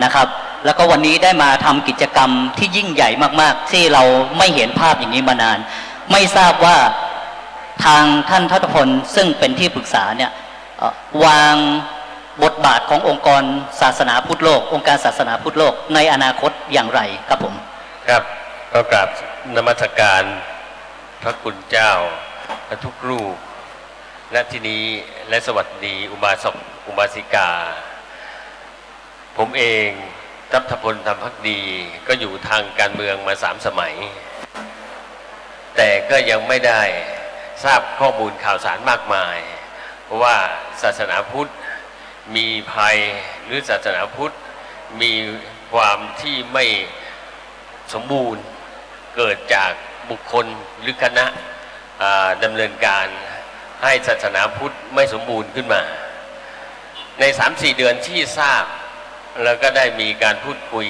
นะครับแล้วก็วันนี้ได้มาทำกิจกรรมที่ยิ่งใหญ่มากๆที่เราไม่เห็นภาพอย่างนี้มานานไม่ทราบว่าทางท่านทัตพลซึ่งเป็นที่ปรึกษาเนี่ยวางบทบาทขององค์กรศาสนาพุทธโลกองค์การศาสนาพุทธโลกในอนาคตอย่างไรครับผมครับก็กราบนมัสการพระคุณเจ้าทุกรูปณที่นี้และสวัสดีอุบาสกอุบาสิกาผมเองทัพพลธรรมภักดีก็อยู่ทางการเมืองมา3 สมัยแต่ก็ยังไม่ได้ทราบข้อมูลข่าวสารมากมายเพราะว่าศาสนาพุทธมีภัยหรือศาสนาพุทธมีความที่ไม่สมบูรณ์เกิดจากบุคคลหรือคณะดำเนินการให้ศาสนาพุทธไม่สมบูรณ์ขึ้นมาใน 3-4 เดือนที่ทราบแล้วก็ได้มีการพูดคุย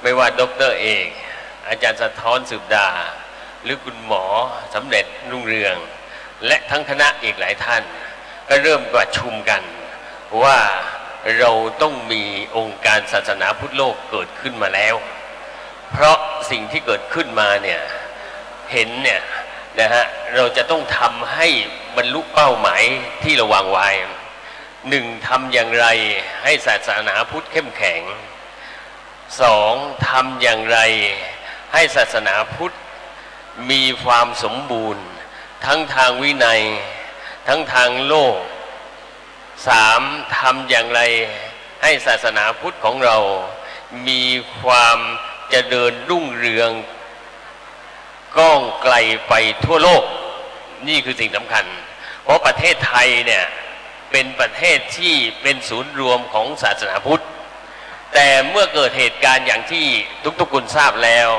ไม่ว่าดร.เอกอาจารย์สะท้อนสืบดาหรือคุณหมอสำเร็จรุ่งเรืองและทั้งคณะอีกหลายท่านก็เริ่มประชุมกันว่าเราต้องมีองค์การศาสนาพุทธโลกเกิดขึ้นมาแล้วเพราะสิ่งที่เกิดขึ้นมาเนี่ยเห็นเนี่ยนะฮะเราจะต้องทำให้บรรลุเป้าหมายที่เราวางไว้1ทำอย่างไรให้ศาสนาพุทธเข้มแข็ง2ทำอย่างไรให้ศาสนาพุทธมีความสมบูรณ์ทั้งทางวินัยทั้งทางโลก3ทำอย่างไรให้ศาสนาพุทธของเรามีความเจริญรุ่งเรืองก้องไกลไปทั่วโลกนี่คือสิ่งสำคัญเพราะประเทศไทยเนี่ยเป็นประเทศที่เป็นศูนย์รวมของศาสนาพุทธแต่เมื่อเกิดเหตุการณ์อย่างที่ทุกๆคนทราบแล้ว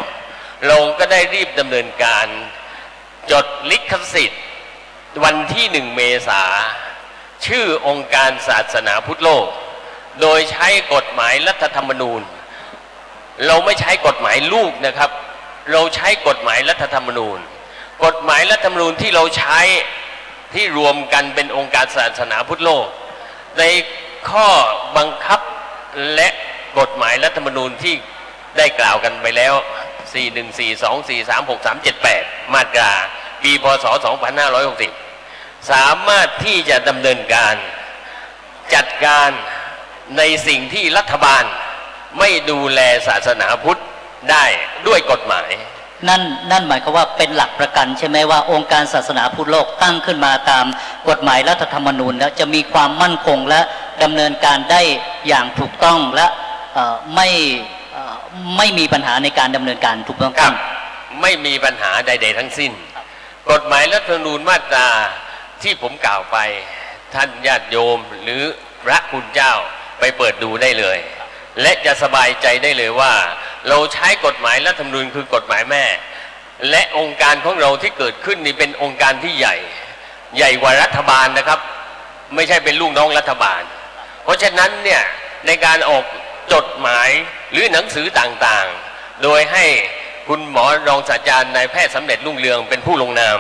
เราก็ได้รีบดำเนินการจดลิขสิทธิ์วันที่1 เมษาชื่อองค์การศาสนาพุทธโลกโดยใช้กฎหมายรัฐธรรมนูญเราไม่ใช้กฎหมายลูกนะครับเราใช้กฎหมายรัฐธรรมนูญกฎหมายรัฐธรรมนูญที่เราใช้ที่รวมกันเป็นองค์การศาสนาพุทธโลกในข้อบังคับและกฎหมายรัฐธรรมนูญที่ได้กล่าวกันไปแล้ว4142436378มาตราปีพ.ศ. 2560สามารถที่จะดำเนินการจัดการในสิ่งที่รัฐบาลไม่ดูแลศาสนาพุทธได้ด้วยกฎหมายนั่นหมายความว่าเป็นหลักประกันใช่ไหมว่าองค์การศาสนาพุทธโลกตั้งขึ้นมาตามกฎหมายรัฐธรรมนูญแล้วจะมีความมั่นคงและดำเนินการได้อย่างถูกต้องและไม่มีปัญหาในการดำเนินการถูกต้องครับไม่มีปัญหาใดๆทั้งสิ้นกฎหมายรัฐธรรมนูญมาตราที่ผมกล่าวไปท่านญาติโยมหรือพระคุณเจ้าไปเปิดดูได้เลย และจะสบายใจได้เลยว่าเราใช้กฎหมายรัฐธรรมนูญคือกฎหมายแม่ และองค์การของเราที่เกิดขึ้นนี่เป็นองค์การที่ใหญ่กว่ารัฐบาลนะครับไม่ใช่เป็นลูกน้องรัฐบาลเพราะฉะนั้นเนี่ยในการออกจดหมายหรือหนังสือต่างๆโดยให้คุณหมอรองศาสตราจารย์นายแพทย์สำเร็จรุ่งเรืองเป็นผู้ลงนาม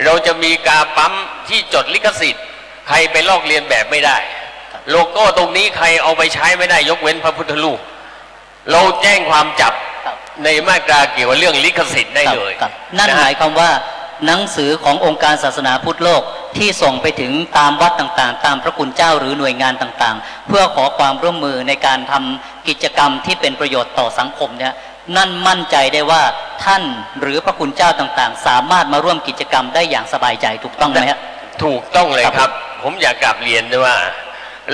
เราจะมีกาปั๊มที่จดลิขสิทธิ์ใครไปลอกเลียนแบบไม่ได้โลโก้ตรงนี้ใครเอาไปใช้ไม่ได้ยกเว้นพระพุทธรูปเราแจ้งความจับในมาตราเกี่ยวกับเรื่องลิขสิทธิ์ได้เลยนั่นหมายความว่าหนังสือขององค์การศาสนาพุทธโลกที่ส่งไปถึงตามวัดต่างๆตามพระคุณเจ้าหรือหน่วยงานต่างๆเพื่อขอความร่วมมือในการทำกิจกรรมที่เป็นประโยชน์ต่อสังคมเนี่ยนั่นมั่นใจได้ว่าท่านหรือพระคุณเจ้าต่างๆสามารถมาร่วมกิจกรรมได้อย่างสบายใจถูกต้องไหมครับถูกต้องเลยครับผมอยากกลับเรียนด้วยว่า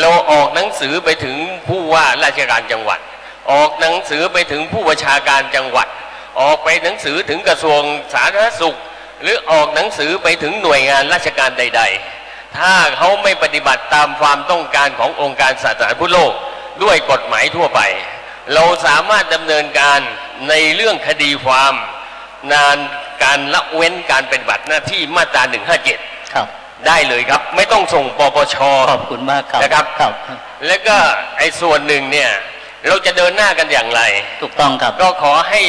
เราออกหนังสือไปถึงผู้ว่าราชการจังหวัดออกหนังสือไปถึงผู้บัญชาการจังหวัดออกไปหนังสือถึงกระทรวงสาธารณสุขหรือออกหนังสือไปถึงหน่วยงานราชการใดๆถ้าเขาไม่ปฏิบัติตามความต้องการขององค์การศาสนาพุทธโลกด้วยกฎหมายทั่วไปเราสามารถดำเนินการในเรื่องคดีความนานการละเว้นการปฏิบัติหน้าที่มาตรา157ครับได้เลยครับไม่ต้องส่งปปช.ขอบคุณมากครับนะครับแล้วก็ไอ้ส่วนหนึ่งเนี่ยเราจะเดินหน้ากันอย่างไรถูกต้องครับก็ขอให้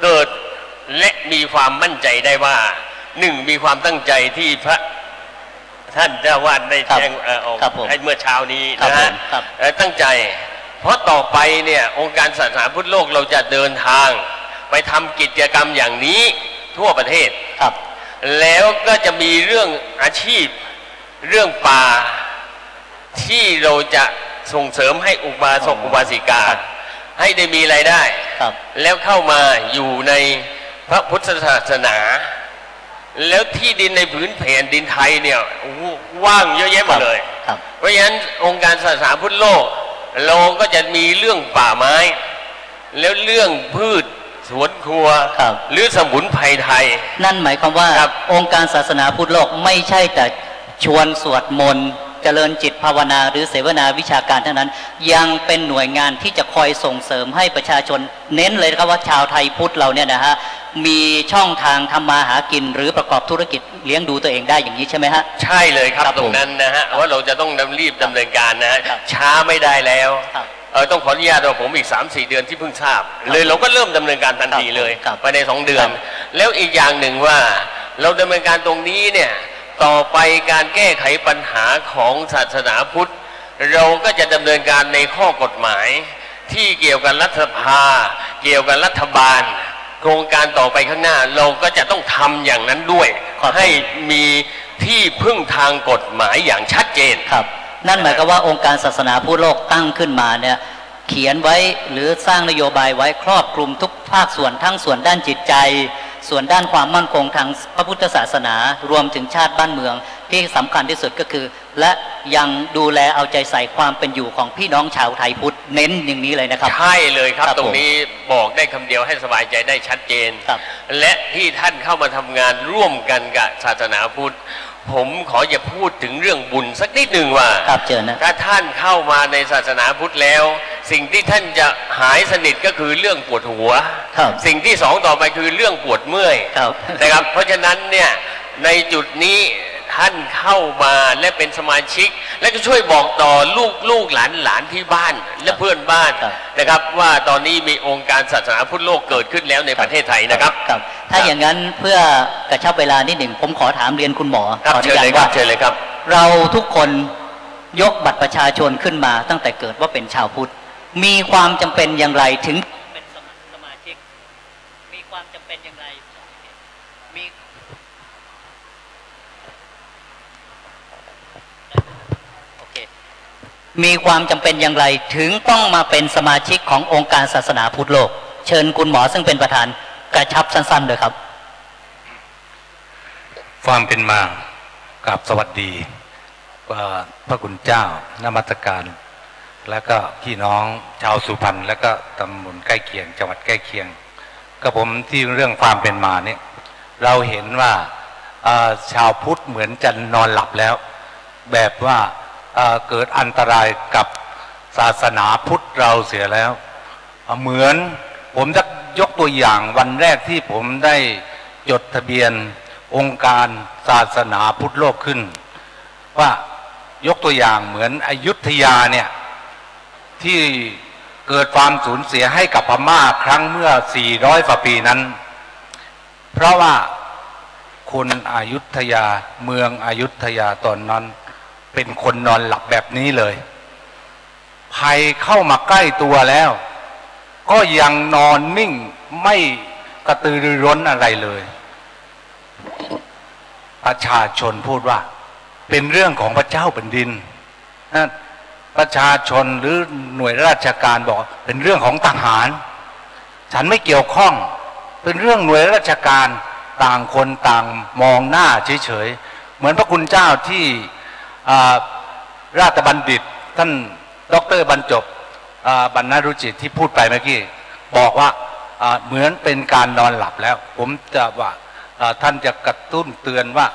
เกิดและมีความมั่นใจได้ว่าหนึ่งมีความตั้งใจที่พระท่านเจ้าวาดได้แจ้งออกให้เมื่อเช้านี้นะฮะตั้งใจเพราะต่อไปเนี่ยองค์การศาสนาพุทธโลกเราจะเดินทางไปทำกิจกรรมอย่างนี้ทั่วประเทศครับแล้วก็จะมีเรื่องอาชีพเรื่องป่าที่เราจะส่งเสริมให้อุบาสกอุบาสิกาให้ได้มีรายได้แล้วเข้ามาอยู่ในพระพุทธศาสนาแล้วที่ดินในผืนแผ่นดินไทยเนี่ยว่างเยอะแยะหมดเลยเพราะฉะนั้นองค์การศาสนาพุทธโลกเราก็จะมีเรื่องป่าไม้แล้วเรื่องพืชสวนครัวหรือสมุนไพรไทยนั่นหมายความว่าองค์การศาสนาพุทธโลกไม่ใช่แต่ชวนสวดมนต์เจริญจิตภาวนาหรือเสวนาวิชาการเท่านั้นยังเป็นหน่วยงานที่จะคอยส่งเสริมให้ประชาชนเน้นเลยครับว่าชาวไทยพุทธเราเนี่ยนะฮะมีช่องทางทำมาหากินหรือประกอบธุรกิจเลี้ยงดูตัวเองได้อย่างนี้ใช่ไหมฮะใช่เลยครับตรงนั้นนะฮะว่าเราจะต้องรีบดำเนินการนะฮะช้าไม่ได้แล้วต้องขออนุญาตว่าผมอีก 3-4 เดือนที่เพิ่งทราบเลยเราก็เริ่มดำเนินการทันทีเลยภายใน2 เดือนแล้วอีกอย่างหนึ่งว่าเราดำเนินการตรงนี้เนี่ยต่อไปการแก้ไขปัญหาของศาสนาพุทธเราก็จะดำเนินการในข้อกฎหมายที่เกี่ยวกับรัฐสภาเกี่ยวกับรัฐบาลโครงการต่อไปข้างหน้าเราก็จะต้องทำอย่างนั้นด้วยให้มีที่พึ่งทางกฎหมายอย่างชัดเจนครับนั่นหมายความว่าองค์การศาสนาพุทธโลกตั้งขึ้นมาเนี่ยเขียนไว้หรือสร้างนโยบายไว้ครอบคลุมทุกภาคส่วนทั้งส่วนด้านจิตใจส่วนด้านความมั่นคงทางพระพุทธศาสนารวมถึงชาติบ้านเมืองที่สำคัญที่สุดก็คือและยังดูแลเอาใจใส่ความเป็นอยู่ของพี่น้องชาวไทยพุทธเน้นอย่างนี้เลยนะครับใช่เลยครับตรงนี้บอกได้คำเดียวให้สบายใจได้ชัดเจนและที่ท่านเข้ามาทำงานร่วมกันกับศาสนาพุทธผมขออย่าพูดถึงเรื่องบุญสักนิดหนึ่งว่าถ้าท่านเข้ามาในศาสนาพุทธแล้วสิ่งที่ท่านจะหายสนิทก็คือเรื่องปวดหัวสิ่งที่2ต่อไปคือเรื่องปวดเมื่อยนะครับเพราะฉะนั้นเนี่ยในจุดนี้ท่านเข้ามาและเป็นสมาชิกและก็ช่วยบอกต่อลูกหลานที่บ้านและเพื่อนบ้านนะครับว่าตอนนี้มีองค์การศาสนาพุทธโลกเกิดขึ้นแล้วในประเทศไทยนะครับถ้าอย่างนั้นเพื่อกระชับเวลานิดหนึ่งผมขอถามเรียนคุณหมอขออนุญาตว่าเราทุกคนยกบัตรประชาชนขึ้นมาตั้งแต่เกิดว่าเป็นชาวพุทธมีความจำเป็นอย่างไรถึงเป็นสมาชิกมีความจำเป็นอย่างไรมีความจำเป็นอย่างไรถึงต้องมาเป็นสมาชิกขององค์การศาสนาพุทธโลกเชิญคุณหมอซึ่งเป็นประธานกระชับสั้นๆเลยครับความเป็นมากับสวัสดีพระคุณเจ้านมัสการและก็พี่น้องชาวสุพรรณและก็ตำบลใกล้เคียงจังหวัดใกล้เคียงก็ผมที่เรื่องความเป็นมาเนี่ยเราเห็นว่าชาวพุทธเหมือนจะนอนหลับแล้วแบบว่าเกิดอันตรายกับ ศาสนาพุทธเราเสียแล้วเหมือนผมจะยกตัวอย่างวันแรกที่ผมได้จดทะเบียนองค์การศาสนาพุทธโลกขึ้นว่ายกตัวอย่างเหมือนอยุธยาเนี่ยที่เกิดความสูญเสียให้กับพม่าครั้งเมื่อ400 กว่าปีนั้นเพราะว่าคนอยุธยาเมืองอยุธยาตอนนั้นเป็นคนนอนหลับแบบนี้เลยภัยเข้ามาใกล้ตัวแล้วก็ยังนอนนิ่งไม่กระตือรือร้นอะไรเลยประชาชนพูดว่าเป็นเรื่องของพระเจ้าแผ่นดินนะประชาชนหรือหน่วยราชการบอกเป็นเรื่องของทหารฉันไม่เกี่ยวข้องเป็นเรื่องหน่วยราชการต่างคนต่างมองหน้าเฉยๆเหมือนพระคุณเจ้าที่ราชบัณฑิตท่านดร.บรรจบบรรณรุจิตที่พูดไปเมื่อกี้บอกว่าเหมือนเป็นการนอนหลับแล้วผมจะว่าท่านจะกระตุ้นเตือนว่า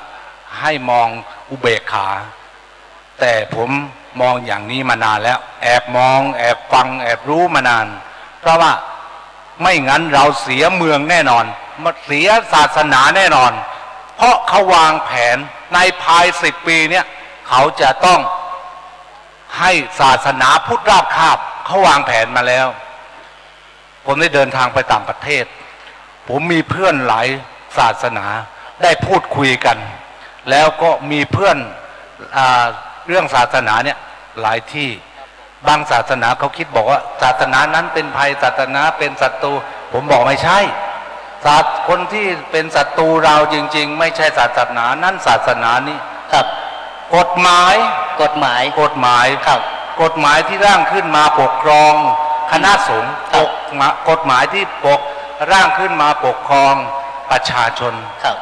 ให้มองอุเบกขาแต่ผมมองอย่างนี้มานานแล้วแอบมองแอบฟังแอบรู้มานานเพราะว่าไม่งั้นเราเสียเมืองแน่นอนเสียศาสนาแน่นอนเพราะเขาวางแผนในภาย10 ปีเนี่ยเขาจะต้องให้ศาสนาพุทธราบคาบเขาวางแผนมาแล้วผมได้เดินทางไปต่างประเทศผมมีเพื่อนหลายศาสนาได้พูดคุยกันแล้วก็มีเพื่อนเรื่องศาสนาเนี่ยหลายที่บางศาสนาเขาคิดบอกว่าศาสนานั้นเป็นภัยศาสนาเป็นศัตรูผมบอกไม่ใช่คนที่เป็นศัตรูเราจริงๆไม่ใช่ศาสนานั้นศาสนานี้ครับกฎหมายครับกฎหมายที่ร่างขึ้นมาปกครองคณะสงฆ์กฎหมายที่ร่างขึ้นมาปกครองประชาชนครับ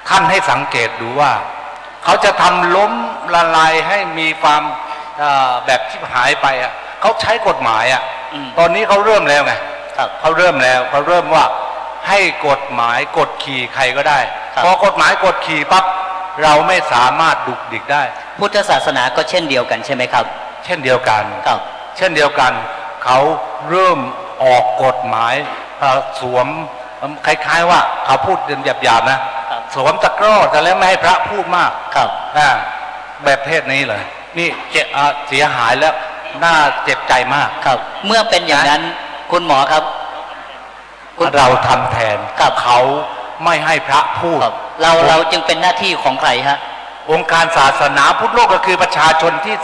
ท่านให้สังเกตดูว่าเขาจะทำล้มละลายให้มีความแบบที่หายไปอ่ะเขาใช้กฎหมายอ่ะตอนนี้เขาเริ่มแล้วไงเขาเริ่มแล้วเขาเริ่มว่าให้กฎหมายกดขี่ใครก็ได้พอกฎหมายกดขี่ปั๊บเราไม่สามารถดุกดิกได้พุทธศาสนาก็เช่นเดียวกันใช่ไหมครับเช่นเดียวกันครับเช่นเดียวกันเขาเริ่มออกกฎหมายสวมคล้ายๆว่าเขาพูดหยาบๆนะสวมตะกร้อแต่แล้วไม่ให้พระพูดมากครับแบบเพศนี้เลยนี่เสียหายแล้วน่าเจ็บใจมากครับเมื่อเป็นอย่างนั้นคุณหมอครับเราทำแทนกับเขาไม่ให้พระพูดเราจึงเป็นหน้าที่ของใครฮะองค์การศาสนาพุทธโลกก็คือประชาชนที่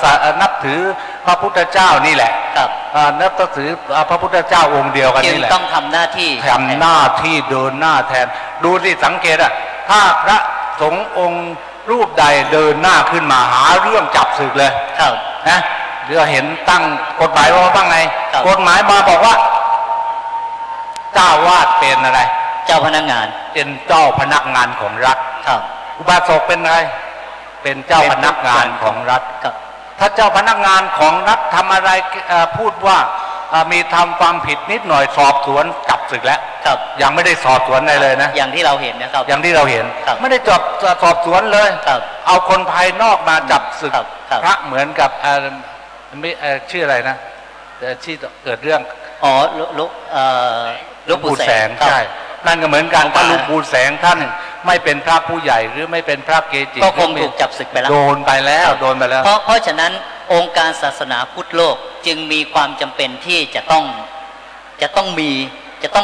นับถือพระพุทธเจ้านี่แหละนับถือพระพุทธเจ้าองค์เดียวกันนี่แหละต้องทำหน้าที่เดินหน้าแทนดูสิสังเกตอะถ้าพระสงฆ์องค์รูปใดเดินหน้าขึ้นมาหาเรื่องจับศึกเลยนะเดี๋ยวเห็นตั้งกฎหมายว่าบ้างไงกฎหมายมาบอกว่าเจ้าวาดเป็นอะไรเจ้าพนักงานเป็นเจ้าพนักงานของรัฐอุบาสกเป็นอะไรเป็นเจ้าพนักงานของรัฐถ้าเจ้าพนักงานของรัฐทำอะไรพูดว่ามีทำความผิดนิดหน่อยสอบสวนจับศึกแล้วยังไม่ได้สอบสวนอะไรเลยนะอย่างที่เราเห็นนะครับอย่างที่เราเห็นไม่ได้สอบสวนเลยเอาคนภายนอกมาจับศึกพระเหมือนกับชื่ออะไรนะที่เกิดเรื่องลูกปู่แสงใช่นั่นก็เหมือนกันถ้าลูกปู่แสงท่านไม่เป็นพระผู้ใหญ่หรือไม่เป็นพระเกจิก็คงถูกจับศึกไปแล้วโดนไปแล้วเพราะฉะนั้นองค์การศาสนาพุทธโลกจึงมีความจำเป็นที่จะต้อ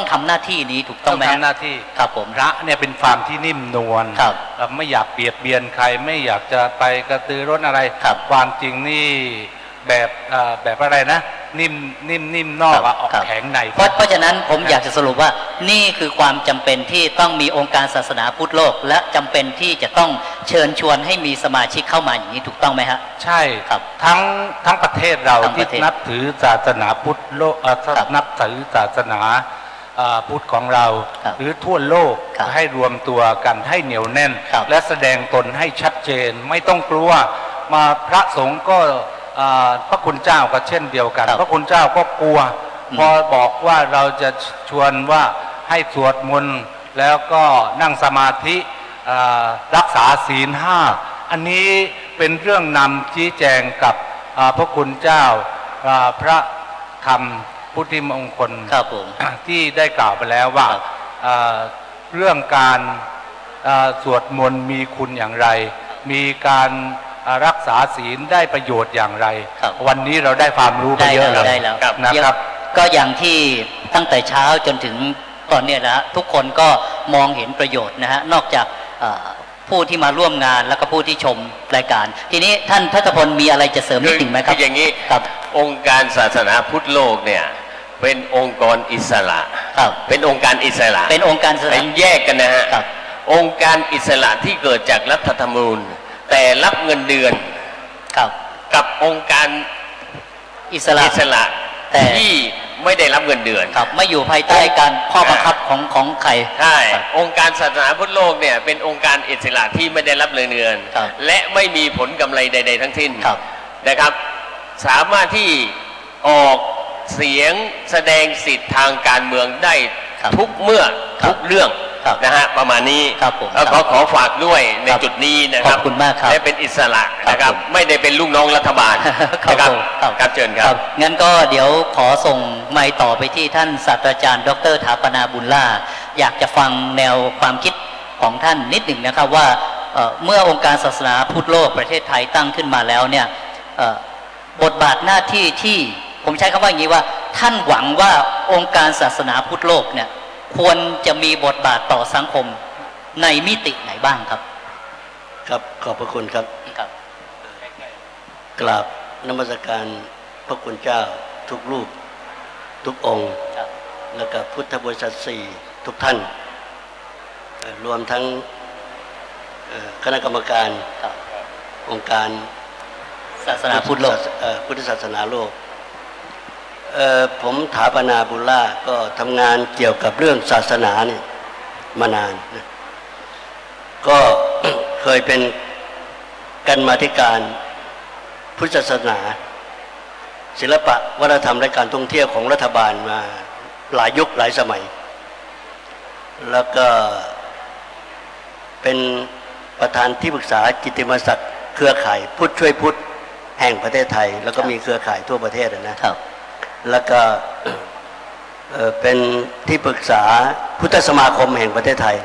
งทำหน้าที่นี้ถูกต้องไหมทำหน้าที่ครับผมพระเนี่ยเป็นความที่นิ่มนวลไม่อยากเบียดเบียนใครไม่อยากจะไปกระตือร้นอะไรความจริงนี่แบบอะไรนะนิ่มนอกออกแข็งในเพราะฉะนั้นผมอยากจะสรุปว่านี่คือความจำเป็นที่ต้องมีองค์การศาสนาพุทธโลกและจำเป็นที่จะต้องเชิญชวนให้มีสมาชิกเข้ามาอย่างนี้ถูกต้องไหมฮะใช่ครับทั้งประเทศเราที่นับถือศาสนาพุทธโลกนับถือศาสนาพุทธของเราหรือทั่วโลกให้รวมตัวกันให้เหนียวแน่นและแสดงตนให้ชัดเจนไม่ต้องกลัวมาพระสงฆ์ก็พระคุณเจ้าก็เช่นเดียวกันพระคุณเจ้าก็กลัวพอบอกว่าเราจะชวนว่าให้สวดมนต์แล้วก็นั่งสมาธิรักษาศีล5อันนี้เป็นเรื่องนำชี้แจงกับพระคุณเจ้า พระธรรมพุทธิมงคล ครับผม ที่ได้กล่าวไปแล้วว่าเรื่องการสวดมนต์มีคุณอย่างไร มีการรักษาศีลได้ประโยชน์อย่างไร วันนี้เราได้ความรู้ไปเยอะแล้วนะครับ ก็อย่างที่ตั้งแต่เช้าจนถึงตอนนี้นะทุกคนก็มองเห็นประโยชน์นะฮะนอกจากผู้ที่มาร่วมงานแล้วก็ผู้ที่ชมรายการ ทีนี้ท่านทัตพลมีอะไรจะเสริมนิดหนึ่งไหมครับ คืออย่างนี้องค์การศาสนาพุทธโลกเนี่ยเป็นองค์กรอิสระเป็นองค์การอิสระเป็นองค์การอิสระเป็นแยกกันนะฮะองค์การอิสระที่เกิดจากรัฐธรรมนูญแต่รับเงินเดือนกับองค์การอิสระที่ไม่ได้รับเงินเดือนไม่อยู่ภายใต้การข้อบังคับของใครใช่องค์การศาสนาพุทธโลกเนี่ยเป็นองค์การอิสระที่ไม่ได้รับเงินเดือนและไม่มีผลกำไรใดๆทั้งสิ้นนะครับสามารถที่ออกเสียงแสดงสิทธิ์ทางการเมืองได้ทุกเมื่อทุกเรื่องนะฮะประมาณนี้แล้วขอฝากด้วยในจุดนี้นะครับขอบคุณมากครับและเป็นอิสระนะครับไม่ได้เป็นลูกน้องรัฐบาลนะครับครับเชิญครับงั้นก็เดี๋ยวขอส่งไมค์ต่อไปที่ท่านศาสตราจารย์ดร.ถาปนาบุญล่าอยากจะฟังแนวความคิดของท่านนิดหนึ่งนะครับว่าเมื่อองค์การศาสนาพุทธโลกประเทศไทยตั้งขึ้นมาแล้วเนี่ยบทบาทหน้าที่ที่ผมใช้คำว่าอย่างนี้ว่าท่านหวังว่าองค์การศาสนาพุทธโลกเนี่ยควรจะมีบทบาทต่อสังคมในมิติไหนบ้างครับครับขอบพระคุณครับกราบนมัสการพระคุณเจ้าทุกรูปทุกองค์แล้วก็พุทธบริษัท4ทุกท่านรวมทั้งคณะกรรมการองค์การศาสนาพุทธโลกพุทธศาสนาโลกผมถาปนาบุญล่าก็ทำงานเกี่ยวกับเรื่องศาสนาเนี่ยมานานนะก็เคยเป็นกรรมาธิการพุทธศาสนาศิลปะวัฒนธรรมและการท่องเที่ยวของรัฐบาลมาหลายยุคหลายสมัยแล้วก็เป็นประธานที่ปรึกษากิตติมศักดิ์เครือข่ายพุทธช่วยพุทธแห่งประเทศไทยแล้วก็มีเครือข่ายทั่วประเทศนะครับแล้วก็เป็นที่ปรึกษาพุทธสมาคมแห่งประเทศไทย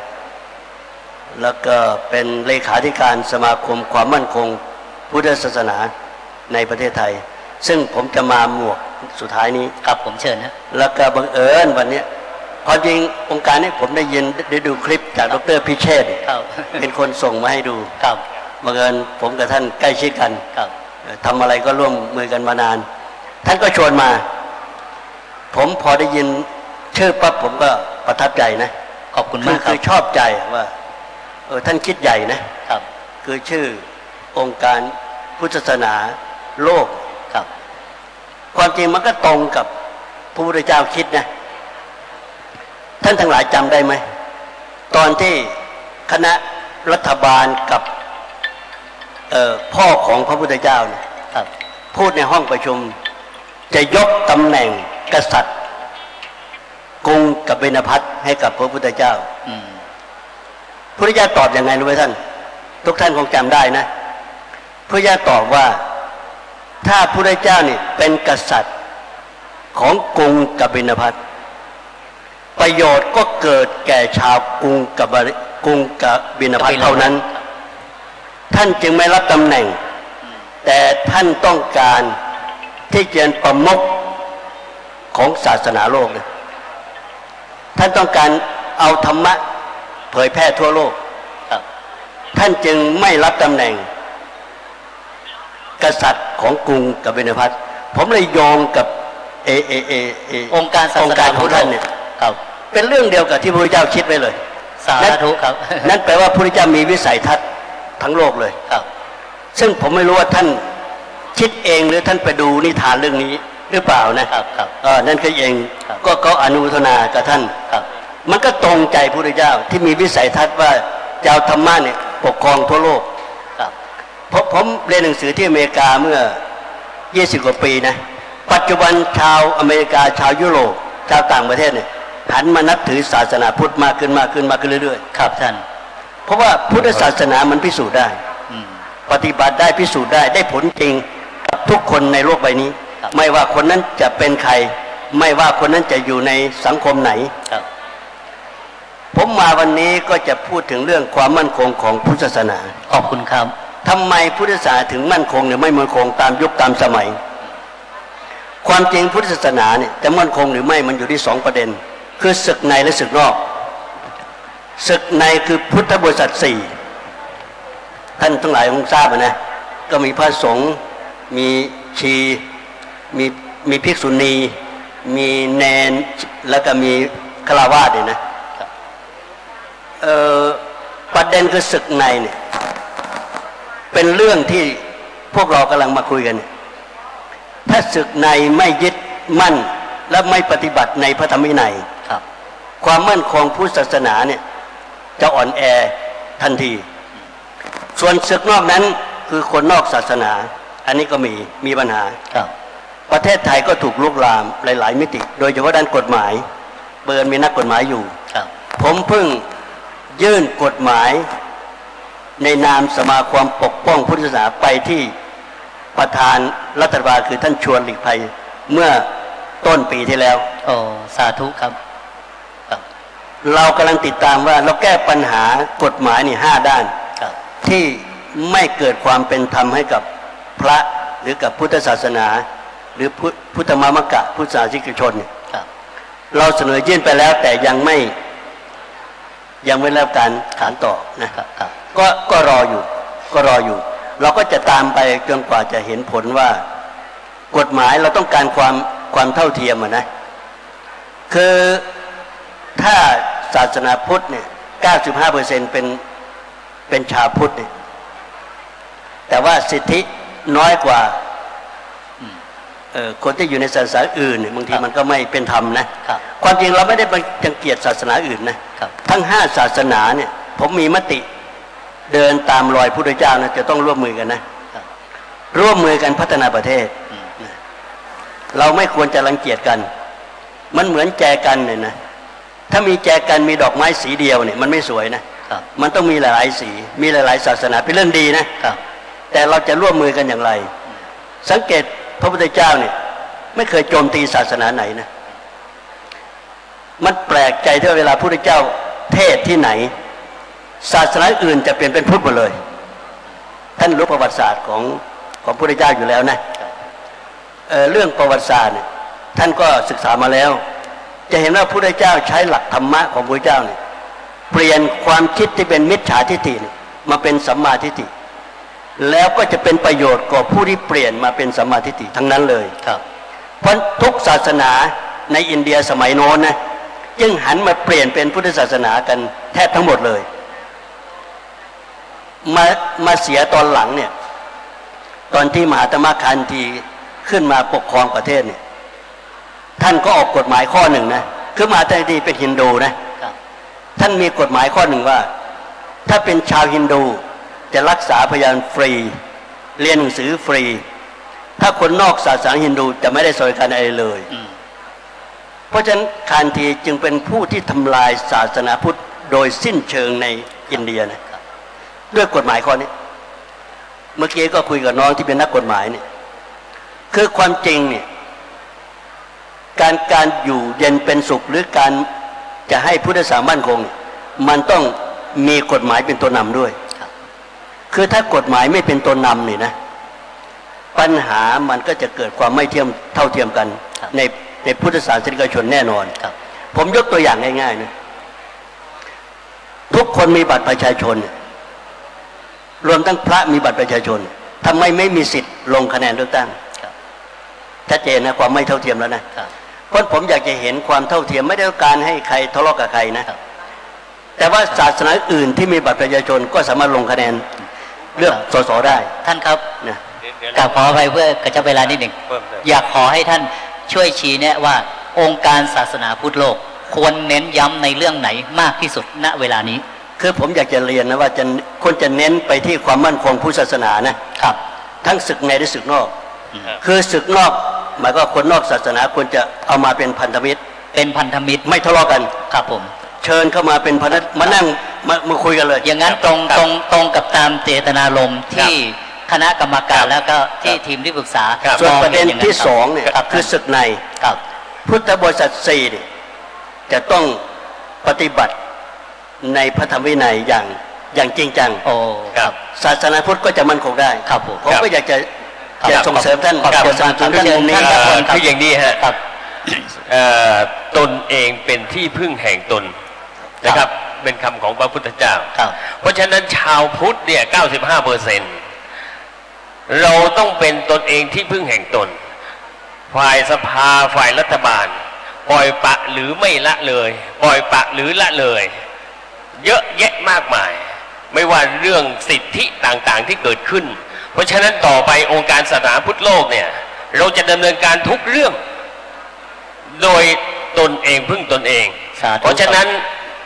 แล้วก็เป็นเลขาธิการสมาคมความมั่นคงพุทธศาสนาในประเทศไทยซึ่งผมจะมาหมวกสุดท้ายนี้ครับผมเชิญนะแล้วก็บังเอิญวันนี้พอจริงองค์การนี้ผมได้ยินได้ดูคลิปจากดร.พิเชษฐ์เป็นคนส่งมาให้ดูบังเอิญผมกับท่านใกล้ชิดกันทำอะไรก็ร่วมมือกันมานานท่านก็ชวนมาผมพอได้ยินชื่อปั๊บผมก็ประทับใจนะขอบคุณมากครับคือชอบใจว่าท่านคิดใหญ่นะครับคือชื่อองค์การพุทธศาสนาโลกครับความจริงมันก็ตรงกับพระพุทธเจ้าคิดนะท่านทั้งหลายจำได้ไหมตอนที่คณะรัฐบาลกับพ่อของพระพุทธเจ้าเนี่ยพูดในห้องประชุมจะยกตำแหน่งกษัตริย์กรุงกบิลพัสดุให้กับพระพุทธเจ้าพระพุทธเจ้าตอบยังไงรู้ไหมท่านทุกท่านคงจำได้นะพระพุทธเจ้าตอบว่าถ้าพระพุทธเจ้านี่เป็นกษัตริย์ของกรุงกบิลพัสดุประโยชน์ก็เกิดแก่ชาวกรุงกบิลพัสดุเท่านั้นท่านจึงไม่รับตำแหน่งแต่ท่านต้องการที่จะเป็นประมุขของศาสนาโลกนะท่านต้องการเอาธรรมะเผยแพร่ทั่วโลกท่านจึงไม่รับตำแหน่งกษัตริย์ของกรุงกบิลพัสดุผมเลยโยงกับองค์การศาสนาของท่านเนี่ยเป็นเรื่องเดียวกับที่พระพุทธเจ้าคิดไว้เลยสาธุครับนั่นแปลว่าพระพุทธเจ้ามีวิสัยทัศน์ทั้งโลกเลยซึ่งผมไม่รู้ว่าท่านคิดเองหรือท่านไปดูนิทานเรื่องนี้หรือเปล่านะครับนั่นคือเองก็อนุโมทนากับท่านมันก็ตรงใจพระพุทธเจ้าที่มีวิสัยทัศน์ว่าจะเอาธรรมะเนี่ยปกครองทั่วโลกเพราะผมเรียนหนังสือที่อเมริกาเมื่อ20 กว่าปีนะปัจจุบันชาวอเมริกาชาวยุโรปชาวต่างประเทศเนี่ยหันมานับถือศาสนาพุทธมากขึ้นเรื่อยๆครับท่านเพราะว่าพุทธศาสนามันพิสูจน์ได้ปฏิบัติได้พิสูจน์ได้ผลจริงกับทุกคนในโลกใบนี้ ไม่ว่าคนนั้นจะเป็นใคร ไม่ว่าคนนั้นจะอยู่ในสังคมไหนผมมาวันนี้ก็จะพูดถึงเรื่องความมั่นคงของพุทธศาสนาขอบคุณครับทำไมพุทธศาสนาถึงมั่นคงหรือไม่มั่นคงตามยุคตามสมัย ความจริงพุทธศาสนาเนี่ยจะมั่นคงหรือไม่มันอยู่ที่2 ประเด็นคือศึกในและศึกนอกศึกในคือพุทธบริษัท4ท่านทั้งหลายคงทราบนะก็มีพระสงฆ์มีชีมีภิกษุณีมีเณรแล้วก็มีฆราวาสเนี่ยนะประเด็นคือศึกในเนี่ยเป็นเรื่องที่พวกเรากำลังมาคุยกันเนี่ยถ้าศึกในไม่ยึดมั่นและไม่ปฏิบัติในพระธรรมวินัยความมั่นคงพุทธศาสนาเนี่ยจะอ่อนแอทันทีส่วนศึกนอกนั้นคือคนนอกศาสนาอันนี้ก็มีปัญหาประเทศไทยก็ถูกลุกลามหลายๆมิติโดยเฉพาะด้านกฎหมายเบิร์นมีนักกฎหมายอยู่ผมเพิ่งยื่นกฎหมายในนามสมาคมปกป้องพุทธศาสนาไปที่ประธานรัฐบาลคือท่านชวนหลีกภัยเมื่อต้นปีที่แล้วสาธุครับเรากำลังติดตามว่าเราแก้ปัญหากฎหมายนี่5 ด้านที่ไม่เกิดความเป็นธรรมให้กับพระหรือกับพุทธศาสนาหรือพุทธมามกะพุทธศาสนิกชนเราเสนอยื่นไปแล้วแต่ยังไม่ได้รับการขานต่อนะครับก็รออยู่เราก็จะตามไปจนกว่าจะเห็นผลว่ากฎหมายเราต้องการความเท่าเทียมนะคือถ้าศาสนาพุทธเนี่ย 95% เป็นชาวพุทธเนี่ยแต่ว่าสิทธิน้อยกว่าคนที่อยู่ในศาสนาอื่นเนี่ยบางทีมันก็ไม่เป็นธรรมนะความจริงเราไม่ได้รังเกียจศาสนาอื่นนะทั้ง5 ศาสนาเนี่ยผมมีมติเดินตามรอยพระพุทธเจ้านะจะต้องร่วมมือกันนะร่วมมือกันพัฒนาประเทศเราไม่ควรจะรังเกียจกันมันเหมือนแจกันเนี่ยนะถ้ามีแจกันมีดอกไม้สีเดียวเนี่ยมันไม่สวยนะมันต้องมีหลายๆสีมีหลายๆศาสนาเป็นเรื่องดีนะแต่เราจะร่วมมือกันอย่างไรสังเกตพระพุทธเจ้าเนี่ยไม่เคยโจมตีศาสนาไหนนะมันแปลกใจที่เวลาพระพุทธเจ้าเทศที่ไหนศาสนาอื่นจะเปลี่ยนเป็นพุทธหมดเลยท่านรู้ประวัติศาสตร์ของพระพุทธเจ้าอยู่แล้วนะเรื่องประวัติศาสตร์เนี่ยท่านก็ศึกษามาแล้วจะเห็นว่าพระพุทธเจ้าใช้หลักธรรมะของพระพุทธเจ้าเนี่ยเปลี่ยนความคิดที่เป็นมิจฉาทิฏฐิมาเป็นสัมมาทิฏฐิแล้วก็จะเป็นประโยชน์กับผู้ที่เปลี่ยนมาเป็นสัมมาทิฏฐิทั้งนั้นเลยเพราะทุกศาสนาในอินเดียสมัยโน้นนะจึงหันมาเปลี่ยนเป็นพุทธศาสนากันแทบทั้งหมดเลยมาเสียตอนหลังเนี่ยตอนที่มหาตมะคันธีขึ้นมาปกครองประเทศเนี่ยท่านก็ออกกฎหมายข้อหนึ่งนะคือมหาตมะคันธีเป็นฮินดูนะท่านมีกฎหมายข้อหนึ่งว่าถ้าเป็นชาวฮินดูจะรักษาพยานฟรีเรียนหนังสือฟรีถ้าคนนอกศาสนาฮินดูจะไม่ได้สวยกันอะไรเลยเพราะฉะนั้นคันธีจึงเป็นผู้ที่ทำลายศาสนาพุทธโดยสิ้นเชิงในอินเดียนะด้วยกฎหมายข้อนี้เมื่อกี้ก็คุยกับน้องที่เป็นนักกฎหมายเนี่ยคือความจริงเนี่ยการอยู่เย็นเป็นสุขหรือการจะให้พุทธศาสนามั่นคงมันต้องมีกฎหมายเป็นตัวนำด้วยคือถ้ากฎหมายไม่เป็นตัวนำนี่นะปัญหามันก็จะเกิดความไม่เท่าเทียมกันในพุทธศาสนิกชนแน่นอนผมยกตัวอย่างง่ายๆนะทุกคนมีบัตรประชาชนรวมทั้งพระมีบัตรประชาชนทำไมไม่มีสิทธิ์ลงคะแนนเลือกตั้งชัดเจนนะความไม่เท่าเทียมแล้วนะเพราะผมอยากจะเห็นความเท่าเทียมไม่ได้ต้องการให้ใครทะเลาะกับใครนะแต่ว่าศาสนาอื่นที่มีบัตรประชาชนก็สามารถลงคะแนนเลือกสสได้ท่านครับนะกราบขออภัยเพื่อกระชับเวลานิดหนึ่งอยากขอให้ท่านช่วยชี้แนะว่าองค์การศาสนาพุทธโลกควรเน้นย้ำในเรื่องไหนมากที่สุดณเวลานี้คือผมอยากจะเรียนนะว่าควรจะเน้นไปที่ความมั่นคงพุทธศาสนานะครับทั้งศึกในและศึกนอกคือศึกนอกหมายก็คนนอกศาสนาควรจะเอามาเป็นพันธมิตรไม่ทะเลาะกันครับผมเชิญเข้ามาเป็นพันธมิตรมานั่งมาคุยกันเลยอย่างนั้นตรงกับตามเจตนารมณ์ที่ คณะกรรมการแล้วก็ที่ทีมที่ปรึกษา ส่วนประเด็นที่สองเนี่ยคือศึกในพุทธบริษัท4เนี่ยจะต้องปฏิบัติในพระธรรมวินัยอย่างจริงจังศาสนาพุทธก็จะมั่นคงได้ผมก็อยากจะส่งเสริมท่านสนับสนุนท่านมุมนี้คืออย่างนี้ฮะตนเองเป็นที่พึ่งแห่งตนนะครับเป็นคำของพระพุทธเจ้าเพราะฉะนั้นชาวพุทธเนี่ย 95%เราต้องเป็นตนเองที่พึ่งแห่งตนฝ่ายสภาฝ่ายรัฐบาลปล่อยปะหรือไม่ละเลยปล่อยปะหรือละเลยเยอะแยะมากมายไม่ว่าเรื่องสิทธิต่างๆที่เกิดขึ้นเพราะฉะนั้นต่อไปองค์การศาสนาพุทธโลกเนี่ยเราจะดำเนินการทุกเรื่องโดยตนเองพึ่งตนเองเพราะฉะนั้น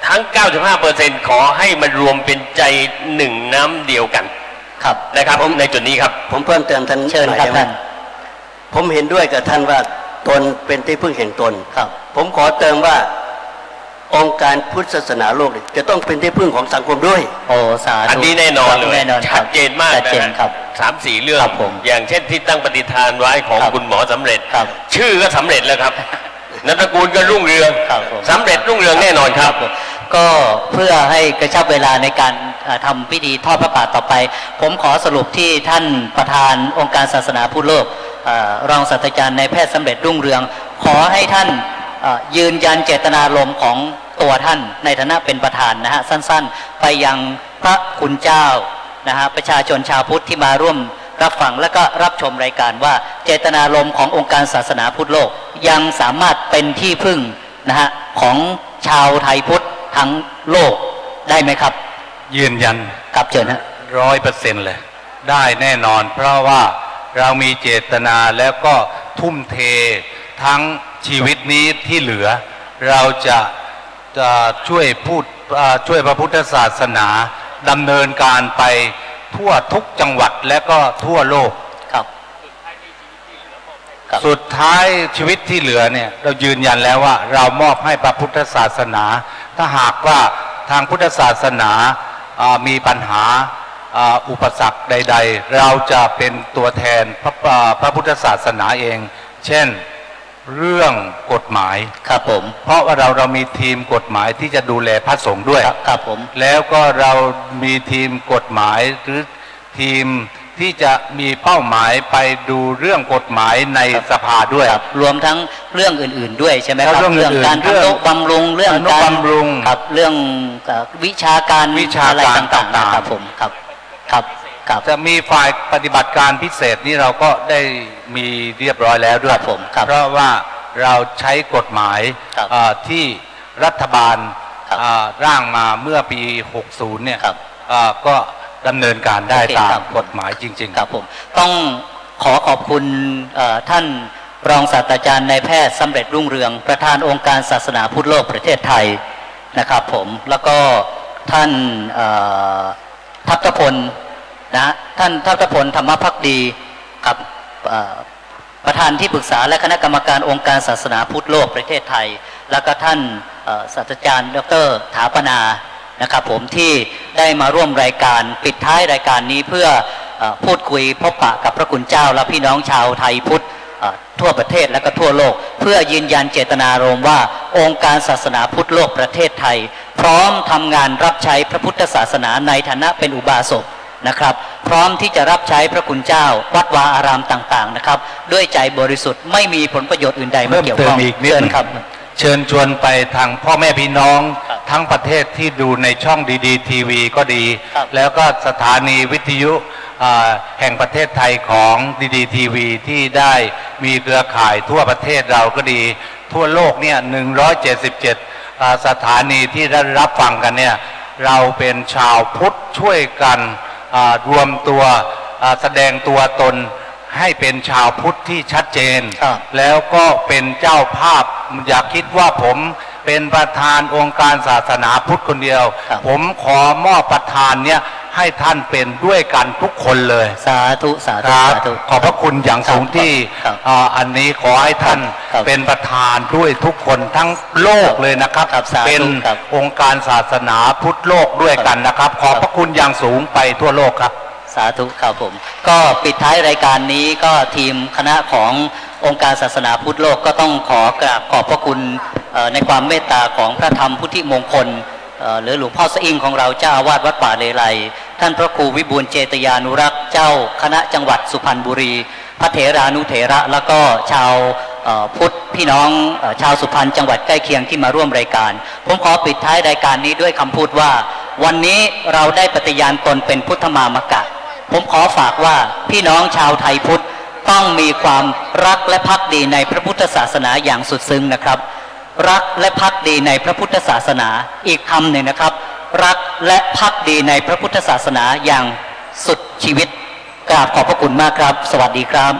ทั้ง 95% ขอให้มันรวมเป็นใจหนึ่งน้ำเดียวกันนะครับในจุดนี้ครับผมเพิ่มเติมท่านเชิญครับท่านผมเห็นด้วยกับท่านว่าตนเป็นที่พึ่งแห่งตนผมขอเติมว่าองค์การพุทธศาสนาโลกจะต้องเป็นที่พึ่งของสังคมด้วยสาธุอันนี้แน่นอนเลยชัดเจนมากนะครับ3-4 เรื่องอย่างเช่นที่ตั้งปฏิฐานไว้ของคุณหมอสำเร็จชื่อก็สำเร็จแล้วครับนามสกุลก็รุ่งเรืองสำเร็จรุ่งเรืองแน่นอนครับก็เพื่อให้กระชับเวลาในการทำพิธีทอดพระป่าต่อไปผมขอสรุปที่ท่านประธานองค์การศาสนาพุทธโลกรองศาสตราจารย์นายแพทย์สำเร็จรุ่งเรืองขอให้ท่านยืนยันเจตนารมณ์ของตัวท่านในฐานะเป็นประธานนะฮะสั้นๆไปยังพระคุณเจ้านะฮะประชาชนชาวพุทธที่มาร่วมรับฟังและก็รับชมรายการว่าเจตนารมณ์ขององค์การศาสนาพุทธโลกยังสามารถเป็นที่พึ่งนะฮะของชาวไทยพุทธทั้งโลกได้ไหมครับยืนยันครับเชิญฮะ100%เลยได้แน่นอนเพราะว่าเรามีเจตนาแล้วก็ทุ่มเททั้งชีวิตนี้ที่เหลือเราจะช่วยพระพุทธศาสนาดำเนินการไปทั่วทุกจังหวัดและก็ทั่วโลกครับสุดท้ายชีวิตที่เหลือเนี่ยเรายืนยันแล้วว่าเรามอบให้พระพุทธศาสนาถ้าหากว่าทางพุทธศาสนามีปัญหาอุปสรรคใดๆเราจะเป็นตัวแทนพระพุทธศาสนาเองเช่นเรื่องกฎหมายครับผมเพราะว่าเรามีทีมกฎหมายที่จะดูแลพระสงฆ์ด้วยครับผมแล้วก็เรามีทีมกฎหมายหรือทีมที่จะมีเป้าหมายไปดูเรื่องกฎหมายในสภาด้วยรวมทั้งเรื่องอื่นๆด้วยใช่ไหมครับเรื่องการทำโต๊ะบำรุงเรื่องการบำรุงครับเรื่องวิชาการอะไรต่างๆครับผมครับจะมีฝ่ายปฏิบัติการพิเศษนี่เราก็ได้มีเรียบร้อยแล้วด้วยเพราะว่าเราใช้กฎหมายที่รัฐบาลร่างมาเมื่อปี60เนี่ยก็ดำเนินการได้ตามกฎหมายจริงๆครับผมต้องขอบคุณท่านรองศาสตราจารย์นายแพทย์สำเร็จรุ่งเรืองประธานองค์การศาสนาพุทธโลกประเทศไทยนะครับผมแล้วก็ท่านทัพพลนะท่านทัพพลธรรมภักดีกับประธานที่ปรึกษาและคณะกรรมการองค์การศาสนาพุทธโลกประเทศไทยแล้วก็ท่านศาสตราจารย์ดร.ถาปนานะครับผมที่ได้มาร่วมรายการปิดท้ายรายการนี้เพื่อพูดคุยพบปะกับพระคุณเจ้าและพี่น้องชาวไทยพุทธทั่วประเทศและก็ทั่วโลกเพื่อยืนยันเจตนารมณ์ว่าองค์การศาสนาพุทธโลกประเทศไทยพร้อมทำงานรับใช้พระพุทธศาสนาในฐานะเป็นอุบาสกนะครับพร้อมที่จะรับใช้พระคุณเจ้าวัดวาอารามต่างๆนะครับด้วยใจบริสุทธิ์ไม่มีผลประโยชน์อื่นใดมาเกี่ยวข้องเชิญครับเชิญชวนไปทางพ่อแม่พี่น้องทั้งประเทศที่ดูในช่องดีๆทีวีก็ดีแล้วก็สถานีวิทยุแห่งประเทศไทยของดีๆทีวีที่ได้มีเครือข่ายทั่วประเทศเราก็ดีทั่วโลกเนี่ย177สถานีที่ได้รับฟังกันเนี่ยเราเป็นชาวพุทธช่วยกันรวมตัวแสดงตัวตนให้เป็นชาวพุทธที่ชัดเจนแล้วก็เป็นเจ้าภาพอย่าคิดว่าผมเป็นประธานองค์การศาสนาพุทธคนเดียวผมขอมอบประธานเนี่ยให้ท่านเป็นด้วยกันทุกคนเลยสาธุสาธุขอบพระคุณอย่างสูงที่อันนี้ขอให้ท่านเป็นประธานด้วยทุกคนทั้งโลกเลยนะครับเป็นองค์การศาสนาพุทธโลกด้วยกันนะครับขอบพระคุณอย่างสูงไปทั่วโลกครับ สาธุครับผมก็ปิดท้ายรายการนี้ก็ทีมคณะขององค์การศาสนาพุทธโลกก็ต้องขอกราบขอบพระคุณในความเมตตาของพระธรรมพุทธิมงคลหรือหลวงพ่อสะอิ่งของเราเจ้าอาวาสวัดป่าเลไลท่านพระครูวิบูลย์เจตยานุรักษ์เจ้าคณะจังหวัดสุพรรณบุรีพระเถรานุเถระแล้วก็ชาวพุทธพี่น้องชาวสุพรรณจังหวัดใกล้เคียงที่มาร่วมรายการผมขอปิดท้ายรายการนี้ด้วยคำพูดว่าวันนี้เราได้ปฏิญาณตนเป็นพุทธมามกะผมขอฝากว่าพี่น้องชาวไทยพุทธต้องมีความรักและภักดีในพระพุทธศาสนาอย่างสุดซึ้งนะครับรักและภักดีในพระพุทธศาสนาอีกคำหนึ่งนะครับรักและภักดีในพระพุทธศาสนาอย่างสุดชีวิตกราบขอบพระคุณมากครับสวัสดีครับ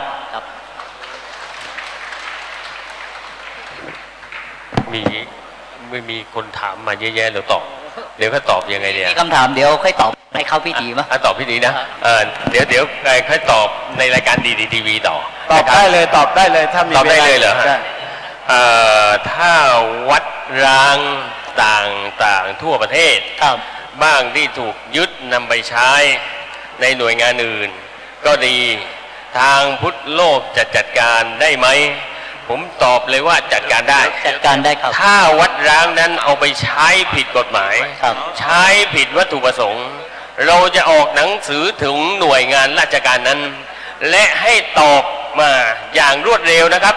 มีคนถามมาเยอะแยะเดี๋ยวตอบเดี๋ยวเขาตอบยังไงเนี่ยมีคำถามเดี๋ยวค่อยตอบให้เข้าพิธีมั้ยตอบพิธีนะเดี๋ยวค่อยตอบในรายการดีทีวีต่อตอบได้เลยตอบได้เลยถ้ามีตอบได้เลยเหรอถ้าวัดร้างต่างทั่วประเทศบ้างที่ถูกยึดนำไปใช้ในหน่วยงานอื่นก็ดีทางพุทธโลกจะจัดการได้ไหมผมตอบเลยว่าจัดการได้ครับถ้าวัดร้างนั้นเอาไปใช้ผิดกฎหมายใช้ผิดวัตถุประสงค์เราจะออกหนังสือถึงหน่วยงานราชการนั้นและให้ตอบมาอย่างรวดเร็วนะครับ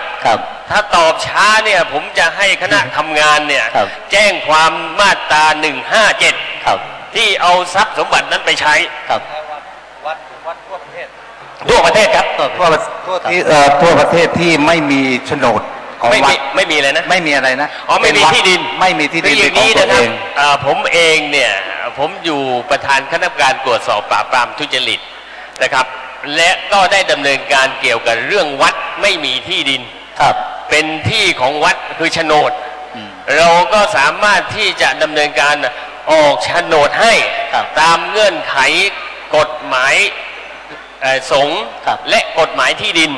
ถ้าตอบช้าเนี่ยผมจะให้คณะทำงานเนี่ยแจ้งความมาตรา157ที่เอาทรัพย์สมบัตินั้นไปใช้วัดทั่วประเทศครับทั่วประเทศที่ไม่มีโฉนดของวัดไม่มีอะไรนะไม่มีอะไรนะไม่มีที่ดินไม่มีที่ดินอย่างนี้นะครับผมเองเนี่ยผมอยู่ประธานคณะกรรมการตรวจสอบปราบปรามทุจริตนะครับและก็ได้ดำเนินการเกี่ยวกับเรื่องวัดไม่มีที่ดินเป็นที่ของวัดคือโฉนดเราก็สามารถที่จะดำเนินการออกโฉนดให้ตามเงื่อนไขกฎหมายสงฆ์และกฎหมายที่ดิน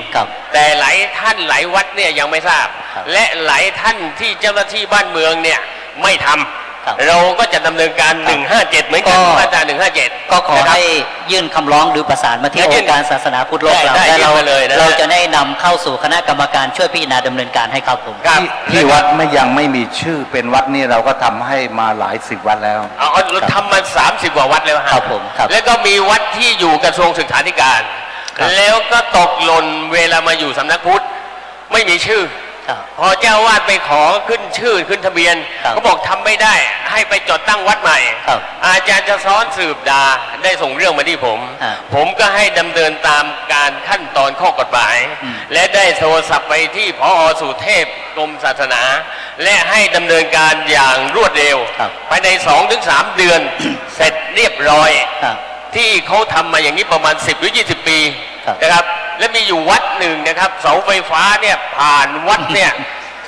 แต่หลายท่านหลายวัดเนี่ยยังไม่ทราบและหลายท่านที่เจ้าหน้าที่บ้านเมืองเนี่ยไม่ทำเราก็จะดำเนินการ157เหมือนกันมาตรา157ก็ขอให้ยื่นคำร้องหรือประสานมาที่องค์การศาสนาพุทธโลกเราและเราจะได้นำเข้าสู่คณะกรรมการช่วยพิจารณาดำเนินการให้ครับผมที่วัดยังไม่มีชื่อเป็นวัดนี่เราก็ทำให้มาหลาย10วัดแล้วเราทำมา30กว่าวัดแล้วครับผมแล้วก็มีวัดที่อยู่กระทรวงศึกษาธิการแล้วก็ตกหล่นเวลามาอยู่สำนักพุทธไม่มีชื่อพอเจ้าวาดไปขอขึ้นชื่อขึ้นทะเบียนเขาบอกทำไม่ได้ให้ไปจดตั้งวัดใหม่อาจารย์จะซ้อนสืบดาได้ส่งเรื่องมาที่ผมก็ให้ดำเนินตามการขั้นตอนข้อกฎหมายและได้โทรศัพท์ไปที่ผอ.สุเทพกรมศาสนาและให้ดำเนินการอย่างรวดเร็วภายใน 2-3 เดือนเสร็จเรียบร้อยที่เขาทำมาอย่างนี้ประมาณ10 หรือ 20 ปีนะครับและมีอยู่วัดหนึ่งนะครับเสาไฟฟ้าเนี่ยผ่านวัดเนี่ย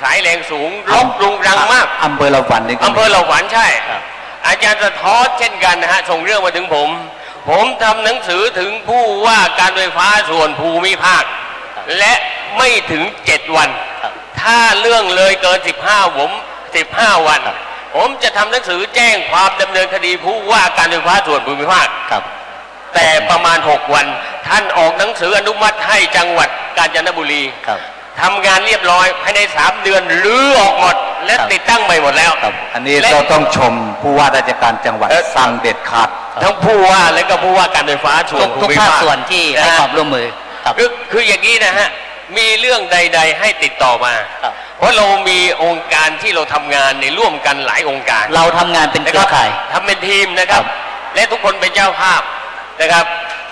สายแรงสูงรบรุงรังมากอำเภอเราฝันนี่อำเภอเราฝันใช่อาจารย์สะท้อนเช่นกันนะฮะส่งเรื่องมาถึงผมทำหนังสือถึงผู้ว่าการไฟฟ้าส่วนภูมิภาคและไม่ถึง7 วันถ้าเรื่องเลยเกิน15 วันผมจะทำหนังสือแจ้งความดำเนินคดีผู้ว่าการไฟฟ้าส่วนภูมิภาคแต่ประมาณ6 วันท่านออกหนังสืออนุมัติให้จังหวัดกาญจนบุรีทำงานเรียบร้อยภายใน3 เดือนรื้อออกหมดและติดตั้งใหม่หมดแล้วอันนี้เราต้องชมผู้ว่าราชการจังหวัดสั่งเด็ดขาดทั้งผู้ว่าและก็ผู้ว่าการไฟฟ้าส่วนภูมิภาคทุกภาคส่วนที่ให้ความร่วมมือคืออย่างนี้นะฮะมีเรื่องใดๆให้ติดต่อมาเพราะเรามีองค์การที่เราทำงานในร่วมกันหลายองค์การเราทำงานเป็นเครือข่ายทำเป็นทีมนะครับและทุกคนเป็นเจ้าภาพนะครับ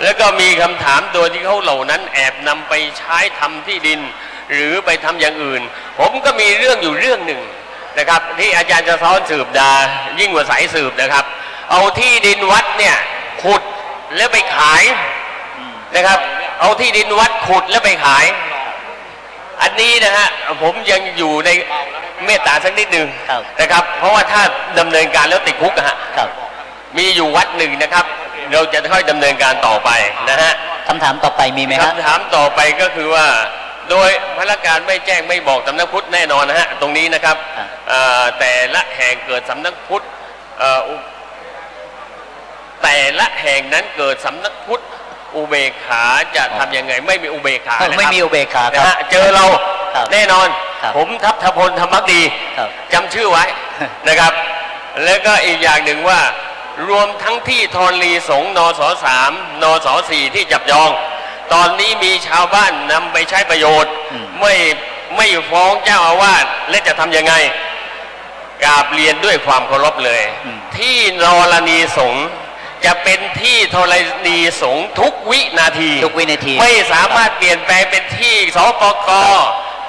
แล้วก็มีคำถามโดยที่เขาเหล่านั้นแอบนำไปใช้ทำที่ดินหรือไปทำอย่างอื่นผมก็มีเรื่องอยู่เรื่องหนึ่งนะครับที่อาจารย์จะซ้อนสืบดายิ่งกว่าสายสืบนะครับเอาที่ดินวัดเนี่ยขุดแล้วไปขายนะครับเอาที่ดินวัดขุดแล้วไปขายอันนี้นะฮะผมยังอยู่ในเมตตาสักนิดหนึ่งนะครับเพราะว่าถ้าดำเนินการแล้วติดคุกฮะมีอยู่วัดหนึ่งนะครับเราจะค่อยดำเนินการต่อไปนะฮะคำถามต่อไปมีไหมครับคำถามต่อไปก็คือว่าโดยพนักงานไม่แจ้งไม่บอกสำนักพุทธแน่นอนนะฮะตรงนี้นะครับแต่ละแห่งเกิดสำนักพุทธแต่ละแห่งนั้นเกิดสำนักพุทธ อุเบกขาจะทำยังไงไม่มีอุเบกขานะครับ ไม่มีอุเบกขาค นะ รับ ฮะเจอเรา ครับ แน่นอน ครับ ผมทัพทพลธรรมดี ครับ จำชื่อไว้ นะครับ แล้วก็อีกอย่างหนึ่งว่ารวมทั้งที่ธรณีสงฆ์นส3นส4ที่จับจอง ตอนนี้มีชาวบ้านนำไปใช้ประโยชน์ ไม่ฟ้องเจ้าอาวาสและจะทำยังไงกราบเรียนด้วยความเคารพเลย ที่ธรณีสงฆ์จะเป็นที่ธรณีสงฆ์ทุกวินาที ทุกวินาที ไม่สามารถเปลี่ยนแปลงเป็นที่สปก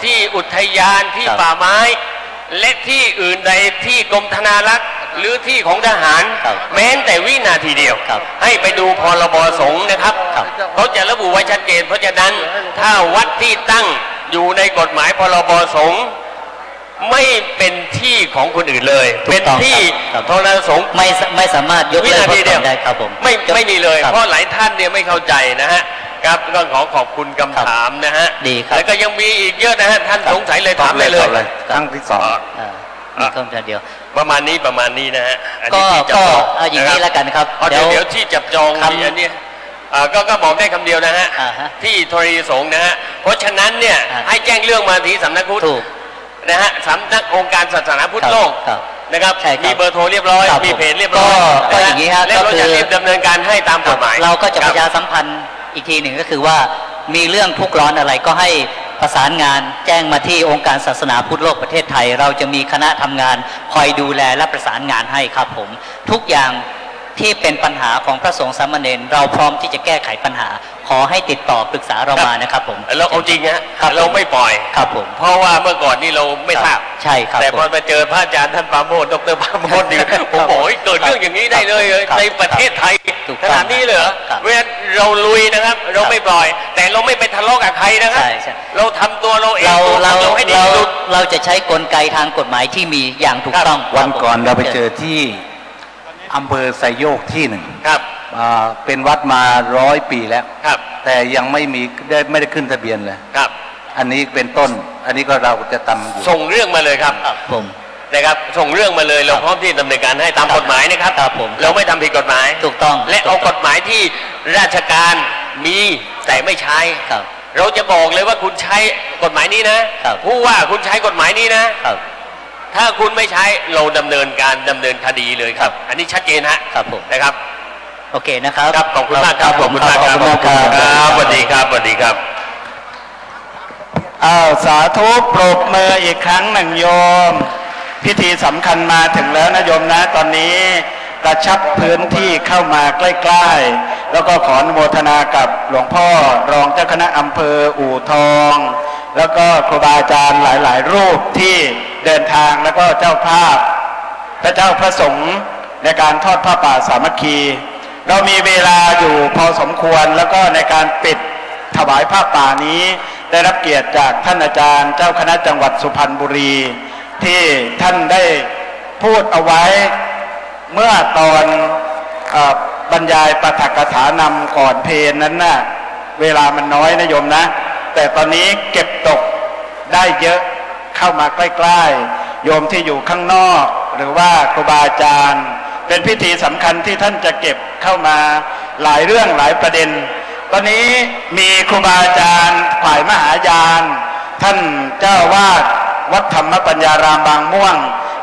ที่อุทยานที่ ครับ ป่าไม้ และที่อื่นใดที่กรมธนารักษ์หรือที่ของทหาร ครับ แม้แต่วินาทีเดียว ครับ ให้ไปดูพรบสงฆ์นะครับ ครับ เขาจะระบุไว้ชัดเจน เพราะฉะนั้นถ้าวัดที่ตั้งอยู่ในกฎหมายพรบสงฆ์ไม่เป็นที่ของคนอื่นเลย ถูก เป็น ต้อง ที่ ครับ ธรณีสงฆ์ ไม่สามารถยก วิ เลิก นาทีเดียว ได้ครับผม ไม่มีเลย ครับ เพราะหลายท่านเนี่ยไม่เข้าใจนะฮะครับก็ขอบคุณคำถามนะฮะ ดีครับ แล้วก็ยังมีอีกเยอะนะฮะท่านสงสัยเลยถามเลย ครั้งที่สอง มีคำถามเดียว ประมาณนี้นะฮะอัน ก็ นี้ที่จับ ก็ จอง เอาอย่างนี้ ะค แล้ รับ วกันครับ เดี๋ยวที่จับจอง คำ อันนี้ก็บอกได้คำเดียวนะฮะ อ่าฮะ ที่ธรณีสงฆ์นะฮะเพราะฉะนั้นเนี่ย อ่า ให้แจ้งเรื่องมาที่สำนักพุทธ ถูก นะฮะสำนักองค์การศาสนาพุทธโลก ครับ นะครับ ใช่ครับ มีเบอร์โทรเรียบร้อย ครับ มีเพจเรียบร้อย ก็ นะฮะ อย่างนี้ฮะ และ ก็ เรา คือ จะรีบดำเนินการให้ตามกฎหมาย เราก็จะ ค ป บ ระชาสัมพันธ์อีกทีหนึ่งก็คือว่ามีเรื่องทุกข์ร้อนอะไรก็ให้ประสานงานแจ้งมาที่องค์การศาสนาพุทธโลกประเทศไทย เราจะมีคณะทำงานคอยดูแลและประสานงานให้ครับผม ทุกอย่างที่เป็นปัญหาของพระสงฆ์สามเณรเราพร้อมที่จะแก้ไขปัญหา ขอให้ติดต่อปรึกษาเรามานะครับผม เราเอาจริงฮะ ครับ เราไม่ปล่อย ครับผม เพราะว่าเมื่อก่อนนี่เราไม่ทราบ ใช่ครับ แต่พอ ผม มาเจอพระอาจารย์ท่านปราโมทดรปราโมทนี่ผมบอกเฮ้ยเกิดเรื่องอย่างนี้ได้เลย ครับ ในประเทศไทย ถูก ข ต้อง นาดนี้เลยเหรอ ครับ เวลาเราลุยนะครับ เราไม่ปล่อย แต่เราไม่ไปทะเลาะกับใครนะครับ ใช่ใช่ เราทำตัวเราเอง เรา ตัวของเราให้ดีที่สุด เราจะใช้กลไกทางกฎหมายที่มีอย่างถูกต้อง วันก่อน คบผม เราไปเจอที่อำเภอไซโยกที่หนึ่ง ครับ เป็นวัดมา100 ปีแล้ว ครับ แต่ยังไม่ได้ขึ้นทะเบียนเลย ครับ อันนี้เป็นต้น อันนี้ก็เราจะทำอยู่ ส่งเรื่องมาเลยครับ ครับผม นะครับ ส่งเรื่องมาเลยเราพร้อมที่ดำเนินการให้ตามกฎหมายนะครับ ครับผม เราไม่ทำผิดกฎหมาย ถูกต้อง และเอากฎหมายที่ราชการมีแต่ไม่ใช้ ครับ เราจะบอกเลยว่าคุณใช้กฎหมายนี้นะครับ ผู้ว่าคุณใช้กฎหมายนี้นะ ครับ ถ้าคุณไม่ใช้เราดำเนินคดีเลยครับ อันนี้ชัดเจนฮะ ครับผม นะครับ โอเคนะครับ ครับขอบคุณมากครับ ขอบคุณมากครับ สวัสดีครับสวัสดีครับ อ้าวสาธุปรบมืออีกครั้งหนึ่งโยม พิธีสำคัญมาถึงแล้วนะโยมนะ ตอนนี้กระชับพื้นที่เข้ามาใกล้ๆแล้วก็ขออนุโมทนากับหลวงพ่อรองเจ้าคณะอำเภออู่ทอง แล้วก็ครูบาอาจารย์หลายๆรูปที่เดินทางแล้วก็เจ้าภาพพระเจ้าพระสงฆ์ในการทอดผ้าป่าสามัคคี เรามีเวลาอยู่พอสมควรแล้วก็ในการปิดถวายผ้าป่านี้ได้รับเกียรติจากท่านอาจารย์เจ้าคณะจังหวัดสุพรรณบุรี ที่ท่านได้พูดเอาไว้เมื่อตอนบรรยายปาฐกถานำก่อนเพลนั้นน่ะเวลามันน้อยนะโยมนะ แต่ตอนนี้เก็บตกได้เยอะเข้ามาใกล้ๆโยมที่อยู่ข้างนอกหรือว่าครูบาอาจารย์เป็นพิธีสำคัญที่ท่านจะเก็บเข้ามาหลายเรื่องหลายประเด็น ตอนนี้มีครูบาอาจารย์ฝ่ายมหายาน ท่านเจ้าวาดวัดธรรมปัญญารามบางม่วง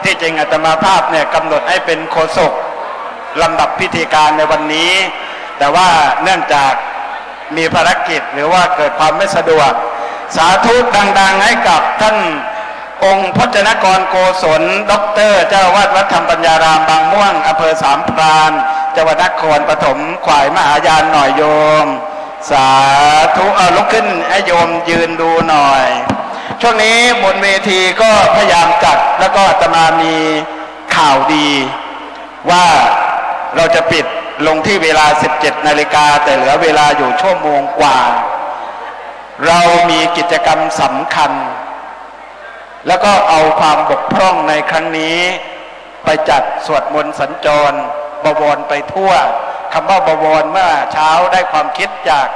ที่จริงอาตมาภาพเนี่ยกำหนดให้เป็นโฆษกลำดับพิธีการในวันนี้ แต่ว่าเนื่องจากมีภารกิจหรือว่าเกิดความไม่สะดวก สาธุดังๆให้กับท่านองค์พจนกรโกศลด็อกเตอร์เจ้าวาดวัดธรรมปัญญารามบางม่วงอำเภอสามพรานจังหวัดนครปฐมขวายมหายานหน่อยโยม สาธุลุกขึ้นให้โยมยืนดูหน่อย ช่วงนี้บนเวทีก็พยายามจัดแล้วก็อาตมามีข่าวดีว่าเราจะปิดลงที่เวลา 17 นาฬิกาแต่เหลือเวลาอยู่ชั่วโมงกว่า เรามีกิจกรรมสำคัญแล้วก็เอาความบกพร่องในครั้งนี้ไปจัดสวดมนต์สัญจรบวรไปทั่วคำว่าบวรเมื่อเช้าได้ความคิดจาก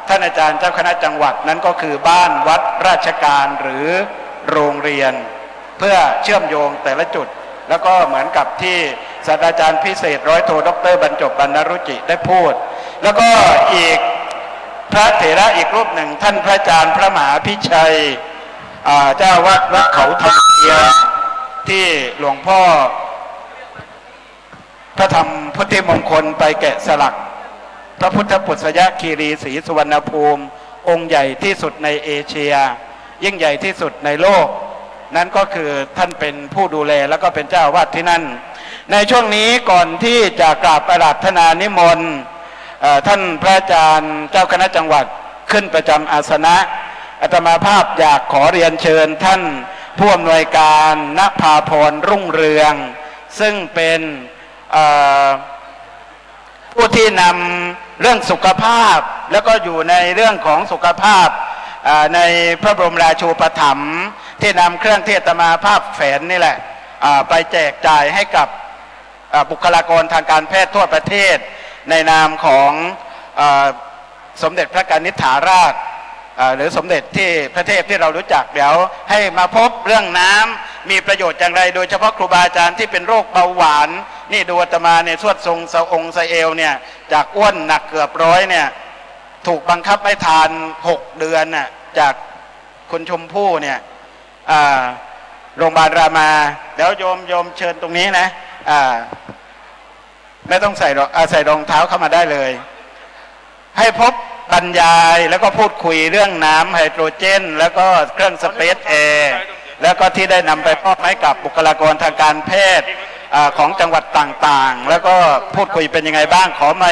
ท่านอาจารย์เจ้าคณะจังหวัดนั้นก็คือบ้านวัดราชการหรือโรงเรียน เพื่อเชื่อมโยงแต่ละจุดแล้วก็เหมือนกับที่ศาสตราจารย์พิเศษร้อยโทดรบรรจบบรรณรุจิได้พูดแล้วก็อีก พระเถระอีกรูปหนึ่งท่านพระอาจารย์พระมหาพิชัยเจ้าวัดวัดเขาทองเทียนที่หลวงพ่อพระธรรมพุทธิมงคลไปแกะสลักพระพุทธปุษยคีรีศรีสุวรรณภูมิองค์ใหญ่ที่สุดในเอเชียยิ่งใหญ่ที่สุดในโลกนั้นก็คือท่านเป็นผู้ดูแลแล้วก็เป็นเจ้าอาวาสที่นั่นในช่วงนี้ก่อนที่จะกราบอาราธนานิมนต์ท่านพระอาจารย์เจ้าคณะจังหวัดขึ้นประจำอาสนะอาตมาภาพอยากขอเรียนเชิญท่านผู้อำนวยการณภาพรรุ่งเรืองซึ่งเป็นผู้ที่นำเรื่องสุขภาพแล้วก็อยู่ในเรื่องของสุขภาพในพระบรมราชูปถัมภ์ที่นำเครื่องที่อาตมาภาพแฝนนี่แหละไปแจกจ่ายให้กับบุคลากรทางการแพทย์ทั่วประเทศในนามของสมเด็จพระกนิษฐาราชหรือสมเด็จที่พระเทพที่เรารู้จักเดี๋ยวให้มาพบเรื่องน้ำมีประโยชน์อย่างไรโดยเฉพาะครูบาอาจารย์ที่เป็นโรคเบาหวานนี่ดูอาตมาเนี่ยสวดทรงสะองค์สะเอวเนี่ยจากอ้วนหนักเกือบ100เนี่ยถูกบังคับให้ทาน6 เดือนน่ะจากคุณชมพู่เนี่ยโรงพยาบาลรามาเดี๋ยวโยมเชิญตรงนี้นะไม่ต้องใส่รองเท้าเข้ามาได้เลยให้พบบรรยายแล้วก็พูดคุยเรื่องน้ำไฮโดรเจนแล้วก็เครื่องสเปซแอร์แล้วก็ที่ได้นำไปมอบให้กับบุคลากรทางการแพทย์ของจังหวัดต่างๆแล้วก็พูดคุยเป็นยังไงบ้างขอไม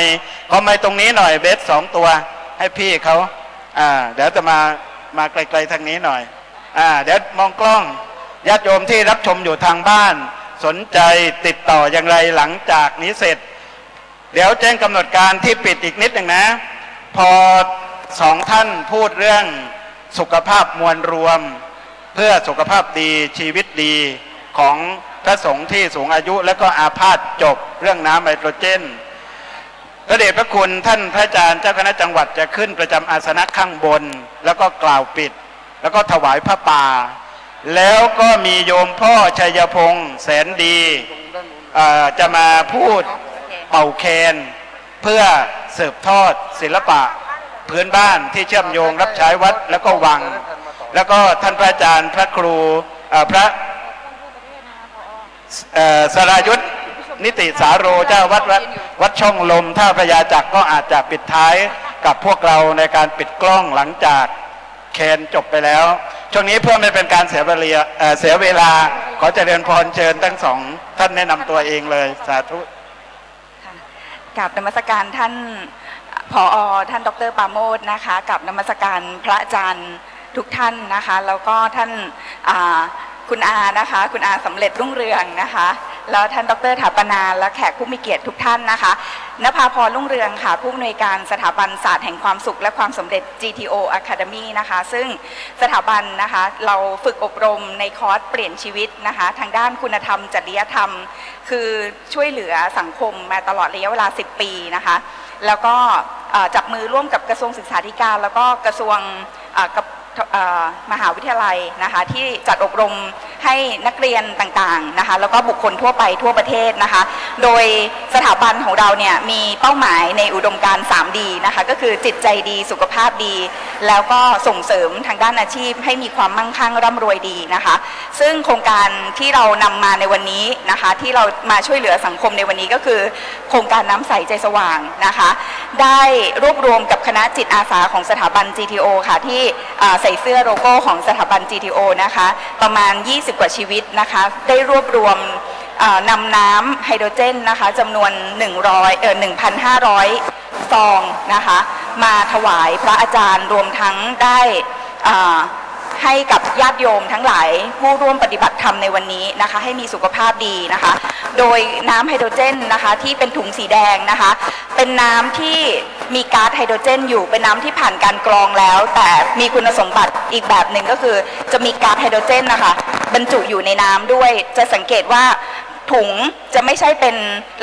ค์ตรงนี้หน่อยเบส2 ตัวให้พี่เขาเดี๋ยวจะมาไกลๆทางนี้หน่อยเดี๋ยวมองกล้องญาติโยมที่รับชมอยู่ทางบ้านสนใจติดต่ออย่างไรหลังจากนี้เสร็จเดี๋ยวแจ้งกำหนดการที่ปิดอีกนิดหนึ่งนะพอ2 ท่านพูดเรื่องสุขภาพมวลรวมเพื่อสุขภาพดีชีวิตดีของพระสงฆ์ที่สูงอายุและก็อาพาธจบเรื่องน้ำไฮโดรเจนพระเดชพระคุณท่านพระอาจารย์เจ้าคณะจังหวัดจะขึ้นประจำอาสนะข้างบนแล้วก็กล่าวปิดแล้วก็ถวายพระป่าแล้วก็มีโยมพ่อชัยพงษ์แสนดีจะมาพูดเป่าแคนเพื่อสืบทอดศิลปะพื้นบ้านที่เชื่อมโยงรับใช้วัดแล้วก็วังแล้วก็ท่านพระอาจารย์พระครูพระสรายุทธนิติสาโรเจ้าวัดช่องลมท่าพระยาจักรก็อาจจะปิดท้ายกับพวกเราในการปิดกล้องหลังจากแคนจบไปแล้วช่วงนี้เพื่อไม่เป็นการเสียเวลาขอเจริญพรเชิญทั้ง2 ท่านแนะนำตัวเองเลยสาธุกราบนมัสการท่านผอ.ท่านดร.ปราโมทย์นะคะกับนมัสการพระอาจารย์ทุกท่านนะคะแล้วก็ท่านคุณอานะคะคุณอาสำเร็จรุ่งเรืองนะคะแล้วท่านดร.ถาปนาและแขกผู้มีเกียรติทุกท่านนะคะณภาพรรุ่งเรืองค่ะผู้อำนวยการสถาบันศาสตร์แห่งความสุขและความสำเร็จ GTO Academy นะคะซึ่งสถาบันนะคะเราฝึกอบรมในคอร์สเปลี่ยนชีวิตนะคะทางด้านคุณธรรมจริยธรรมคือช่วยเหลือสังคมมาตลอดระยะเวลา10 ปีนะคะแล้วก็จับมือร่วมกับกระทรวงศึกษาธิการแล้วก็กระทรวงมหาวิทยาลัยนะคะที่จัดอบรมให้นักเรียนต่างๆนะคะแล้วก็บุคคลทั่วไปทั่วประเทศนะคะโดยสถาบันของเราเนี่ยมีเป้าหมายในอุดมการณ์ 3D นะคะก็คือจิตใจดีสุขภาพดีแล้วก็ส่งเสริมทางด้านอาชีพให้มีความมั่งคั่งร่ำรวยดีนะคะซึ่งโครงการที่เรานำมาในวันนี้นะคะที่เรามาช่วยเหลือสังคมในวันนี้ก็คือโครงการน้ำใสใจสว่างนะคะได้รวบรวมกับคณะจิตอาสาของสถาบัน GTO ค่ะที่ใส่เสื้อโลโก้ของสถาบัน GTO นะคะประมาณ20 กว่าชีวิตนะคะได้รวบรวมนำน้ำไฮโดรเจนนะคะจำนวน1,500 ซองนะคะมาถวายพระอาจารย์รวมทั้งได้ให้กับญาติโยมทั้งหลายผู้ร่วมปฏิบัติธรรมในวันนี้นะคะให้มีสุขภาพดีนะคะโดยน้ำไฮโดรเจนนะคะที่เป็นถุงสีแดงนะคะเป็นน้ำที่มีก๊าซไฮโดรเจนอยู่เป็นน้ำที่ผ่านการกรองแล้วแต่มีคุณสมบัติอีกแบบหนึ่งก็คือจะมีก๊าซไฮโดรเจนนะคะบรรจุอยู่ในน้ำด้วยจะสังเกตว่าถุงจะไม่ใช่เป็น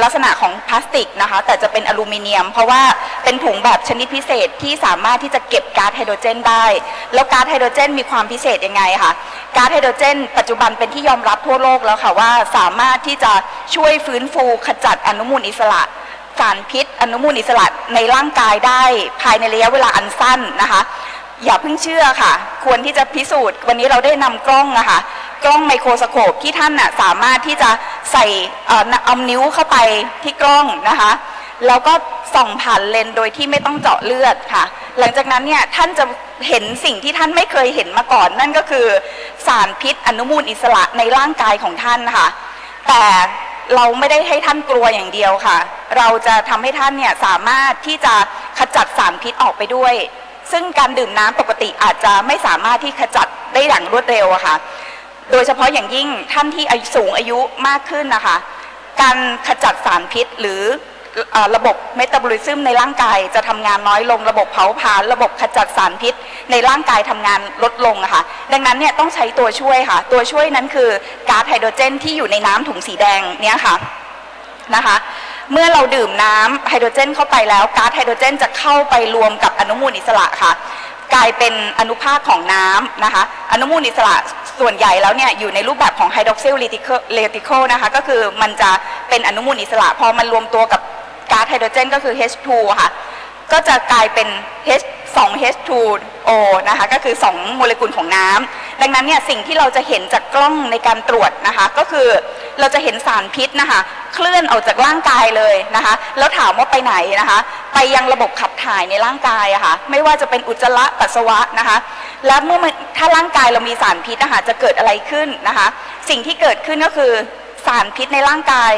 ลักษณะของพลาสติกนะคะแต่จะเป็นอลูมิเนียมเพราะว่าเป็นถุงแบบชนิดพิเศษที่สามารถที่จะเก็บก๊าซไฮโดรเจนได้แล้วก๊าซไฮโดรเจนมีความพิเศษยังไงคะก๊าซไฮโดรเจนปัจจุบันเป็นที่ยอมรับทั่วโลกแล้วค่ะว่าสามารถที่จะช่วยฟื้นฟูขจัดอนุมูลอิสระ สารพิษอนุมูลอิสระในร่างกายได้ภายในระยะเวลาอันสั้นนะคะอย่าเพิ่งเชื่อค่ะควรที่จะพิสูจน์วันนี้เราได้นำกล้องนะคะกล้องไมโครสโคปที่ท่านน่ะสามารถที่จะใส่เอานิ้วเข้าไปที่กล้องนะคะแล้วก็ส่องผ่านเลนส์โดยที่ไม่ต้องเจาะเลือดค่ะหลังจากนั้นเนี่ยท่านจะเห็นสิ่งที่ท่านไม่เคยเห็นมาก่อนนั่นก็คือสารพิษอนุมูลอิสระในร่างกายของท่านค่ะแต่เราไม่ได้ให้ท่านกลัวอย่างเดียวค่ะเราจะทำให้ท่านเนี่ยสามารถที่จะขจัดสารพิษออกไปด้วยซึ่งการดื่มน้ำปกติอาจจะไม่สามารถที่ขจัดได้อย่างรวดเร็วอะค่ะโดยเฉพาะอย่างยิ่งท่านที่สูงอายุมากขึ้นนะคะการขจัดสารพิษหรือระบบเมตาบอลิซึมในร่างกายจะทำงานน้อยลงระบบเผาผลาญระบบขจัดสารพิษในร่างกายทำงานลดลงอะค่ะดังนั้นเนี่ยต้องใช้ตัวช่วยค่ะตัวช่วยนั้นคือก๊าซไฮโดรเจนที่อยู่ในน้ำถุงสีแดงเนี่ยค่ะนะคะเมื่อเราดื่มน้ำไฮโดรเจนเข้าไปแล้วก๊าซไฮโดรเจนจะเข้าไปรวมกับอนุมูลอิสระค่ะกลายเป็นอนุภาคของน้ำนะคะอนุมูลอิสระส่วนใหญ่แล้วเนี่ยอยู่ในรูปแบบของไฮดรอกซิลเลติโคนะคะก็คือมันจะเป็นอนุมูลอิสระพอมันรวมตัวกับก๊าซไฮโดรเจนก็คือ H2 ค่ะก็จะกลายเป็น 2H2O นะคะก็คือ2โมเลกุลของน้ำดังนั้นเนี่ยสิ่งที่เราจะเห็นจากกล้องในการตรวจนะคะก็คือเราจะเห็นสารพิษนะคะเคลื่อนออกจากร่างกายเลยนะคะแล้วถามว่าไปไหนนะคะไปยังระบบขับถ่ายในร่างกายอะค่ะไม่ว่าจะเป็นอุจจาระปัสสาวะนะคะและเมื่อถ้าร่างกายเรามีสารพิษนะคะจะเกิดอะไรขึ้นนะคะสิ่งที่เกิดขึ้นก็คือสารพิษในร่างกาย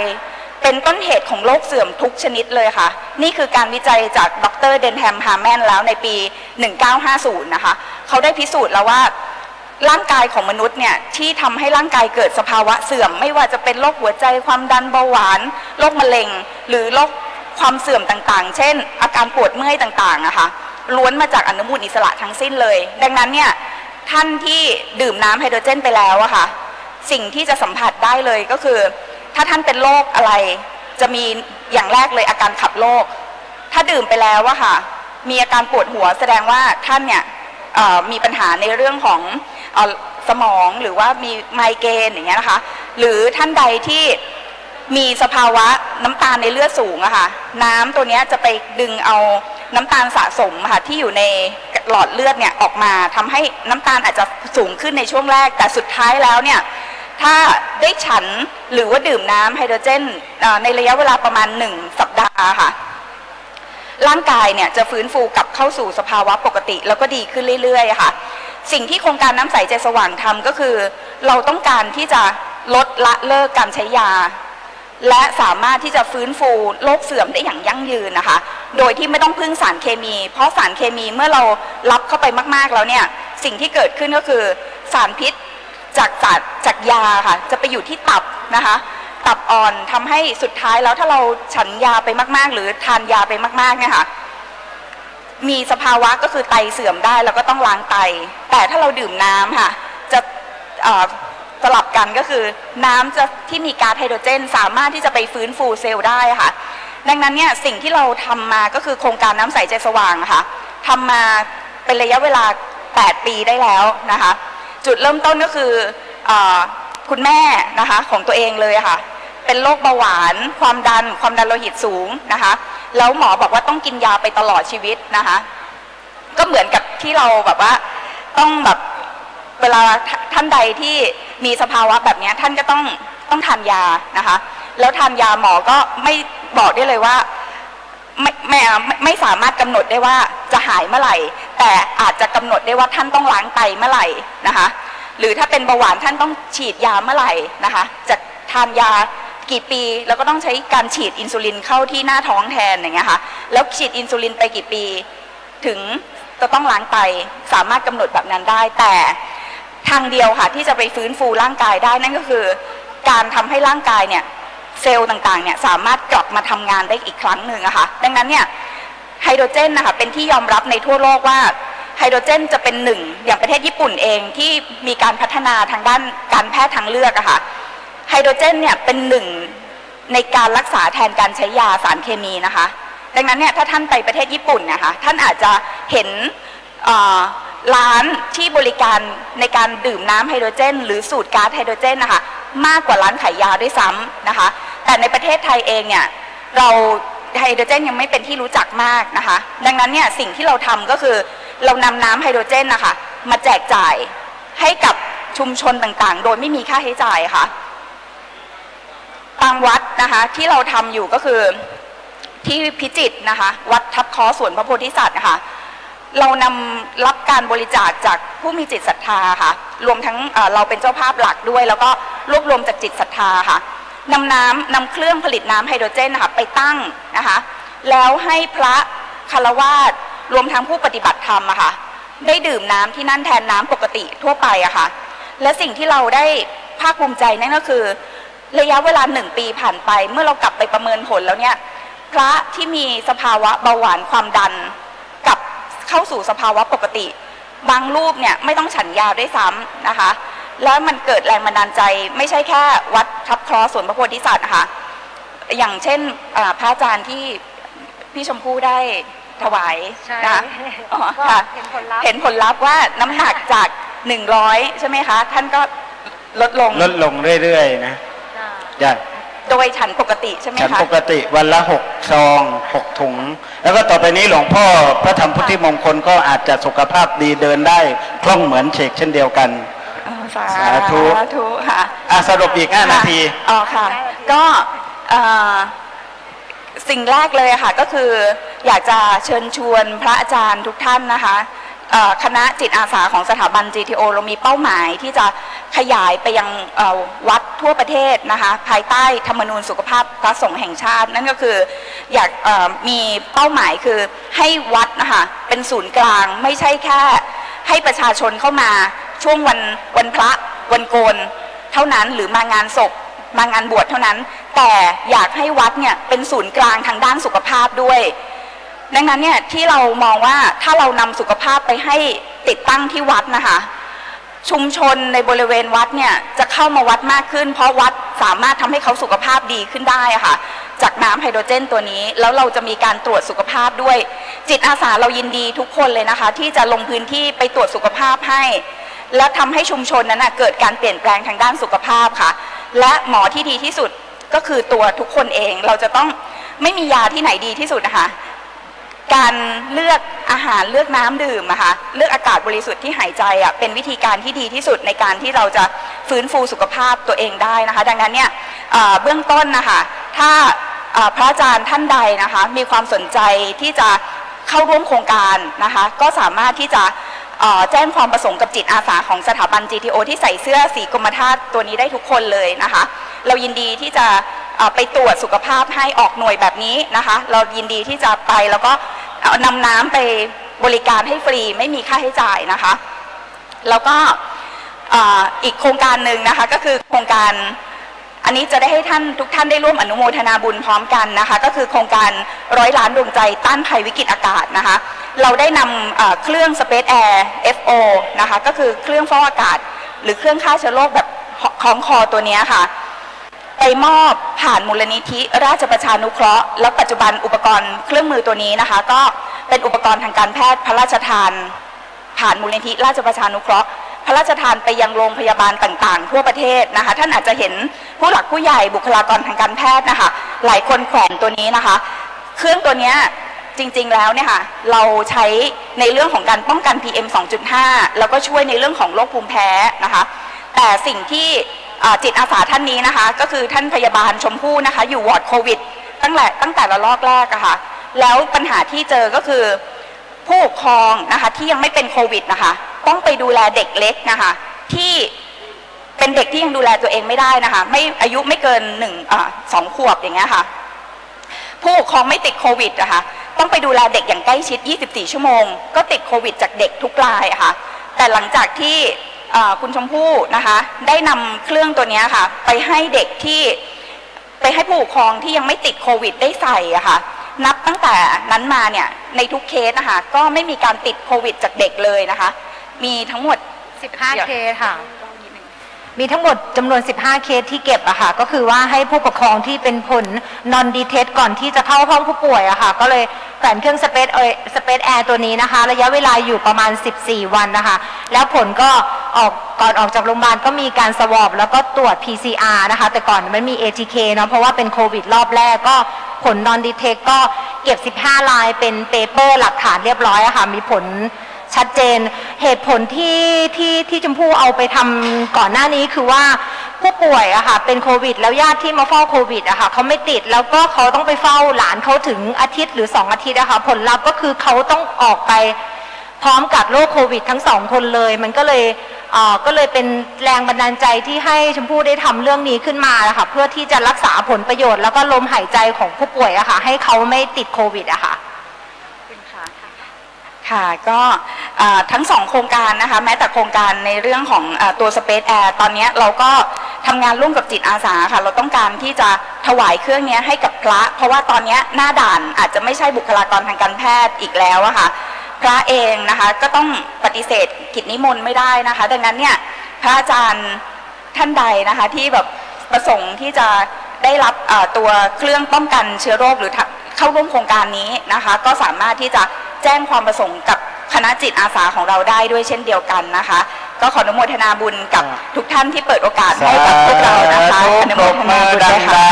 เป็นต้นเหตุของโรคเสื่อมทุกชนิดเลยค่ะนี่คือการวิจัยจากดร.เดนแฮม ฮาร์แมนแล้วในปี 1950 นะคะเขาได้พิสูจน์แล้วว่าร่างกายของมนุษย์เนี่ยที่ทำให้ร่างกายเกิดสภาวะเสื่อมไม่ว่าจะเป็นโรคหัวใจความดันเบาหวานโรคมะเร็งหรือโรคความเสื่อมต่างๆเช่นอาการปวดเมื่อยต่างๆนะคะล้วนมาจากอนุมูลอิสระทั้งสิ้นเลยดังนั้นเนี่ยท่านที่ดื่มน้ำไฮโดรเจนไปแล้วอะค่ะสิ่งที่จะสัมผัสได้เลยก็คือถ้าท่านเป็นโรคอะไรจะมีอย่างแรกเลยอาการขับโรคถ้าดื่มไปแล้วอะค่ะมีอาการปวดหัวแสดงว่าท่านเนี่ยมีปัญหาในเรื่องของสมองหรือว่ามีไมเกรนอย่างเงี้ยนะคะหรือท่านใดที่มีสภาวะน้ำตาลในเลือดสูงอะค่ะน้ำตัวนี้จะไปดึงเอาน้ำตาลสะสมค่ะที่อยู่ในหลอดเลือดเนี่ยออกมาทำให้น้ำตาลอาจจะสูงขึ้นในช่วงแรกแต่สุดท้ายแล้วเนี่ยถ้าได้ฉันหรือว่าดื่มน้ำไฮโดรเจนในระยะเวลาประมาณ1 สัปดาห์ค่ะร่างกายเนี่ยจะฟื้นฟูกลับเข้าสู่สภาวะปกติแล้วก็ดีขึ้นเรื่อยๆค่ะสิ่งที่โครงการน้ำใสใจสว่างทำก็คือเราต้องการที่จะลดละเลิกการใช้ยาและสามารถที่จะฟื้นฟูโรคเสื่อมได้อย่างยั่งยืนนะคะโดยที่ไม่ต้องพึ่งสารเคมีเพราะสารเคมีเมื่อเรารับเข้าไปมากๆแล้วเนี่ยสิ่งที่เกิดขึ้นก็คือสารพิษจากยาค่ะจะไปอยู่ที่ตับนะคะตับอ่อนทำให้สุดท้ายแล้วถ้าเราฉันยาไปมากๆหรือทานยาไปมากๆเนี่ยค่ะมีสภาวะก็คือไตเสื่อมได้แล้วก็ต้องล้างไตแต่ถ้าเราดื่มน้ำค่ะจะสลับกันก็คือน้ำที่มีก๊าซไฮโดรเจนสามารถที่จะไปฟื้นฟูเซลล์ได้ค่ะดังนั้นเนี่ยสิ่งที่เราทำมาก็คือโครงการน้ำใสใจสว่างค่ะทำมาเป็นระยะเวลา8 ปีได้แล้วนะคะจุดเริ่มต้นก็คือคุณแม่นะคะของตัวเองเลยค่ะเป็นโรคเบาหวานความดันโลหิตสูงนะคะแล้วหมอบอกว่าต้องกินยาไปตลอดชีวิตนะคะก็เหมือนกับที่เราแบบว่าต้องแบบเวลาท่านใดที่มีสภาวะแบบนี้ท่านก็ต้องทานยานะคะแล้วทานยาหมอก็ไม่บอกได้เลยว่าไม่สามารถกำหนดได้ว่าจะหายเมื่อไหร่แต่อาจจะกำหนดได้ว่าท่านต้องล้างไตเมื่อไหร่นะคะหรือถ้าเป็นเบาหวานท่านต้องฉีดยาเมื่อไหร่นะคะจะทานยากี่ปีแล้วก็ต้องใช้การฉีดอินซูลินเข้าที่หน้าท้องแทนอย่างเงี้ยค่ะแล้วฉีดอินซูลินไปกี่ปีถึงจะต้องล้างไตสามารถกำหนดแบบนั้นได้แต่ทางเดียวค่ะที่จะไปฟื้นฟูร่างกายได้นั่นก็คือการทำให้ร่างกายเนี่ยเซลล์ต่างๆเนี่ยสามารถกลับมาทำงานได้อีกครั้งหนึ่งอะค่ะดังนั้นเนี่ยไฮโดรเจนนะคะเป็นที่ยอมรับในทั่วโลกว่าไฮโดรเจนจะเป็นหนึ่งอย่างประเทศญี่ปุ่นเองที่มีการพัฒนาทางด้านการแพทย์ทางเลือกอะค่ะไฮโดรเจนเนี่ยเป็นหนึ่งในการรักษาแทนการใช้ยาสารเคมีนะคะดังนั้นเนี่ยถ้าท่านไปประเทศญี่ปุ่นนะคะท่านอาจจะเห็นร้านที่บริการในการดื่มน้ำไฮโดรเจนหรือสูตรก๊าซไฮโดรเจนนะคะมากกว่าร้านขายยาด้วยซ้ำนะคะแต่ในประเทศไทยเองเนี่ยเรา ไฮโดรเจนยังไม่เป็นที่รู้จักมากนะคะดังนั้นเนี่ยสิ่งที่เราทำก็คือเรานำน้ำไฮโดรเจนนะคะมาแจกจ่ายให้กับชุมชนต่างๆโดยไม่มีค่าใช้จ่ายค่ะบางวัดนะคะที่เราทำอยู่ก็คือที่พิจิตรนะคะวัดทับค้อสวนพระโพธิสัตว์นะคะเรานำรับการบริจาคจากผู้มีจิตศรัทธาค่ะรวมทั้งเราเป็นเจ้าภาพหลักด้วยแล้วก็รวบรวมจากจิตศรัทธาค่ะนำเครื่องผลิตน้ำไฮโดรเจนนะคะไปตั้งนะคะแล้วให้พระคฤหัสถ์รวมทั้งผู้ปฏิบัติธรรมอะค่ะได้ดื่มน้ำที่นั่นแทนน้ำปกติทั่วไปอะค่ะและสิ่งที่เราได้ภาคภูมิใจนั่นก็คือระยะเวลา1 ปีผ่านไปเมื่อเรากลับไปประเมินผลแล้วเนี่ยพระที่มีสภาวะเบาหวานความดันกลับเข้าสู่สภาวะปกติบางรูปเนี่ยไม่ต้องฉันยาด้วยซ้ำนะคะแล้วมันเกิดแรงบันดาลใจไม่ใช่แค่วัดทับคลอสวนพระโพธิสัตว์นะคะอย่างเช่นพระอาจารย์ที่พี่ชมพู่ได้ถวายนะคะเห็นผลลัพธ์ว่าน้ำหนักจาก100ใช่ไหมคะท่านก็ลดลงเรื่อยๆนะโดยฉันปกติใช่ไหมคะฉันปกติวันละ6 ซอง 6 ถุงแล้วก็ต่อไปนี้หลวงพ่อพระธรรมพุทธิมงคลก็อาจจะสุขภาพดีเดินได้คล่องเหมือนเชกเช่นเดียวกันสาธุค่ะสรุปอีก5 นาทีค่ะก็สิ่งแรกเลยค่ะก็คืออยากจะเชิญชวนพระอาจารย์ทุกท่านนะคะคณะจิตอาสาของสถาบัน GTO เรามีเป้าหมายที่จะขยายไปยังวัดทั่วประเทศนะคะภายใต้ธรรมนูญสุขภาพพระสงฆ์แห่งชาตินั่นก็คืออยากมีเป้าหมายคือให้วัดนะคะเป็นศูนย์กลางไม่ใช่แค่ให้ประชาชนเข้ามาช่วงวันพระวันโกนเท่านั้นหรือมางานศพมางานบวชเท่านั้นแต่อยากให้วัดเนี่ยเป็นศูนย์กลางทางด้านสุขภาพด้วยดังนั้นเนี่ยที่เรามองว่าถ้าเรานำสุขภาพไปให้ติดตั้งที่วัดนะคะชุมชนในบริเวณวัดเนี่ยจะเข้ามาวัดมากขึ้นเพราะวัดสามารถทำให้เขาสุขภาพดีขึ้นได้ค่ะจากน้ำไฮโดรเจนตัวนี้แล้วเราจะมีการตรวจสุขภาพด้วยจิตอาสาเรายินดีทุกคนเลยนะคะที่จะลงพื้นที่ไปตรวจสุขภาพให้และทำให้ชุมชนนั้นเกิดการเปลี่ยนแปลงทางด้านสุขภาพค่ะและหมอที่ดีที่สุดก็คือตัวทุกคนเองเราจะต้องไม่มียาที่ไหนดีที่สุดนะคะการเลือกอาหารเลือกน้ำดื่มนะคะเลือกอากาศบริสุทธิ์ที่หายใจเป็นวิธีการที่ดีที่สุดในการที่เราจะฟื้นฟูสุขภาพตัวเองได้นะคะดังนั้นเนี่ยเบื้องต้นนะคะถ้าพระอาจารย์ท่านใดนะคะมีความสนใจที่จะเข้าร่วมโครงการนะคะก็สามารถที่จะแจ้งความประสงค์กับจิตอาสาของสถาบัน GTO ที่ใส่เสื้อสีกรมธาตุตัวนี้ได้ทุกคนเลยนะคะเรายินดีที่จะไปตรวจสุขภาพให้ออกหน่วยแบบนี้นะคะเรายินดีที่จะไปแล้วก็นำน้ำไปบริการให้ฟรีไม่มีค่าใช้จ่ายนะคะแล้วก็อีกโครงการหนึ่งนะคะก็คือโครงการอันนี้จะได้ให้ทุกท่านได้ร่วมอนุโมทนาบุญพร้อมกันนะคะก็คือโครงการ100 ล้านดวงใจต้านภัยวิกฤตอากาศนะคะเราได้นำเครื่อง Space Air FO นะคะก็คือเครื่องฟอกอากาศหรือเครื่องฆ่าเชื้อโรคแบบคล้องคอตัวนี้ค่ะไปมอบผ่านมูลนิธิราชประชานุเคราะห์แล้วปัจจุบันอุปกรณ์เครื่องมือตัวนี้นะคะก็เป็นอุปกรณ์ทางการแพทย์พระราชทานผ่านมูลนิธิราชประชานุเคราะห์พระราชทานไปยังโรงพยาบาลต่างๆทั่วประเทศนะคะท่านอาจจะเห็นผู้หลักผู้ใหญ่บุคลากรทางการแพทย์นะคะหลายคนแขวนตัวนี้นะคะเครื่องตัวนี้จริงๆแล้วเนี่ยค่ะเราใช้ในเรื่องของการป้องกัน PM 2.5 แล้วก็ช่วยในเรื่องของโรคภูมิแพ้นะคะแต่สิ่งที่จิตอาสาท่านนี้นะคะก็คือท่านพยาบาลชมพู่นะคะอยู่วอร์ดโควิดตั้งแต่ละลอกแรกอะค่ะแล้วปัญหาที่เจอก็คือผู้ปกครองนะคะที่ยังไม่เป็นโควิดนะคะต้องไปดูแลเด็กเล็กนะคะที่เป็นเด็กที่ยังดูแลตัวเองไม่ได้นะคะไม่อายุไม่เกิน2 ขวบอย่างเงี้ยค่ะผู้ปกครองไม่ติดโควิดนะคะต้องไปดูแลเด็กอย่างใกล้ชิด24 ชั่วโมงก็ติดโควิดจากเด็กทุกรายอะค่ะแต่หลังจากที่คุณชมพู่นะคะได้นำเครื่องตัวนี้ค่ะไปให้เด็กที่ไปให้ผู้ปกครองที่ยังไม่ติดโควิดได้ใส่อะค่ะนับตั้งแต่นั้นมาเนี่ยในทุกเคสนะคะก็ไม่มีการติดโควิดจากเด็กเลยนะคะมีทั้งหมด15 เคสค่ะมีทั้งหมดจำนวน15 เคสที่เก็บอะค่ะก็คือว่าให้ผู้ปกครองที่เป็นผล non detect ก่อนที่จะเข้าห้องผู้ป่วยอะค่ะก็เลยแขวนเครื่อง Space Air ตัวนี้นะคะระยะเวลาอยู่ประมาณ14 วันนะคะแล้วผลก็ก่อนออกจากโรงพยาบาลก็มีการสวอปแล้วก็ตรวจ PCR นะคะแต่ก่อนมันมี ATK เนาะเพราะว่าเป็นโควิดรอบแรกก็ ผล non detect ก็เก็บ15 ลายเป็นเปเปอร์หลักฐานเรียบร้อยอะค่ะมีผลชัดเจนเหตุผลที่ชมพู่เอาไปทำก่อนหน้านี้คือว่าผู้ป่วยอะค่ะเป็นโควิดแล้วญาติที่มาเฝ้าโควิดอะค่ะเขาไม่ติดแล้วก็เขาต้องไปเฝ้าหลานเขาถึงอาทิตย์หรือ2 อาทิตย์อะค่ะผลลัพธ์ก็คือเขาต้องออกไปพร้อมกับโรคโควิดทั้ง2 คนเลยมันก็เลยเป็นแรงบันดาลใจที่ให้ชมพู่ได้ทำเรื่องนี้ขึ้นมาอะค่ะเพื่อที่จะรักษาผลประโยชน์แล้วก็ลมหายใจของผู้ป่วยอะค่ะให้เขาไม่ติดโควิดอะค่ะค่ะก็ทั้ง2โครงการนะคะแม้แต่โครงการในเรื่องของตัว Space Air ตอนนี้เราก็ทำงานร่วมกับจิตอาสาค่ะเราต้องการที่จะถวายเครื่องนี้ให้กับพระเพราะว่าตอนนี้หน้าด่านอาจจะไม่ใช่บุคลากรทางการแพทย์อีกแล้วอะค่ะพระเองนะคะก็ต้องปฏิเสธกิจนิมนต์ไม่ได้นะคะดังนั้นเนี่ยพระอาจารย์ท่านใดนะคะที่แบบประสงค์ที่จะได้รับตัวเครื่องป้องกันเชื้อโรคหรือเข้าร่วมโครงการนี้นะคะก็สามารถที่จะแจ้งความประสงค์กับคณะจิตอาสาของเราได้ด้วยเช่นเดียวกันนะคะก็ขออนุโมทนาบุญกับทุกท่านที่เปิดโอกาสให้กับพวกเรานะคะอนุโมทนาบุญด้วยค่ะ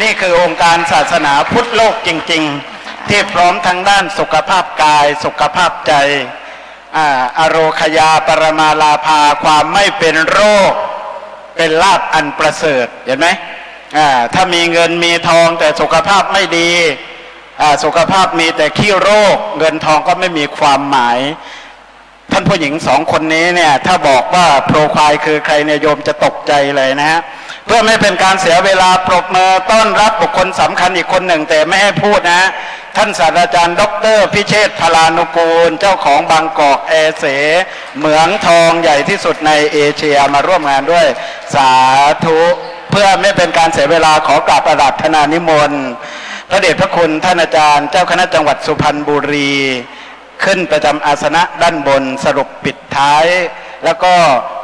นี่คือองค์การศาสนาพุทธโลกจริงๆที่พร้อมทั้งด้านสุขภาพกายสุขภาพใจอโรคยาปรมาลาภาความไม่เป็นโรคเป็นลาภอันประเสริฐเห็นไหมถ้ามีเงินมีทองแต่สุขภาพไม่ดีสุขภาพมีแต่ขี้โรคเงินทองก็ไม่มีความหมายท่านผู้หญิง2 คนนี้เนี่ยถ้าบอกว่าโปรไฟล์คือใครเนี่ยโยมจะตกใจเลยนะฮะเพื่อไม่เป็นการเสียเวลาปรบมือต้อนรับบุคคลสำคัญอีกคนหนึ่งแต่ไม่ให้พูดนะท่านศาสตราจารย์ดร.พิเชษฐ์พลานุกูลเจ้าของบางกอกแอร์เสเหมืองทองใหญ่ที่สุดในเอเชียมาร่วมงานด้วยสาธุเพื่อไม่เป็นการเสียเวลาขอกราบอาราธนานิมนต์พระเดชพระคุณท่านอาจารย์เจ้าคณะจังหวัดสุพรรณบุรีขึ้นประจำอาสนะด้านบนสรุปปิดท้ายแล้วก็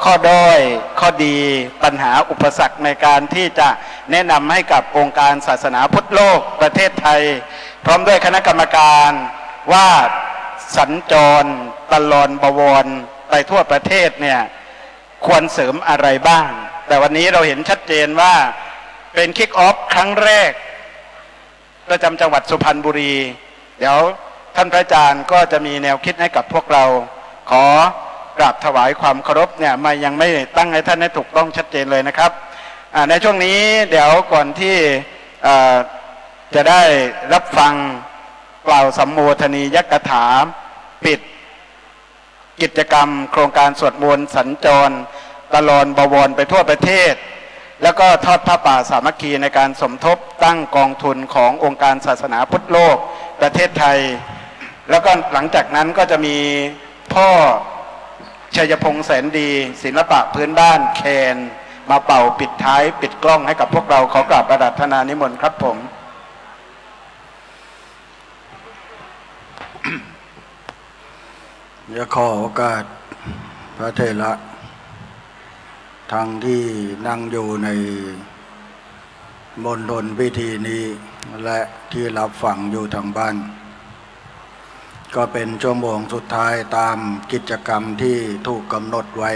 ข้อด้อยข้อดีปัญหาอุปสรรคในการที่จะแนะนำให้กับองค์การศาสนาพุทธโลกประเทศไทยพร้อมด้วยคณะกรรมการว่าสัญจรตลอดบวรไปทั่วประเทศเนี่ยควรเสริมอะไรบ้างแต่วันนี้เราเห็นชัดเจนว่าเป็นคิกออฟครั้งแรกประจำจังหวัดสุพรรณบุรีเดี๋ยวท่านพระอาจารย์ก็จะมีแนวคิดให้กับพวกเราขอกราบถวายความเคารพเนี่ยมายังไม่ตั้งให้ท่านให้ถูกต้องชัดเจนเลยนะครับในช่วงนี้เดี๋ยวก่อนที่จะได้รับฟังกล่าวสัมโมทนียกถาปิดกิจกรรมโครงการสวดมนต์สัญจรตลอดบวรไปทั่วประเทศแล้วก็ทอดผ้าป่าสามัคคีในการสมทบตั้งกองทุนขององค์การศาสนาพุทธโลกประเทศไทยแล้วก็หลังจากนั้นก็จะมีพ่อชัยพงษ์แสนดีศิลปะพื้นบ้านแคนมาเป่าปิดท้ายปิดกล้องให้กับพวกเราขอกราบอาราธนานิมนต์ครับผมจะขอโอกาสพระเถระทั้งที่นั่งอยู่ในมณฑลพิธีนี้และที่รับฟังอยู่ทางบ้านก็เป็นชั่วโมงสุดท้ายตามกิจกรรมที่ถูกกำหนดไว้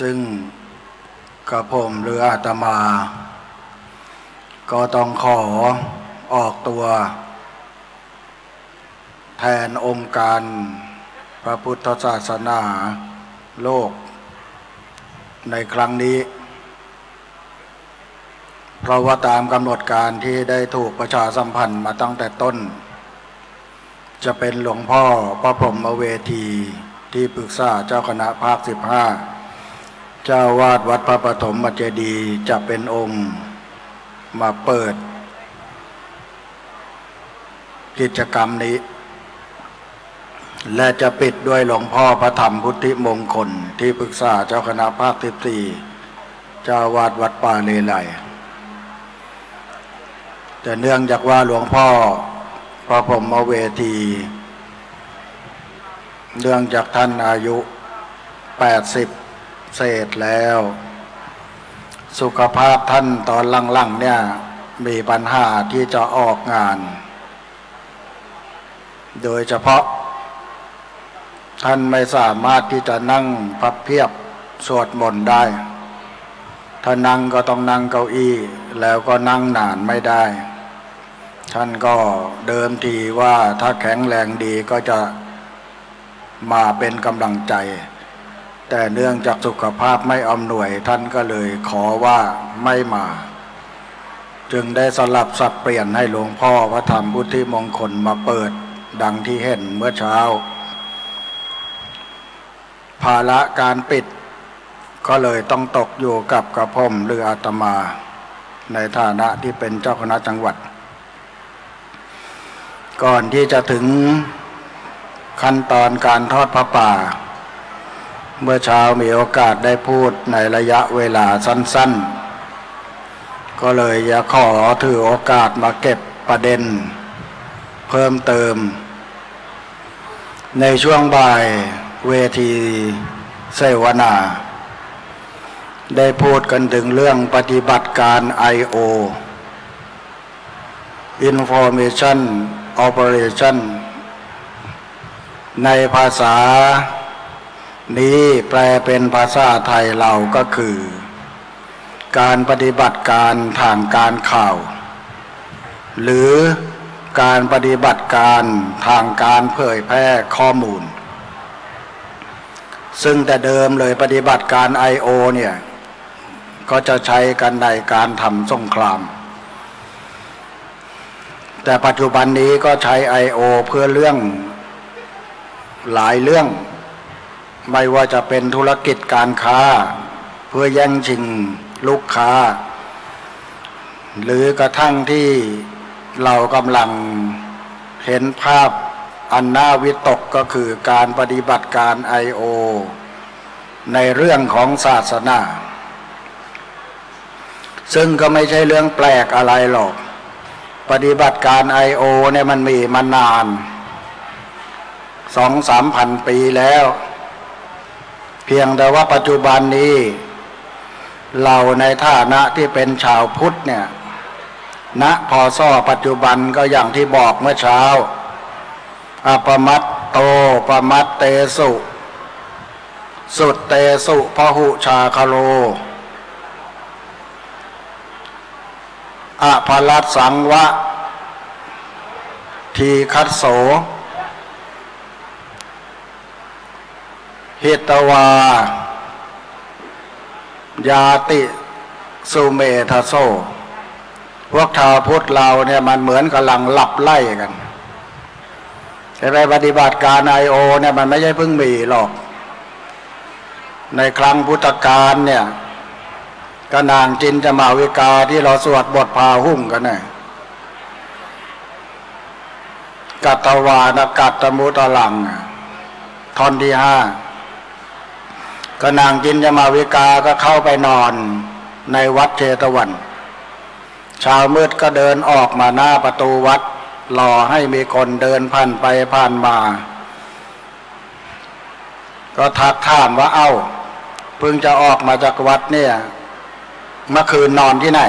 ซึ่งกระผมหรืออาตมาก็ต้องขอออกตัวแทนองค์การพระพุทธศาสนาโลกในครั้งนี้เพราะว่าตามกำหนดการที่ได้ถูกประชาสัมพันธ์มาตั้งแต่ต้นจะเป็นหลวงพ่อพระพรหมเวทีที่ปรึกษาเจ้าคณะภาค15เจ้าวาดวัดพระปฐมเจดีย์จะเป็นองค์มาเปิดกิจกรรมนี้และจะปิดด้วยหลวงพ่อพระธรรมพุทธิมงคลที่ปรึกษาเจ้าคณะภาค14เจ้าวาดวัดป่าเลไลแต่เนื่องจากว่าหลวงพ่อพระพรหมเวทีเนื่องจากท่านอายุ80เศษแล้วสุขภาพท่านตอนหลังๆเนี่ยมีปัญหาที่จะออกงานโดยเฉพาะท่านไม่สามารถที่จะนั่งพับเพียบสวดมนต์ได้ ถ้านั่งก็ต้องนั่งเก้าอี้แล้วก็นั่งนานไม่ได้ท่านก็เดิมทีว่าถ้าแข็งแรงดีก็จะมาเป็นกำลังใจแต่เนื่องจากสุขภาพไม่อำนวยท่านก็เลยขอว่าไม่มาจึงได้สลับสับเปลี่ยนให้หลวงพ่อพระธรรมพุทธิมงคลมาเปิดดังที่เห็นเมื่อเช้าภาระการปิดก็เลยต้องตกอยู่กับกระผมหรืออาตมาในฐานะที่เป็นเจ้าคณะจังหวัดก่อนที่จะถึงขั้นตอนการทอดพระป่าเมื่อเช้ามีโอกาสได้พูดในระยะเวลาสั้นๆก็เลยอยากขอถือโอกาสมาเก็บประเด็นเพิ่มเติมในช่วงบ่ายเวทีเสวนาได้พูดกันถึงเรื่องปฏิบัติการ I.O. Information Operation ในภาษานี้แปลเป็นภาษาไทยเราก็คือการปฏิบัติการทางการข่าวหรือการปฏิบัติการทางการเผยแพร่ข้อมูลซึ่งแต่เดิมเลยปฏิบัติการ I.O. เนี่ยก็จะใช้กันในการทำสงครามแต่ปัจจุบันนี้ก็ใช้ I.O. เพื่อเรื่องหลายเรื่องไม่ว่าจะเป็นธุรกิจการค้าเพื่อแย่งชิงลูกค้าหรือกระทั่งที่เรากำลังเห็นภาพอันน่าวิตกก็คือการปฏิบัติการ I.O. ในเรื่องของศาสนาซึ่งก็ไม่ใช่เรื่องแปลกอะไรหรอกปฏิบัติการ I.O. เนี่ยมันมีมานาน 2-3 พันปีแล้วเพียงแต่ว่าปัจจุบันนี้เราในฐานะที่เป็นชาวพุทธเนี่ยณพ.ศ.ปัจจุบันก็อย่างที่บอกเมื่อเช้าอปมัตโตปมัตเตสุสุตเตสุพหุชาคโลอภลัสสังวะทีคัสโสหิตวายาติสุเมธโสพวกชาวพุทธเราเนี่ยมันเหมือนกำลังหลับไล่กันแต่ไปปฏิบัติการ I.O. เนี่ยมันไม่ใช่เพิ่งมีหรอกในครั้งพุทธกาลเนี่ยก็นางจินจมาวิกาที่เราสวดบทพาหุ้มกันเนี่ยกัตตวานกัตตมุตลังท่อนที่ 5ก็นางจินจมาวิกาก็เข้าไปนอนในวัดเชตวันเช้ามืดก็เดินออกมาหน้าประตูวัดรอให้มีคนเดินผ่านไปผ่านมาก็ทักถามว่าเอ้าเพิ่งจะออกมาจากวัดเนี่ยเมื่อคืนนอนที่ไหน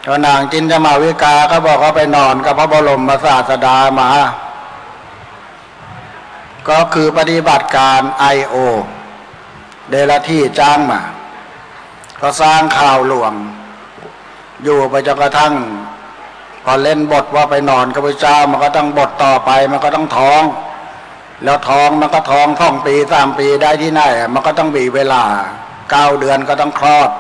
ก็นางจินจมาวิกาก็บอกว่าไปนอนกับพระบรมศาสดามาก็คือปฏิบัติการ I.O. เดลที่จ้างมาก็สร้างข่าวหลวงอยู่ไปจนกระทั่งพอเล่นบทว่าไปนอนกับพระเจ้ามันก็ต้องบทต่อไปมันก็ต้องท้องแล้วท้องมันก็ท้อง2 ปี3 ปีได้ที่ไหนมันก็ต้องมีเวลา9 เดือนก็ต้องคลอด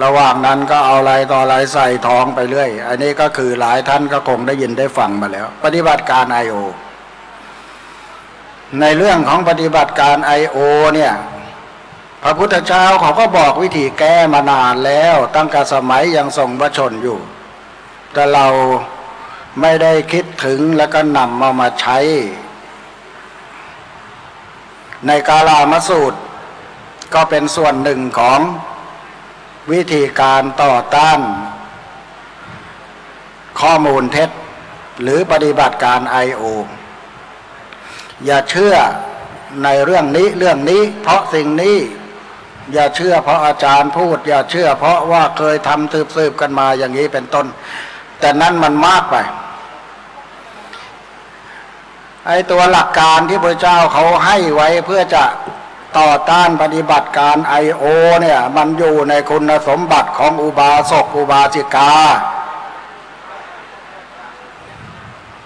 ระหว่างนั้นก็เอาอะไรต่ออะไรใส่ท้องไปเรื่อยอันนี้ก็คือหลายท่านก็คงได้ยินได้ฟังมาแล้วปฏิบัติการ I.O. ในเรื่องของปฏิบัติการ I.O. เนี่ยพระพุทธเจ้าเขาก็บอกวิธีแก้มานานแล้วตั้งแต่สมัยยังทรงพระชนอยู่แต่เราไม่ได้คิดถึงแล้วก็นำมาใช้ในกาลามสูตรก็เป็นส่วนหนึ่งของวิธีการต่อต้านข้อมูลเท็จหรือปฏิบัติการ I.O. อย่าเชื่อในเรื่องนี้เพราะสิ่งนี้อย่าเชื่อเพราะอาจารย์พูดอย่าเชื่อเพราะว่าเคยทำสืบกันมาอย่างนี้เป็นต้นแต่นั้นมันมากไปไอ้ตัวหลักการที่พระเจ้าเขาให้ไว้เพื่อจะ ต่อต้านปฏิบัติการ IO เนี่ยมันอยู่ในคุณสมบัติของอุบาสกอุบาสิกา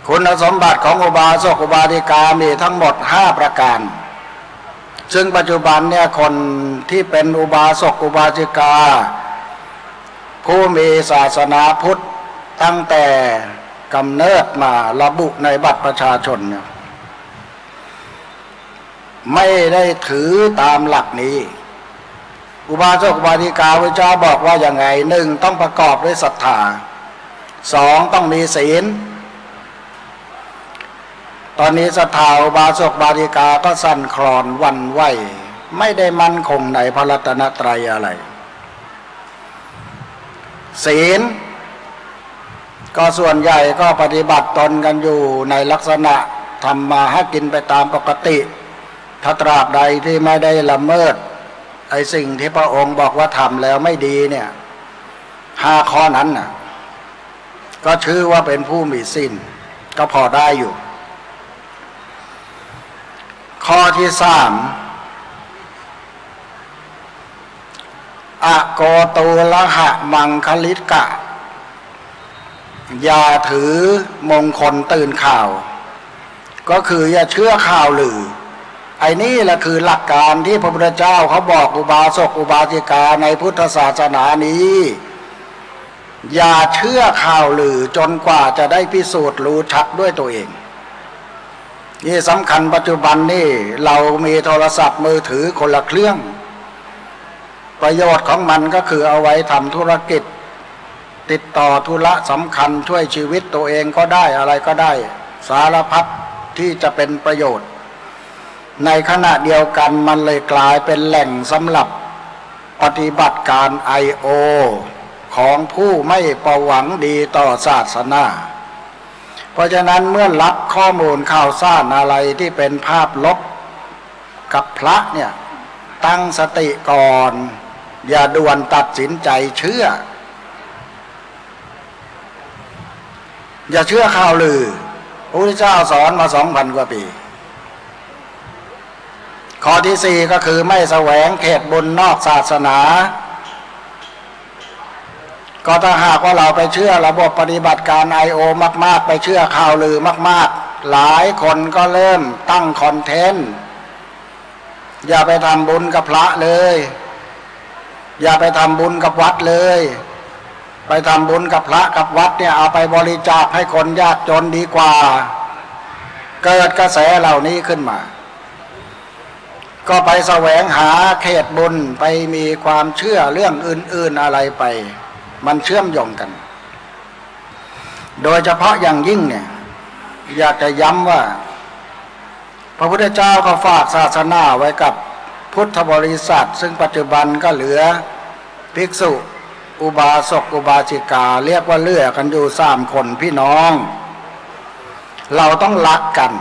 คุณสมบัติของอุบาสกอุบาสิกามีทั้งหมด5ประการซึ่งปัจจุบันเนี่ยคนที่เป็นอุบาสกอุบาสิกาผู้มีศาสนาพุทธตั้งแต่กำเนิดมาระบุในบัตรประชาชนเนี่ยไม่ได้ถือตามหลักนี้อุบาสกอุบาสิกาพระเจ้าบอกว่าอย่างไง1ต้องประกอบด้วยศรัทธา2ต้องมีศีลตอนนี้ศรัทธาอุบาสกอุบาสิกาก็สั่นคลอนหวั่นไหวไม่ได้มั่นคงในพระรัตนตรัยอะไรศีลก็ส่วนใหญ่ก็ปฏิบัติตนกันอยู่ในลักษณะทำมาหากินไปตามปกติถ้าตราบใดที่ไม่ได้ละเมิดไอ้สิ่งที่พระองค์บอกว่าทำแล้วไม่ดีเนี่ย5ข้อนั้นน่ะก็ชื่อว่าเป็นผู้มีศีลก็พอได้อยู่ข้อที่3อโกตูละหะมังคลิกะอย่าถือมงคลตื่นข่าวก็คืออย่าเชื่อข่าวลือไอ้นี่แหละคือหลักการที่พระพุทธเจ้าเขาบอกอุบาสกอุบาสิกาในพุทธศาสนานี้อย่าเชื่อข่าวลือจนกว่าจะได้พิสูจน์รู้ชัดด้วยตัวเองนี่สำคัญปัจจุบันนี่เรามีโทรศัพท์มือถือคนละเครื่องประโยชน์ของมันก็คือเอาไว้ทำธุรกิจติดต่อธุระสำคัญช่วยชีวิตตัวเองก็ได้อะไรก็ได้สารพัดที่จะเป็นประโยชน์ในขณะเดียวกันมันเลยกลายเป็นแหล่งสำหรับปฏิบัติการ IO ของผู้ไม่ประหวังดีต่อศาสนาเพราะฉะนั้นเมื่อรับข้อมูลข่าวสารอะไรที่เป็นภาพลบกับพระเนี่ยตั้งสติก่อนอย่าด่วนตัดสินใจเชื่ออย่าเชื่อข่าวลือพระพุทธเจ้าสอนมา 2,000 กว่าปีข้อที่4ก็คือไม่แสวงเขตบุญนอกศาสนาก็ถ้าหากว่าเราไปเชื่อระบบปฏิบัติการ IO มากๆไปเชื่อข่าวลือมากๆหลายคนก็เริ่มตั้งคอนเทนต์อย่าไปทำบุญกับพระเลยอย่าไปทำบุญกับวัดเลยไปทำบุญกับพระกับวัดเนี่ยเอาไปบริจาคให้คนยากจนดีกว่าเกิดกระแสเหล่านี้ขึ้นมาก็ไปแสวงหาเขตบุญไปมีความเชื่อเรื่องอื่นๆอะไรไปมันเชื่อมโยงกันโดยเฉพาะอย่างยิ่งเนี่ยอยากจะย้ำว่าพระพุทธเจ้าก็ฝากศาสนาไว้กับพุทธบริษัทซึ่งปัจจุบันก็เหลือภิกษุอุบาสกอุบาสิกาเรียกว่าเหลือกันอยู่3 คนพี่น้องเราต้องรักกัน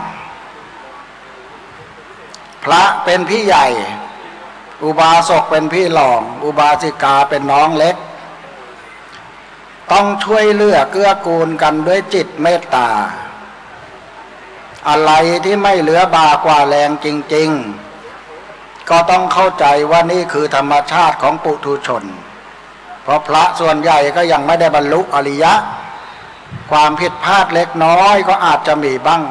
พระเป็นพี่ใหญ่อุบาสกเป็นพี่รองอุบาสิกาเป็นน้องเล็กต้องช่วยเหลือเกื้อกูลกันด้วยจิตเมตตาอะไรที่ไม่เหลือบากว่าแรงจริงๆก็ต้องเข้าใจว่านี่คือธรรมชาติของปุถุชนเพราะพระส่วนใหญ่ก็ยังไม่ได้บรรลุอริยะความผิดพลาดเล็กน้อยก็อาจจะมีบ้าง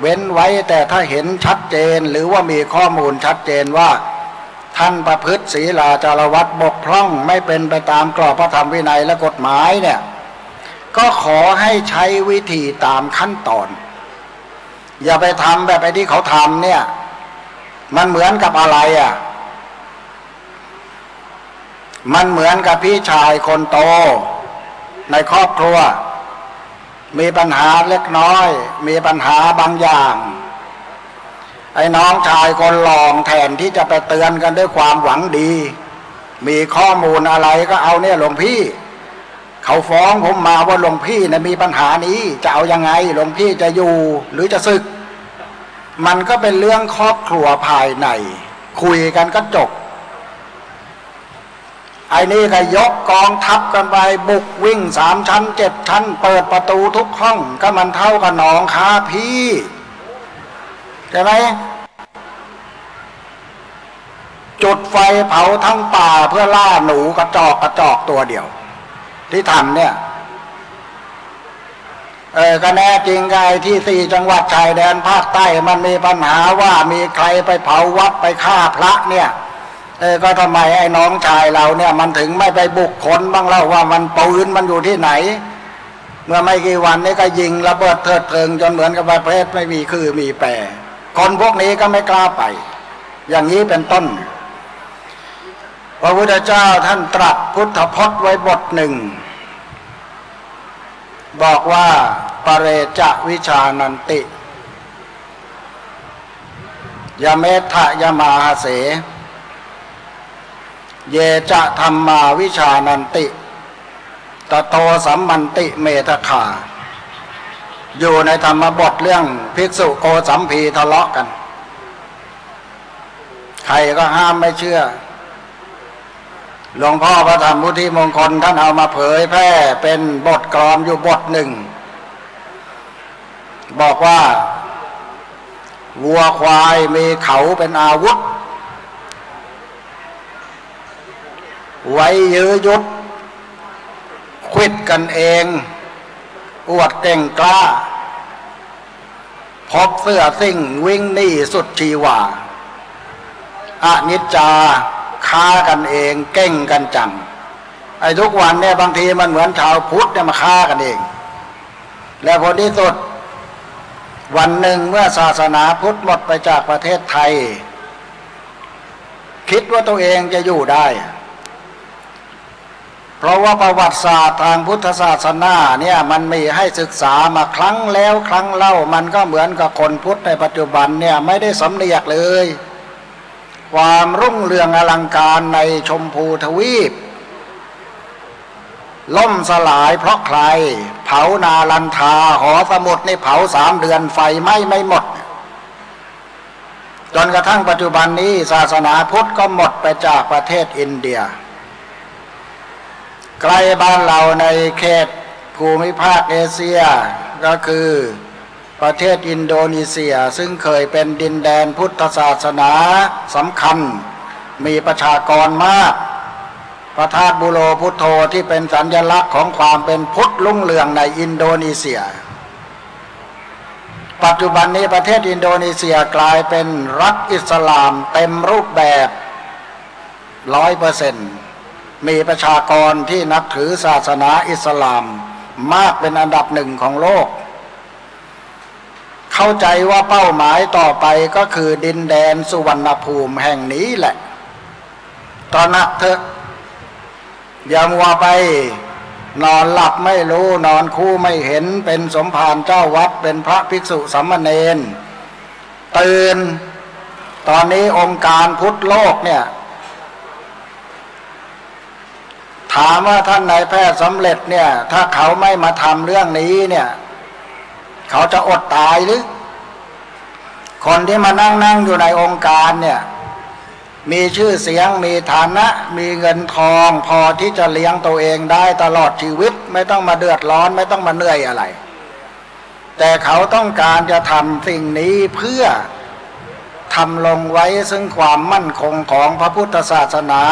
เว้นไว้แต่ถ้าเห็นชัดเจนหรือว่ามีข้อมูลชัดเจนว่าท่านประพฤติศีลาจารวัตบกพร่องไม่เป็นไปตามกรอบพระธรรมวินัยและกฎหมายเนี่ยก็ขอให้ใช้วิธีตามขั้นตอนอย่าไปทำแบบไอ้ที่เขาทำเนี่ยมันเหมือนกับอะไรอ่ะมันเหมือนกับพี่ชายคนโตในครอบครัวมีปัญหาเล็กน้อยมีปัญหาบางอย่างไอ้น้องชายคนรองแทนที่จะไปเตือนกันด้วยความหวังดีมีข้อมูลอะไรก็เอาเนี่ยหลวงพี่เขาฟ้องผมมาว่าหลวงพี่นะมีปัญหานี้จะเอายังไงหลวงพี่จะอยู่หรือจะสึกมันก็เป็นเรื่องครอบครัวภายในคุยกันก็จบไอ้นี่ก็ยกกองทัพกันไปบุกวิ่ง3 ชั้น 7 ชั้นเปิดประตูทุกห้องก็มันเท่ากับหนองคาพี่ใช่ไหม จุดไฟเผาทั้งป่าเพื่อล่าหนูกระจอกตัวเดียวที่ทำเนี่ยก็แน่จริงไงที่4จังหวัดชายแดนภาคใต้มันมีปัญหาว่ามีใครไปเผาวัดไปฆ่าพระเนี่ยก็ทำไมไอ้น้องชายเราเนี่ยมันถึงไม่ไปบุกค้นบ้างเล่าว่ามันปืนมันอยู่ที่ไหนเมื่อไม่กี่วันนี้ก็ยิงระเบิดเถิดเทิงจนเหมือนกับประเภทไม่มีคือมีแปรคนพวกนี้ก็ไม่กล้าไปอย่างนี้เป็นต้นพระพุทธเจ้าท่านตรัสพุทธพจน์ไว้บทหนึ่งบอกว่าปเรจะวิชานันติยเมทะยมาหเสเยจะธรรมาวิชานันติตโตสัมมันติเมทขาอยู่ในธรรมบทเรื่องภิกษุโกสัมพีทะเลาะกันใครก็ห้ามไม่เชื่อหลวงพ่อพระธรรมพุทธิมงคลท่านเอามาเผยแพร่เป็นบทกลอนอยู่บทหนึ่งบอกว่าวัวควายมีเขาเป็นอาวุธไว้ยื้อยุดควิดกันเองอวดเก่งกล้าพบเสื้อสิ่งวิ่งหนีสุดชีวาอนิจจาฆ่ากันเองเก่งกันจังไอ้ทุกวันเนี่ยบางทีมันเหมือนชาวพุทธเนี่ยมาฆ่ากันเองและผลที่สุดวันหนึ่งเมื่อศาสนาพุทธหมดไปจากประเทศไทยคิดว่าตัวเองจะอยู่ได้เพราะว่าประวัติศาสตร์ทางพุทธศาสนาเนี่ยมันมีให้ศึกษามาครั้งแล้วครั้งเล่ามันก็เหมือนกับคนพุทธในปัจจุบันเนี่ยไม่ได้สำเนียกเลยความรุ่งเรืองอลังการในชมพูทวีปล่มสลายเพราะใครเผานาลันทาหอสมุดนี่เผา3 เดือนไฟไหม้ไม่หมดจนกระทั่งปัจจุบันนี้ศาสนาพุทธก็หมดไปจากประเทศอินเดียใกล้บ้านเราในเขตภูมิภาคเอเชียก็คือประเทศอินโดนีเซียซึ่งเคยเป็นดินแดนพุทธศาสนาสำคัญมีประชากรมากพระธาตุบุโรพุทโธที่เป็นสัญลักษณ์ของความเป็นพุทธรุ่งเรืองในอินโดนีเซียปัจจุบันนี้ประเทศอินโดนีเซียกลายเป็นรัฐอิสลามเต็มรูปแบบ 100%มีประชากรที่นับถือศาสนาอิสลามมากเป็นอันดับ1ของโลกเข้าใจว่าเป้าหมายต่อไปก็คือดินแดนสุวรรณภูมิแห่งนี้แหละตระหนักเถอะอย่ามัวไปนอนหลับไม่รู้นอนคู่ไม่เห็นเป็นสมภารเจ้าวัดเป็นพระภิกษุสามเณรตื่นตอนนี้องค์การพุทธโลกเนี่ยถามว่าท่านนายแพทย์สำเร็จเนี่ยถ้าเขาไม่มาทำเรื่องนี้เนี่ยเขาจะอดตายหรือคนที่มานั่งอยู่ในองค์การเนี่ยมีชื่อเสียงมีฐานะมีเงินทองพอที่จะเลี้ยงตัวเองได้ตลอดชีวิตไม่ต้องมาเดือดร้อนไม่ต้องมาเหนื่อยอะไรแต่เขาต้องการจะทำสิ่งนี้เพื่อทำลงไว้ซึ่งความมั่นคงของพระพุทธศาสนา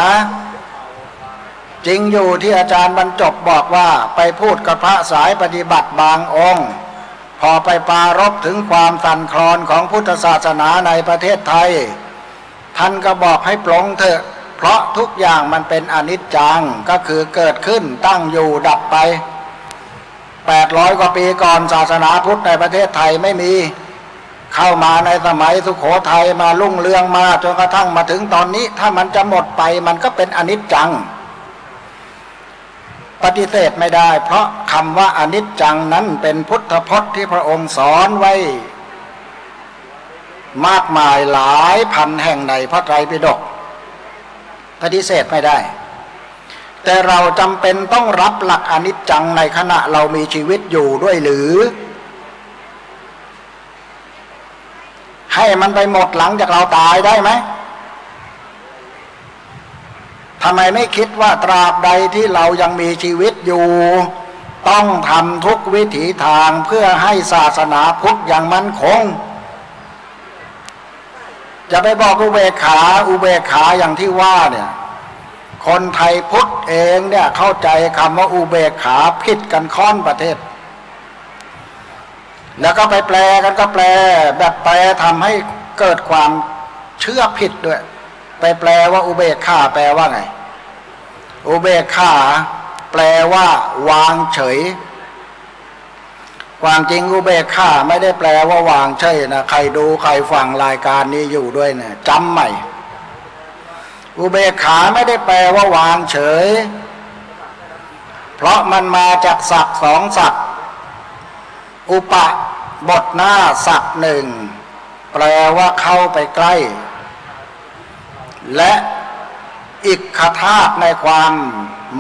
จริงอยู่ที่อาจารย์บรรจบบอกว่าไปพูดกับพระสายปฏิบัติบางองค์พอไปปรารภถึงความสั่นคลอนของพุทธศาสนาในประเทศไทยท่านก็บอกให้ปลงเถอะเพราะทุกอย่างมันเป็นอนิจจังก็คือเกิดขึ้นตั้งอยู่ดับไป800 กว่าปีก่อนศาสนาพุทธในประเทศไทยไม่มีเข้ามาในสมัยสุโขทัยมารุ่งเรืองมาจนกระทั่งมาถึงตอนนี้ถ้ามันจะหมดไปมันก็เป็นอนิจจังปฏิเสธไม่ได้เพราะคำว่าอนิจจังนั้นเป็นพุทธพจน์ที่พระองค์สอนไว้มากมายหลายพันแห่งในพระไตรปิฎกปฏิเสธไม่ได้แต่เราจำเป็นต้องรับหลักอนิจจังในขณะเรามีชีวิตอยู่ด้วยหรือให้มันไปหมดหลังจากเราตายได้ไหมทำไมไม่คิดว่าตราบใดที่เรายังมีชีวิตอยู่ต้องทำทุกวิถีทางเพื่อให้ศาสนาพุทธอย่างมั่นคง จะไปบอกอุเบกขาอย่างที่ว่าเนี่ยคนไทยพุทธเองเนี่ยเข้าใจคำว่าอุเบกขาผิดกันค่อนประเทศแล้วก็ไปแปลกันก็แปลแบบแปลทำให้เกิดความเชื่อผิดด้วยไปแปลว่าอุเบกขาแปลว่าไงอุเบกขาแปลว่าวางเฉยความจริงอุเบกขาไม่ได้แปลว่าวางเฉยนะใครดูใครฟังรายการนี้อยู่ด้วยเนี่ยจำใหม่อุเบกขาไม่ได้แปลว่าวางเฉยเพราะมันมาจากศัพท์สองศัพท์อุปะบทหน้าศัพท์หนึ่งแปลว่าเข้าไปใกล้และอิกขธาตุในความ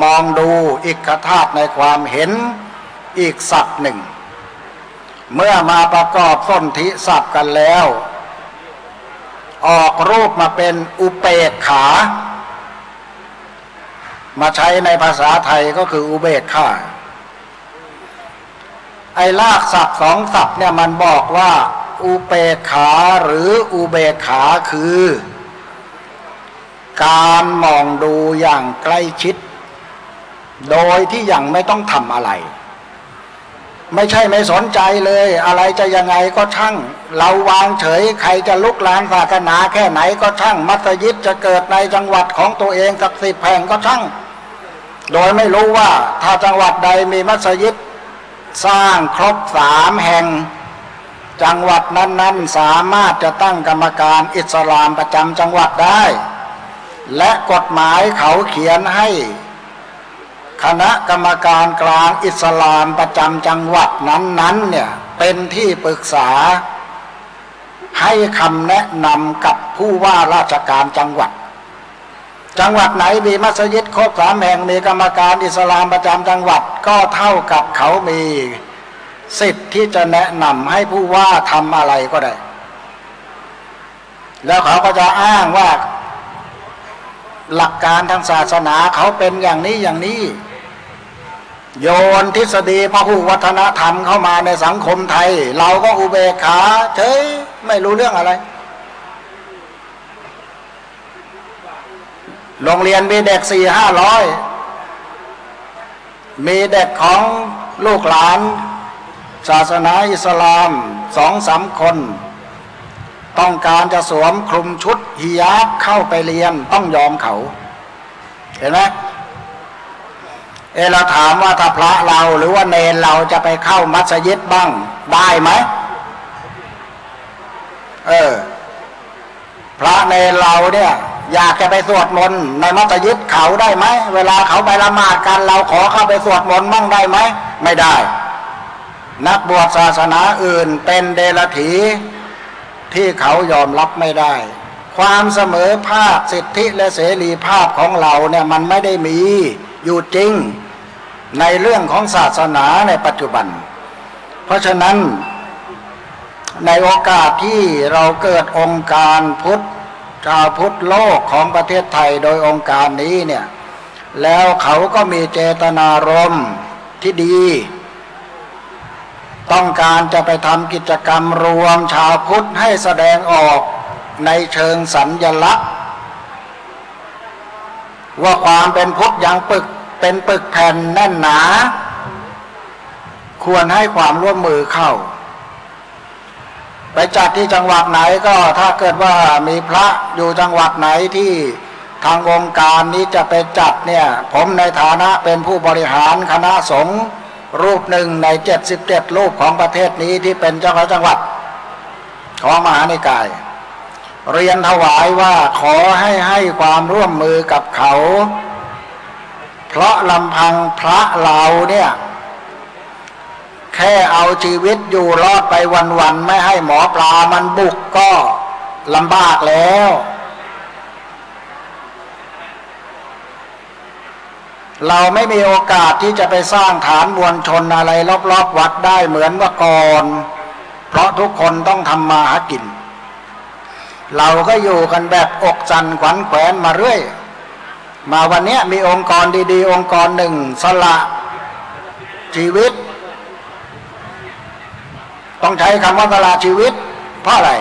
มองดูอิกขธาตุในความเห็นอีกศัพท์หนึ่งเมื่อมาประกอบสนธิศัพท์กันแล้วออกรูปมาเป็นอุเบกขามาใช้ในภาษาไทยก็คืออุเบกขาไอ้รากศัพท์สองศัพท์เนี่ยมันบอกว่าอุเบกขาหรืออุเบกขาคือการมองดูอย่างใกล้ชิดโดยที่ยังไม่ต้องทำอะไรไม่ใช่ไม่สนใจเลยอะไรจะยังไงก็ช่างเราวางเฉยใครจะลุกลานศาสนาแค่ไหนก็ช่างมัสยิดจะเกิดในจังหวัดของตัวเองสัก10 แห่งก็ช่างโดยไม่รู้ว่าถ้าจังหวัดใดมีมัสยิดสร้างครบ3 แห่งจังหวัดนั้นๆสามารถจะตั้งกรรมการอิสลามประจำจังหวัดได้และกฎหมายเขาเขียนให้คณะกรรมการกลางอิสลามประจำจังหวัดนั้นๆเนี่ยเป็นที่ปรึกษาให้คำแนะนำกับผู้ว่าราชการจังหวัดไหนมีมัสยิดครบ3 แห่งมีกรรมการอิสลามประจำจังหวัดก็เท่ากับเขามีสิทธิ์ที่จะแนะนำให้ผู้ว่าทำอะไรก็ได้แล้วเขาก็จะอ้างว่าหลักการทางศาสนาเขาเป็นอย่างนี้โยนทฤษฎีพหุวัฒนธรรมเข้ามาในสังคมไทยเราก็อุเบกขาเฉยไม่รู้เรื่องอะไรโรงเรียนมีเด็ก400-500มีเด็กของลูกหลานศาสนาอิสลาม 2-3 คนต้องการจะสวมคลุมชุดฮิญาบเข้าไปเรียนต้องยอมเขาเห็นไหมเราถามว่าถ้าพระเราหรือว่าเนรเราจะไปเข้ามัสยิดบ้างได้ไหมพระเนรเราเนี่ยอยากจะไปสวดมนต์ในมัสยิดเขาได้ไหมเวลาเขาไปละหมาดกันเราขอเข้าไปสวดมนต์บ้างได้ไหมไม่ได้นักบวชศาสนาอื่นเป็นเดรัจฉีที่เขายอมรับไม่ได้ความเสมอภาคสิทธิและเสรีภาพของเราเนี่ยมันไม่ได้มีอยู่จริงในเรื่องของศาสนาในปัจจุบันเพราะฉะนั้นในโอกาสที่เราเกิดองค์การพุทธชาวพุทธโลกของประเทศไทยโดยองค์การนี้เนี่ยแล้วเขาก็มีเจตนารมณ์ที่ดีต้องการจะไปทำกิจกรรมรวมชาวพุทธให้แสดงออกในเชิงสัญลักษณ์ว่าความเป็นพุทธยังเป็นปึกแผ่นแน่นหนาควรให้ความร่วมมือเข้าไปจัดที่จังหวัดไหนก็ถ้าเกิดว่ามีพระอยู่จังหวัดไหนที่ทางองค์การนี้จะไปจัดเนี่ยผมในฐานะเป็นผู้บริหารคณะสงฆ์รูปหนึ่งใน77รูปของประเทศนี้ที่เป็นเจ้าคณะจังหวัดของมหานิกายเรียนถวายว่าขอให้ความร่วมมือกับเขาเพราะลำพังพระเราเนี่ยแค่เอาชีวิตอยู่รอดไปวันๆไม่ให้หมอปลามันบุกก็ลำบากแล้วเราไม่มีโอกาสที่จะไปสร้างฐานมวลชนอะไรรอบๆวัดได้เหมือนเมื่อก่อนเพราะทุกคนต้องทำมาหากินเราก็อยู่กันแบบอกสั่นขวัญแขวนมาเรื่อยมาวันนี้มีองค์กรดีๆองค์กรหนึ่งสละชีวิตต้องใช้คำว่าสละชีวิตเพราะอะไร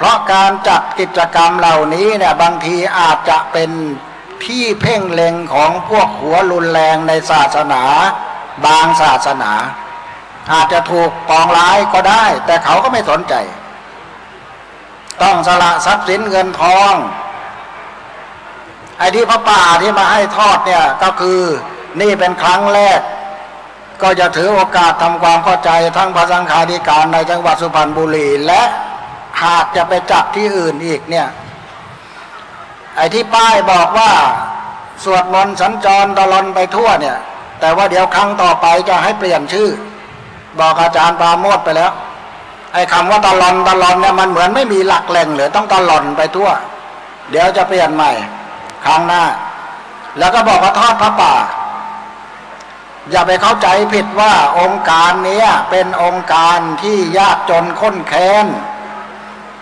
เพราะการจัดกิจกรรมเหล่านี้เนี่ยบางทีอาจจะเป็นที่เพ่งเล็งของพวกหัวรุนแรงในศาสนาบางศาสนาอาจจะถูกปองร้ายก็ได้แต่เขาก็ไม่สนใจต้องสละทรัพย์สินเงินทองไอ้ที่พระป่าที่มาให้ทอดเนี่ยก็คือนี่เป็นครั้งแรกก็จะถือโอกาสทำความเข้าใจทั้งพระสังฆาธิการในจังหวัดสุพรรณบุรีและหากจะไปจัดที่อื่นอีกเนี่ยไอ้ที่ป้ายบอกว่าสวดมนต์สัญจรตลอดไปทั่วเนี่ยแต่ว่าเดี๋ยวครั้งต่อไปจะให้เปลี่ยนชื่อบอกอาจารย์ปราโมทย์ไปแล้วไอ้คำว่าตลอดเนี่ยมันเหมือนไม่มีหลักแหล่งเลยต้องตลอดไปทั่วเดี๋ยวจะเปลี่ยนใหม่ครั้งหน้าแล้วก็บอกว่าทอดพระป่าอย่าไปเข้าใจผิดว่าองค์การนี้เป็นองค์การที่ยากจนข้นแค้น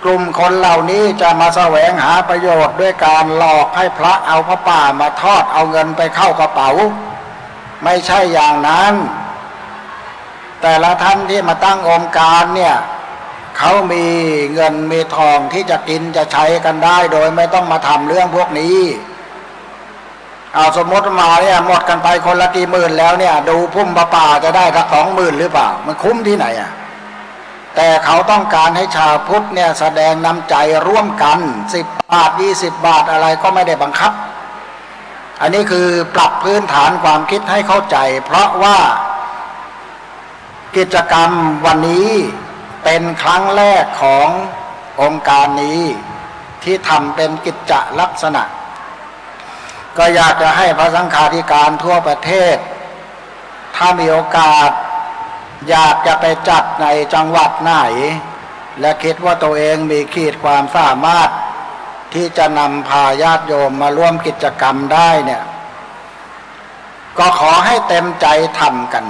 กลุ่มคนเหล่านี้จะมาแสวงหาประโยชน์ด้วยการหลอกให้พระเอาพระป่ามาทอดเอาเงินไปเข้ากระเป๋าไม่ใช่อย่างนั้นแต่ละท่านที่มาตั้งองค์การเนี่ยเขามีเงินมีทองที่จะกินจะใช้กันได้โดยไม่ต้องมาทำเรื่องพวกนี้เอาสมมติมาเนี่ยหมดกันไปคนละกี่หมื่นแล้วเนี่ยดูพุ่มป่าจะได้สัก20,000หรือเปล่ามันคุ้มที่ไหนอ่ะแต่เขาต้องการให้ชาวพุทธเนี่ยแสดงน้ำใจร่วมกัน10 บาท20 บาทอะไรก็ไม่ได้บังคับอันนี้คือปรับพื้นฐานความคิดให้เข้าใจเพราะว่ากิจกรรมวันนี้เป็นครั้งแรกขององค์การนี้ที่ทำเป็นกิจลักษณะก็อยากจะให้พระสังฆาธิการทั่วประเทศถ้ามีโอกาสอยากจะไปจัดในจังหวัดไหนและคิดว่าตัวเองมีขีดความสามารถที่จะนำพาญาติโยมมาร่วมกิจกรรมได้เนี่ยก็ขอให้เต็มใจทำกัน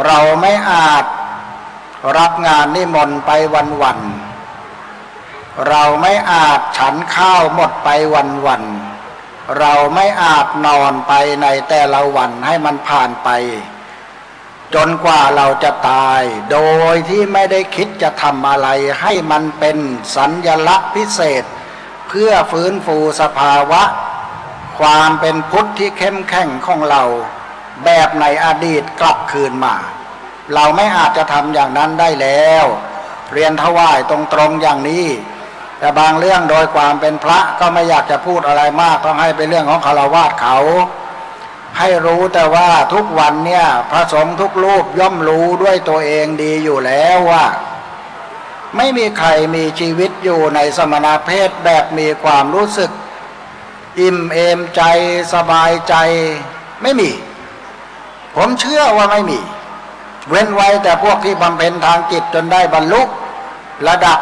เราไม่อาจรับงานนิมนต์ไปวันๆเราไม่อาจฉันข้าวหมดไปวันๆเราไม่อาจนอนไปในแต่ละวันให้มันผ่านไปจนกว่าเราจะตายโดยที่ไม่ได้คิดจะทำอะไรให้มันเป็นสัญลักษณ์พิเศษเพื่อฟื้นฟูสภาวะความเป็นพุทธที่เข้มแข็งของเราแบบในอดีตกลับคืนมาเราไม่อาจจะทำอย่างนั้นได้แล้วเรียนถวายตรงๆอย่างนี้แต่บางเรื่องโดยความเป็นพระก็ไม่อยากจะพูดอะไรมากต้องให้เป็นเรื่องของฆราวาสเขาให้รู้แต่ว่าทุกวันเนี่ยพระสงฆ์ทุกรูปย่อมรู้ด้วยตัวเองดีอยู่แล้วว่าไม่มีใครมีชีวิตอยู่ในสมณเพศแบบมีความรู้สึกอิ่มเอมใจสบายใจไม่มีผมเชื่อว่าไม่มีเว้นไว้แต่พวกที่บำเพ็ญทางจิตจนได้บรรลุระดับ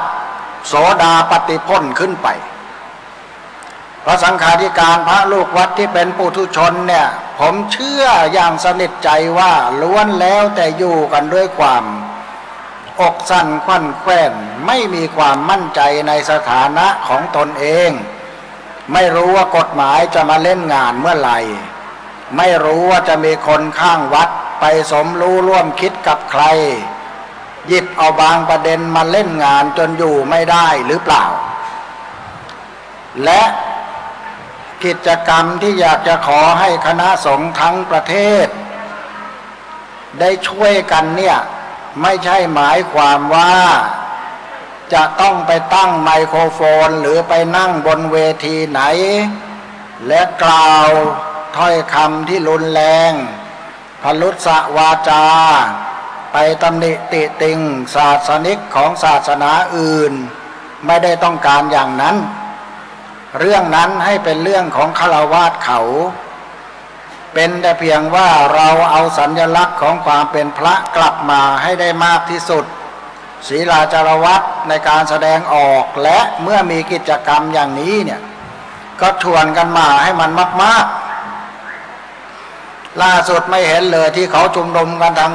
โสดาปัตติผลขึ้นไปพระสังฆาธิการพระลูกวัดที่เป็นปุถุชนเนี่ยผมเชื่ออย่างสนิทใจว่าล้วนแล้วแต่อยู่กันด้วยความอกสั่นขวั่นแขวนไม่มีความมั่นใจในสถานะของตนเองไม่รู้ว่ากฎหมายจะมาเล่นงานเมื่อไหร่ไม่รู้ว่าจะมีคนข้างวัดไปสมรู้ร่วมคิดกับใครหยิบเอาบางประเด็นมาเล่นงานจนอยู่ไม่ได้หรือเปล่าและกิจกรรมที่อยากจะขอให้คณะสงฆ์ทั้งประเทศได้ช่วยกันเนี่ยไม่ใช่หมายความว่าจะต้องไปตั้งไมโครโฟนหรือไปนั่งบนเวทีไหนและกล่าวถ้อยคำที่รุนแรงพลุสวาจาไปตำหนิติติงศาสนิกของศาสนาอื่นไม่ได้ต้องการอย่างนั้นเรื่องนั้นให้เป็นเรื่องของฆราวาสเขาเป็นแต่เพียงว่าเราเอาสัญลักษณ์ของความเป็นพระกลับมาให้ได้มากที่สุดศีลาจารวัตรในการแสดงออกและเมื่อมีกิจกรรมอย่างนี้เนี่ยก็ชวนกันมาให้มันมากๆล่าสุดไม่เห็นเลยที่เขาชุมนุมกันทาง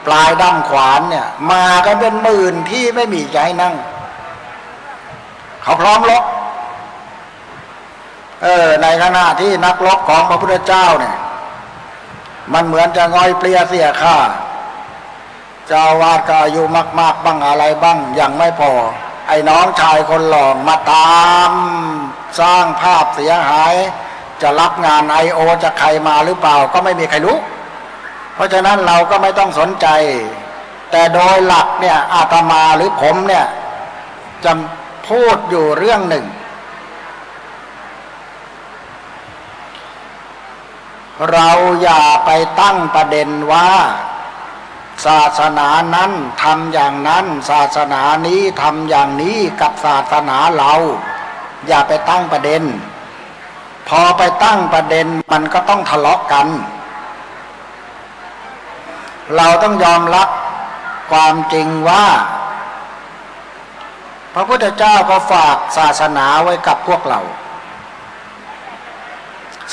ปลายด้ามขวานเนี่ยมากันเป็นหมื่นที่ไม่มีใจนั่งเขาพร้อมรบในขณะที่นักรบของพระพุทธเจ้าเนี่ยมันเหมือนจะง่อยเปลี่ยเสียค่าเจ้าวาดก็อายุมากๆบ้างอะไรบ้างยังไม่พอ ไอ้น้องชายคนหล่อมาตามสร้างภาพเสียหายจะรับงาน IO จะใครมาหรือเปล่าก็ไม่มีใครรู้เพราะฉะนั้นเราก็ไม่ต้องสนใจแต่โดยหลักเนี่ยอาตมาหรือผมเนี่ยจะพูดอยู่เรื่องหนึ่งเราอย่าไปตั้งประเด็นว่าศาสนานั้นทำอย่างนั้นศาสนานี้ทำอย่างนี้กับศาสนาเราอย่าไปตั้งประเด็นพอไปตั้งประเด็นมันก็ต้องทะเลาะกันเราต้องยอมรับความจริงว่าพระพุทธเจ้าก็ฝากศาสนาไว้กับพวกเรา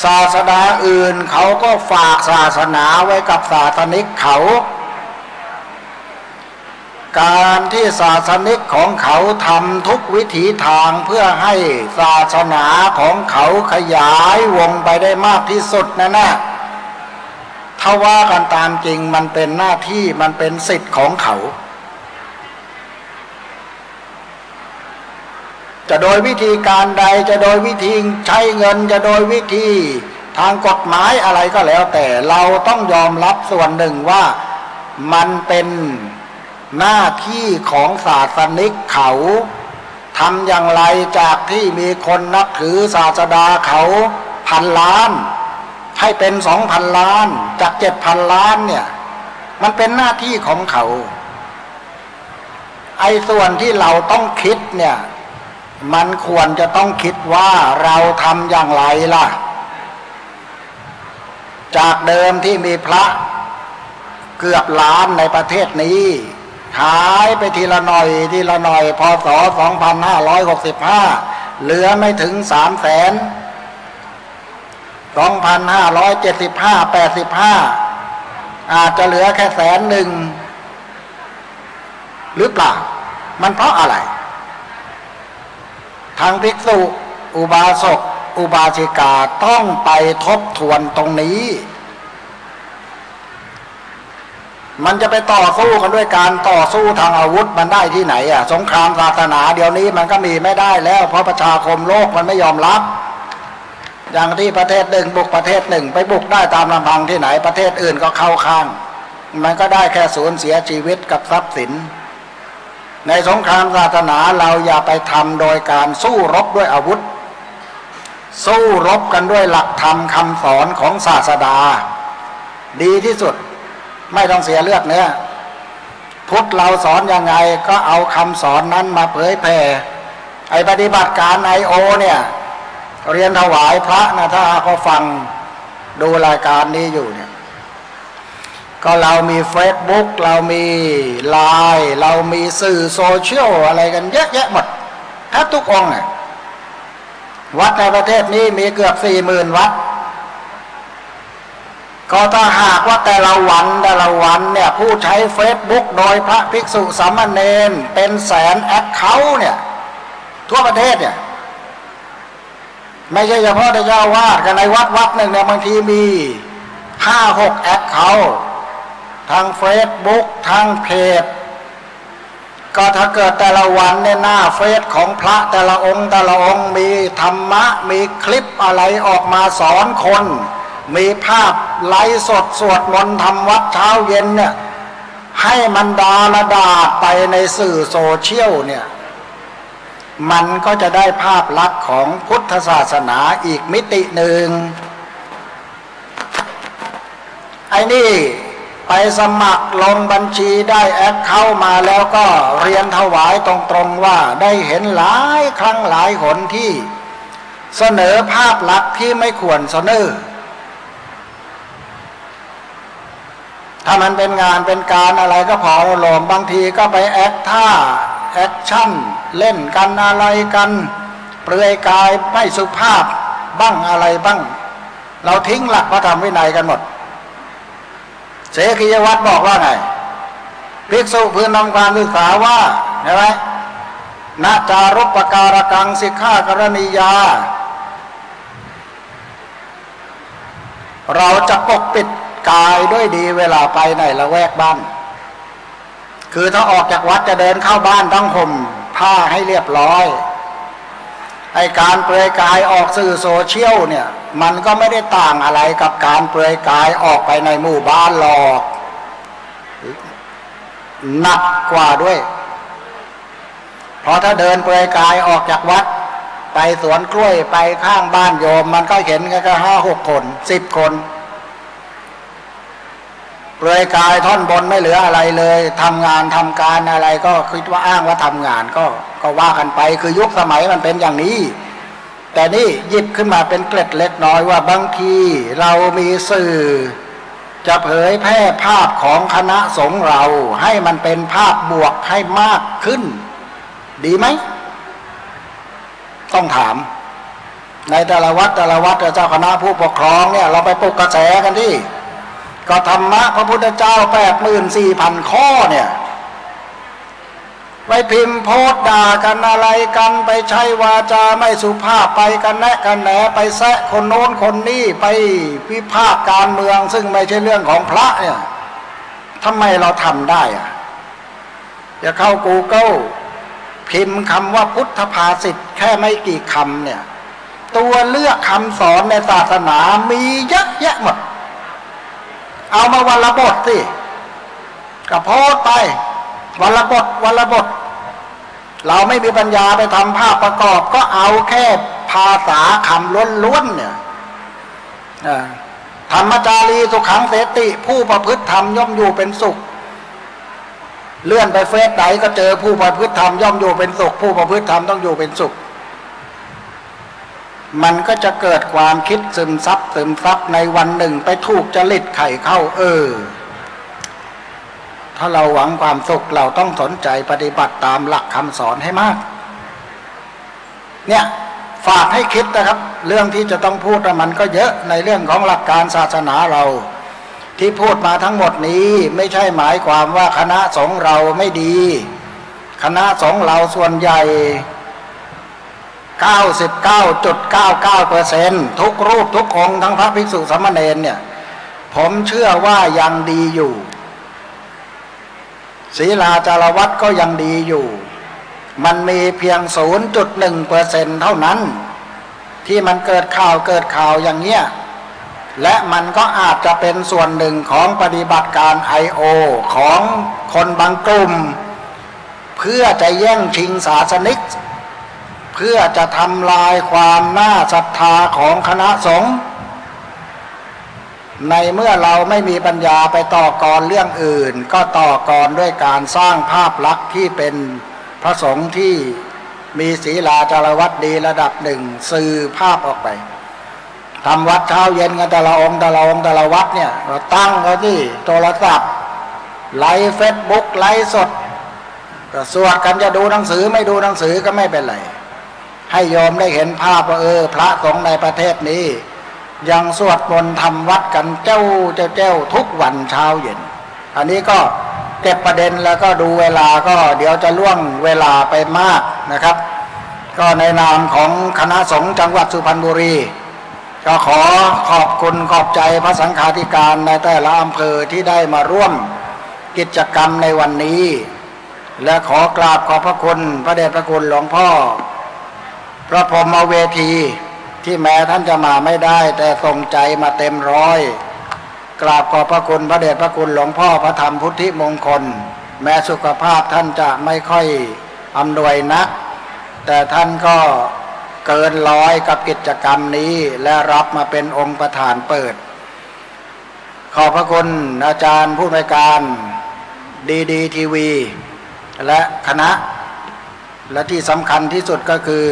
ศาสนาอื่นเขาก็ฝากศาสนาไว้กับศาสนิกเขาการที่ศาสนิกของเขาทำทุกวิถีทางเพื่อให้ศาสนาของเขาขยายวงไปได้มากที่สุดนั่นนะถ้าว่ากันตามจริงมันเป็นหน้าที่มันเป็นสิทธิ์ของเขาจะโดยวิธีการใดจะโดยวิธีใช้เงินจะโดยวิธีทางกฎหมายอะไรก็แล้วแต่เราต้องยอมรับส่วนหนึ่งว่ามันเป็นหน้าที่ของศาสนิกเขาทำอย่างไรจากที่มีคนนับถือศาสดาเขา1,000 ล้านให้เป็น 2,000 ล้านจาก 7,000 ล้านเนี่ยมันเป็นหน้าที่ของเขาไอ้ส่วนที่เราต้องคิดเนี่ยมันควรจะต้องคิดว่าเราทำอย่างไรล่ะจากเดิมที่มีพระเกือบล้านในประเทศนี้หายไปทีละหน่อยทีละหน่อยพศ 2565เหลือไม่ถึง 300,000 2575 85อาจจะเหลือแค่100,000หรือเปล่ามันเพราะอะไรทางภิกษุอุบาสกอุบาสิกาต้องไปทบทวนตรงนี้มันจะไปต่อสู้กันด้วยการต่อสู้ทางอาวุธมันได้ที่ไหนอ่ะสงครามศาสนาเดี๋ยวนี้มันก็มีไม่ได้แล้วเพราะประชาคมโลกมันไม่ยอมรับอย่างที่ประเทศหนึ่งบุกประเทศหนึ่งไปบุกได้ตามลำพังที่ไหนประเทศอื่นก็เข้าข้างมันก็ได้แค่สูญเสียชีวิตกับทรัพย์สินในสงครามศาสนาเราอย่าไปทำโดยการสู้รบด้วยอาวุธสู้รบกันด้วยหลักธรรมคำสอนของศาสดาดีที่สุดไม่ต้องเสียเลือดเนื้อพุทธเราสอนยังไงก็เอาคำสอนนั้นมาเผยแผ่ไอ้ปฏิบัติการ IO เนี่ยเรียนถวายพระนะถ้าเขาฟังดูรายการนี้อยู่เนี่ยก็เรามี Facebook เรามีไลน์เรามีสื่อโซเชียลอะไรกันเยอะแยะหมดแทบทุกองค์น่ะวัดในประเทศนี้มีเกือบ 40,000 วัดก็ถ้าหากว่าแต่ละวันเนี่ยผู้ใช้ Facebook โดยพระภิกษุสามเณรเป็นแสนแอคเคาท์เนี่ยทั่วประเทศเนี่ยไม่ใช่เฉพาะแต่เจ้าวาดกันในวัดหนึ่งเนี่ยบางทีมี 5-6 แอคเคาท์ทาง Facebook ทางเพจก็ถ้าเกิดแต่ละวันเนี่ยหน้าเฟซของพระแต่ละองค์มีธรรมะมีคลิปอะไรออกมาสอนคนมีภาพไลฟ์สดสวดมนต์ทำวัดเช้าเย็นเนี่ยให้มันดาไปในสื่อโซเชียลเนี่ยมันก็จะได้ภาพลักษณ์ของพุทธศาสนาอีกมิติหนึ่งไอ้นี่ไปสมัครลงบัญชีได้แอคเคาท์มาแล้วก็เรียนถวายตรงๆว่าได้เห็นหลายครั้งหลายหนที่เสนอภาพลักษณ์ที่ไม่ควรเสนอถ้ามันเป็นงานเป็นการอะไรก็พอโลมบางทีก็ไปแอคท่าแอคชั่นเล่นกันอะไรกันเปลือยกายไม่สุภาพบ้างอะไรบ้างเราทิ้งหลักพระธรรมวินัยกันหมดเสขียวัตรบอกว่าไงภิกษุพึงนำความศึกษาว่าใช่ไหมนาจารุปการกังสิกขากรณียาเราจะปกปิดกายด้วยดีเวลาไปในละแวกบ้านคือถ้าออกจากวัดจะเดินเข้าบ้านต้องห่ม ผ้าให้เรียบร้อยไอการเปลือยกายออกสื่อโซเชียลเนี่ยมันก็ไม่ได้ต่างอะไรกับการเปลือยกายออกไปในหมู่บ้านหรอกหนักกว่าด้วยเพราะถ้าเดินเปลือยกายออกจากวัดไปสวนกล้วยไปข้างบ้านโยมมันก็เห็นกันก็5-6 คน10 คนเปลือยกายท่อนบนไม่เหลืออะไรเลยทำงานทำการอะไรก็คิดว่าอ้างว่าทำงานก็ว่ากันไปคือยุคสมัยมันเป็นอย่างนี้แต่นี่หยิบขึ้นมาเป็นเกล็ดเล็กน้อยว่าบางทีเรามีสื่อจะเผยแพร่ภาพของคณะสงฆ์เราให้มันเป็นภาพบวกให้มากขึ้นดีไหมต้องถามในแต่ละวัดเจ้าคณะผู้ปกครองเนี่ยเราไปปลุกกระแสกันที่ก็ธรรมะพระพุทธเจ้า 84,000 ข้อเนี่ยไปพิมพ์โพสต์ด่ากันอะไรกันไปใช้วาจาไม่สุภาพไปกันแนะกันแหนไปแซะคนโน้นคนนี้ไปวิพากษ์การเมืองซึ่งไม่ใช่เรื่องของพระเนี่ยทำไมเราทำได้อะอย่าเข้า Google พิมพ์คำว่าพุทธภาษิตแค่ไม่กี่คำเนี่ยตัวเลือกคำสอนในศาสนามีเยอะแยะหมดเอามาวันละบทสิก็โพสต์ไปวันละบทเราไม่มีปัญญาไปทำภาพประกอบก็เอาแค่ภาษาคำล้วนๆเนี่ยธรรมจารีสุขังเสติผู้ประพฤติธรรมย่อมอยู่เป็นสุขเลื่อนไปเฟซไหนก็เจอผู้ประพฤติธรรมย่อมอยู่เป็นสุขผู้ประพฤติธรรมต้องอยู่เป็นสุขมันก็จะเกิดความคิดซึมซับในวันหนึ่งไปถูกจริตไข่เข้าถ้าเราหวังความสุขเราต้องสนใจปฏิบัติตามหลักคำสอนให้มากเนี่ยฝากให้คิดนะครับเรื่องที่จะต้องพูดมันก็เยอะในเรื่องของหลักการศาสนาเราที่พูดมาทั้งหมดนี้ไม่ใช่หมายความว่าคณะสงฆ์เราไม่ดีคณะสงฆ์เราส่วนใหญ่ 99.99% ทุกรูปทุกองค์ทั้งพระภิกษุสามเณรเนี่ยผมเชื่อว่ายังดีอยู่ศีลาจารวัตรก็ยังดีอยู่มันมีเพียง 0.1% เท่านั้นที่มันเกิดข่าวอย่างเงี้ยและมันก็อาจจะเป็นส่วนหนึ่งของปฏิบัติการ I.O. ของคนบางกลุ่มเพื่อจะแย่งชิงศาสนิกเพื่อจะทำลายความน่าศรัทธาของคณะสงฆ์ในเมื่อเราไม่มีปัญญาไปต่อกรเรื่องอื่นก็ต่อกรด้วยการสร้างภาพลักษณ์ที่เป็นพระสงฆ์ที่มีศีลาจารวัตรดีระดับหนึ่งสื่อภาพออกไปทำวัดเช้าเย็นกันแต่ละองค์แต่ละวัดเนี่ยเราตั้งเขาที่โทรศัพท์ไลฟ์เฟซบุ๊กไลฟ์สดก็สวดกันจะดูหนังสือไม่ดูหนังสือก็ไม่เป็นไรให้โยมได้เห็นภาพว่าพระสงฆ์ในประเทศนี้ยังสวดมนต์ทำวัดกันเจ้าทุกวันเช้าเย็นอันนี้ก็เก็บประเด็นแล้วก็ดูเวลาก็เดี๋ยวจะล่วงเวลาไปมากนะครับก็ในนามของคณะสงฆ์จังหวัดสุพรรณบุรีก็ขอขอบคุณขอบใจพระสังฆาธิการในแต่ละอำเภอที่ได้มาร่วมกิจกรรมในวันนี้และขอกราบขอบพระคุณพระเดชพระคุณหลวงพ่อพระพรหมเวทีที่แม้ท่านจะมาไม่ได้แต่ทรงใจมาเต็มร้อยกราบขอบพระคุณพระเดชพระคุณหลวงพ่อพระธรรมพุทธิมงคลแม้สุขภาพท่านจะไม่ค่อยอำนวยนักแต่ท่านก็เกินร้อยกับกิจกรรมนี้และรับมาเป็นองค์ประธานเปิดขอบพระคุณอาจารย์ผู้อำนวยการดีทีวีและคณะและที่สำคัญที่สุดก็คือ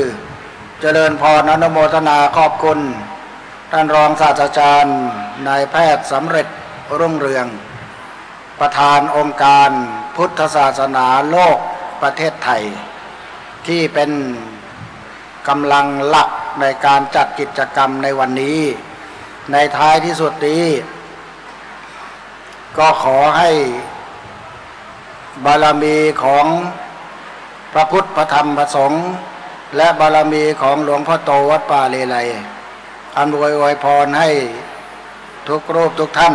เจริญพรอนุโมทนาขอบคุณท่านรองศาสตราจารย์นายแพทย์สำเร็จรุ่งเรืองประธานองค์การพุทธศาสนาโลกประเทศไทยที่เป็นกำลังหลักในการจัดกิจกรรมในวันนี้ในท้ายที่สุดนี้ก็ขอให้บารมีของพระพุทธพระธรรมพระสงฆ์และบารมีของหลวงพ่อโตวัดป่าเลไลอำนวยอวยพรให้ทุกรูปทุกท่าน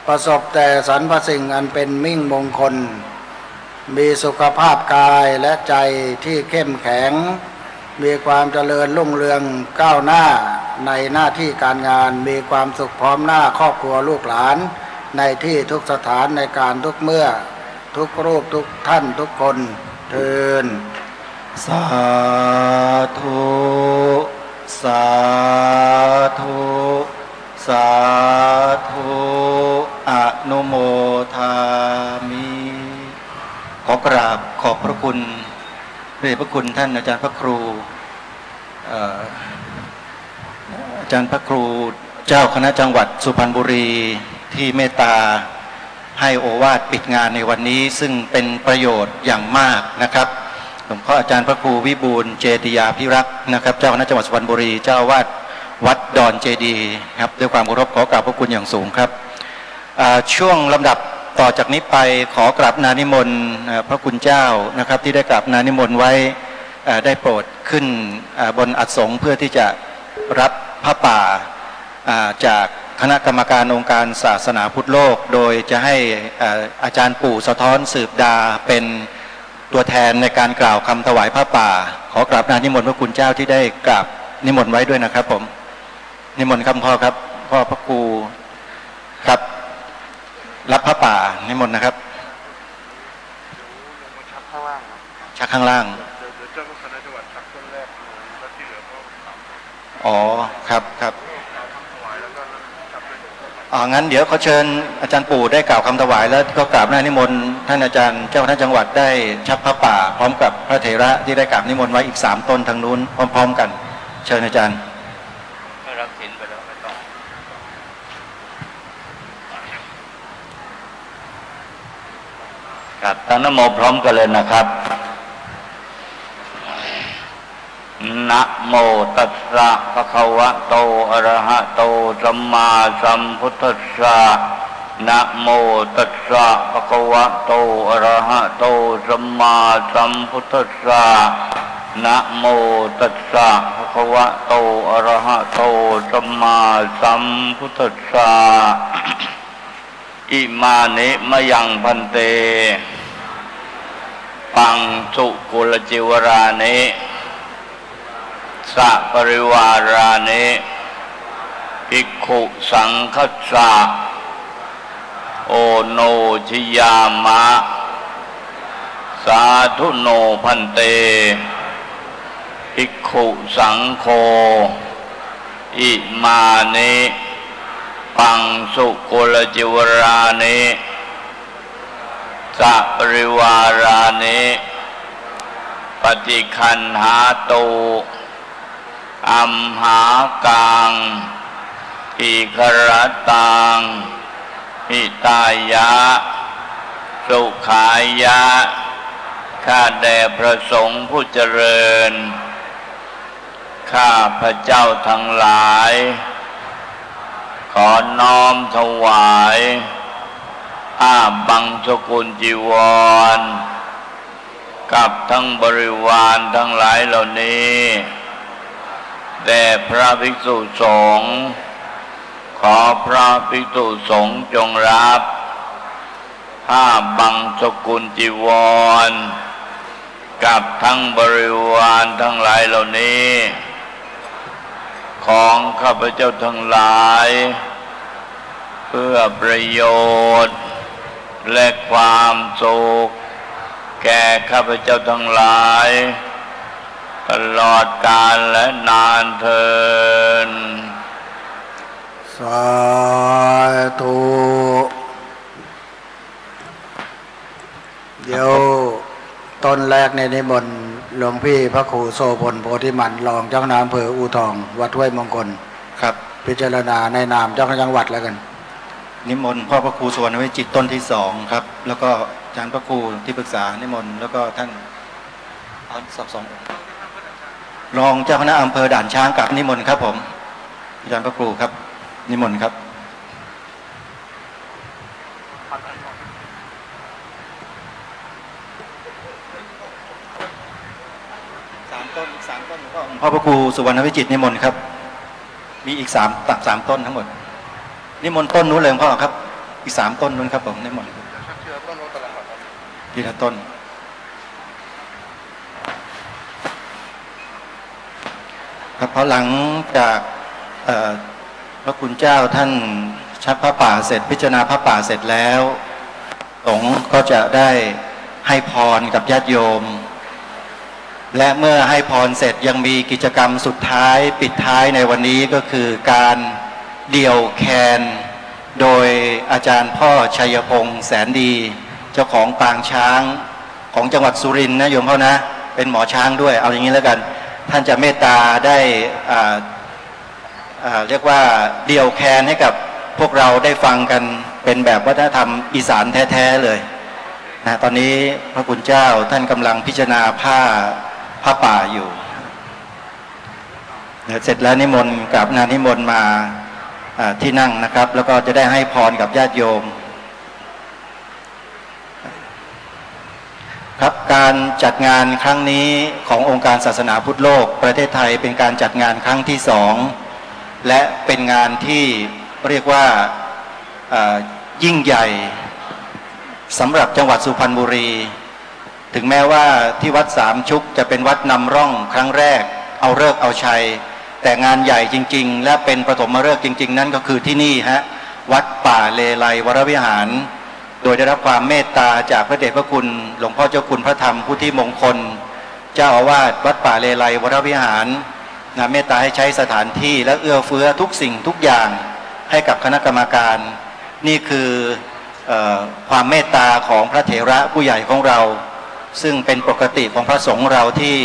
ประสบแต่สรรพสิ่งอันเป็นมิ่งมงคล มีสุขภาพกายและใจที่เข้มแข็งมีความเจริญรุ่งเรืองก้าวหน้าในหน้าที่การงานมีความสุขพร้อมหน้าครอบครัวลูกหลานในที่ทุกสถานในการทุกเมื่อทุกรูปทุกท่านทุกคนเทินสาธุสาธุสาธุอนุโมทามิขอกราบขอบพระคุณพระเดชพระคุณท่านอาจารย์พระครูอาจารย์พระครูเจ้าคณะจังหวัดสุพรรณบุรีที่เมตตาให้โอวาทปิดงานในวันนี้ซึ่งเป็นประโยชน์อย่างมากนะครับหลวงพ่ออาจารย์พระครูวิบูลย์เจติยาภิรักษ์นะครับเจ้าคณะจังหวัดสุพรรณบุรีเจ้าอาวาสวัดดอนเจดีย์ครับด้วยความเคารพขอกราบพระคุณอย่างสูงครับช่วงลำดับต่อจากนี้ไปขอกราบนานิมนต์พระคุณเจ้านะครับที่ได้กราบนานิมนต์ไว้ได้โปรดขึ้นบนอัฐสงฆ์เพื่อที่จะรับพระป่าจากคณะกรรมการองค์การศาสนาพุทธโลกโดยจะให้อาจารย์ปู่สะท้อนสืบดาเป็นตัวแทนในการกล่าวคำถวายพระป่าขอกราบนานิมนต์พระคุณเจ้าที่ได้กราบนิมนต์ไว้ด้วยนะครับผมนิมนต์ครับพ่อครับพ่อพระครูครับรับพระป่านิมนต์นะครับชักข้างล่างอ๋อครับครับงั้นเดี๋ยวเขาเชิญอาจารย์ปู่ได้กล่าวคำถวายแล้วก็กราบหน้านิมนต์ท่านอาจารย์เจ้าคณะจังหวัดได้ชักพระป่าพร้อมกับพระเถระที่ได้กราบนิมนต์ไว้อีก3ต้นทางนู้นพร้อมๆกันเชิญอาจารย์รับศีลไปแล้วไม่ต้องครับตั้งนะโมพร้อมกันเลยนะครับนะโมตัสสะภะคะวะโตอะระหะโตสัมมาสัมพุทธัสสะนะโมตัสสะภะคะวะโตอะระหะโตสัมมาสัมพุทธัสสะนะโมตัสสะภะคะวะโตอะระหะโตสัมมาสัมพุทธัสสะอิมานิมะยังพันเตปังสุกุลจิวรานิสัปริวารานิภิกขุสังคัสสะโอโนชิยามะสาธุโนพันเตภิกขุสังโฆอิมานิปังสุกุลจิวรานิสัปริวารานิปฏิคันหาตุอัมหากังอิครตังหิตายะสุขายะข้าแด่พระสงฆ์ผู้เจริญข้าพระเจ้าทั้งหลายขอน้อมถวายผ้าบังสกุลจีวรกับทั้งบริวารทั้งหลายเหล่านี้แด่พระภิกษุสงฆ์ขอพระภิกษุสงฆ์จงรับผ้าบังสกุลจีวรกับทั้งบริวารทั้งหลายเหล่านี้ของข้าพเจ้าทั้งหลายเพื่อประโยชน์และความสุขแก่ข้าพเจ้าทั้งหลายตลอดกาลและนานเทอญสาธุเดี๋ยวต้นแรกในนิมนต์หลวงพี่พระครูโสพลโพธิมันรองเจ้าคณะอำเภออู่ทองวัดห้วยมงคลครับพิจารณาในนามเจ้าคณะจังหวัดแล้วกันนิมนต์พ่อพระครูสุวรรณวิจิตรต้นที่2ครับแล้วก็อาจารย์พระครูที่ปรึกษานิมนต์แล้วก็ท่านรองเจ้าคณะอำเภอด่านช้างกับนิมนต์ครับผมอาจารย์พระครูครับนิมนต์ครับ3 ต้นพ่อพระครูสุวรรณวิจิตรนิมนต์ครับมีอีก3ต้นทั้งหมดนิมนต์ต้นนู้นเลยพ่อครับอีก3ต้นนู้นครับผมนิมนต์ ทีละต้นครับเพราะหลังจากพระคุณเจ้าท่านชักพระป่าเสร็จพิจารณาพระป่าเสร็จแล้วสงฆ์ก็จะได้ให้พรกับญาติโยมและเมื่อให้พรเสร็จยังมีกิจกรรมสุดท้ายปิดท้ายในวันนี้ก็คือการเดี่ยวแคนโดยอาจารย์พ่อชัยพงษ์แสนดีเจ้าของปางช้างของจังหวัดสุรินทร์นะโยมเขานะเป็นหมอช้างด้วยเอาอย่างนี้แล้วกันท่านจะเมตตาได้เรียกว่าเดี่ยวแคนให้กับพวกเราได้ฟังกันเป็นแบบวัฒนธรรมอีสานแท้ๆเลยนะตอนนี้พระคุณเจ้าท่านกำลังพิจารณาผ้าป่าอยู่เสร็จแล้วนิมนต์กับงานนิมนต์มาที่นั่งนะครับแล้วก็จะได้ให้พรกับญาติโยมครับการจัดงานครั้งนี้ขององค์การศาสนาพุทธโลกประเทศไทยเป็นการจัดงานครั้งที่2และเป็นงานที่เรียกว่ายิ่งใหญ่สำหรับจังหวัดสุพรรณบุรีถึงแม้ว่าที่วัดสามชุกจะเป็นวัดนำร่องครั้งแรกเอาฤกษ์เอาชัยแต่งานใหญ่จริงๆและเป็นปฐมฤกษ์จริงๆนั่นก็คือที่นี่ฮะวัดป่าเลไลวรวิหารโดยได้รับความเมตตาจากพระเดชพระคุณหลวงพ่อเจ้าคุณพระธรรมพุทธิมงคลเจ้าอาวาสวัดป่าเลไลวรวิหารเมตตาให้ใช้สถานที่และเอื้อเฟื้อทุกสิ่งทุกอย่างให้กับคณะกรรมการนี่คือความเมตตาของพระเถระผู้ใหญ่ของเราซึ่งเป็นปกติของพระสงฆ์เราที่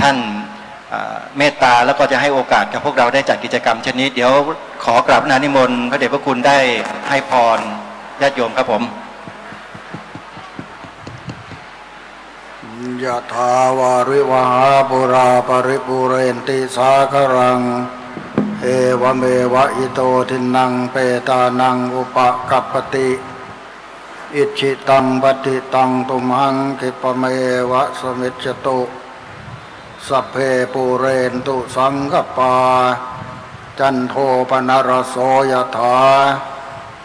ท่านเมตตาแล้วก็จะให้โอกาสกับพวกเราได้จัดกิจกรรมเช่นนี้เดี๋ยวขอกราบนิมนต์พระเดชพระคุณได้ให้พรญาติโยมครับผมยะถาวาริวหาปุราปริปุเรนติสาครังเอวเมวะอิโตทินังเปตานังอุปกัปปติอิชิตังปฏิตังตุมหังคิปเมวะสมิจจตุสัพเพปุเรนตุสังกปาจันโทปนรโสยถา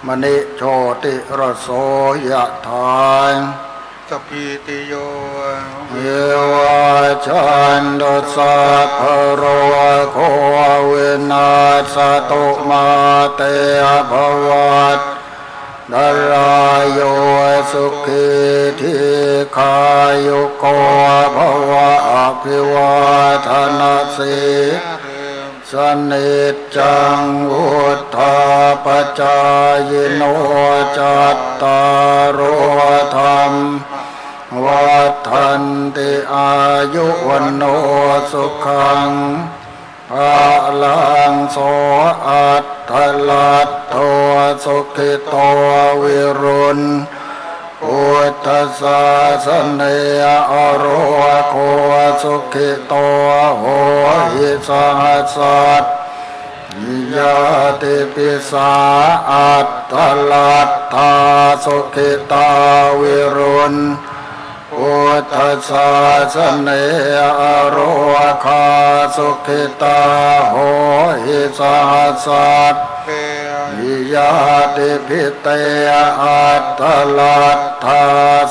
มณิโชติรโสยถาสัพพิติโยเยวาจันโตสัพพโรโควินาศตุมาเตภวัตดารายโยสุขิธิขายุโกภวะอภิวาทนาสิสนิจจังวุฒาปจายโนจัตตารโอธรรมวัฏันติอายุวันโนสุขังภะลังโสอัตถลัตโตสุขิโตวิรุณพุทธศาสเนอโรโคสุขิโตโหหิสหัสสัตยาติปิสาอัตถลัตถาสุขิตาวิรุณพุทธศาสเนอโรคาสุขิตาโหหิสหัสสัตยาติพิเตอัตถลัตถา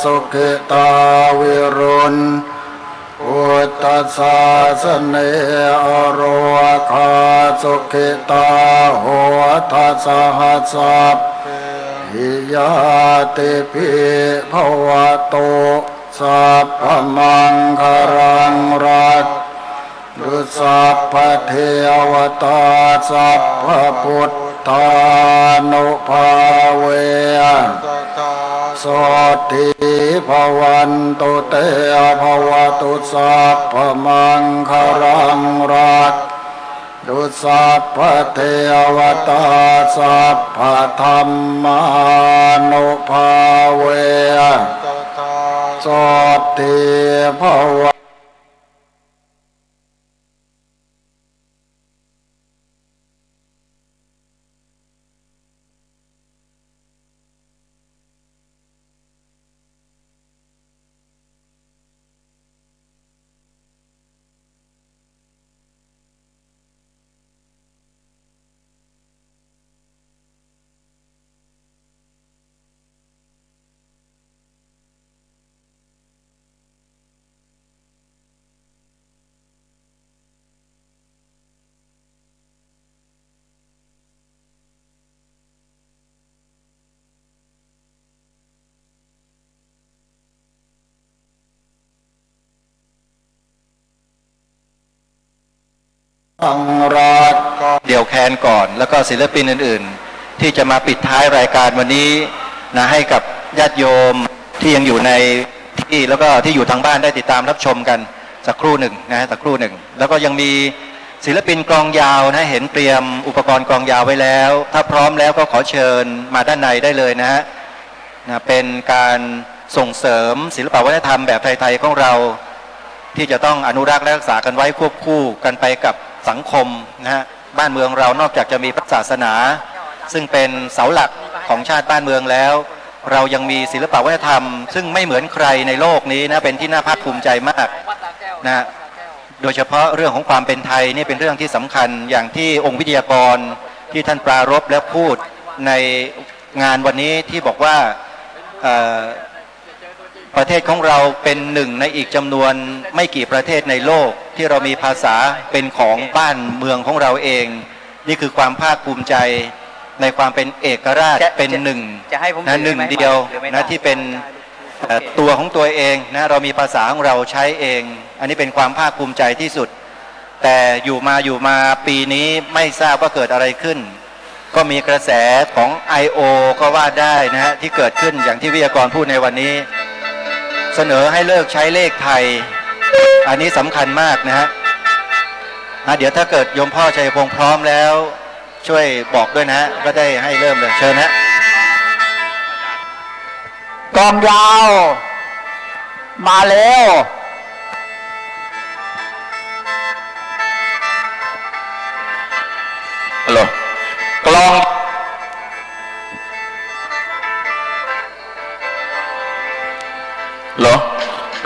สุขิตาวิรุณพุทธศาสเนอโรคาสุขิตาโหทัสหัสสัพยาติพิภวโตสัพพมังคารังรัตดุสัพพเทวตาสัพพพุทธานุภาเวโสติภวันตุเตภวตุสัพพมังคารังรัตดุสัพพเทวตาสัพพธรรมานุภาเวโสติภว ฟังรอดเดี่ยวแคนก่อนแล้วก็ศิลปินอื่นๆที่จะมาปิดท้ายรายการวันนี้นะให้กับญาติโยมที่ยังอยู่ในที่แล้วก็ที่อยู่ทางบ้านได้ติดตามรับชมกันสักครู่หนึ่งนะสักครู่หนึ่งแล้วก็ยังมีศิลปินกลองยาวนะเห็นเตรียมอุปกรณ์กลองยาวไว้แล้วถ้าพร้อมแล้วก็ขอเชิญมาด้านในได้เลยนะฮะเป็นการส่งเสริมศิลปวัฒนธรรมแบบไทยๆของเราที่จะต้องอนุรักษ์และรักษากันไว้ควบคู่กันไปกับสังคมนะฮะบ้านเมืองเรานอกจากจะมีพระศาสนาซึ่งเป็นเสาหลักของชาติบ้านเมืองแล้วเรายังมีศิลปวัฒนธรรมซึ่งไม่เหมือนใครในโลกนี้นะเป็นที่น่าภาคภูมิใจมากนะโดยเฉพาะเรื่องของความเป็นไทยนี่เป็นเรื่องที่สำคัญอย่างที่องค์วิทยากรที่ท่านปรารภและพูดในงานวันนี้ที่บอกว่าประเทศของเราเป็นหนึ่งในอีกจำนวนไม่กี่ประเทศในโลกที่เรามีภาษาเป็นของบ้านเมืองของเราเองนี่คือความภาคภูมิใจในความเป็นเอกราชเป็นหนึ่งนะหนึ่งเดียวนะที่เป็นตัวของตัวเองนะเรามีภาษาของเราใช้เองอันนี้เป็นความภาคภูมิใจที่สุดแต่อยู่มาปีนี้ไม่ทราบว่าเกิดอะไรขึ้นก็มีกระแสของ I.O. ก็ว่าได้นะฮะที่เกิดขึ้นอย่างที่วิทยากรพูดในวันนี้เสนอให้เลิกใช้เลขไทยอันนี้สำคัญมากนะฮะเดี๋ยวถ้าเกิดโยมพ่อชัยพงษ์พร้อมแล้วช่วยบอกด้วยนะฮะก็ได้ให้เริ่มเลยเชิญนะกองยาวมาแล้วฮัลโหลกลองเหรอ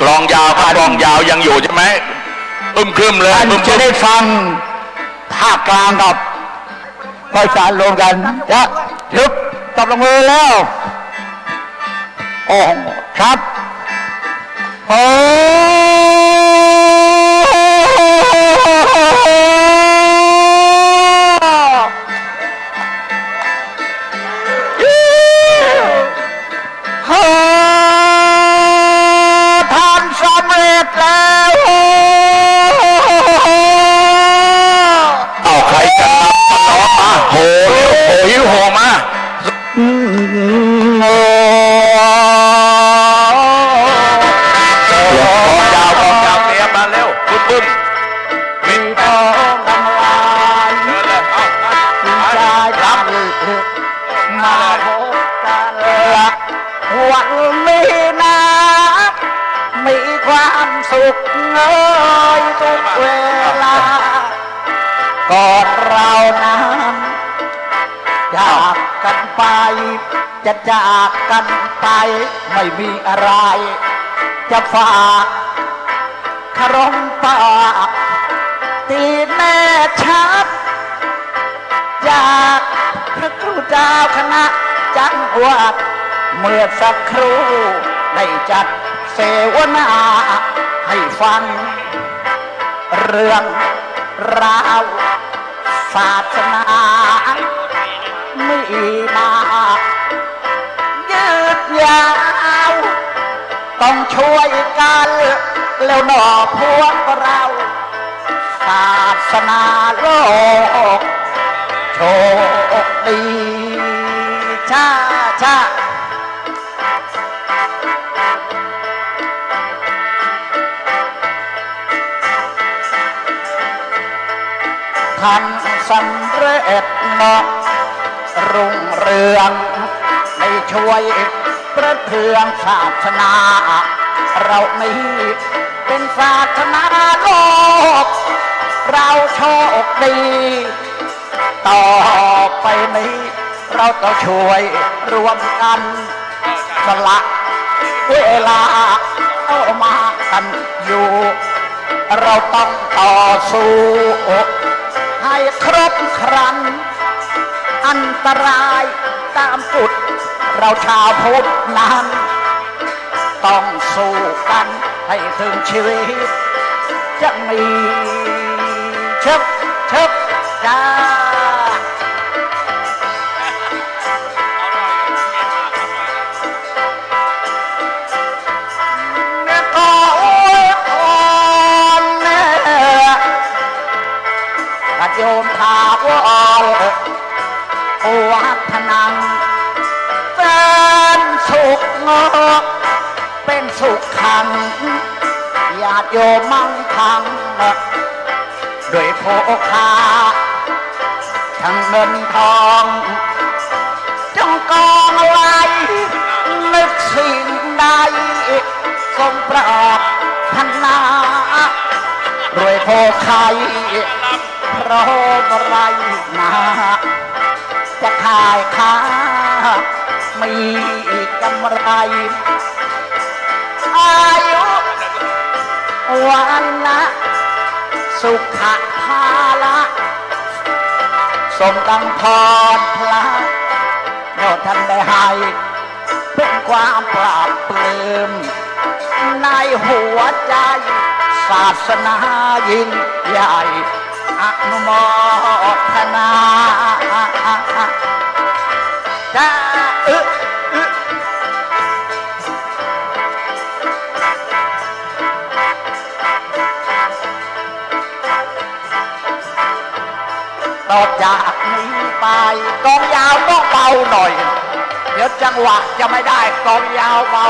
กลองยาวครับกลองยาวยังอยู่ใช่ไหมครึมเลยจะได้ฟังภาคกลางกับภาษารวมกันจะทึบตบลงมือแล้วโอ้ครับโอ้ท่านสำเร็จแล้วเอาใครจะน้องมาโหหิวโหมาสุขเอ้ยทุกเวลาก่อนเรานั้นจากกันไปจะจากกันไปไม่มีอะไรจะฝากคารมปากตีแน่ชัดจากพระครูเจ้าคณะจังหวัดเมื่อสักครู่ได้จัดเสวนาให้ฟังเรื่องราวศาสนาไม่มายืดยาวต้องช่วยกันแล้วหนอพวกเราศาสนาโลกโชคดีชาท่านสำเร็จนะรุ่งเรืองในช่วยประเทืองศาสนาเรานี้เป็นศาสนาโลกเราโชคดีต่อไปนี้เราต้องช่วยรวมกันสละเวลาเอามากันอยู่เราต้องต่อสู้ให้ครบครันอันตรายตามกุฎเราชาวพุทธนั้นต้องสู้กันให้ถึงชีวิตจะมีเชิบจ้า าวรวัฒนังแสนสุขงอกเป็นสุขขังญาติโยมมั่งคั่งด้วยโภคาทั้งเงินทองจงกองไว้นึกสิ่งใดทรงปรารถนารวยโภคัยเพราะไรนาจะขายค้ามีกำไรอายุวันนะสุขภาละสมดังพรพระโยท่านได้ให้เป็นความปราบปลื้มในหัวใจศาสนายิ่งใหญ่อนุโมทนาจะต่อจากนี้ไปกองยาวต้องเบาหน่อยเดี๋ยวจังหวะจะไม่ได้กองยาวเบา